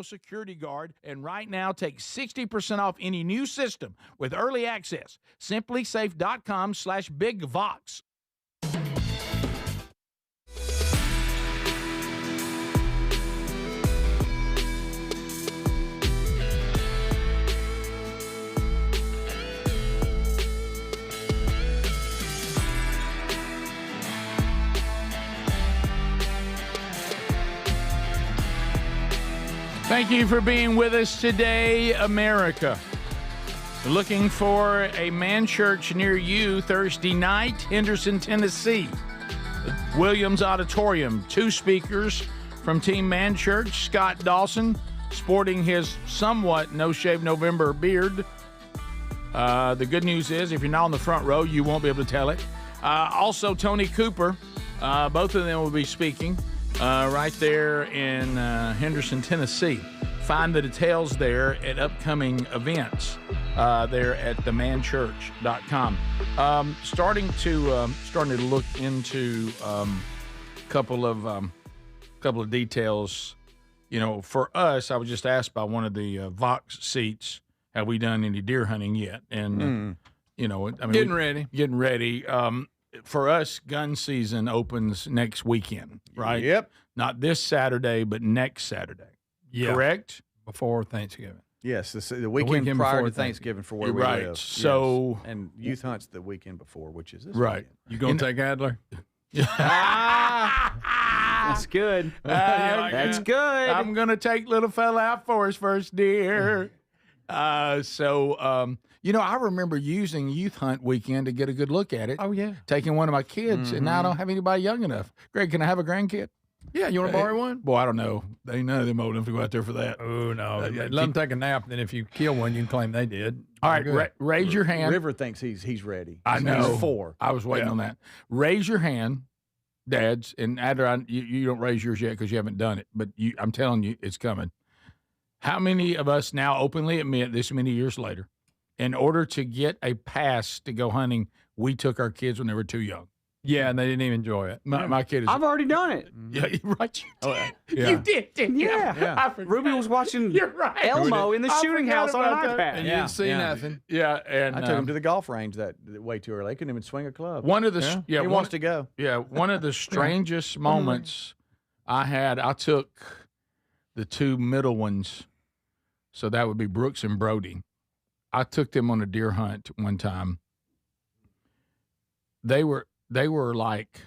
professional security guard. And right now, take 60% off any new system with early access. SimpliSafe.com/BigVox. Thank you for being with us today, America. Looking for a man church near you Thursday night, Henderson, Tennessee. Williams Auditorium, 2 speakers from Team Man Church. Scott Dawson, sporting his somewhat No Shave November beard. The good news is, if you're not on the front row, you won't be able to tell it. Also, Tony Cooper. Both of them will be speaking. Right there in Henderson, Tennessee. Find the details there at upcoming events there at themanchurch.com. Starting to look into a couple of details. You know, for us, I was just asked by one of the Vox seats, have we done any deer hunting yet? And you know, I mean, getting ready. For us, gun season opens next weekend, right? Yep. Not this Saturday, but next Saturday. Yeah. Correct? Before Thanksgiving. Yes, the weekend prior before to Thanksgiving for where You're we right. live. So, yes. And youth hunt's the weekend before, which is this right. You going to take Adler? That's good. That's good. I'm going to take little fella out for his first deer. You know, I remember using Youth Hunt Weekend to get a good look at it. Oh, yeah. Taking one of my kids, and now I don't have anybody young enough. Greg, can I have a grandkid? Yeah, you want to borrow one? Boy, I don't know. Ain't none of them old enough to go out there for that. Oh, no. Let them take a nap, then if you kill one, you can claim they did. All right, raise your hand. River thinks he's ready. I know. He's 4. I was waiting on that. Raise your hand, dads, and Adler, you don't raise yours yet because you haven't done it, but I'm telling you, it's coming. How many of us now openly admit this many years later, in order to get a pass to go hunting, we took our kids when they were too young? Yeah, and they didn't even enjoy it. My kid is. I've already done it. Yeah, you're right. You did. Yeah. You did, didn't you? Yeah. Ruby was watching You're right. Elmo in the I shooting forgot house on an about that. iPad. And you didn't see nothing. Yeah, and I took him to the golf range that way too early. They couldn't even swing a club. one of the he wants to go. Yeah, one of the strangest moments I took the 2 middle ones, so that would be Brooks and Brody. I took them on a deer hunt one time. They were like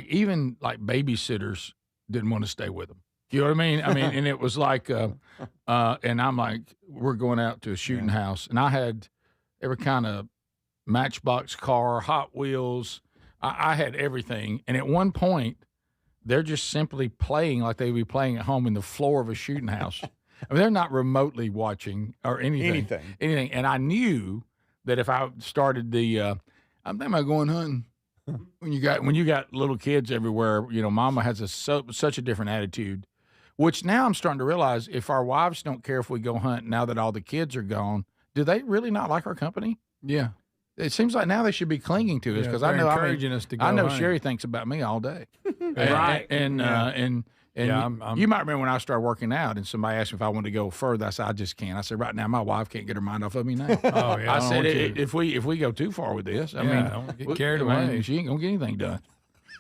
even like babysitters didn't want to stay with them. You know what I mean? And it was like, and I'm like, we're going out to a shooting house, and I had every kind of Matchbox car, Hot Wheels. I had everything. And at one point, they're just simply playing like they'd be playing at home in the floor of a shooting house. I mean, they're not remotely watching or anything. And I knew that if I started I'm thinking about going hunting. When you got little kids everywhere, you know, mama has such a different attitude, which now I'm starting to realize if our wives don't care if we go hunt now that all the kids are gone, do they really not like our company? Yeah. It seems like now they should be clinging to us because I know encouraging us to go I know hunting. Sherry thinks about me all day. Right. You might remember when I started working out and somebody asked me if I wanted to go further. I said, I just can't. I said, right now, my wife can't get her mind off of me now. Oh, yeah. I said, if we go too far with this, I mean, don't get carried away. She ain't going to get anything done.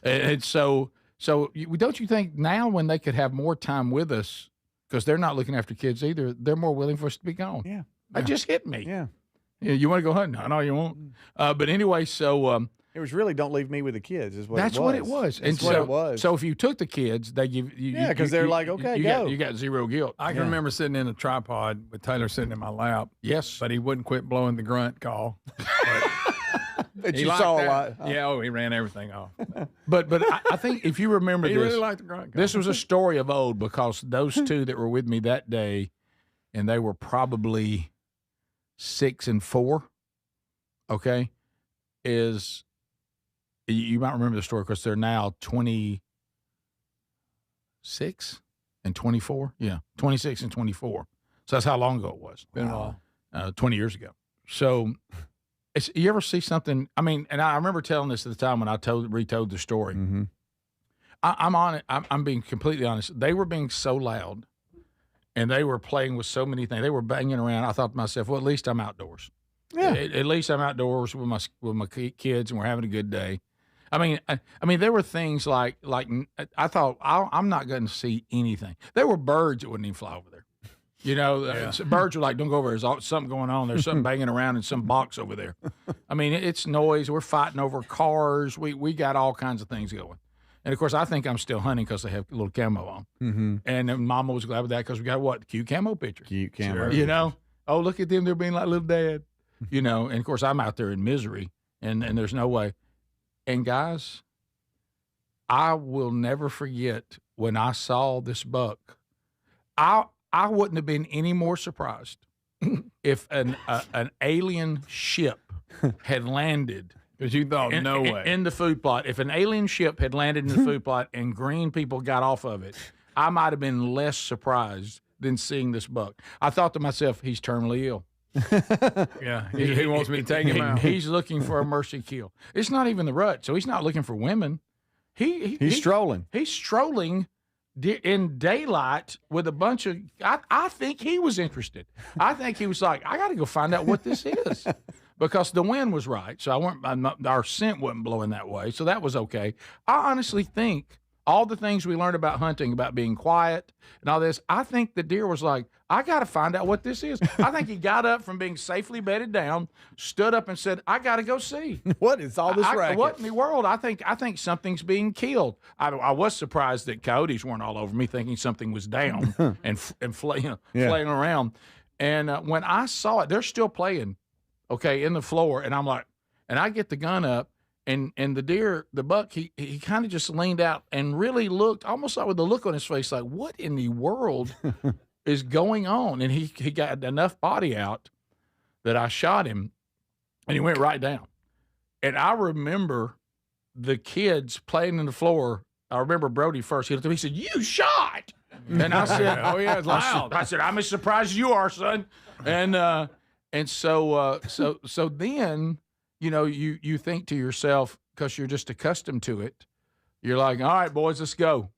And so don't you think now when they could have more time with us, because they're not looking after kids either, they're more willing for us to be gone? Yeah. That just hit me. Yeah. You want to go hunting? No, you won't. But anyway, so it was really don't leave me with the kids. Is what that's it was. what it was. That's what it was. So if you took the kids, they give you. Yeah, because they're like, okay, go. You got zero guilt. I can remember sitting in a tripod with Taylor sitting in my lap. Yes, but he wouldn't quit blowing the grunt call. But you saw a lot. Yeah, he ran everything off. But I think if you remember he this, really liked the grunt call. This was a story of old because those two that were with me that day, and they were probably 6 and 4. Okay, is you might remember the story because they're now 26 and 24. Yeah, 26 and 24. So that's how long ago it was. Been a while. 20 years ago. So you ever see something? I mean, and I remember telling this at the time when I retold the story. Mm-hmm. I'm on it. I'm being completely honest. They were being so loud, and they were playing with so many things. They were banging around. I thought to myself, well, at least I'm outdoors. Yeah. At least I'm outdoors with my kids, and we're having a good day. I mean, there were things like I thought I'm not going to see anything. There were birds that wouldn't even fly over there. You know, birds were like, don't go over there. There's something going on. There's something banging around in some box over there. I mean, it's noise. We're fighting over cars. We got all kinds of things going. And, of course, I think I'm still hunting because they have a little camo on. Mm-hmm. And then Mama was glad with that because we got what? Cute camo picture. Cute camo. You know? Oh, look at them. They're being like little dad. You know? And, of course, I'm out there in misery, and there's no way. And, guys, I will never forget when I saw this buck. I wouldn't have been any more surprised if an alien ship had landed. Because you thought, no way. In the food plot. If an alien ship had landed in the food plot and green people got off of it, I might have been less surprised than seeing this buck. I thought to myself, he's terminally ill. Yeah, he wants me to take him out. He's looking for a mercy kill. It's not even the rut, so he's not looking for women. He's strolling. He's strolling in daylight with a bunch of. I think he was interested. I think he was like, I got to go find out what this is, because the wind was right. So our scent wasn't blowing that way, so that was okay. I honestly think all the things we learned about hunting, about being quiet and all this, I think the deer was like, I got to find out what this is. I think he got up from being safely bedded down, stood up and said, I got to go see. What is all this racket? What in the world? I think something's being killed. I was surprised that coyotes weren't all over me, thinking something was down and flaying around. And when I saw it, they're still playing, okay, in the floor. And I'm like, and I get the gun up. And the deer, the buck, he kind of just leaned out and really looked, almost like with the look on his face, like, what in the world is going on? And he got enough body out that I shot him, and he went right down. And I remember the kids playing on the floor. I remember Brody first. He looked at me, he said, "You shot!" And I said, "Oh yeah, it's loud." I said, "I'm as surprised as you are, son." And so then. You know, you think to yourself, because you're just accustomed to it, you're like, all right, boys, let's go.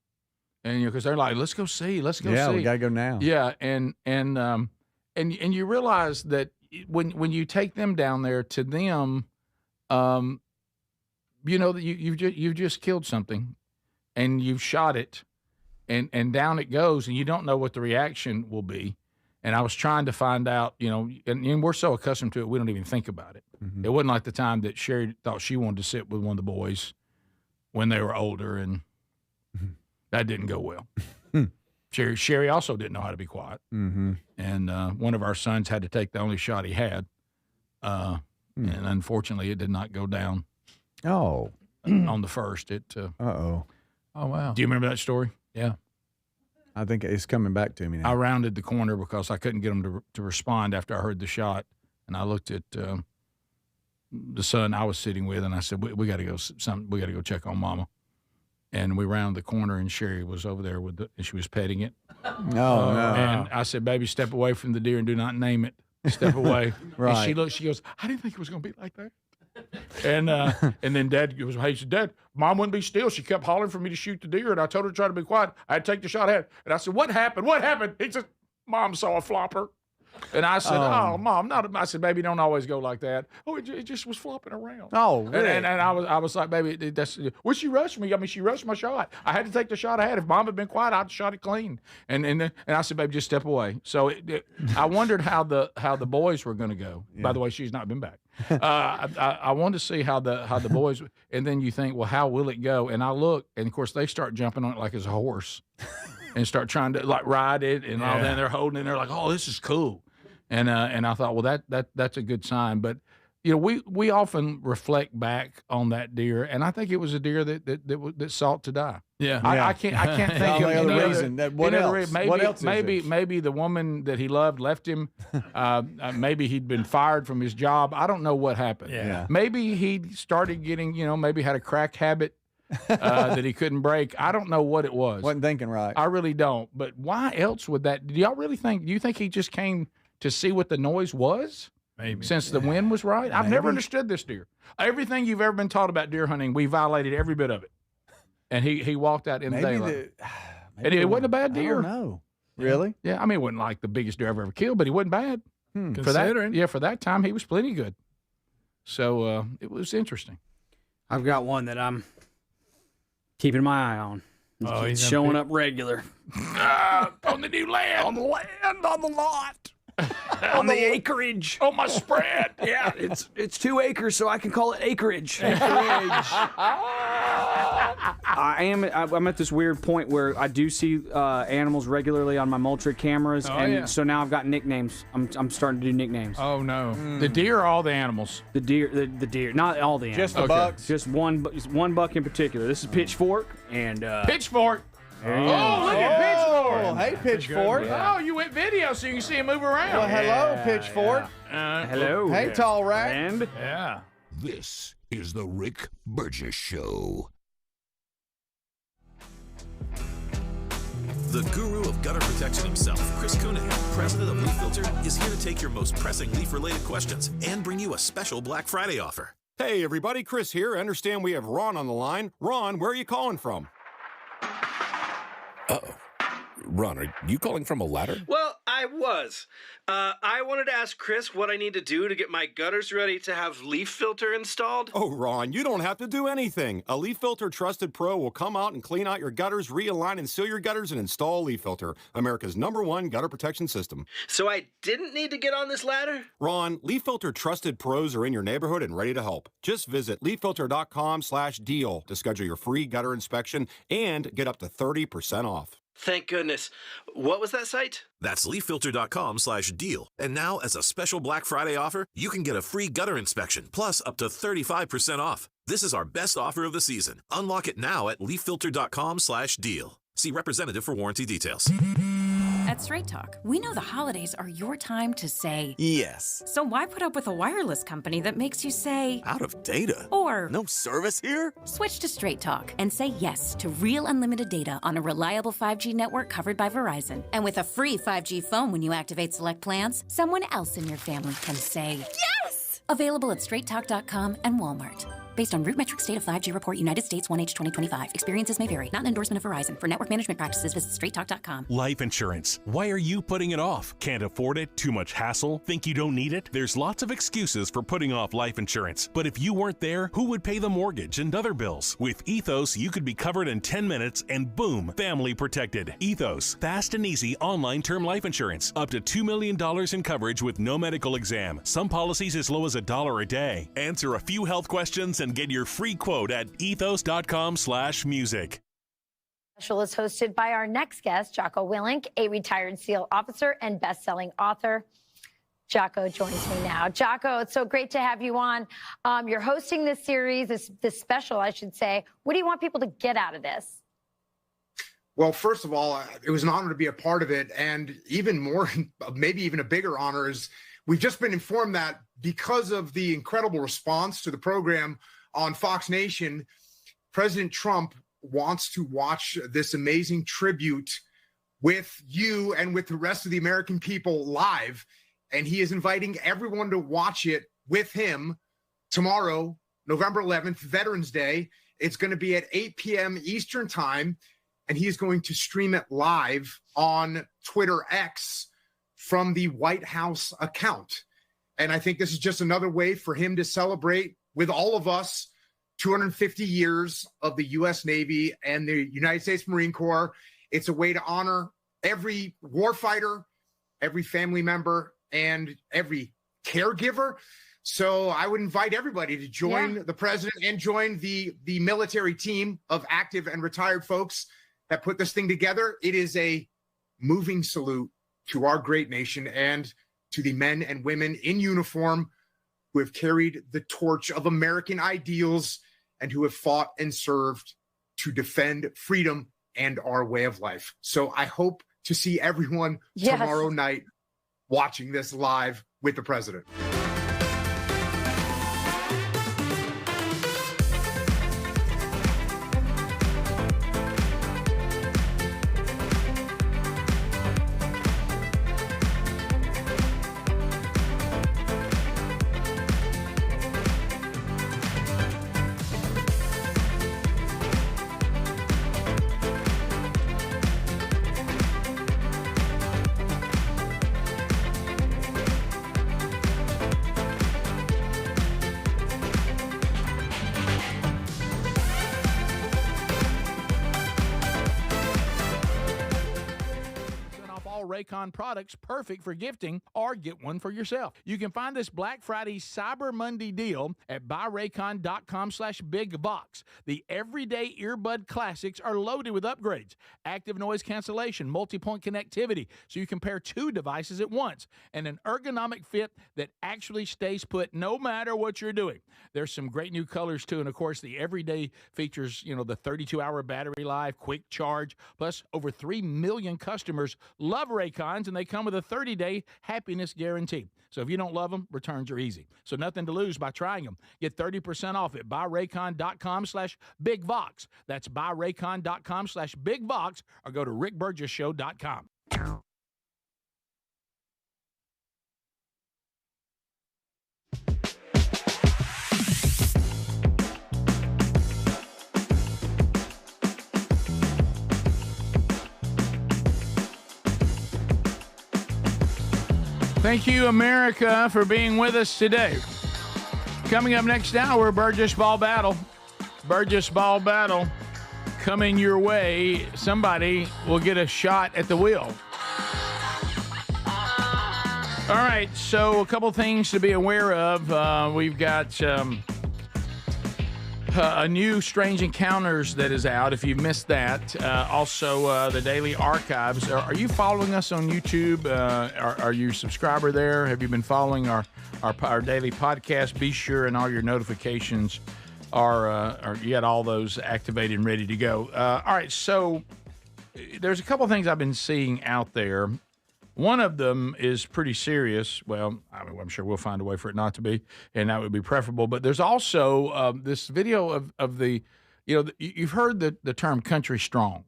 And because they're like, let's go see. Yeah, we gotta go now. Yeah, and you realize that when you take them down there, to them, you know that you've just killed something, and you've shot it, and down it goes, and you don't know what the reaction will be. And I was trying to find out, you know, and we're so accustomed to it, we don't even think about it. Mm-hmm. It wasn't like the time that Sherry thought she wanted to sit with one of the boys when they were older, and that didn't go well. Sherry also didn't know how to be quiet. Mm-hmm. And one of our sons had to take the only shot he had. And unfortunately, it did not go down. Oh. On the first. Uh-oh. Oh, wow. Do you remember that story? Yeah. I think it's coming back to me now. I rounded the corner because I couldn't get them to respond after I heard the shot. And I looked at the son I was sitting with, and I said, we got to go. We got to go check on Mama. And we rounded the corner, and Sherry was over there and she was petting it. No. And I said, "Baby, step away from the deer and do not name it. Step away." Right. And she looked. She goes, "I didn't think it was going to be like that." And then Dad goes, "Hey," she said, "Dad, Mom wouldn't be still. She kept hollering for me to shoot the deer, and I told her to try to be quiet. I had to take the shot ahead." And I said, "What happened? What happened?" He said, "Mom saw a flopper." And I said, "Oh, Mom, not." I said, "Baby, don't always go like that." Oh, it just was flopping around. Oh, really? And I was like, "Baby, that's." Well, she rushed me. I mean, she rushed my shot. I had to take the shot I had. If Mom had been quiet, I'd shot it clean. And I said, "Baby, just step away." So I wondered how the boys were going to go. Yeah. By the way, she's not been back. I wanted to see how the boys. And then you think, well, how will it go? And I look, and of course they start jumping on it like it's a horse, and start trying to like ride it and all that. And they're holding it. And they're like, "Oh, this is cool." And I thought, well, that's a good sign. But you know, we often reflect back on that deer, and I think it was a deer that sought to die. Yeah, I can't think of any other reason. What else? Maybe the woman that he loved left him. Maybe he'd been fired from his job. I don't know what happened. Yeah. Maybe he started getting, maybe had a crack habit that he couldn't break. I don't know what it was. Wasn't thinking right. I really don't. But why else would that? Do y'all really think? Do you think he just came to see what the noise was? Maybe. Since the wind was right? I've never understood this deer. Everything you've ever been taught about deer hunting, we violated every bit of it. And he walked out in the daylight. And it wasn't a bad deer. I don't know. Really? Yeah, I mean, it wasn't like the biggest deer I've ever killed, but he wasn't bad. For Considering. for that time, he was plenty good. So it was interesting. I've got one that I'm keeping my eye on. Oh, It's he's showing up regular. On the new land. On the land, on the lot. On the acreage. On my spread. Yeah, it's 2 acres, so I can call it acreage. I'm at this weird point where I do see animals regularly on my Moultrie cameras, so now I've got nicknames. I'm starting to do nicknames. Oh no, The deer or all the animals? The deer, not all the animals. Just the bucks? Just one buck in particular. This is Pitchfork and Pitchfork. there you go. Oh, look at Pitchfork. Oh, hey, Pitchfork. Oh, you went video so you can see him move around. Well, hello, Pitchfork. Hello. Hey, Tall Rack. And yeah. This is the Rick Burgess Show. The guru of gutter protection himself, Chris Coonahan, president of Leaf Filter, is here to take your most pressing leaf-related questions and bring you a special Black Friday offer. Hey, everybody, Chris here. I understand we have Ron on the line. Ron, where are you calling from? Uh-oh. Ron, are you calling from a ladder? Well, I was. I wanted to ask Chris what I need to do to get my gutters ready to have Leaf Filter installed. Oh, Ron, you don't have to do anything. A Leaf Filter Trusted Pro will come out and clean out your gutters, realign and seal your gutters, and install Leaf Filter, America's #1 gutter protection system. So I didn't need to get on this ladder? Ron, Leaf Filter Trusted Pros are in your neighborhood and ready to help. Just visit leaffilter.com/deal to schedule your free gutter inspection and get up to 30% off. Thank goodness. What was that site? That's leaffilter.com/deal. And now, as a special Black Friday offer, you can get a free gutter inspection, plus up to 35% off. This is our best offer of the season. Unlock it now at leaffilter.com/deal. See representative for warranty details. At Straight Talk, we know the holidays are your time to say yes. So why put up with a wireless company that makes you say Out of data? Or no service here? Switch to Straight Talk and say yes to real unlimited data on a reliable 5G network covered by Verizon. And with a free 5G phone when you activate select plans, someone else in your family can say yes! Available at straighttalk.com and Walmart. Based on RootMetrics State of 5G Report, United States 1H 2025. Experiences may vary. Not an endorsement of Verizon. For network management practices, visit straighttalk.com. Life insurance. Why are you putting it off? Can't afford it? Too much hassle? Think you don't need it? There's lots of excuses for putting off life insurance. But if you weren't there, who would pay the mortgage and other bills? With Ethos, you could be covered in 10 minutes and boom, family protected. Ethos. Fast and easy online term life insurance. Up to $2 million in coverage with no medical exam. Some policies as low as $1 a day. Answer a few health questions and get your free quote at ethos.com/music. Special is hosted by our next guest, Jocko Willink, a retired SEAL officer and best-selling author. Jocko joins me now. Jocko, it's so great to have you on. You're hosting this series, this special, I should say. What do you want people to get out of this? Well, first of all, it was an honor to be a part of it. And even more, maybe even a bigger honor is we've just been informed that because of the incredible response to the program on Fox Nation, President Trump wants to watch this amazing tribute with you and with the rest of the American people live. And he is inviting everyone to watch it with him tomorrow, November 11th, Veterans Day. It's going to be at 8 p.m. Eastern time, and he's going to stream it live on Twitter X from the White House account. And I think this is just another way for him to celebrate with all of us 250 years of the U.S. Navy and the United States Marine Corps. It's a way to honor every warfighter, every family member, and every caregiver. So I would invite everybody to join the president and join the military team of active and retired folks that put this thing together. It is a moving salute to our great nation and to the men and women in uniform who have carried the torch of American ideals and who have fought and served to defend freedom and our way of life. So I hope to see everyone tomorrow night watching this live with the president. Raycon products perfect for gifting or get one for yourself. You can find this Black Friday Cyber Monday deal at buyraycon.com/bigbox. The everyday earbud classics are loaded with upgrades, active noise cancellation, multi-point connectivity, so you can pair 2 devices at once, and an ergonomic fit that actually stays put no matter what you're doing. There's some great new colors too, and of course the everyday features, the 32-hour battery life, quick charge, plus over 3 million customers love Raycons, and they come with a 30-day happiness guarantee. So if you don't love them, returns are easy. So nothing to lose by trying them. Get 30% off at buyraycon.com/bigvox. That's buyraycon.com/bigvox, or go to rickburgessshow.com. Thank you, America, for being with us today. Coming up next hour, Burgess Ball Battle. Burgess Ball Battle coming your way. Somebody will get a shot at the wheel. All right, so a couple things to be aware of. We've got a new Strange Encounters that is out, if you missed that. Also, the Daily Archives. Are you following us on YouTube? Are you a subscriber there? Have you been following our daily podcast? Be sure and all your notifications are you got all those activated and ready to go. All right, so there's a couple things I've been seeing out there. One of them is pretty serious. Well, I'm sure we'll find a way for it not to be, and that would be preferable. But there's also this video of the, you've heard the term country strong.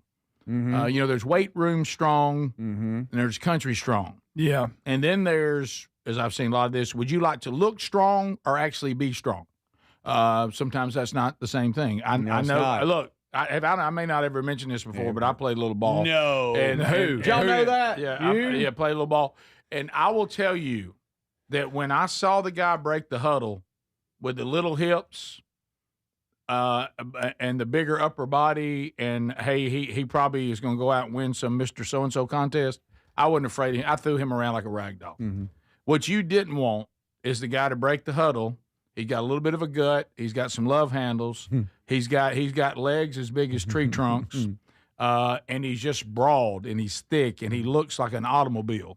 Mm-hmm. There's weight room strong, and there's country strong. Yeah. And then there's, as I've seen a lot of this, would you like to look strong or actually be strong? Sometimes that's not the same thing. I know. Not. Look. I may not ever mention this before, but I played a little ball. No. And who? Did y'all know that? Yeah, I played a little ball. And I will tell you that when I saw the guy break the huddle with the little hips and the bigger upper body, and, hey, he probably is going to go out and win some Mr. So-and-so contest, I wasn't afraid of him. I threw him around like a rag doll. Mm-hmm. What you didn't want is the guy to break the huddle. He's got a little bit of a gut. He's got some love handles. He's got legs as big as tree trunks, and he's just broad and he's thick and he looks like an automobile.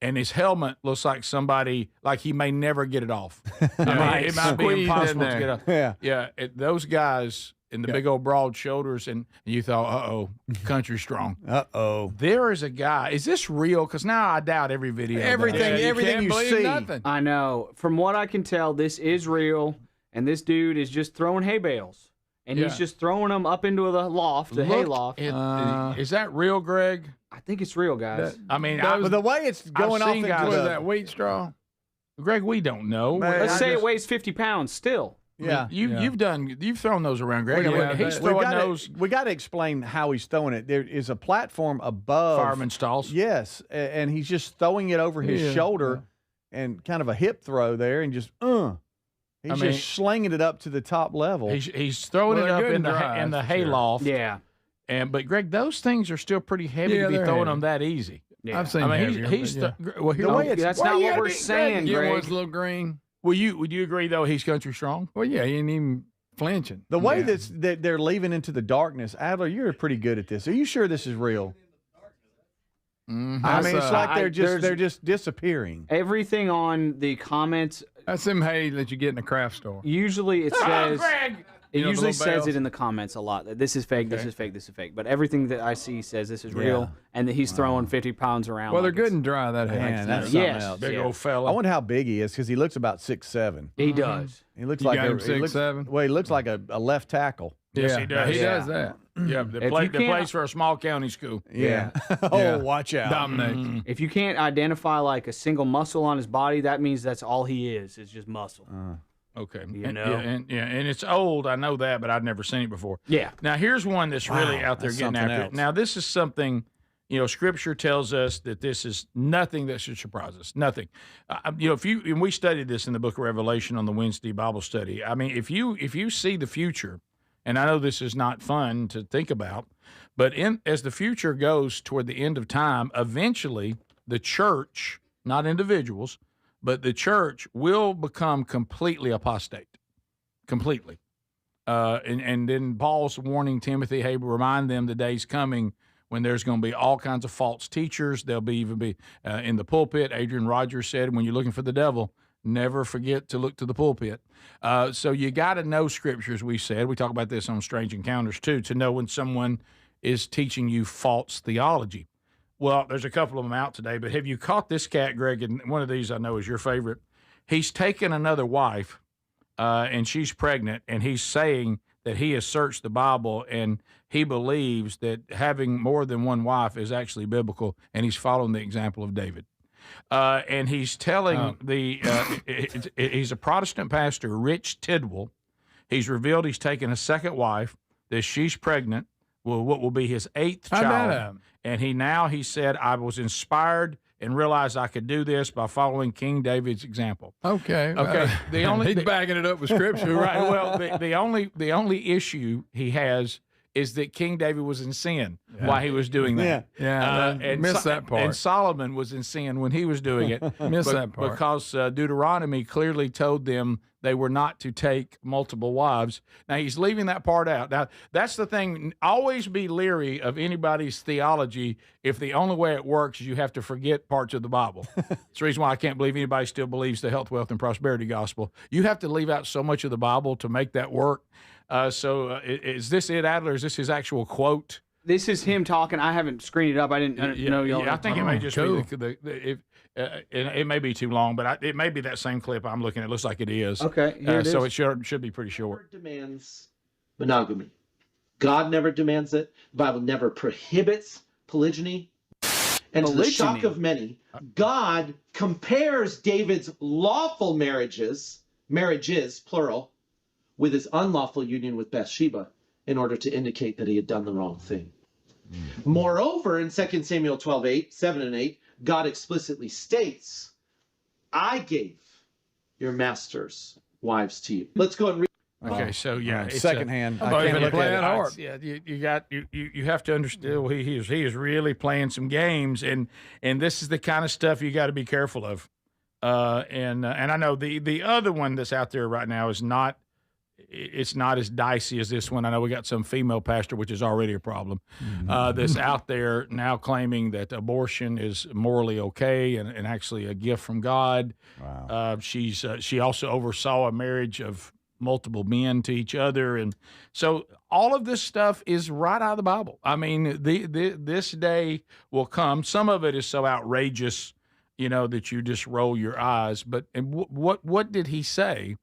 And his helmet looks like somebody like he may never get it off. It might be impossible to get off. Yeah. Those guys and the big old broad shoulders, and you thought, country strong. There is a guy. Is this real? Because now I doubt every video. Everything you see. Nothing. I know. From what I can tell, this is real, and this dude is just throwing hay bales, and he's just throwing them up into the loft, the hay loft. Is that real, Greg? I think it's real, guys. But the way it's going off into that wheat straw. Greg, we don't know. Let's say it weighs 50 pounds still. Yeah, you've thrown those around, Greg. He's throwing those. We got to explain how he's throwing it. There is a platform above fireman stalls. Yes, and he's just throwing it over his shoulder, and kind of a hip throw there, and just he's just slinging it up to the top level. He's throwing it up in the hay loft. Yeah, but Greg, those things are still pretty heavy to be throwing them that easy. Yeah. I've seen. That's not what we're saying, Greg. One's a little green. Would you agree though he's country strong? Well, yeah, he ain't even flinching. The way that they're leaving into the darkness, Adler, you're pretty good at this. Are you sure this is real? Mm-hmm. I mean, it's like they're just disappearing. Everything on the comments. That's them hay that you get in a craft store. Usually it says. Greg! It usually says it in the comments a lot. That this is fake, this is fake, this is fake. But everything that I see says this is real, and that he's throwing 50 pounds around. Well, they're good and dry, that hay. Man, that's something else. Big old fella. I wonder how big he is, because he looks about 6'7". He does. He looks You like got him he looks 6'7"? Well, he looks like a left tackle. Yes, he does. He does that. Yeah, they plays for a small county school. Yeah. Watch out. Dominate. If you can't identify like a single muscle on his body, that means that's all he is just muscle. Okay. You know? And it's old, I know that, but I've never seen it before. Yeah. Now, here's one that's really out there getting after it. Now, this is something, Scripture tells us that this is nothing that should surprise us. Nothing. And we studied this in the book of Revelation on the Wednesday Bible study. I mean, if you see the future and I know this is not fun to think about, but as the future goes toward the end of time, eventually the church, not individuals, but the church will become completely apostate, completely. And then Paul's warning Timothy, hey, remind them the day's coming when there's going to be all kinds of false teachers. There'll be in the pulpit. Adrian Rogers said, when you're looking for the devil, never forget to look to the pulpit. So you got to know scriptures, we said. We talk about this on Strange Encounters, too, to know when someone is teaching you false theology. Well, there's a couple of them out today, but have you caught this cat, Greg? And one of these I know is your favorite. He's taken another wife, and she's pregnant, and he's saying that he has searched the Bible, and he believes that having more than one wife is actually biblical, and he's following the example of David. And he's telling he's a Protestant pastor, Rich Tidwell. He's revealed he's taken a second wife, that she's pregnant, what will be his 8th child. And he said, I was inspired and realized I could do this by following King David's example. Okay. He's backing it up with scripture. Right. Well, the only issue he has is that King David was in sin while he was doing that. And missed that part. And Solomon was in sin when he was doing it. Missed that part. Because Deuteronomy clearly told them they were not to take multiple wives. Now, he's leaving that part out. Now, that's the thing. Always be leery of anybody's theology if the only way it works is you have to forget parts of the Bible. It's the reason why I can't believe anybody still believes the health, wealth, and prosperity gospel. You have to leave out so much of the Bible to make that work. Is this it, Adler? Is this his actual quote? This is him talking. I haven't screened it up. I didn't know y'all. Yeah, I think it may just be it may be too long, but it may be that same clip I'm looking at. It looks like it is. Okay, here it is. So it should be pretty short. Demands monogamy. God never demands it. The Bible never prohibits polygyny. And to the shock of many, God compares David's lawful marriages, plural, with his unlawful union with Bathsheba in order to indicate that he had done the wrong thing. Moreover, in 2 Samuel 7 and 8, God explicitly states, I gave your masters wives to you. Let's go and read. Okay, so it's secondhand. I can't look at it hard. Yeah, you have to understand. Well, he is really playing some games, and this is the kind of stuff you got to be careful of. And I know the other one that's out there right now is not. It's not as dicey as this one. I know we got some female pastor, which is already a problem, that's out there now claiming that abortion is morally okay and actually a gift from God. Wow. She also oversaw a marriage of multiple men to each other. And so all of this stuff is right out of the Bible. I mean, this day will come. Some of it is so outrageous, that you just roll your eyes. But what did he say?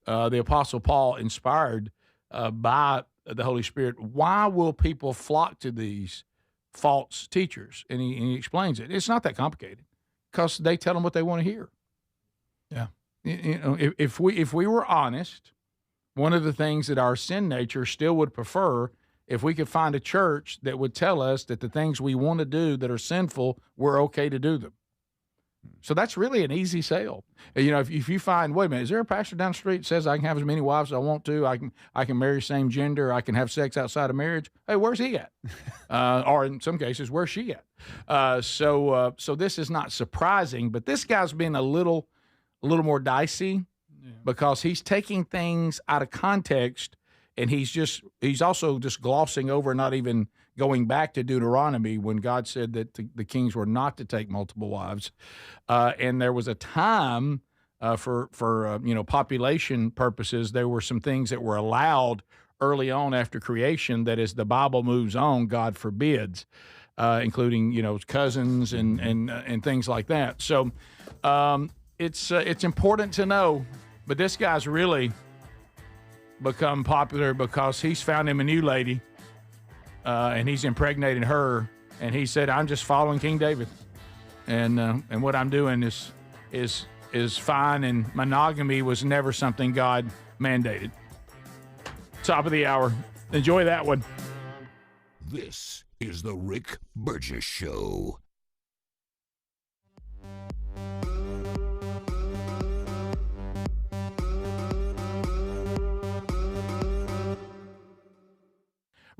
The Apostle Paul, inspired by the Holy Spirit, why will people flock to these false teachers? And he explains it. It's not that complicated because they tell them what they want to hear. Yeah. If we were honest, one of the things that our sin nature still would prefer, if we could find a church that would tell us that the things we want to do that are sinful, we're okay to do them. So that's really an easy sale. If you find, wait a minute, is there a pastor down the street that says I can have as many wives as I want to? I can marry same gender. I can have sex outside of marriage. Hey, where's he at? Or in some cases, where's she at? So this is not surprising, but this guy's been a little more dicey because he's taking things out of context, and he's also just glossing over, not even going back to Deuteronomy when God said that the kings were not to take multiple wives. And there was a time for population purposes, there were some things that were allowed early on after creation that as the Bible moves on, God forbids, including, cousins and things like that. So it's important to know, but this guy's really become popular because he's found him a new lady. And he's impregnated her, and he said, "I'm just following King David, and what I'm doing is fine." And monogamy was never something God mandated. Top of the hour. Enjoy that one. This is the Rick Burgess Show.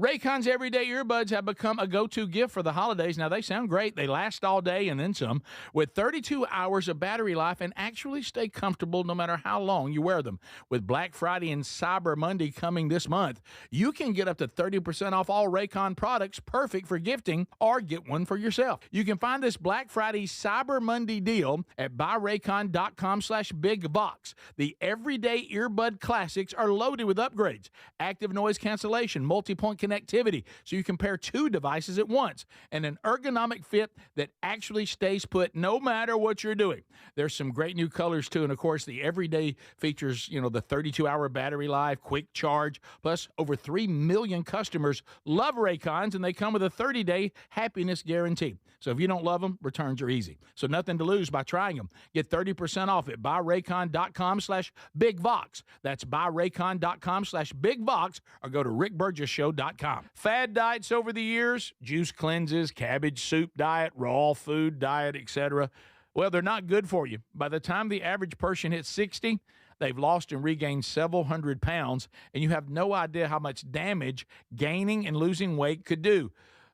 Raycon's everyday earbuds have become a go-to gift for the holidays. Now, they sound great. They last all day and then some, with 32 hours of battery life and actually stay comfortable no matter how long you wear them. With Black Friday and Cyber Monday coming this month, you can get up to 30% off all Raycon products, perfect for gifting, or get one for yourself. You can find this Black Friday Cyber Monday deal at buyraycon.com/bigvox. The everyday earbud classics are loaded with upgrades, active noise cancellation, multi-point connectivity, so you can pair two devices at once, and an ergonomic fit that actually stays put no matter what you're doing. There's some great new colors too, and of course the everyday features, the 32-hour battery life, quick charge, plus over 3 million customers love Raycons, and they come with a 30-day happiness guarantee. So if you don't love them, returns are easy. So nothing to lose by trying them. Get 30% off at buyraycon.com/bigvox. That's buyraycon.com/bigvox, or go to rickburgessshow.com. Fad diets over the years, juice cleanses, cabbage soup diet, raw food diet, etc. Well, they're not good for you. By the time the average person hits 60, they've lost and regained several hundred pounds, and you have no idea how much damage gaining and losing weight could do.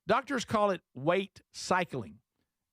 Doctors call it weight cycling.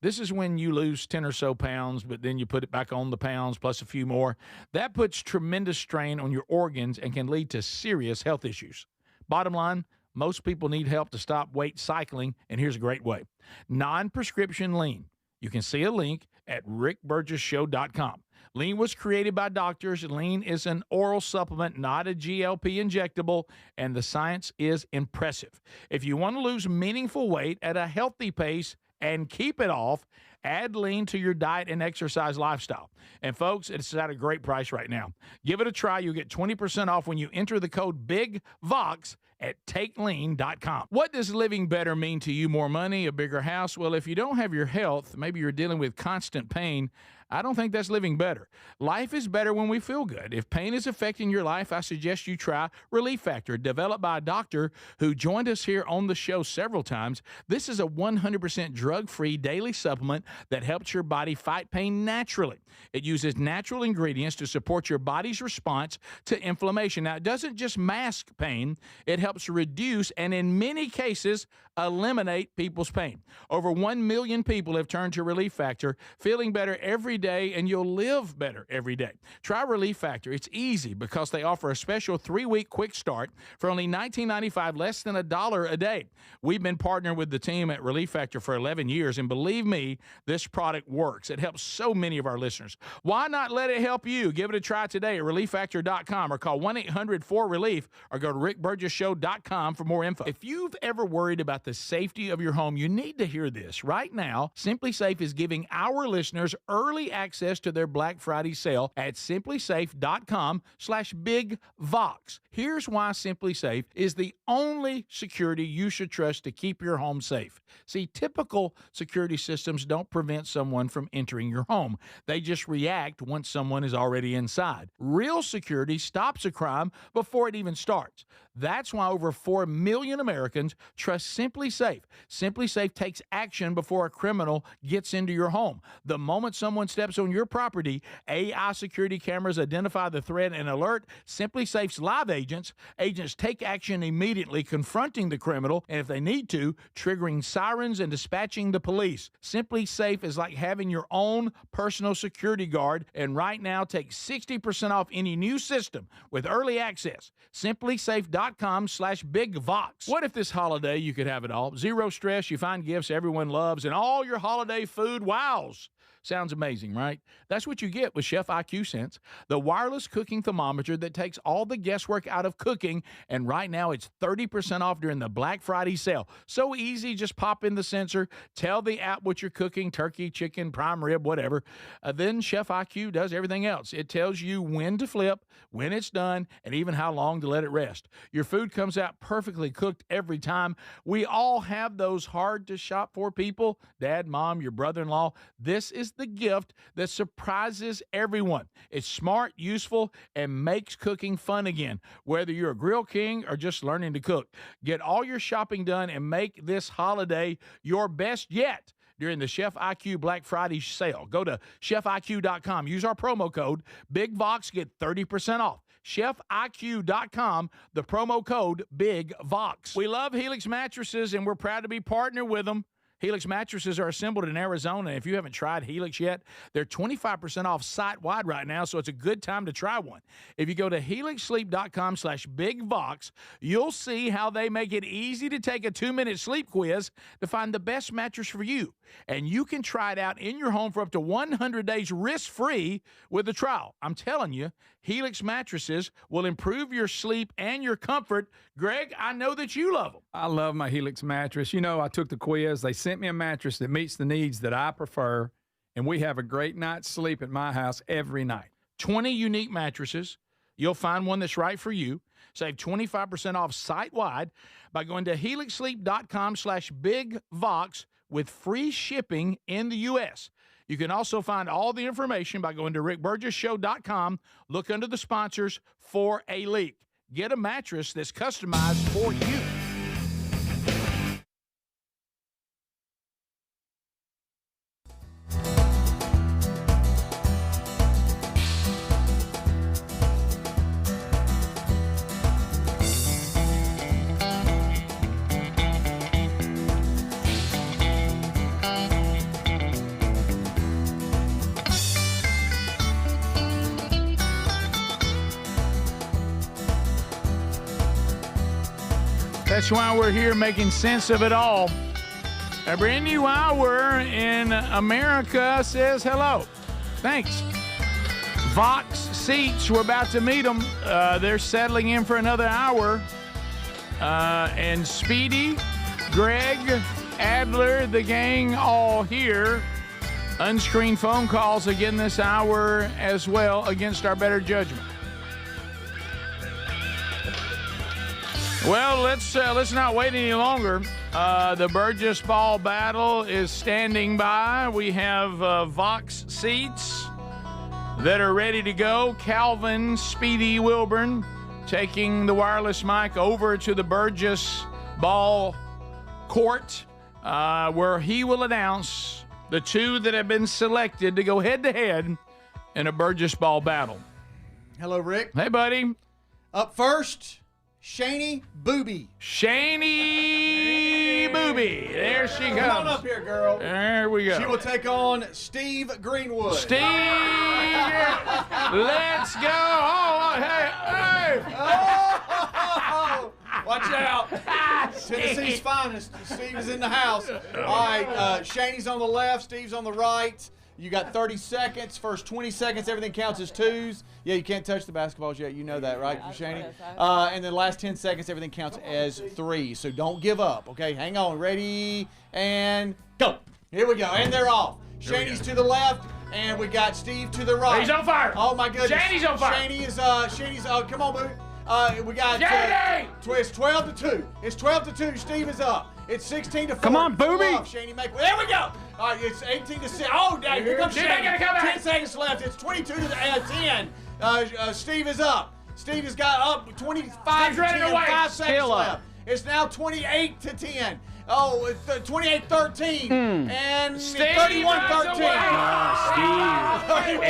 This is when you lose 10 or so pounds, but then you put it back on the pounds plus a few more. That puts tremendous strain on your organs and can lead to serious health issues. Bottom line, most people need help to stop weight cycling, and here's a great way. Non-prescription lean. You can see a link at rickburgessshow.com. Lean was created by doctors. Lean is an oral supplement, not a GLP injectable, and the science is impressive. If you want to lose meaningful weight at a healthy pace and keep it off, add Lean to your diet and exercise lifestyle. And folks, it's at a great price right now. Give it a try. You'll get 20% off when you enter the code BIGVOX at takelean.com. What does living better mean to you? More money, a bigger house? Well, if you don't have your health, maybe you're dealing with constant pain, I don't think that's living better. Life is better when we feel good. If pain is affecting your life, I suggest you try Relief Factor, developed by a doctor who joined us here on the show several times. This is a 100% drug-free daily supplement that helps your body fight pain naturally. It uses natural ingredients to support your body's response to inflammation. Now, it doesn't just mask pain, it helps reduce and in many cases eliminate people's pain. Over 1 million people have turned to Relief Factor, feeling better every day, and you'll live better every day. Try Relief Factor. It's easy because they offer a special 3-week quick start for only $19.95, less than $1 a day. We've been partnering with the team at Relief Factor for 11 years, and believe me, this product works. It helps so many of our listeners. Why not let it help you? Give it a try today at relieffactor.com or call 1-800-4RELIEF or go to rickburgessshow.com for more info. If you've ever worried about the safety of your home, you need to hear this. Right now, Simply Safe is giving our listeners early access to their Black Friday sale at simplysafe.com/bigvox. Here's why Simply Safe is the only security you should trust to keep your home safe. See, typical security systems don't prevent someone from entering your home. They just react once someone is already inside. Real security stops a crime before it even starts. That's why over 4 million Americans trust Simply Safe. Simply Safe takes action before a criminal gets into your home. The moment someone steps on your property, AI security cameras identify the threat and alert Simply Safe's live agents. Agents take action immediately, confronting the criminal, and if they need to, triggering sirens and dispatching the police. Simply Safe is like having your own personal security guard, and right now take 60% off any new system with early access. simplysafe.com/bigvox. What if this holiday you could have it all? Zero stress, you find gifts everyone loves, and all your holiday food wows. Sounds amazing, right? That's what you get with Chef IQ Sense, the wireless cooking thermometer that takes all the guesswork out of cooking, and right now it's 30% off during the Black Friday sale. So easy, just pop in the sensor, tell the app what you're cooking, turkey, chicken, prime rib, whatever. Then Chef IQ does everything else. It tells you when to flip, when it's done, and even how long to let it rest. Your food comes out perfectly cooked every time. We all have those hard to shop for people, dad, mom, your brother-in-law. This is the gift that surprises everyone. It's smart, useful, and makes cooking fun again, whether you're a grill king or just learning to cook. Get all your shopping done and make this holiday your best yet during the Chef IQ Black Friday sale. Go to chefiq.com. Use our promo code BIGVOX. Get 30% off. chefiq.com, the promo code BIGVOX. We love Helix mattresses, and we're proud to be partnered with them. Helix mattresses are assembled in Arizona. If you haven't tried Helix yet, they're 25% off site-wide right now, so it's a good time to try one. If you go to helixsleep.com/BigVox, you'll see how they make it easy to take a 2-minute sleep quiz to find the best mattress for you. And you can try it out in your home for up to 100 days risk-free with a trial. I'm telling you, Helix mattresses will improve your sleep and your comfort. Greg, I know that you love them. I love my Helix mattress. You know, I took the quiz. They sent me a mattress that meets the needs that I prefer, and we have a great night's sleep at my house every night. 20 unique mattresses. You'll find one that's right for you. Save 25% off site-wide by going to helixsleep.com/BigVox with free shipping in the U.S. You can also find all the information by going to rickburgessshow.com. Look under the sponsors for a link. Get a mattress that's customized for you. That's why we're here making sense of it all. A brand new hour in America says hello. Thanks. Vox Seats, we're about to meet them. They're settling in for another hour. And Speedy, Greg, Adler, the gang all here. Unscreened phone calls again this hour as well against our better judgment. Well, let's not wait any longer. The Burgess ball battle is standing by. We have Vox Seats that are ready to go. Calvin, Speedy, Wilburn taking the wireless mic over to the Burgess ball court where he will announce the two that have been selected to go head-to-head in a Burgess ball battle. Hello, Rick. Hey, buddy. Up first, Shani Booby. Shani Booby. There she comes. Come on up here, girl. There we go. She will take on Steve Greenwood. Steve, let's go. Oh, hey. Oh, watch out. Tennessee's finest. Steve is in the house. All right, Shani's on the left, Steve's on the right. You got 30 seconds. First 20 seconds, everything counts as twos. Yeah, you can't touch the basketballs yet. You know that, right, Shani? And then last 10 seconds, everything counts as threes. So don't give up, okay? Hang on. Ready, and go. Here we go. And they're off. Shani's to the left, and we got Steve to the right. He's on fire. Oh, my goodness. Shani's on fire. Shani's, come on, boo. We got it's 12 to 2. It's 12 to 2. Steve is up. It's 16 to 4. Come on, Booby. Shani, make. There we go. All right, it's 18 to 6. Oh, dang. Here comes Shani. 10 seconds left. It's 22 to 10. Steve is up. Steve has got up 25 to 10. 5 seconds left. It's now 28 to 10. Oh, it's 28-13. And 31-13. Steve.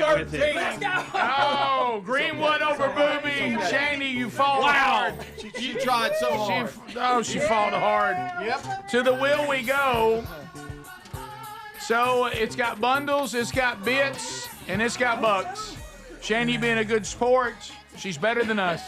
31-13. Oh, Greenwood over Booby. Shani, you fought hard. She tried so hard. She fought hard. Yep. To the wheel we go. So it's got bundles, it's got bits, and it's got bucks. Shani being a good sport, she's better than us.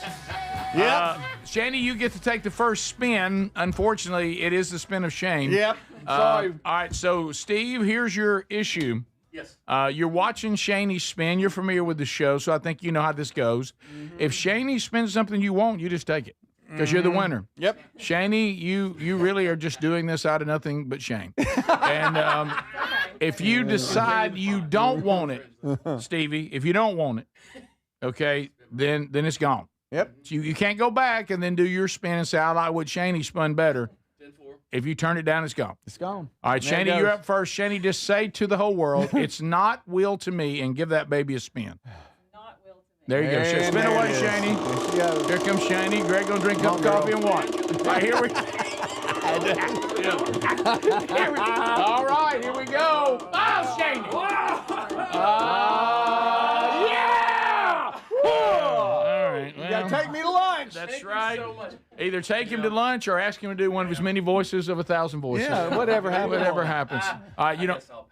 Yep. Shani, you get to take the first spin. Unfortunately, it is the spin of shame. Yep. Sorry. All right, so Steve, here's your issue. Yes. You're watching Shani spin. You're familiar with the show, so I think you know how this goes. If Shani spins something you want, you just take it because you're the winner. Yep. Shani, you really are just doing this out of nothing but shame. And if you decide you don't want it, Stevie, if you don't want it, okay, then it's gone. Yep. So you can't go back and then do your spin and say, I like what Shani spun better. 10-4. If you turn it down, it's gone. It's gone. All right, There it Shani, you're goes. up first. Shani, just say to the whole world, it's not will to me, and give that baby a spin. Not will to me. There you go. And Spin there away, it is. Shani. There she goes. Here comes Shani. Greg gonna drink a cup of coffee and watch. All right, here we All right, here we go. Oh, Shani. Yeah! All Either take him to lunch or ask him to do one of his many voices of 1,000 voices. Yeah, whatever happens. Whatever happens.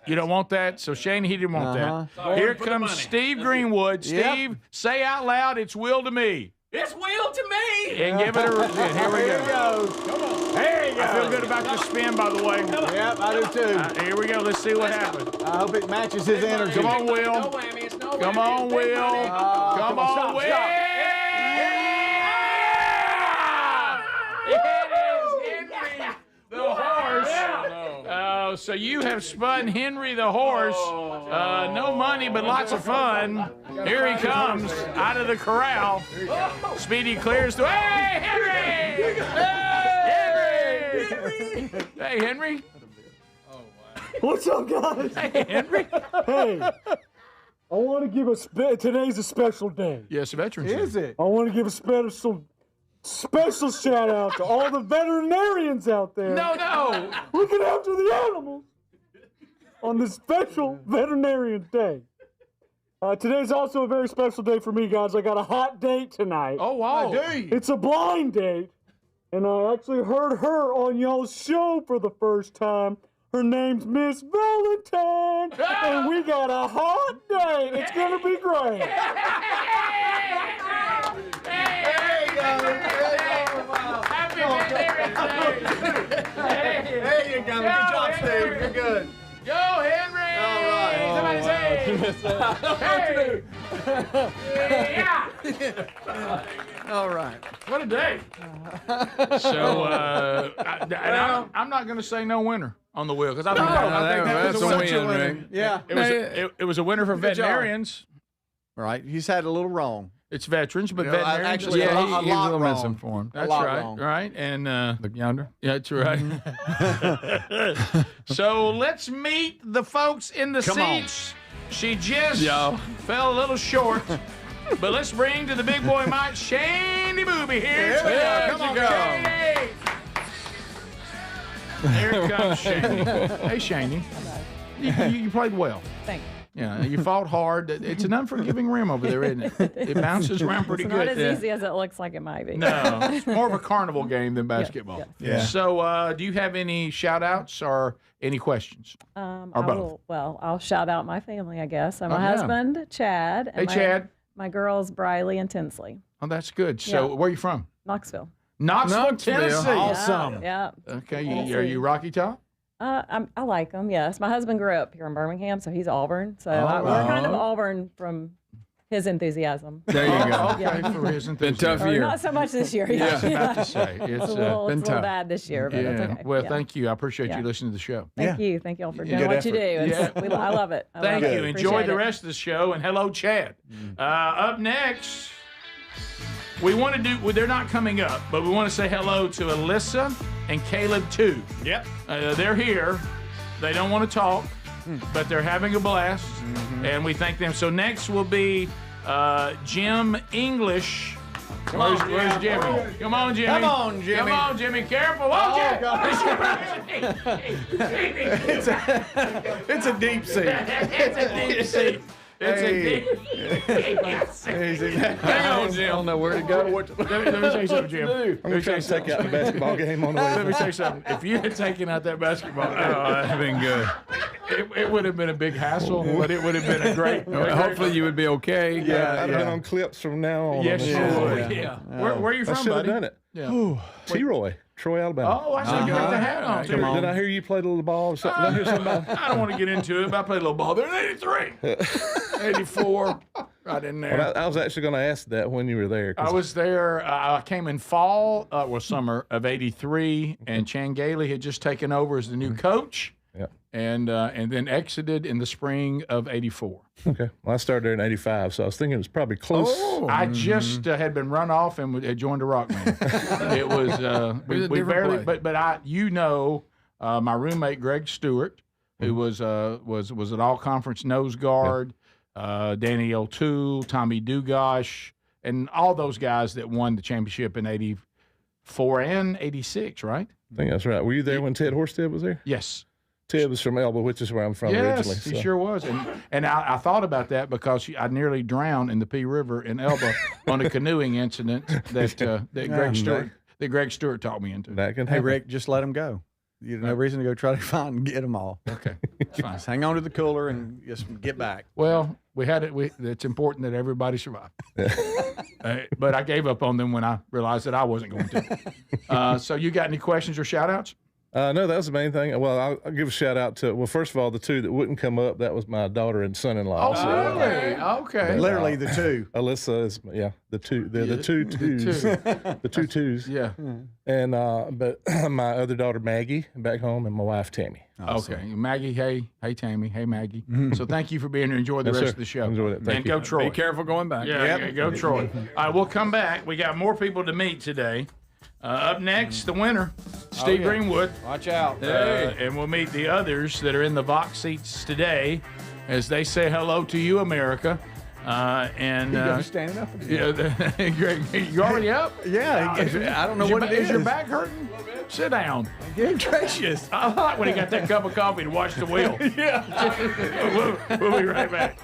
You don't want that, so Shane, he didn't want that. Here comes Steve Greenwood. Steve, say out loud, it's will to me. It's will to me. And give it a here we go. Come on. There you go. I feel good about this spin, by the way. Yep, I do too. Here we go. Let's see what happens. I hope it matches his energy. Come on, Will. No whammy. It's no Come whammy. on, Will. Come on, stop, Will. stop. It is Henry the horse. So you have spun Henry the horse. No money, but lots of fun. Here he comes out of the corral. Speedy clears the. Hey, Henry! Henry! Hey, Henry. What's up, guys? Hey, Henry. Hey, I want to give today's a special day. Yes, Veterans Day. Is it? I want to give a special shout out to all the veterinarians out there. No. Looking after the animals on this special veterinarian day. Today's also a very special day for me, guys. I got a hot date tonight. Oh, wow. It's a blind date, and I actually heard her on y'all's show for the first time. Her name's Miss Valentine, and we got a hot date. It's gonna be great. Happy Valentine's Day. There you go. Good job, Steve. You're good. Go, Henry! All right. Somebody say, hey! Yeah! All right. What a day. So, I'm not going to say no winner on the wheel because I think that was a win. Yeah. It was a winner for veterinarians. Right. He's had a little wrong. It's veterans, but veterinarians. Actually, a a lot lot wrong. misinformed. That's a lot right. wrong. Right. And Look yonder. yeah, that's right. So let's meet the folks in the seats. She just fell a little short. But let's bring to the big boy Mike Shaney Booby here. Come on, Shaney. Here comes Shaney. Hey, Shaney. You played well. Thank you. Yeah, you fought hard. It's an unforgiving rim over there, isn't it? It bounces around pretty It's good. not as easy as it looks like it might be. No, it's more of a carnival game than basketball. Yeah. So, do you have any shout-outs or any questions? Or both? I'll shout out my family, I guess. So my husband, Chad. And Chad. My girls, Briley and Tinsley. Oh, that's good. So, where are you from? Knoxville. Knoxville, Tennessee. Awesome. Yeah. Okay, are you Rocky Top? I like them, yes. My husband grew up here in Birmingham, so he's Auburn. So we're kind of Auburn from his enthusiasm. There you go. Okay, for his enthusiasm. Been tough Or year. not so much this year. Yeah, I was about to say. It's a little tough. bad this year, but it's okay. Well, Yeah. thank you. I appreciate you listening to the show. Thank you. Thank you all for doing Good what you do. effort. I love it. Thank you. Enjoy Appreciate the it. rest of the show, and hello, Chad. Up next, we want to do. Well, they're not coming up, but we want to say hello to Alyssa and Caleb too. Yep. They're here. They don't want to talk, but they're having a blast, and we thank them. So next will be Jim English. Where's Jimmy? Come on, Jimmy. Come on, Jimmy. Come on, Jimmy. Careful. It's a deep sea. It's a deep sea. It's a deep sea. Hang on, Jim. I don't know where to go. Let me tell you something, Jim. I'm going to try to take out the basketball game on the way. Let me tell you something. If you had taken out that basketball, that'd have been good. It would have been a big hassle, but it would have been a great. Hopefully, you would be okay. I'd have been on clips from now on. Yes, you would. Yeah. Where are you from, I should have buddy? done it. Yeah. T-Roy, Troy, Alabama. Oh, I see you got the hat on, too. Did I hear you played a little ball or something? Did I hear something about I don't want to get into it, but I played a little ball there in 83. 84, right in there. Well, I was actually going to ask that when you were there. I was there. I came in summer of '83, and Chan Gailey had just taken over as the new coach. Yeah. And then exited in the spring of '84. Okay. Well, I started there in '85, so I was thinking it was probably close. I just had been run off and had joined the Rock Band. It was we barely, place. but my roommate Greg Stewart, who was an all-conference nose guard. Danny O'Toole, Tommy Dugash, and all those guys that won the championship in '84 and '86, right? I think that's right. Were you there when Ted Horsted was there? Yes. Ted was from Elba, which is where I'm from Yes, originally. he sure was. And I thought about that because I nearly drowned in the Pea River in Elba on a canoeing incident that Greg Stewart. that Greg Stewart talked me into. That can Hey, happen. Rick, just let them go. You have no reason to go try to find and get them all. Okay, it's fine. Just hang on to the cooler and just get back. Well, we had it. It's important that everybody survive. But I gave up on them when I realized that I wasn't going to. So you got any questions or shout outs? No, that was the main thing. Well, I'll give a shout out to, well, first of all, the two that wouldn't come up, that was my daughter and son-in-law. Oh, really? Okay. But, Literally the two. Alyssa is, the two. They're the two twos. The two twos. Yeah. And, but my other daughter, Maggie, back home, and my wife, Tammy. Okay. Maggie, hey Tammy, hey Maggie. So thank you for being here. Enjoy the Yes, rest sir. of the show. Enjoyed it. Thank And you. go Troy. Be careful going back. Yeah, go Troy. All right, we'll come back. We got more people to meet today. Up next, the winner, Steve Greenwood. Watch out. And we'll meet the others that are in the box seats today as they say hello to you, America. Standing up. You already up? Yeah. I don't know what it is. Is your back hurting? Sit down. Good gracious. I like when he got that cup of coffee to wash the wheel. We'll be right back.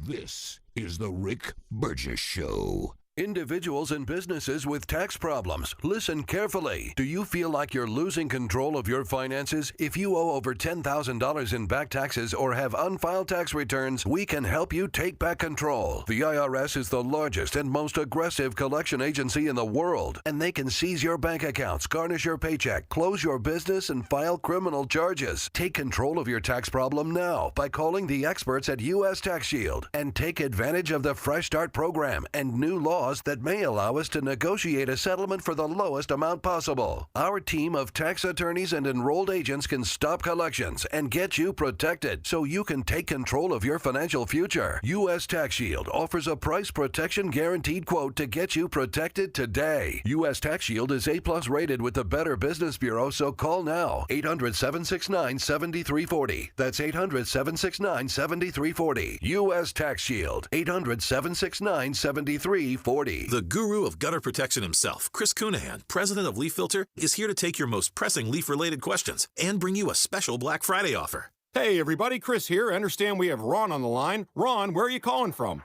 This is the Rick Burgess Show. Individuals and businesses with tax problems, listen carefully. Do you feel like you're losing control of your finances? If you owe over $10,000 in back taxes or have unfiled tax returns, we can help you take back control. The IRS is the largest and most aggressive collection agency in the world, and they can seize your bank accounts, garnish your paycheck, close your business, and file criminal charges. Take control of your tax problem now by calling the experts at U.S. Tax Shield and take advantage of the Fresh Start program and new laws that may allow us to negotiate a settlement for the lowest amount possible. Our team of tax attorneys and enrolled agents can stop collections and get you protected so you can take control of your financial future. U.S. Tax Shield offers a price protection guaranteed quote to get you protected today. U.S. Tax Shield is A+ rated with the Better Business Bureau, so call now. 800-769-7340. That's 800-769-7340. U.S. Tax Shield. 800-769-7340. The guru of gutter protection himself, Chris Cunahan, president of Leaf Filter, is here to take your most pressing leaf-related questions and bring you a special Black Friday offer. Hey, everybody, Chris here. I understand we have Ron on the line. Ron, where are you calling from?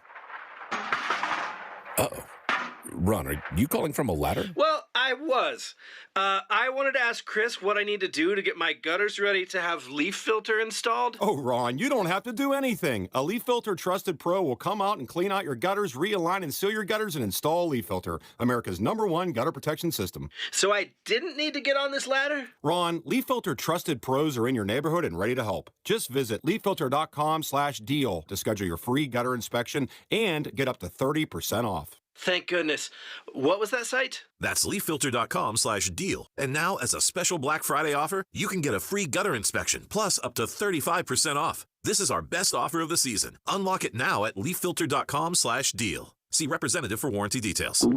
Uh-oh. Ron, are you calling from a ladder? Well, I was. I wanted to ask Chris what I need to do to get my gutters ready to have leaf filter installed. Oh, Ron, you don't have to do anything. A Leaf Filter Trusted Pro will come out and clean out your gutters, realign and seal your gutters, and install Leaf Filter, America's #1 gutter protection system. So I didn't need to get on this ladder? Ron, Leaf Filter Trusted Pros are in your neighborhood and ready to help. Just visit leaffilter.com/deal to schedule your free gutter inspection and get up to 30% off. Thank goodness. What was that site? That's leaffilter.com/deal. And now, as a special Black Friday offer, you can get a free gutter inspection, plus up to 35% off. This is our best offer of the season. Unlock it now at leaffilter.com/deal. See representative for warranty details.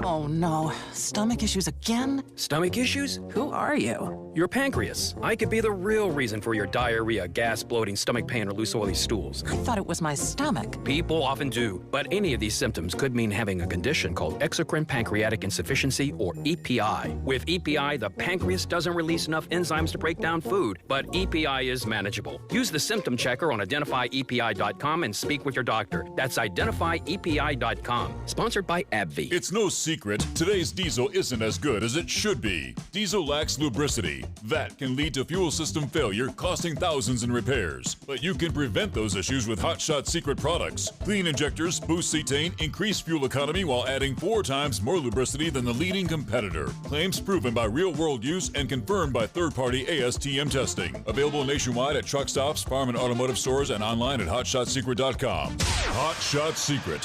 Oh no, stomach issues again? Stomach issues? Who are you? Your pancreas. I could be the real reason for your diarrhea, gas, bloating, stomach pain, or loose oily stools. I thought it was my stomach. People often do, but any of these symptoms could mean having a condition called exocrine pancreatic insufficiency, or EPI. With EPI, the pancreas doesn't release enough enzymes to break down food, but EPI is manageable. Use the symptom checker on identifyepi.com and speak with your doctor. That's identifyepi.com. Sponsored by AbbVie. It's no secret, today's diesel isn't as good as it should be. Diesel lacks lubricity. That can lead to fuel system failure, costing thousands in repairs. But you can prevent those issues with Hot Shot Secret products. Clean injectors boost cetane, increase fuel economy while adding 4 times more lubricity than the leading competitor. Claims proven by real-world use and confirmed by third-party ASTM testing. Available nationwide at truck stops, farm and automotive stores, and online at hotshotsecret.com. Hot Shot Secret,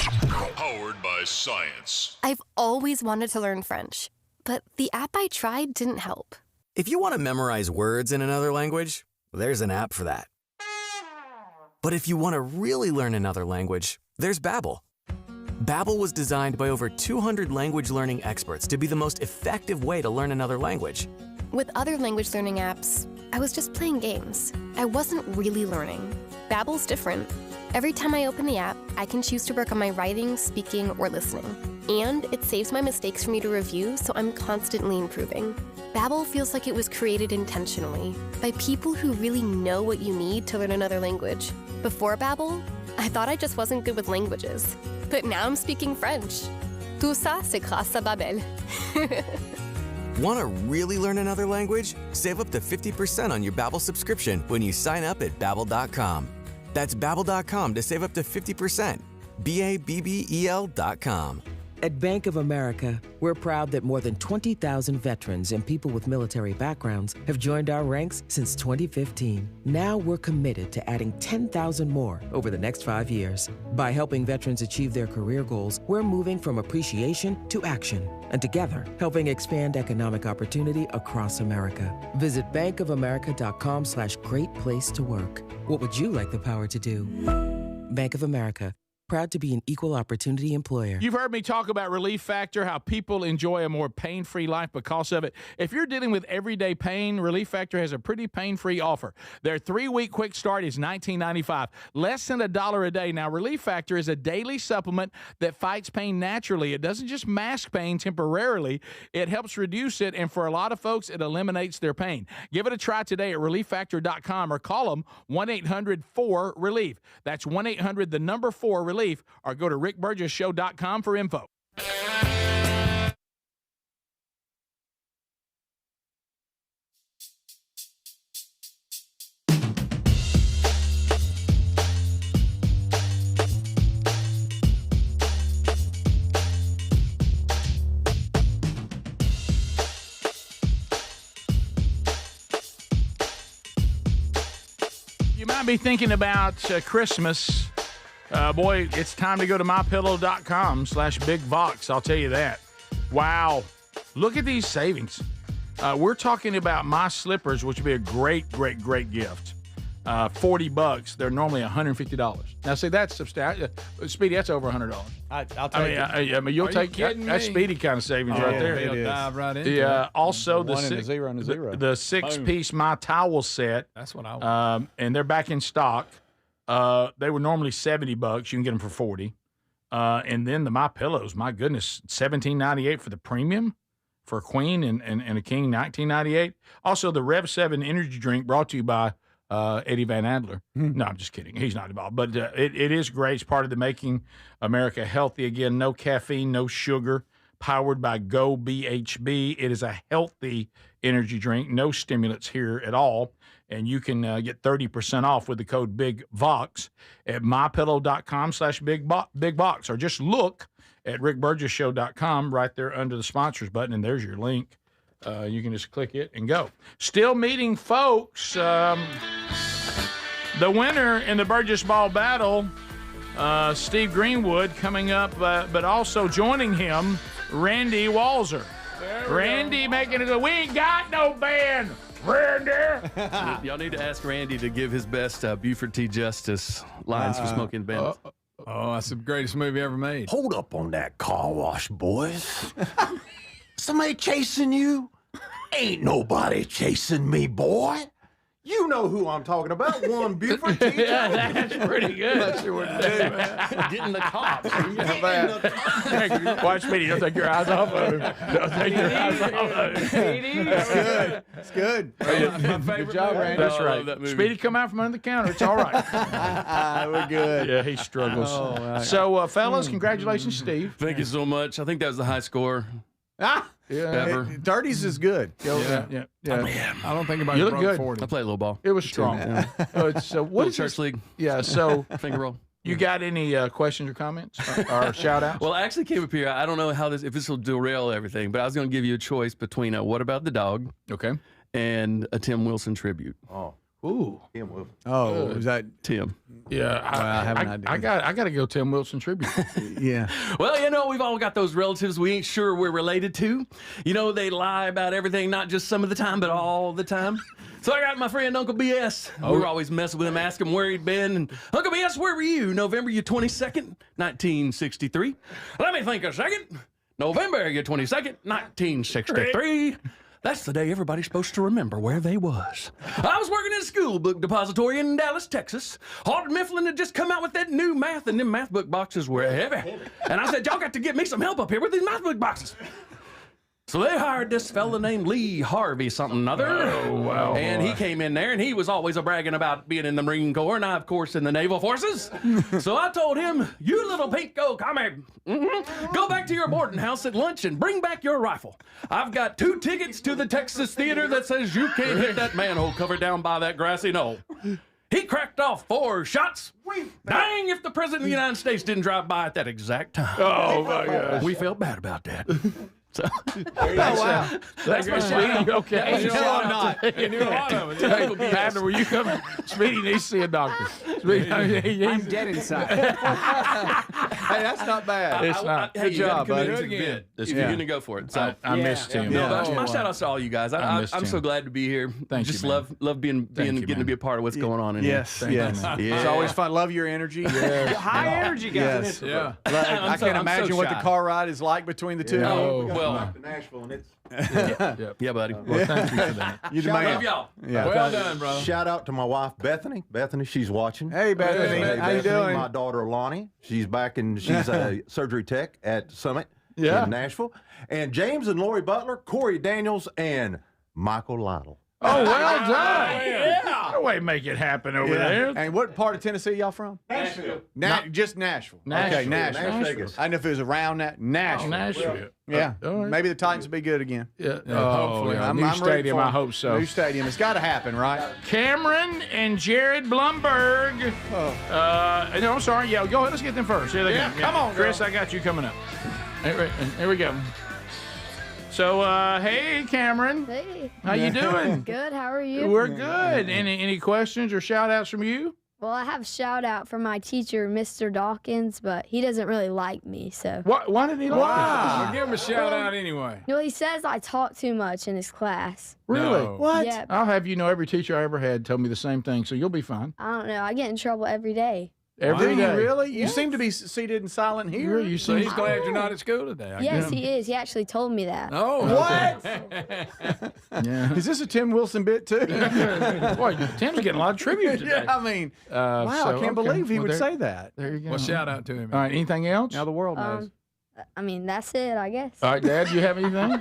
powered by science. I've always wanted to learn French, but the app I tried didn't help. If you want to memorize words in another language, there's an app for that. But if you want to really learn another language, there's Babbel. Babbel was designed by over 200 language learning experts to be the most effective way to learn another language. With other language learning apps, I was just playing games. I wasn't really learning. Babbel's different. Every time I open the app, I can choose to work on my writing, speaking, or listening. And it saves my mistakes for me to review, so I'm constantly improving. Babbel feels like it was created intentionally by people who really know what you need to learn another language. Before Babbel, I thought I just wasn't good with languages. But now I'm speaking French. Tout ça, c'est grâce à Babel. Want to really learn another language? Save up to 50% on your Babbel subscription when you sign up at Babbel.com. That's Babbel.com to save up to 50%. BABBEL.com. At Bank of America, we're proud that more than 20,000 veterans and people with military backgrounds have joined our ranks since 2015. Now we're committed to adding 10,000 more over the next 5 years. By helping veterans achieve their career goals, we're moving from appreciation to action. And together, helping expand economic opportunity across America. Visit bankofamerica.com/great place to work. What would you like the power to do? Bank of America. Proud to be an equal opportunity employer. You've heard me talk about Relief Factor, how people enjoy a more pain-free life because of it. If you're dealing with everyday pain, Relief Factor has a pretty pain-free offer. Their 3-week quick start is $19.95, less than $1 a day. Now, Relief Factor is a daily supplement that fights pain naturally. It doesn't just mask pain temporarily. It helps reduce it, and for a lot of folks, it eliminates their pain. Give it a try today at ReliefFactor.com or call them 1-800-4-RELIEF. That's 1-800-4-RELIEF, or go to rickburgessshow.com for info. You might be thinking about Christmas. Boy, it's time to go to mypillow.com/bigvox. I'll tell you that. Wow. Look at these savings. We're talking about my slippers, which would be a great, great, great gift. $40. They're normally $150. Now, see, that's substantial. Speedy, that's over $100. I'll take it. I mean, you'll take that's Speedy kind of savings right there. He'll dive right into Yeah. Also, the One and a zero and a zero. the 6-piece My Towel set. That's what I want. And they're back in stock. They were normally $70. You can get them for $40. And then the My Pillows, my goodness, $17.98 for the premium for a queen and a king, $19.98. Also, the Rev 7 energy drink brought to you by Eddie Van Adler. No, I'm just kidding. He's not involved. But it is great. It's part of the Making America Healthy. Again, no caffeine, no sugar, powered by Go BHB. It is a healthy energy drink, no stimulants here at all. And you can get 30% off with the code BIGVOX at mypillow.com/bigbox, or just look at rickburgessshow.com right there under the sponsors button, and there's your link. You can just click it and go. Still meeting folks. The winner in the Burgess Ball Battle, Steve Greenwood, coming up, but also joining him, Randy Walzer. Randy making it. We ain't got no band. Randy. Y'all need to ask Randy to give his best Buford T. Justice lines for Smoking Bandits. Oh, that's the greatest movie ever made. Hold up on that car wash, boys. Somebody chasing you? Ain't nobody chasing me, boy. You know who I'm talking about. One Buford T. Yeah, that's pretty good. That's your word to do, man. Getting the cops. Watch Speedy. Don't take your eyes off of him. Don't take your eyes off of him. It's good. It's good. My favorite Good job, Randy. That's right. Speedy come out from under the counter. It's all right. We're good. Yeah, he struggles. Oh, right. So, fellas, congratulations, Steve. Thank you so much. I think that was the high score ever. 30s is good. Yeah. I don't think anybody You look broke good. 40. I play a little ball. It was strong. So what Little is church this? league. Yeah, so Finger roll. you got any questions or comments or shout outs? Well, I actually came up here. I don't know if this will derail everything, but I was going to give you a choice between a What About the Dog Okay. and a Tim Wilson tribute. Oh, Ooh. Tim Wilson. Oh, is that? Tim. Yeah, I have an idea. I got to go Tim Wilson tribute. Yeah. Well, we've all got those relatives we ain't sure we're related to. They lie about everything, not just some of the time, but all the time. So I got my friend Uncle BS. We're always messing with him, asking him where he'd been. And Uncle BS, where were you? November 22nd, 1963. Let me think a second. November 22nd, 1963. That's the day everybody's supposed to remember where they was. I was working in a school book depository in Dallas, Texas. Hard Mifflin had just come out with that new math, and them math book boxes were heavy. And I said, y'all got to get me some help up here with these math book boxes. So they hired this fella named Lee Harvey something or other. Oh, wow. And he came in there, and he was always bragging about being in the Marine Corps, and I, of course, in the Naval Forces. So I told him, you little pinko, come here. Go back to your boarding house at lunch and bring back your rifle. I've got 2 tickets to the Texas Theater that says you can't hit that manhole cover down by that grassy knoll. He cracked off 4 shots. Dang if the President of the United States didn't drive by at that exact time. Oh, my gosh. We felt bad about that. So, wow. That's my Speedy. Okay. No, I'm not. You knew a lot of it. Hey, Abner, will you come? Speedy needs to see a doctor. Speedy, I'm dead inside. Hey, that's not bad. It's not. Good job, buddy. If you're going to go for it. So, I missed him. No, my shout outs to all you guys. I'm so glad to be here. Thank Just you, man. love getting to be a part of what's going on in Yes, here. yes. It's always fun. Love your energy. High energy, guys. Yes. Yeah. I can't imagine what the car ride is like between the two. Oh, We got well. back to Nashville, and it's Yeah, buddy. Well, thank you for that. You the Shout man. out. y'all. Yeah. Well done, brother. Shout out to my wife Bethany. Bethany, she's watching. Hey, Bethany. Hey, How you Bethany, doing? My daughter Lonnie, she's back and she's a surgery tech at Summit in Nashville. And James and Lori Butler, Corey Daniels, and Michael Lytle. Oh, well done. Yeah. No way make it happen over there. And what part of Tennessee y'all from? Nashville. Just Nashville. Nashville. Okay, Nashville. Nash Vegas. I didn't know if it was around that. Nashville. Nashville. Yeah. All right. Maybe the Titans will be good again. Yeah. hopefully. Yeah. New rooting stadium, for I them. hope so. New stadium. It's got to happen, right? Cameron and Jared Blumberg. No, I'm sorry. Yeah, go ahead. Let's get them first. Here they Yeah, go. come on, Chris, girl. I got you coming up. Here we go. So, hey, Cameron. Hey. How you doing? Good. How are you? We're good. Any questions or shout-outs from you? Well, I have a shout out from my teacher, Mr. Dawkins, but he doesn't really like me, so. Why did he like Well, give him a shout out anyway. Well, he says I talk too much in his class. Really? No. What? Yeah. I'll have you know every teacher I ever had told me the same thing, so you'll be fine. I don't know. I get in trouble every day. Every Do day. you really? You Yes. seem to be seated and silent here. You So seem he's glad you're not at school today. I Yes, guess. he is. He actually told me that. Oh, What? Yeah. Is this a Tim Wilson bit too? Boy, Tim's getting a lot of tribute today. Yeah, I mean, wow, so, I can't okay. believe he Well, would there- say that. There you go. Well, shout out to him. All right, anything else? Now the world knows. I mean, that's it, I guess. All right, Dad, you have anything?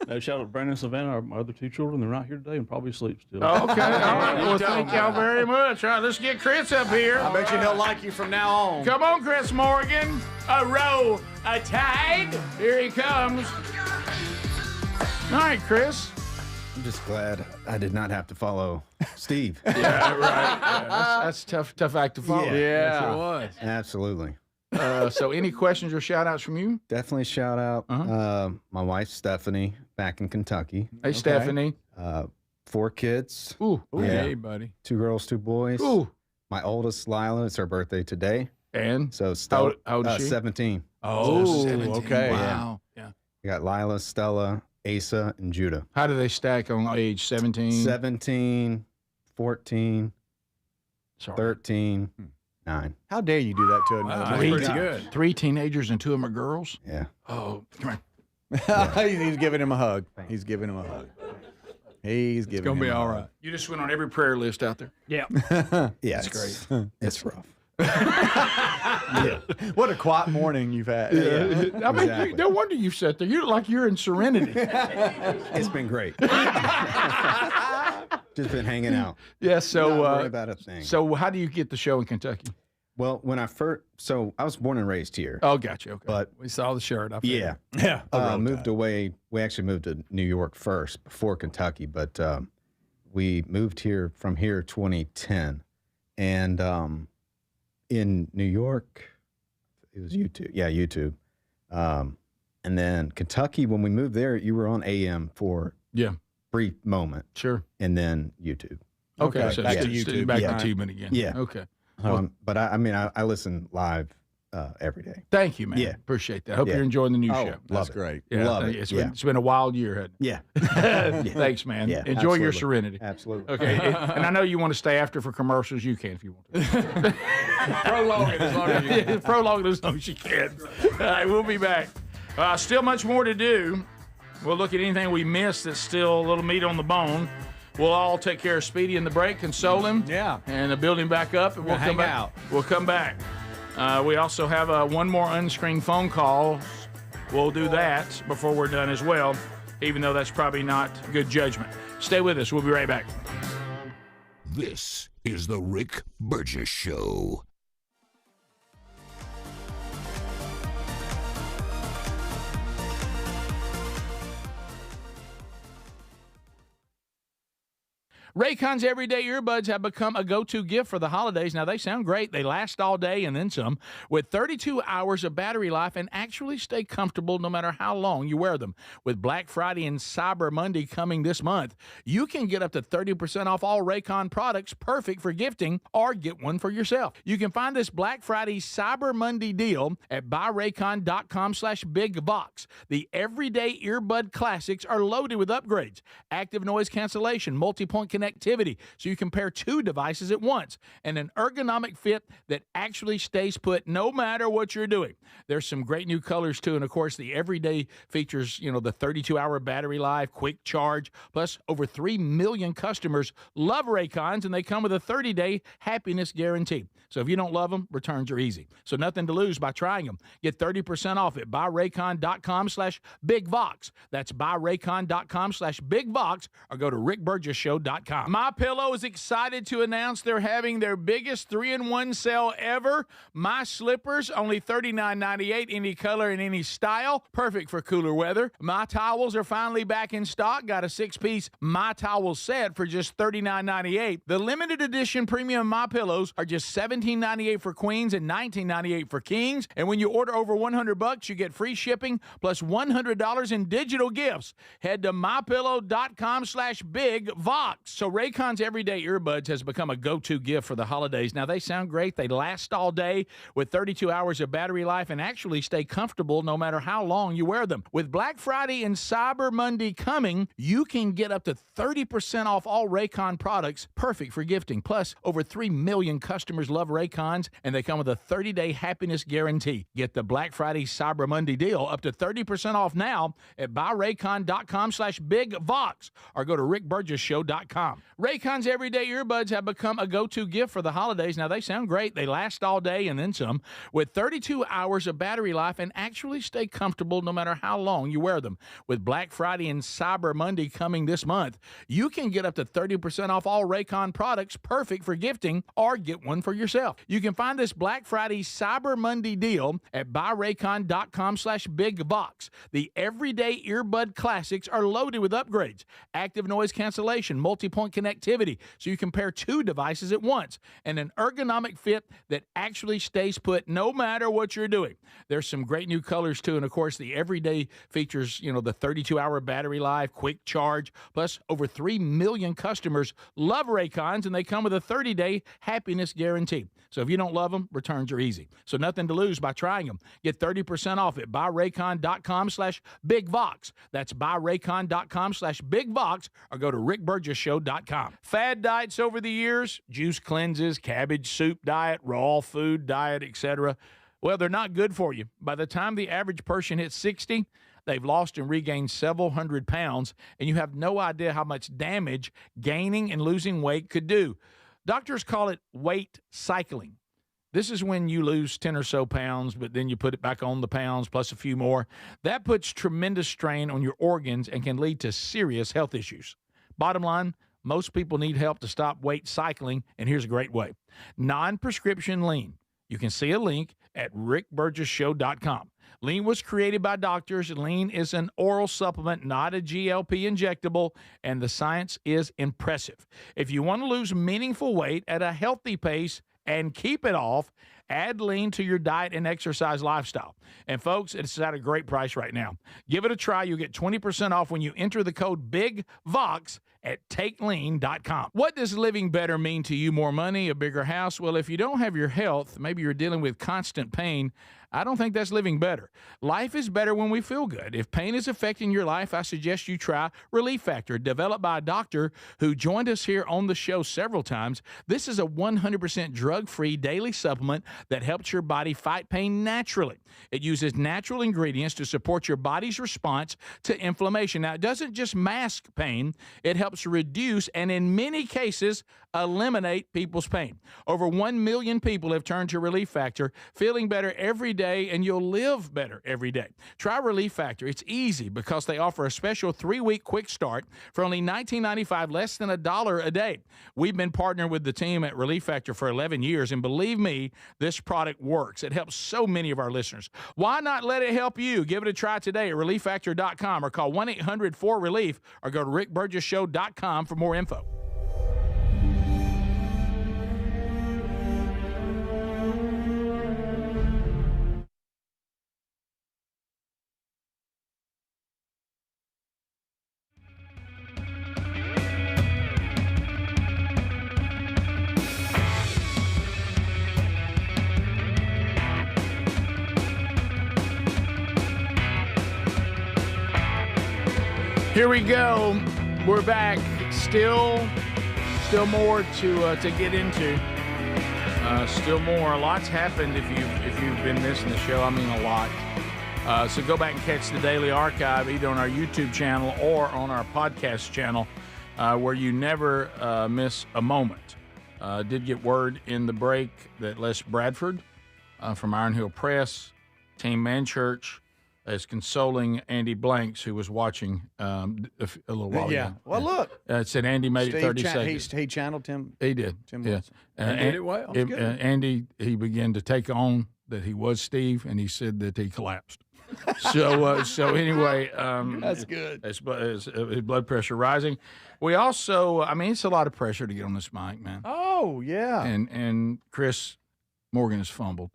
No, shout out to Brandon and Savannah, our other 2 children. They're right here today and probably asleep still. Okay, all right. Well, thank y'all very much. All right, let's get Chris up here. I bet you he'll like you from now on. Come on, Chris Morgan. A row, a tag. Here he comes. All right, Chris. I'm just glad I did not have to follow Steve. Yeah, right. Yeah, that's tough act to follow. Yeah. Sure was. Absolutely. So any questions or shout outs from you? Definitely shout out my wife, Stephanie, back in Kentucky. Hey, Stephanie. 4 kids. Ooh. Yeah. Hey, buddy. 2 girls, 2 boys. Ooh. My oldest, Lila, it's her birthday today. And? So How old is she? 17. Oh, 17. okay. Wow. Yeah. We got Lila, Stella, Asa, and Judah. How do they stack on age 17? 17, 14, 13, 9. How dare you do that to Wow, another? that's pretty good. 3 teenagers and 2 of them are girls? Yeah. Oh, come on. He's giving him a hug. He's giving him a hug. He's giving. It's gonna him be a all hug. right. You just went on every prayer list out there. Yeah. Yeah, That's great. It's rough. What a quiet morning you've had. I mean, Exactly. no wonder you sat there. You look like you're in serenity. It's been great. Just been hanging out. Yeah, so Not worried about a thing. So how do you get the show in Kentucky? Well, when I first, so I was born and raised here. Oh, gotcha. Okay. But We saw the shirt. I yeah, figured. moved away. We actually moved to New York first before Kentucky, but we moved here from here 2010, and in New York, it was YouTube. Yeah, YouTube. And then Kentucky, when we moved there, you were on AM for brief moment. Sure. And then YouTube. Okay, so back back to YouTube. Back Yeah. to tubing again. Yeah. Okay. But I mean, I listen live every day. Thank you, man. Yeah. Appreciate that. Hope Yeah. you're enjoying the new Oh, show. love it. Great. Yeah, Love thank it. you. Yeah. It's been a wild year, hasn't it? Yeah. Thanks, man. Yeah, Enjoy your absolutely. serenity. Absolutely. Okay. And I know you want to stay after for commercials. You can if you want to. Prolong it as long as you can. Prolong it as long as you can. All right, we'll be back. Still much more to do. We'll look at anything we missed that's still a little meat on the bone. We'll all take care of Speedy in the break, console him. Yeah. And build him back up. And we'll Hang come back. out. We'll come back. We also have one more unscreened phone call we'll do that before we're done as well, even though that's probably not good judgment. Stay with us. We'll be right back. This is the Rick Burgess Show. Raycon's everyday earbuds have become a go-to gift for the holidays. Now, they sound great. They last all day and then some, with 32 hours of battery life and actually stay comfortable no matter how long you wear them. With Black Friday and Cyber Monday coming this month, you can get up to 30% off all Raycon products, perfect for gifting, or get one for yourself. You can find this Black Friday Cyber Monday deal at buyraycon.com/bigbox. The everyday earbud classics are loaded with upgrades, active noise cancellation, multi-point connectivity, so you can pair two devices at once, and an ergonomic fit that actually stays put no matter what you're doing. There's some great new colors too, and of course the everyday features, the 32-hour battery life, quick charge, plus over 3 million customers love Raycons, and they come with a 30-day happiness guarantee. So if you don't love them, returns are easy. So nothing to lose by trying them. Get 30% off at buyraycon.com/bigvox. That's buyraycon.com/bigvox, or go to rickburgessshow.com. MyPillow is excited to announce they're having their biggest 3-in-1 sale ever. My slippers, only $39.98, any color and any style. Perfect for cooler weather. My towels are finally back in stock. Got a 6-piece My Towel set for just $39.98. The limited edition premium My Pillows are just $17.98 for queens and $19.98 for kings. And when you order over $100, you get free shipping plus $100 in digital gifts. Head to mypillow.com/bigvox. So Raycon's everyday earbuds has become a go-to gift for the holidays. Now, they sound great. They last all day with 32 hours of battery life and actually stay comfortable no matter how long you wear them. With Black Friday and Cyber Monday coming, you can get up to 30% off all Raycon products, perfect for gifting. Plus, over 3 million customers love Raycons, and they come with a 30-day happiness guarantee. Get the Black Friday Cyber Monday deal up to 30% off now at buyraycon.com/bigvox, or go to rickburgessshow.com. Raycon's everyday earbuds have become a go-to gift for the holidays. Now, they sound great. They last all day and then some, with 32 hours of battery life and actually stay comfortable no matter how long you wear them. With Black Friday and Cyber Monday coming this month, you can get up to 30% off all Raycon products, perfect for gifting, or get one for yourself. You can find this Black Friday Cyber Monday deal at buyraycon.com/bigvox. The everyday earbud classics are loaded with upgrades, active noise cancellation, multi-point connectivity, so you can pair two devices at once, and an ergonomic fit that actually stays put no matter what you're doing. There's some great new colors too, and of course the everyday features, the 32-hour battery life, quick charge, plus over 3 million customers love Raycons, and they come with a 30-day happiness guarantee. So if you don't love them, returns are easy. So nothing to lose by trying them. Get 30% off at buyraycon.com/bigvox. That's buyraycon.com/bigvox, or go to rickburgessshow.com. Fad diets over the years, juice cleanses, cabbage soup diet, raw food diet, etc. Well, they're not good for you. By the time the average person hits 60, they've lost and regained several hundred pounds, and you have no idea how much damage gaining and losing weight could do. Doctors call it weight cycling. This is when you lose 10 or so pounds, but then you put it back on the pounds plus a few more. That puts tremendous strain on your organs and can lead to serious health issues. Bottom line, most people need help to stop weight cycling, and here's a great way. Non-prescription lean. You can see a link at rickburgessshow.com. Lean was created by doctors. Lean is an oral supplement, not a GLP injectable, and the science is impressive. If you want to lose meaningful weight at a healthy pace and keep it off, add lean to your diet and exercise lifestyle. And folks, it's at a great price right now. Give it a try. You'll get 20% off when you enter the code BIGVOX at takelean.com. What does living better mean to you? More money, a bigger house? Well, if you don't have your health, maybe you're dealing with constant pain, I don't think that's living better. Life is better when we feel good. If pain is affecting your life, I suggest you try Relief Factor, developed by a doctor who joined us here on the show several times. This is a 100% drug-free daily supplement that helps your body fight pain naturally. It uses natural ingredients to support your body's response to inflammation. Now, it doesn't just mask pain, it helps reduce and in many cases eliminate people's pain. Over 1 million people have turned to Relief Factor, feeling better every day day, and you'll live better every day. Try Relief Factor. It's easy because they offer a special 3-week quick start for only $19.95, less than $1 a day. We've been partnering with the team at Relief Factor for 11 years, and believe me, this product works. It helps so many of our listeners. Why not let it help you? Give it a try today at ReliefFactor.com or call 1-800-4RELIEF or go to RickBurgessShow.com for more info. Here we go. We're back. Still more to get into. Still more. A lot's happened if you've been missing the show. I mean, a lot. So go back and catch the daily archive either on our YouTube channel or on our podcast channel, where you never miss a moment. Did get word in the break that Les Bradford from Iron Hill Press, Team Man Church, is consoling Andy Blanks, who was watching a little while ago. Well, look. It said Andy made it 30 seconds. He channeled Tim. He did. Tim yeah. Wilson. And did it well. Andy, he began to take on that he was Steve, and he said that he collapsed. So anyway. That's good. His blood pressure rising. We also, I mean, it's a lot of pressure to get on this mic, man. Oh, yeah. And Chris Morgan has fumbled.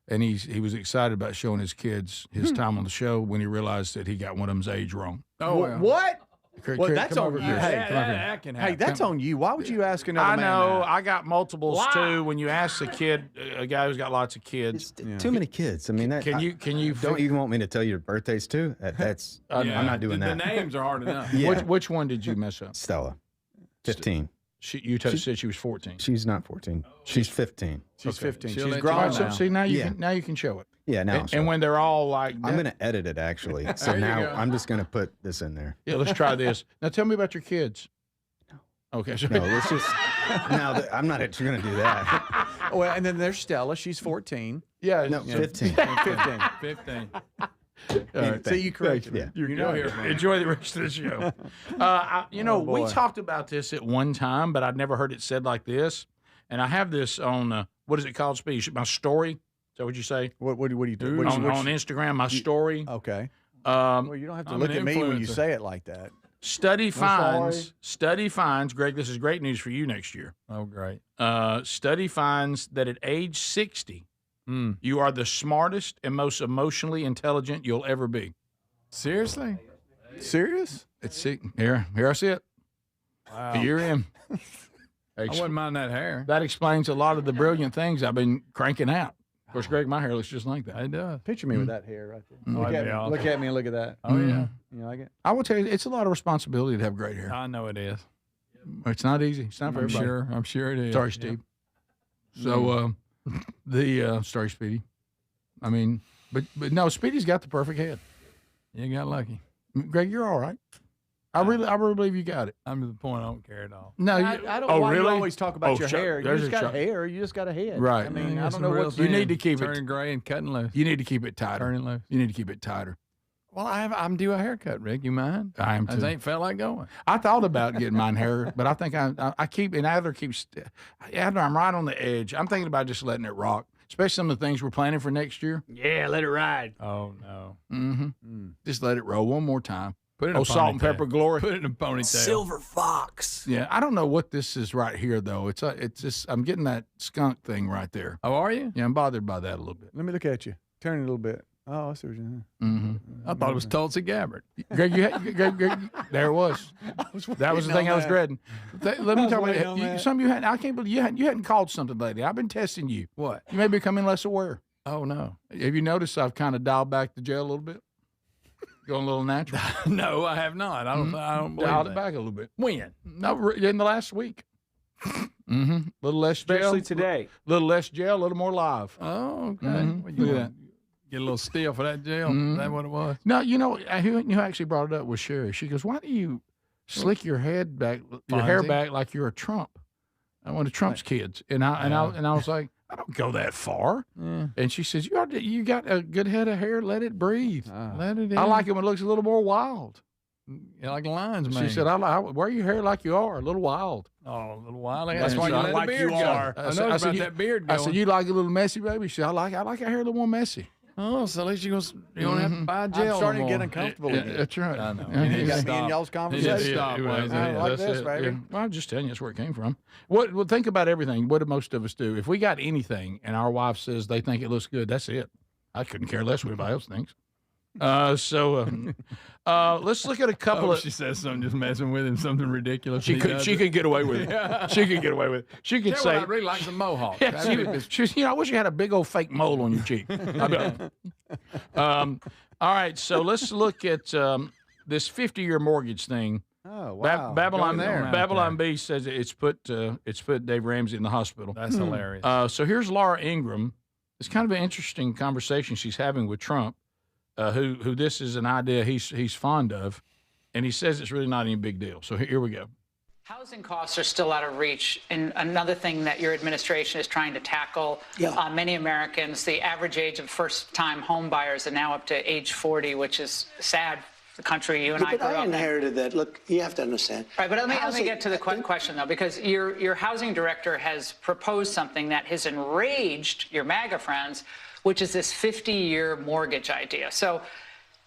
And he was excited about showing his kids his time on the show when he realized that he got one of them's age wrong. Oh, well. What? Well, that's on you. Hey, that's on you. Why would you ask another I man know. that? I got multiples too. When you ask a kid, a guy who's got lots of kids, Too many kids. I mean, that, can you? Don't you want me to tell you your birthdays too? That's I'm not doing that. The names are hard enough. Yeah. Which one did you mess up? Stella, 15. You said she was 14. She's not 14. She's 15. She's 15. She'll She's let grown you now. know. So see now you can show it. Yeah, now. And when they're all like, I'm going to edit it actually. So There you now go. I'm just going to put this in there. yeah, let's try this. Now tell me about your kids. Okay, so No, let's just. I'm not actually going to do that. Well, and then there's Stella. She's 14. yeah, No, 15. 15. All right. So you corrected Yeah. me. You know, here, enjoy the rest of the show. We boy. talked about this at one time, but I'd never heard it said like this. And I have this on what is it called, Speedy? My story. Is that what you say? What do you do? On Instagram, my story. Okay. Um, Well, you don't have to I'm look an at me when you influencer. say it like that. study sorry. finds, Greg, this is great news for you next year. Oh, great. Study finds that at age 60, you are the smartest and most emotionally intelligent you'll ever be. Seriously? Serious? Here I see it. Wow. You're in. I wouldn't mind that hair. That explains a lot of the brilliant things I've been cranking out. Of course, Greg, my hair looks just like that. It does. Picture me with that hair right there. Mm. Look, that'd at be me. awesome. Look at me and look at that. Oh, yeah. You like it? I will tell you, it's a lot of responsibility to have great hair. I know it is. It's not easy. It's not for I'm everybody. sure it is. Sorry, Steve. So, sorry, Speedy. I mean, but no, Speedy's got the perfect head. You got lucky. Greg, you're all right. I really believe you got it. I'm to the point I don't care at all. No, I don't know why really? you always talk about your hair. You There's just a got hair. You just got a head. Right. I mean, Yeah, I some don't know real what You thin, need to keep it. turning gray and cutting loose. You need to keep it tighter. Turning loose. You need to keep it tighter. Well, I'm due a haircut, Rick. You mind? I am I too. just ain't felt like going. I thought about getting mine hair, but I think I keep and Adler keeps. Adler, I'm right on the edge. I'm thinking about just letting it rock, especially some of the things we're planning for next year. Yeah, let it ride. Oh no. Mm-hmm. Just let it roll one more time. Put it in a Salt and ponytail. pepper glory. Put it in a ponytail. Silver fox. Yeah, I don't know what this is right here though. It's just I'm getting that skunk thing right there. Oh, are you? Yeah, I'm bothered by that a little bit. Let me look at you. Turn it a little bit. Oh, I see what you're doing. Mm-hmm. I thought it was Tulsi Gabbard. Greg, Greg, there it was. That was the thing I was dreading. Let me talk about it. Some of you hadn't. I can't believe you hadn't called something lately. I've been testing you. What? You may be becoming less aware. Oh no. Have you noticed I've kind of dialed back the jail a little bit? Going a little natural. No, I have not. I don't believe Dialed that. it back a little bit. When? No, in the last week. Mm-hmm. A little less Especially jail. today. A little less jail, a little more live. Oh, okay. Mhm. Well, you Look at want- Get a little still for that jail. Mhm. Is that what it was? No, you know who actually brought it up was Sherry. She goes, "Why do you slick your hair Fonzie? back like you're a Trump? One of Trump's kids." And I was like, I don't go that far. And she says, you got a good head of hair. Let it breathe. Let it in. I like it when it looks a little more wild. You like lines, man. She said, I wear your hair like you are, a little wild. Oh, a little wild. That's why you let like the beard you go. are. I know about that beard going. I said, you like it a little messy, baby? She said, I like our hair a little more messy. Oh, so at least you don't have to buy gel. I'm starting to no get more. uncomfortable Yeah, again. that's right. I know. You got me and y'all's conversation. Stop, Wayne. I like this, baby. Yeah. Well, I'm just telling you, that's where it came from. Well, think about everything. What do most of us do? If we got anything and our wife says they think it looks good, that's it. I couldn't care less what anybody else thinks. Let's look at a couple of. She says something, just messing with him, something ridiculous. She could get away with it. She could get away with it. She could say, I really like the mohawk. Yeah, she I wish you had a big old fake mole on your cheek. All right, so let's look at this 50-year mortgage thing. Oh wow! Babylon B says it's put Dave Ramsey in the hospital. That's hilarious. So here's Laura Ingraham. It's kind of an interesting conversation she's having with Trump, who this is an idea he's fond of, and he says it's really not any big deal. So here we go. Housing costs are still out of reach, and another thing that your administration is trying to tackle. Many Americans, the average age of first-time home buyers are now up to age 40, which is sad. The country you and I grew up in. But I inherited that. Look, you have to understand. Right, but let me get to the question, though, because your housing director has proposed something that has enraged your MAGA friends, which is this 50-year mortgage idea. So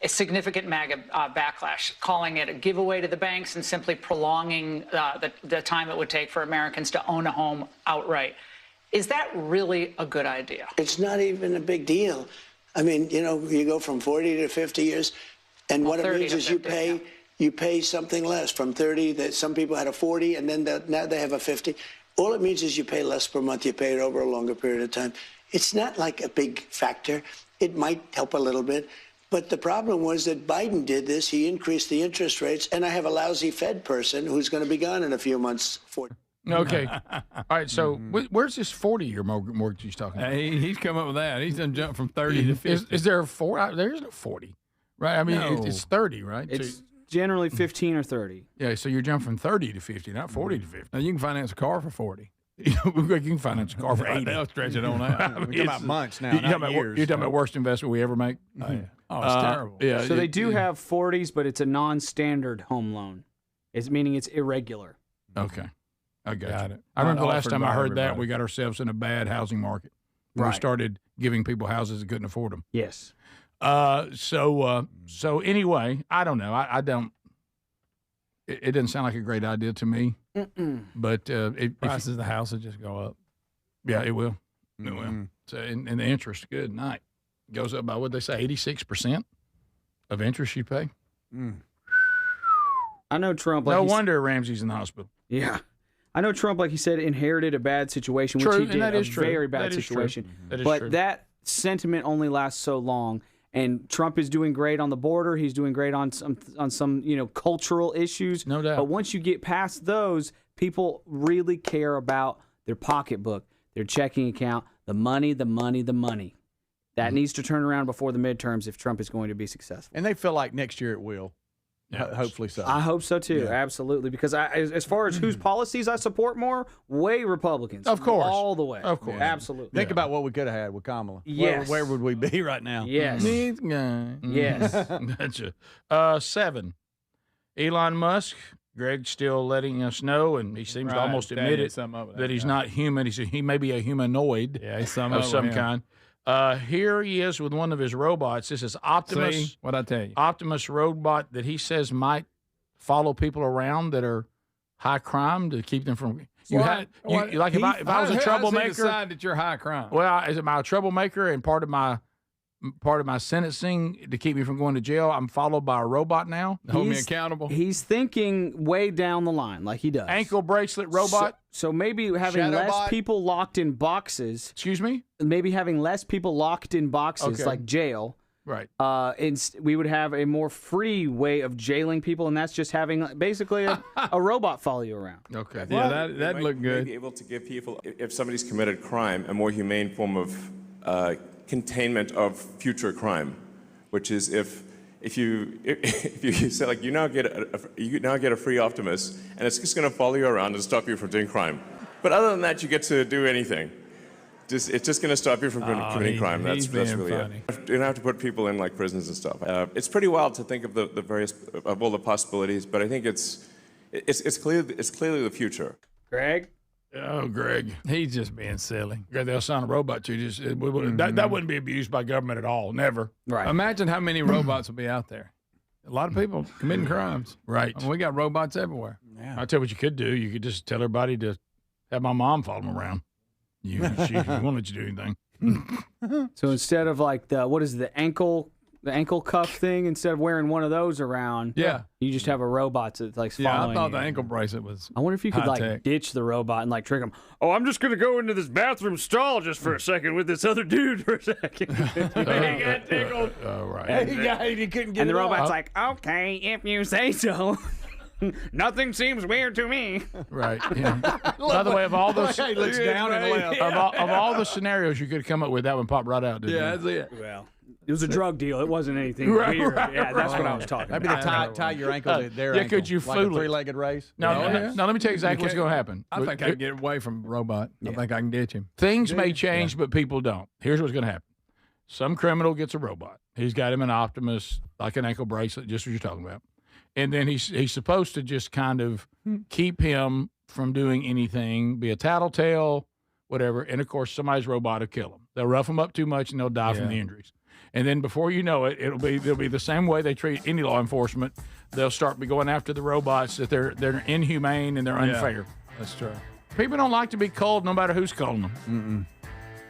a significant MAGA backlash, calling it a giveaway to the banks and simply prolonging the time it would take for Americans to own a home outright. Is that really a good idea? It's not even a big deal. I mean, you go from 40 to 50 years. And what it means is you pay something less from 30. That some people had a 40, and then now they have a 50. All it means is you pay less per month. You pay it over a longer period of time. It's not like a big factor. It might help a little bit. But the problem was that Biden did this. He increased the interest rates, and I have a lousy Fed person who's going to be gone in a few months. Okay. All right. So where's this 40-year mortgage he's talking about? He's come up with that. He's done jumped from 30 to 50. Is there a 4? There is no 40. Right, I mean, it's 30, right? It's generally 15 or 30. Yeah, so you're jumping from 30 to 50, not 40 to 50. Now, you can finance a car for 40. You can finance a car for 80. They'll stretch it on out. We're talking about months now, not years. You're talking about worst investment we ever make? Oh, yeah. Oh, it's terrible. Yeah, so they do have 40s, but it's a non-standard home loan. Meaning it's irregular. Okay. I got it. I remember the last time I heard that, we got ourselves in a bad housing market. Right. We started giving people houses that couldn't afford them. Yes. So anyway, I don't know. I don't. It doesn't sound like a great idea to me. But prices of the house will just go up. Yeah, it will. It will. So and the interest, good night, goes up by what they say, 86% of interest you pay. I know Trump. No wonder Ramsey's in the hospital. Yeah. I know Trump, like he said, inherited a bad situation, True, which he and did, that is true. very bad That is true. situation. That is but true. that sentiment only lasts so long. And Trump is doing great on the border. He's doing great on some cultural issues. No doubt. But once you get past those, people really care about their pocketbook, their checking account, the money. That needs to turn around before the midterms if Trump is going to be successful. And they feel like next year it will. Hopefully so. I hope so too. Yeah. Absolutely. Because as far as whose policies I support more, way Republicans. Of course. All the way. Of course. Absolutely. Think about what we could have had with Kamala. Yes. Where would we be right now? Yes. Yes. Gotcha. 7. Elon Musk. Greg's still letting us know, and he seems to almost admit it, that he's not human. He may be a humanoid of some kind. Here he is with one of his robots. This is Optimus. See, what'd I tell you? Optimus robot that he says might follow people around that are high crime to keep them from. If I was a troublemaker, how does he decide that you're high crime? Well, is it my troublemaker and part of my sentencing to keep me from going to jail? I'm followed by a robot now. Hold me accountable. He's thinking way down the line, like he does. Ankle bracelet robot. So maybe having less people locked in boxes. Excuse me. Maybe having less people locked in boxes, like jail. Right. We would have a more free way of jailing people, and that's just having basically a robot follow you around. Okay. Yeah, that'd look good. Be able to give people, if somebody's committed crime, a more humane form of containment of future crime, which is if you say, like, you now get a free Optimus, and it's just going to follow you around and stop you from doing crime. But other than that, you get to do anything. it's just going to stop you from committing crime. That's really funny. it. You don't have to put people in like prisons and stuff. It's pretty wild to think of all the possibilities, but I think it's clearly the future. Greg? Oh, Greg. He's just being silly. Greg, they'll sign a robot to you. That wouldn't be abused by government at all. Never. Right. Imagine how many robots will be out there. A lot of people committing crimes. Right. I mean, we got robots everywhere. I'll tell you what you could do. You could just tell everybody to have my mom follow them around. She won't let you do anything. So instead of like the ankle cuff thing, instead of wearing one of those around, you just have a robot that's like following I thought you. the ankle bracelet was I wonder if you could like high-tech. ditch the robot and like trick him. Oh, I'm just gonna go into this bathroom stall just for a second with this other dude for a second. He got tickled. Right. He couldn't get And the it robot's off. like, okay, if you say so. Nothing seems weird to me. Right. Yeah. By the way, of all those, He looks down and left. of all the scenarios you could have come up with, that one popped right out. Didn't it? That's it. Well, it was a drug deal. It wasn't anything Right, weird. right, Yeah, that's right. what I was talking Maybe about. they tie your ankle to their ankle. could you like a fool it? three-legged race? Now, let me tell you exactly what's going to happen. I think I can get away from robot. I think I can ditch him. Things may change, but people don't. Here's what's going to happen. Some criminal gets a robot. He's got him an Optimus, like an ankle bracelet, just what you're talking about. And then he's supposed to just kind of keep him from doing anything, be a tattletale, whatever. And, of course, somebody's robot will kill him. They'll rough him up too much, and they'll die from the injuries. And then before you know it, they'll be the same way they treat any law enforcement. They'll start going after the robots that they're inhumane and they're unfair. That's true. People don't like to be culled no matter who's culling them.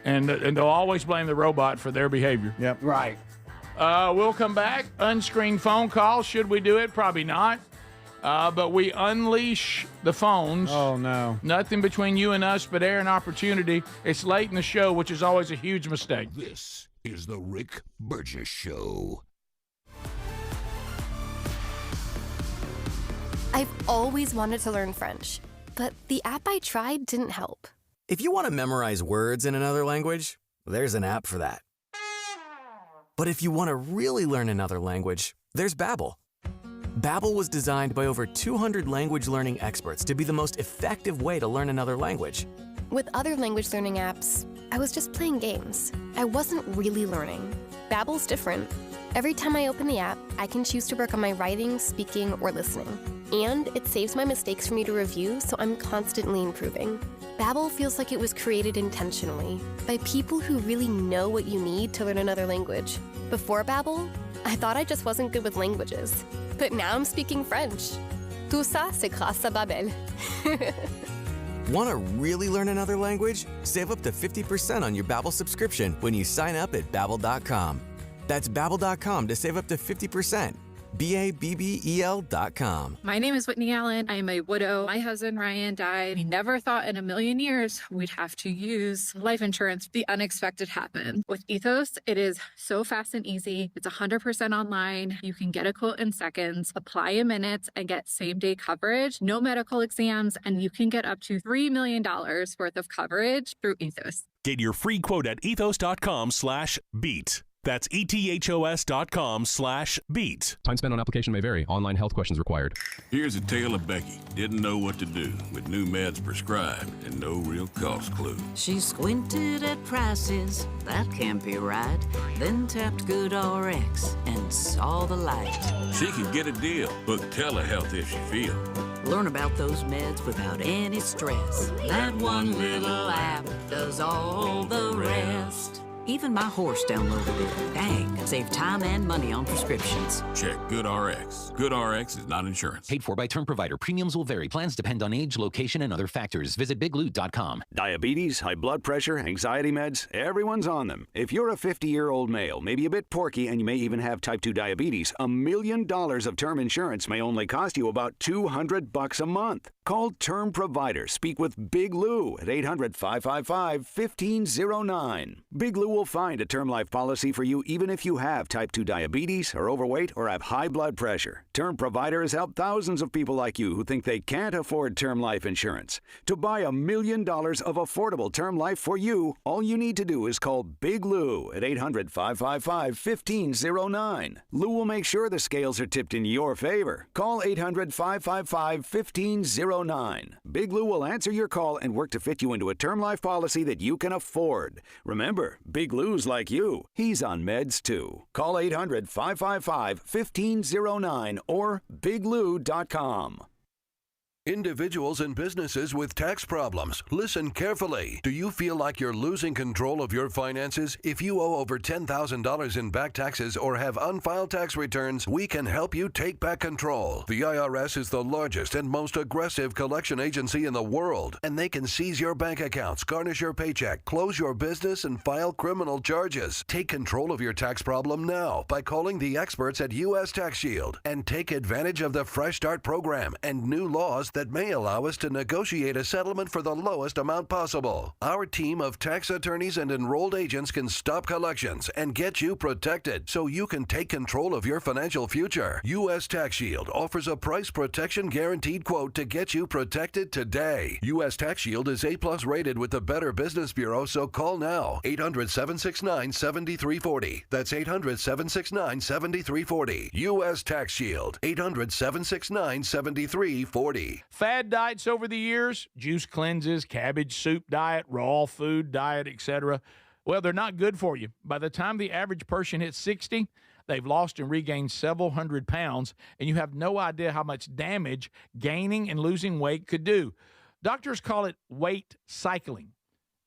And they'll always blame the robot for their behavior. Yep. Right. We'll come back. Unscreened phone calls. Should we do it? Probably not. But we unleash the phones. Oh, no. Nothing between you and us but air and opportunity. It's late in the show, which is always a huge mistake. This is the Rick Burgess Show. I've always wanted to learn French, but the app I tried didn't help. If you want to memorize words in another language, there's an app for that. But if you want to really learn another language, there's Babbel. Babbel was designed by over 200 language learning experts to be the most effective way to learn another language. With other language learning apps, I was just playing games. I wasn't really learning. Babbel's different. Every time I open the app, I can choose to work on my writing, speaking, or listening. And it saves my mistakes for me to review, so I'm constantly improving. Babbel feels like it was created intentionally by people who really know what you need to learn another language. Before Babbel, I thought I just wasn't good with languages. But now I'm speaking French. Tout ça, c'est grâce à Babbel. Want to really learn another language? Save up to 50% on your Babbel subscription when you sign up at Babbel.com. That's Babbel.com to save up to 50%. Babbel.com. My name is Whitney Allen. I am a widow. My husband, Ryan, died. We never thought in a million years we'd have to use life insurance. The unexpected happened. With Ethos, it is so fast and easy. It's 100% online. You can get a quote in seconds, apply in minutes, and get same-day coverage, no medical exams, and you can get up to $3 million worth of coverage through Ethos. Get your free quote at ethos.com/beat. That's ethos.com/beat. Time spent on application may vary. Online health questions required. Here's a tale of Becky. Didn't know what to do with new meds prescribed and no real cost clue. She squinted at prices, that can't be right. Then tapped GoodRx and saw the light. She can get a deal. Book telehealth if she feels. Learn about those meds without any stress. That one little app does all the rest. Even my horse downloaded it. Dang, save time and money on prescriptions. Check GoodRx. GoodRx is not insurance. Paid for by term provider. Premiums will vary. Plans depend on age, location, and other factors. Visit bigloot.com. Diabetes, high blood pressure, anxiety meds, everyone's on them. If you're a 50-year-old male, maybe a bit porky, and you may even have type 2 diabetes, $1 million of term insurance may only cost you about $200 a month. Call Term Provider. Speak with Big Lou at 800-555-1509. Big Lou will find a term life policy for you even if you have type 2 diabetes, are overweight, or have high blood pressure. Term Provider has helped thousands of people like you who think they can't afford term life insurance. To buy $1 million of affordable term life for you, all you need to do is call Big Lou at 800-555-1509. Lou will make sure the scales are tipped in your favor. Call 800-555-1509. 1509. Big Lou will answer your call and work to fit you into a term life policy that you can afford. Remember, Big Lou's like you. He's on meds too. Call 800-555-1509 or biglou.com. Individuals and businesses with tax problems, listen carefully. Do you feel like you're losing control of your finances? If you owe over $10,000 in back taxes or have unfiled tax returns, we can help you take back control. The IRS is the largest and most aggressive collection agency in the world, and they can seize your bank accounts, garnish your paycheck, close your business, and file criminal charges. Take control of your tax problem now by calling the experts at U.S. Tax Shield and take advantage of the Fresh Start program and new laws that may allow us to negotiate a settlement for the lowest amount possible. Our team of tax attorneys and enrolled agents can stop collections and get you protected so you can take control of your financial future. U.S. Tax Shield offers a price protection guaranteed quote to get you protected today. U.S. Tax Shield is A+ rated with the Better Business Bureau, so call now. 800-769-7340. That's 800-769-7340. U.S. Tax Shield. 800-769-7340. Fad diets over the years, juice cleanses, cabbage soup diet, raw food diet, etc. Well, they're not good for you. By the time the average person hits 60, they've lost and regained several hundred pounds, and you have no idea how much damage gaining and losing weight could do. Doctors call it weight cycling.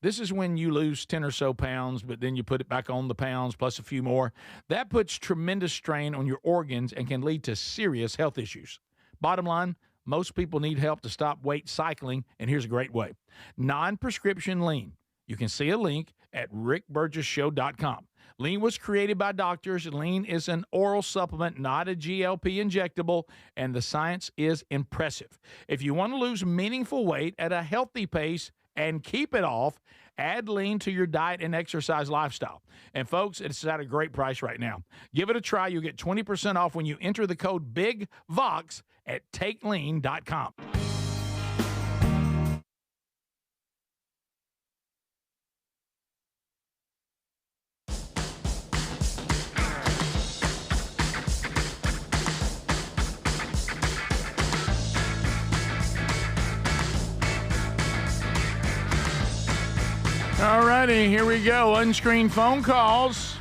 This is when you lose 10 or so pounds, but then you put it back on the pounds plus a few more. That puts tremendous strain on your organs and can lead to serious health issues. Bottom line, most people need help to stop weight cycling, and here's a great way. Non-prescription lean. You can see a link at rickburgessshow.com. Lean was created by doctors. Lean is an oral supplement, not a GLP injectable, and the science is impressive. If you want to lose meaningful weight at a healthy pace and keep it off, add lean to your diet and exercise lifestyle. And folks, it's at a great price right now. Give it a try. You'll get 20% off when you enter the code BIGVOX at takelean.com. All righty, here we go. Unscreened phone calls.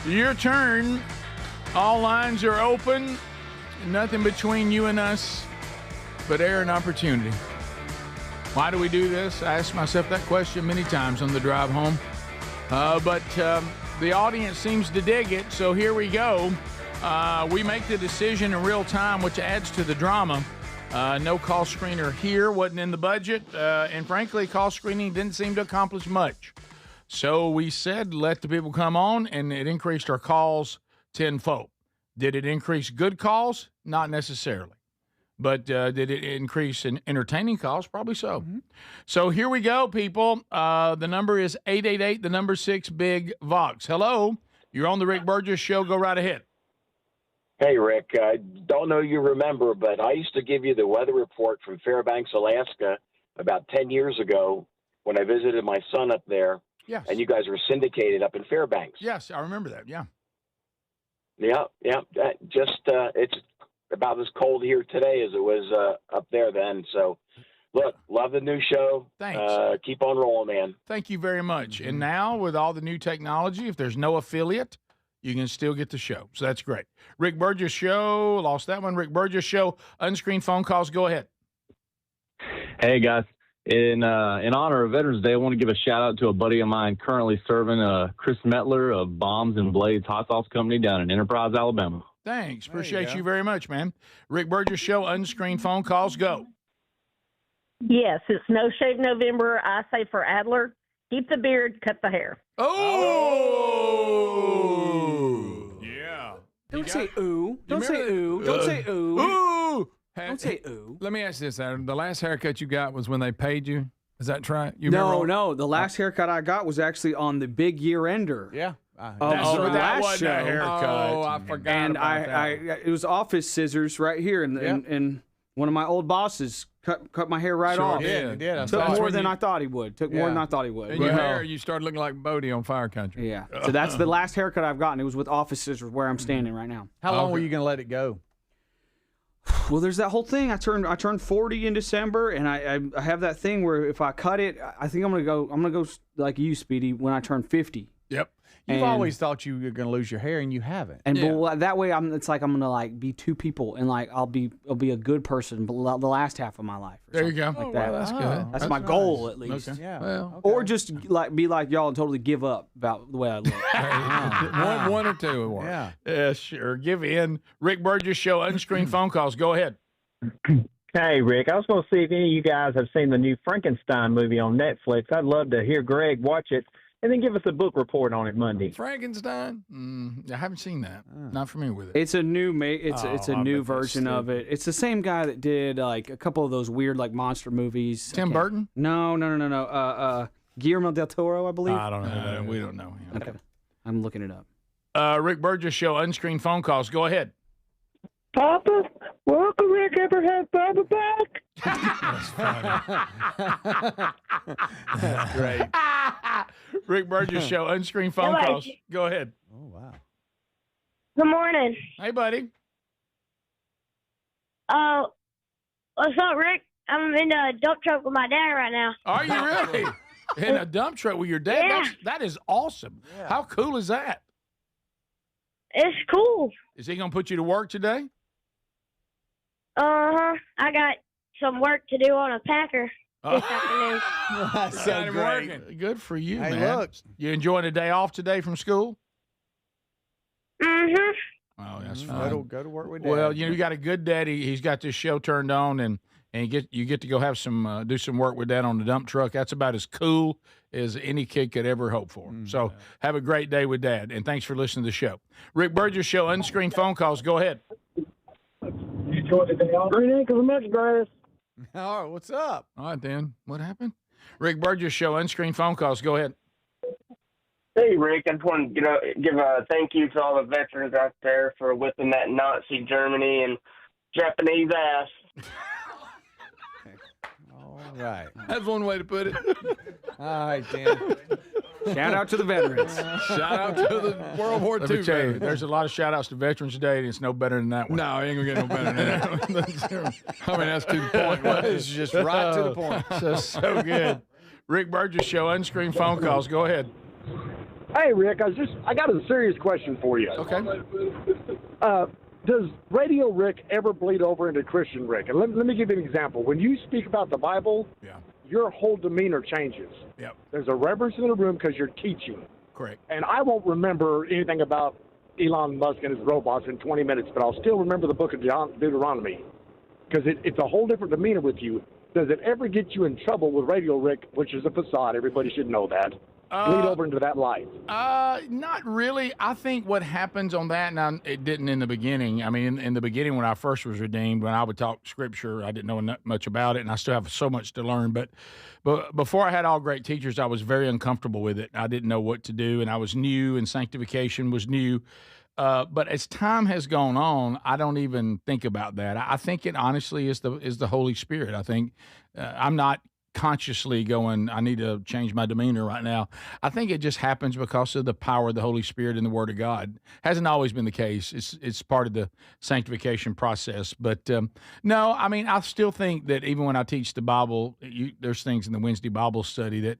Your turn. All lines are open. Nothing between you and us but air and opportunity. Why do we do this? I asked myself that question many times on the drive home. But the audience seems to dig it, so here we go. We make the decision in real time, which adds to the drama. No call screener here, wasn't in the budget, and frankly, call screening didn't seem to accomplish much. So we said, let the people come on, and it increased our calls tenfold. Did it increase good calls? Not necessarily. But did it increase in entertaining calls? Probably so. Mm-hmm. So here we go, people. The number is 888, the number 6, Big Vox. Hello, you're on the Rick Burgess Show. Go right ahead. Hey, Rick, I don't know you remember, but I used to give you the weather report from Fairbanks, Alaska about 10 years ago when I visited my son up there. Yes. And you guys were syndicated up in Fairbanks. Yes, I remember that, yeah. Yeah. It's about as cold here today as it was up there then. So, look, love the new show. Thanks. Keep on rolling, man. Thank you very much. And now, with all the new technology, if there's no affiliate, you can still get the show. So that's great. Rick Burgess Show. Lost that one. Rick Burgess Show. Unscreened phone calls. Go ahead. Hey, guys. In honor of Veterans Day, I want to give a shout-out to a buddy of mine currently serving, Chris Metler of Bombs and Blades Hot Sauce Company down in Enterprise, Alabama. Thanks. Appreciate you very much, man. Rick Burgess Show. Unscreened phone calls. Go. Yes, it's No Shave November. I say for Adler, keep the beard, cut the hair. Oh! Yeah. Don't say ooh. Don't say ooh. Don't say ooh. Ooh! Don't say ooh. Let me ask you this, Adam. The last haircut you got was when they paid you? Is that right? No. The last haircut I got was actually on the big year-ender. Yeah. That wasn't a haircut. Oh, I forgot and about that. it was office scissors right here, and one of my old bosses cut my hair right off. He did. Took more than I thought he would. And your hair, you started looking like Bodie on Fire Country. Yeah. So that's the last haircut I've gotten. It was with office scissors where I'm standing right now. How long were you going to let it go? Well, there's that whole thing. I turned 40 in December, and I have that thing where if I cut it, I think I'm gonna go like you, Speedy, when I turn 50. Yep. You've always thought you were going to lose your hair, and you haven't. And but that way, it's like I'm gonna like be two people, and like I'll be a good person the last half of my life. There you go. Like that. Well, that's good. That's my goal, at least. Okay. Yeah. Well, Or just like be like y'all and totally give up about the way I look. one or two would work. Yeah. Yeah, sure. Give in. Rick Burgess Show, unscreened phone calls. Go ahead. Hey, Rick, I was going to see if any of you guys have seen the new Frankenstein movie on Netflix. I'd love to hear Greg watch it and then give us a book report on it Monday. Frankenstein? I haven't seen that. Not familiar with it. It's a new it's a new version of it. It's the same guy that did like a couple of those weird like monster movies. Tim Burton? No. Guillermo del Toro, I believe. I don't know. We don't know him. Okay. I'm looking it up. Rick Burgess Show, unscreened phone calls. Go ahead. Papa, will Uncle Rick ever have Papa back? That's great. Rick Burgess Show, unscreened phone Hello. calls. Go ahead. Oh, wow. Good morning. Hey, buddy. What's up, Rick? I'm in a dump truck with my dad right now. Are you really? In a dump truck with your dad? Yeah. That is awesome. Yeah. How cool is that? It's cool. Is he going to put you to work today? I got some work to do on a Packer this afternoon. That's so great. Working. Good for you, Hey, man. look. You enjoying a day off today from school? Mm-hmm. Oh, that's Go fine. to work with Dad. Well, you got a good daddy. He's got this show turned on, and you get to go have some do some work with Dad on the dump truck. That's about as cool as any kid could ever hope for. So have a great day with Dad, and thanks for listening to the show. Rick Burgess Show, unscreened phone calls. Go ahead. Green acres of much grass. All right, what's up? All right, then. What happened? Rick Burgess Show, unscreened phone calls. Go ahead. Hey, Rick, I just want to give a thank you to all the veterans out there for whipping that Nazi Germany and Japanese ass. All right. That's one way to put it. All right, Dan. Shout out to the veterans. Shout out to the World War Let II me tell you, veterans. there's a lot of shout outs to Veterans Day, and it's no better than that one. No, he ain't going to get no better than that. I mean, that's to the point. It's just right to the point. So good. Rick Burgess Show, unscreened phone calls. Go ahead. Hey, Rick, I got a serious question for you. Okay. Does Radio Rick ever bleed over into Christian Rick? And let me give you an example. When you speak about the Bible, your whole demeanor changes. Yep. There's a reverence in the room because you're teaching. Correct. And I won't remember anything about Elon Musk and his robots in 20 minutes, but I'll still remember the book of Deuteronomy because it's a whole different demeanor with you. Does it ever get you in trouble with Radio Rick, which is a facade? Everybody should know that. Bleed over into that light. Not really. I think what happens on that, now it didn't in the beginning. I mean, in the beginning when I first was redeemed, when I would talk scripture, I didn't know much about it, and I still have so much to learn. But before I had all great teachers, I was very uncomfortable with it. I didn't know what to do, and I was new, and sanctification was new. But as time has gone on, I don't even think about that. I think it honestly is the Holy Spirit. I think I'm not consciously going, I need to change my demeanor right now. I think it just happens because of the power of the Holy Spirit and the Word of God. Hasn't always been the case. It's part of the sanctification process. But no, I mean, I still think that even when I teach the Bible, there's things in the Wednesday Bible study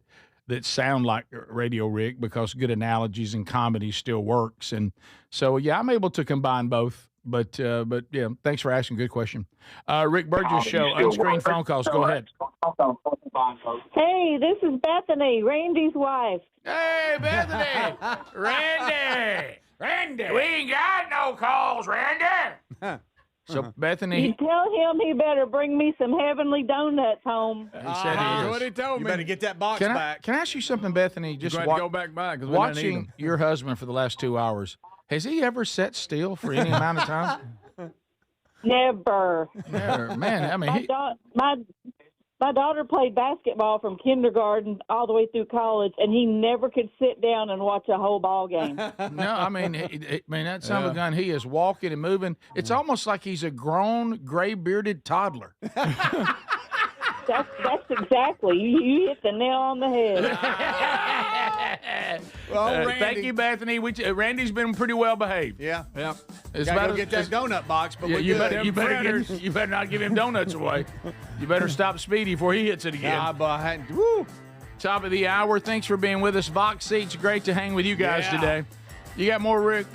that sound like Radio Rick because good analogies and comedy still works. And so, yeah, I'm able to combine both. But yeah, thanks for asking. Good question. Rick Burgess Show, unscreened phone calls. Go ahead. Hey, this is Bethany, Randy's wife. Hey, Bethany. Randy. We ain't got no calls, Randy. So, Bethany. You tell him he better bring me some heavenly donuts home. He said he is. What he told me. You better get that box back. Can I ask you something, Bethany? Just Glad to go back by because watching your husband for the last 2 hours, has he ever sat still for any amount of time? Never. Never. Man, I mean, my daughter played basketball from kindergarten all the way through college, and he never could sit down and watch a whole ball game. No, I mean, that son of a gun, he is walking and moving. It's almost like he's a grown, gray-bearded toddler. That's exactly. You hit the nail on the head. Randy. Thank you, Bethany. Randy's been pretty well behaved. Yeah. Yep. It's Gotta about go get that donut box, but you we're good. you better not give him donuts away. You better stop Speedy before he hits it again. Nah, but I hadn't. Woo. Top of the hour. Thanks for being with us. Box Seats, great to hang with you guys today. You got more, Rick?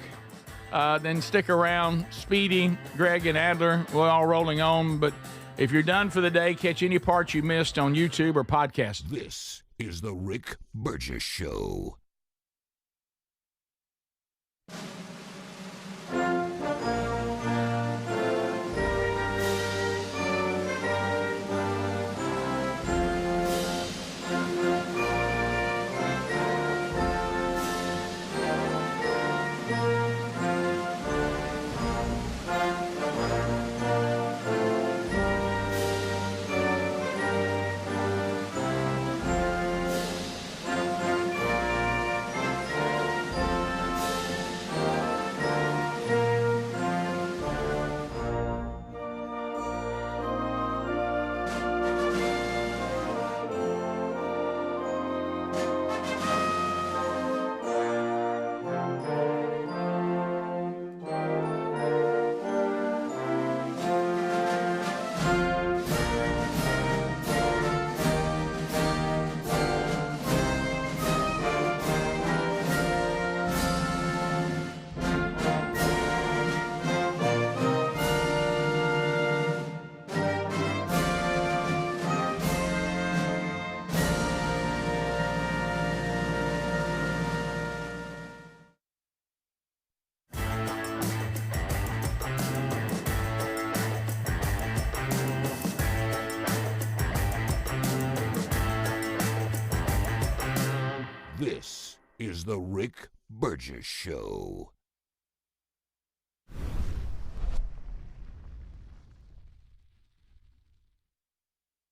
Then stick around. Speedy, Greg, and Adler, we're all rolling on. But if you're done for the day, catch any parts you missed on YouTube or podcast. This is the Rick Burgess Show. This is the Rick Burgess Show.